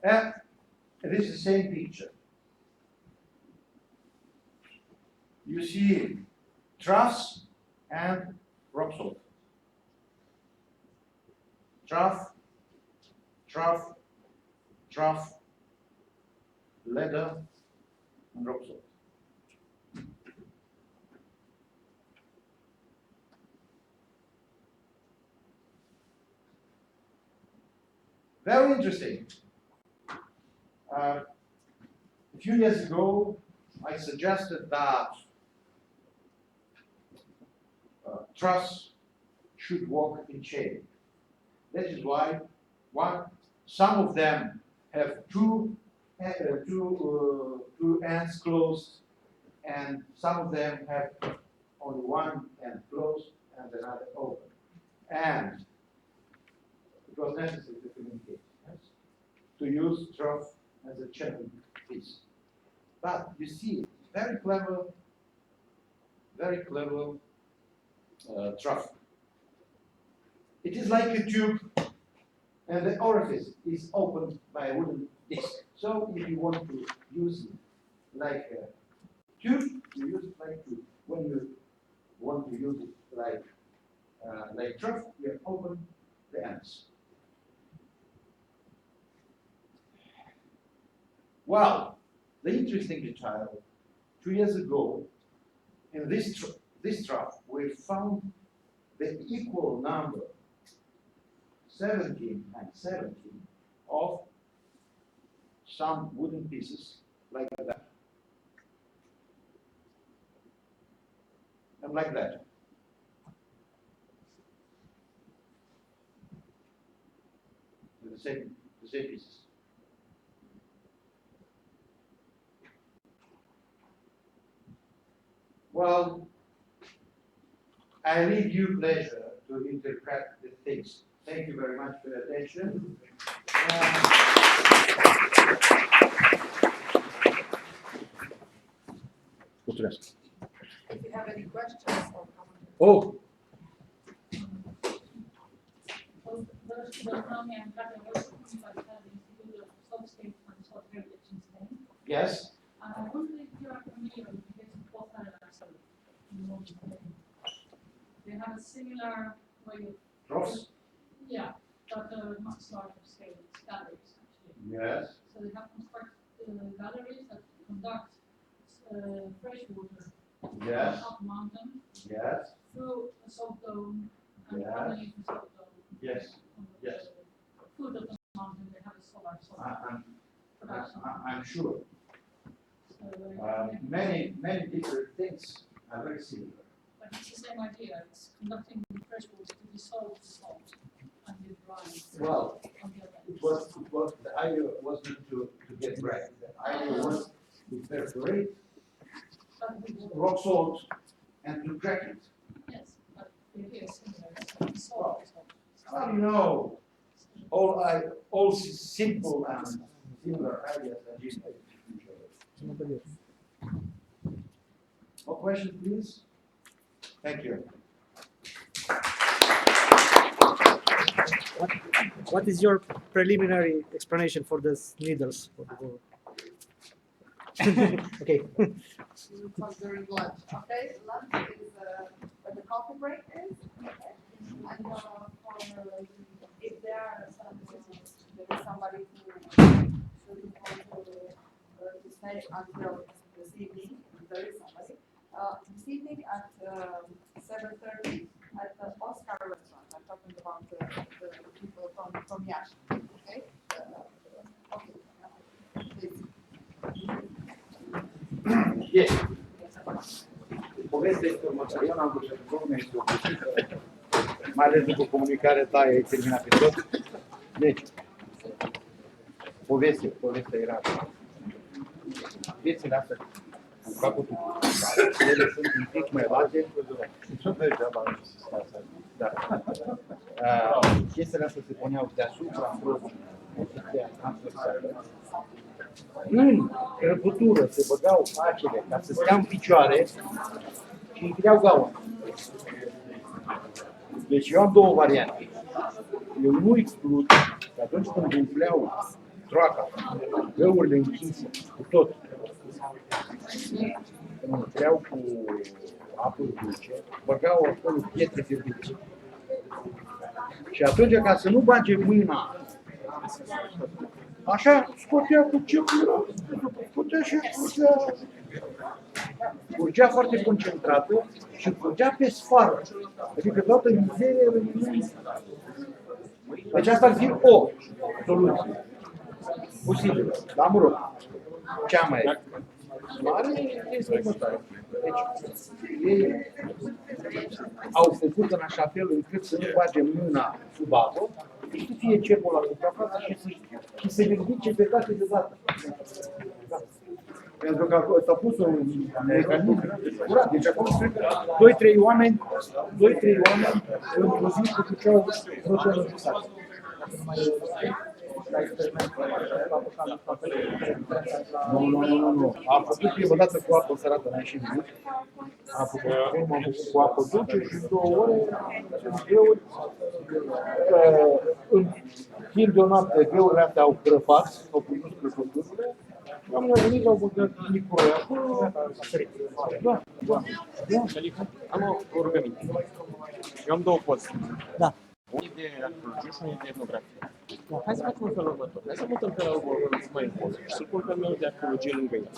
And this is the same picture. You see troughs and rock salt. Trough, trough, trough, ladder, and rock salt. Very interesting. A few years ago, I suggested that troughs should walk in chain. That is why some of them have two ends closed, and some of them have only one end closed and another open. And it was necessary to communicate, yes? To use trough as a channel piece. But you see, very clever trough. It is like a tube, and the orifice is opened by a wooden disc. So if you want to use it like a tube, you use it like tube. When you want to use it like trough, you open the ends. Well, the interesting detail, 2 years ago, in this trough, we found the equal number, 17 and 17, of some wooden pieces like that. And like that. The same pieces. Well, I leave you pleasure to interpret the things. Thank you very much for your attention. If you have any questions or comments. Oh, yes. I wonder if you are familiar with the case of Cuza and Alexandru. They have a similar way of. Troughs? Yeah, but much larger scale. It's galleries actually. Yes. So they have constructed galleries that conduct fresh water Yes. up mountain. Yes. Through a salt dome and Yes. underneath the salt dome. Yes. On the Yes. foot of the mountain, they have a solar production. I'm sure. So, Many different things are very similar. but it's the same idea. It's conducting the fresh water to dissolve the salt and the brine. Well, on the other it was the idea wasn't to get dry. The idea was to perforate rock salt and to crack it. Yes, but the idea is similar. It's salt. Well, you know, all simple and similar ideas that you Nobody else. More questions, please? Thank you. What is your preliminary explanation for these needles? For the Okay. Because during lunch, okay? Lunch is where the coffee break is. Okay? And if there is somebody who looking forward to stay until this evening, there is somebody. This evening at 7:30 at the Oscar restaurant. I'm talking about the people from Iași. Okay? Okay. Yes. Povestea este următoare. Eu n-am văzut cum este obosită, mai ales după comunicarea ta, ai terminat pe tot. Deci, povestea era viețile astea cu capătul ele sunt un pic mai late. Da. Chestiile astea se puneau deasupra poziția transversală. În răpătură se băgau acele ca să stea în picioare și închideau gaura. Deci eu am două variante. Eu nu exclud că atunci când umpleau troaca, găurile închise cu tot, când umpleau cu apă dulce, băgau acolo pietre fierbinte. Și atunci, ca să nu bage mâina, așa scotea cu ce scotea și curgea foarte concentrată și curgea pe sfară. Adică toată mizeria rămânea. Deci asta ar fi o soluție posibilă. Dar mă rog, cea mai mare este următoarea. Deci ei au făcut în așa fel încât să nu bage mâna sub apă, să fie cepul la suprafață și să ridice pe toate deodată. Da. Pentru că s-a pus un mecanism curat. Deci acum cred că 2-3 oameni într-o zi făceau protonul jusat. Nu. Am făcut prima dată cu apă sărată, n-am și văzut. Am făcut cu apă dulce și 2 ore sunt greuri. În timp de o noapte, greurile astea au crăpat, au pus crăpăturile. Am venit, au băgat microia acolo. Da. Am o rugăminte. Eu am 2 poze. Da. Unul de arheologie și unul de etnografie. Hai să facem un fel următor. Hai să mutăm pe la următor mai în poză și să-l pun pe meu de arheologie lângă el.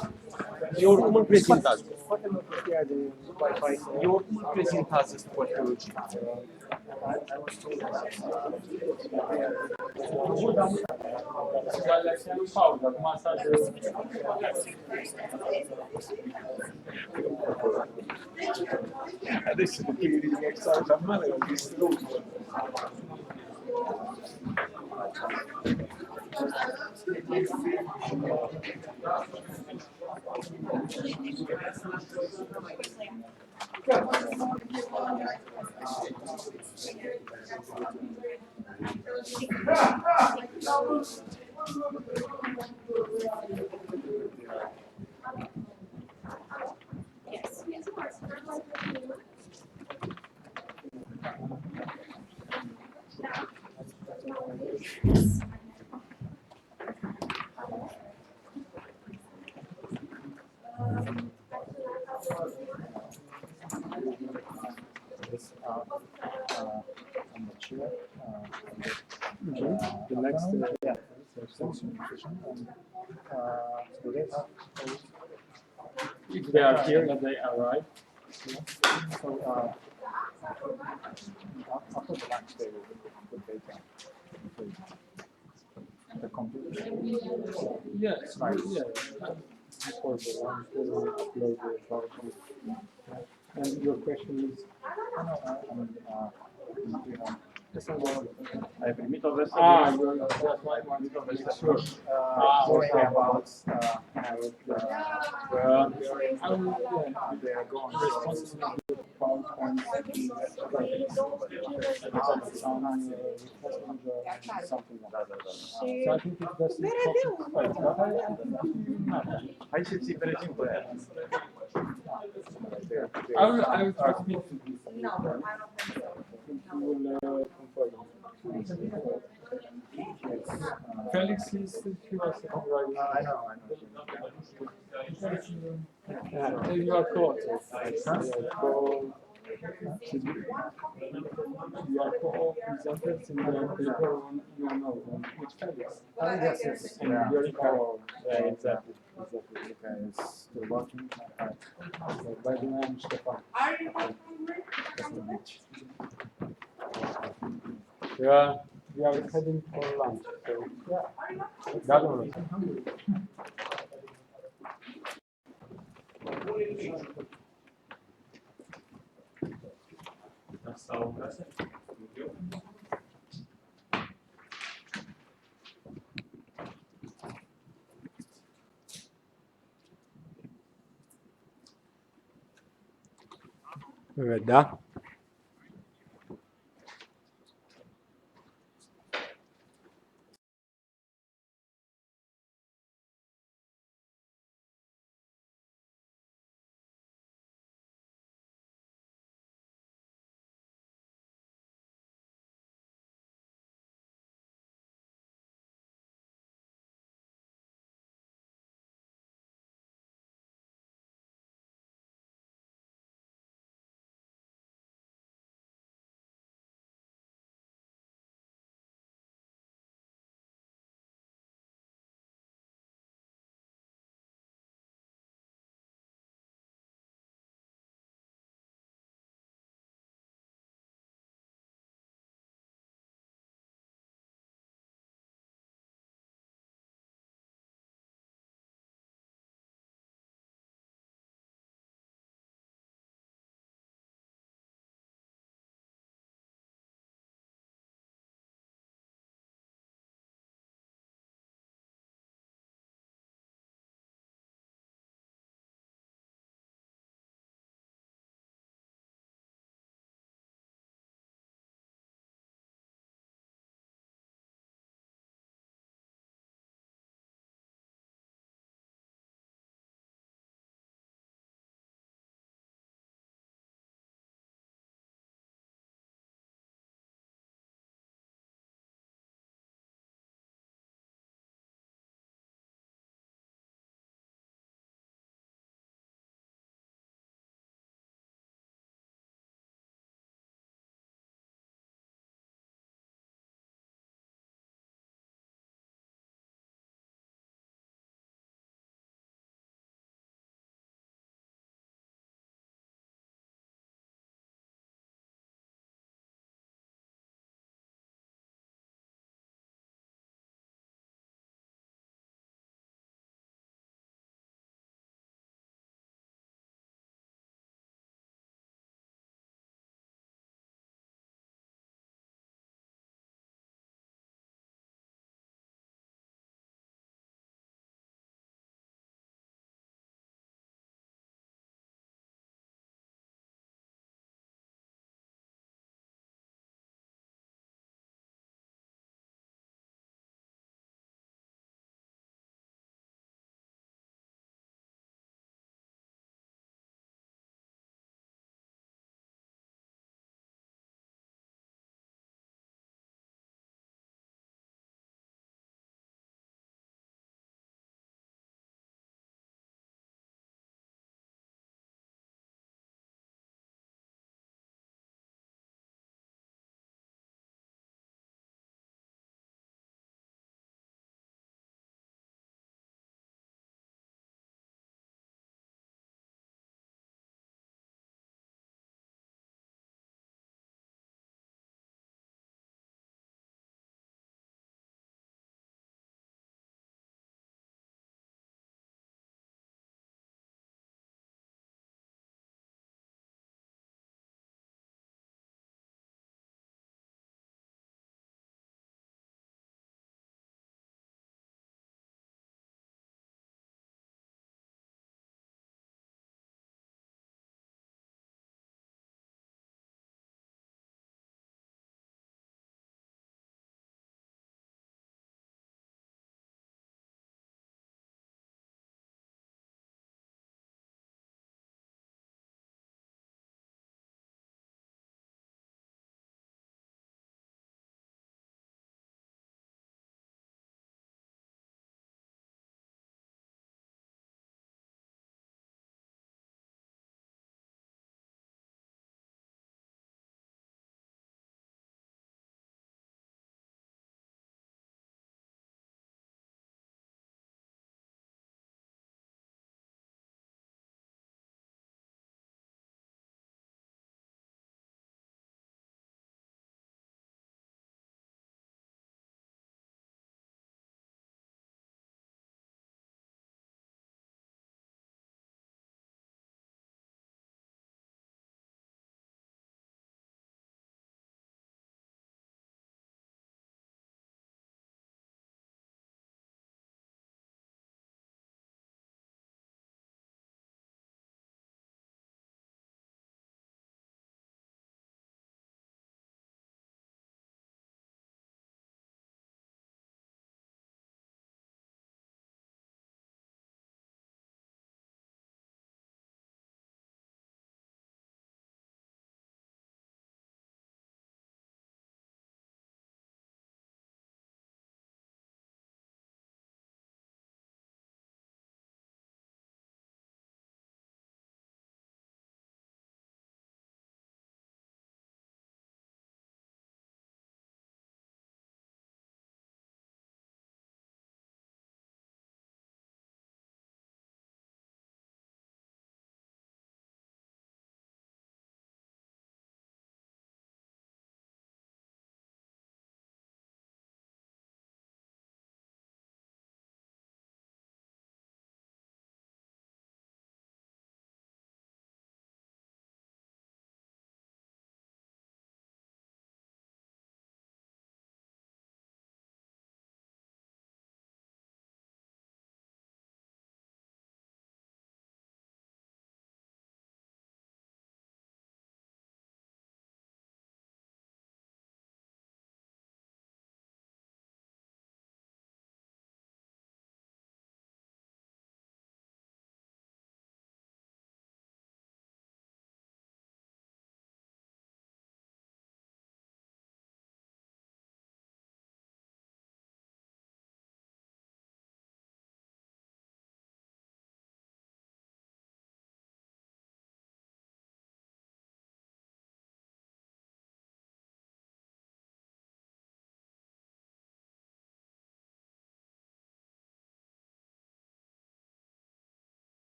Eu oricum îl prezint azi. Eu oricum îl prezint azi cu arheologie. Adesso perché mi dici che stavo già male, ho visto tutto. The next, if they are here, that they arrive. So after the lunch, they will put data. The computer. Yes, right. Yeah. Before the lunch, they will upload the PowerPoint. And your question is, Ai primit o veste? you're just like one. Sure. Mostly about well, they are going responsible with PowerPoint, something like that. So I think it's best to Hai să ții prezint pe aia. I will try to speak to this. No, I don't think so. You will confirm. Felix he was right. I know. Yeah, you are caught. You are co-presenters in the paper on with Felix. Yes. And Yeah. you're co. Yeah, exactly. Okay, it's still working. By the way, I'm Stefan. We are heading for lunch. So yeah, definitely. Evet, da.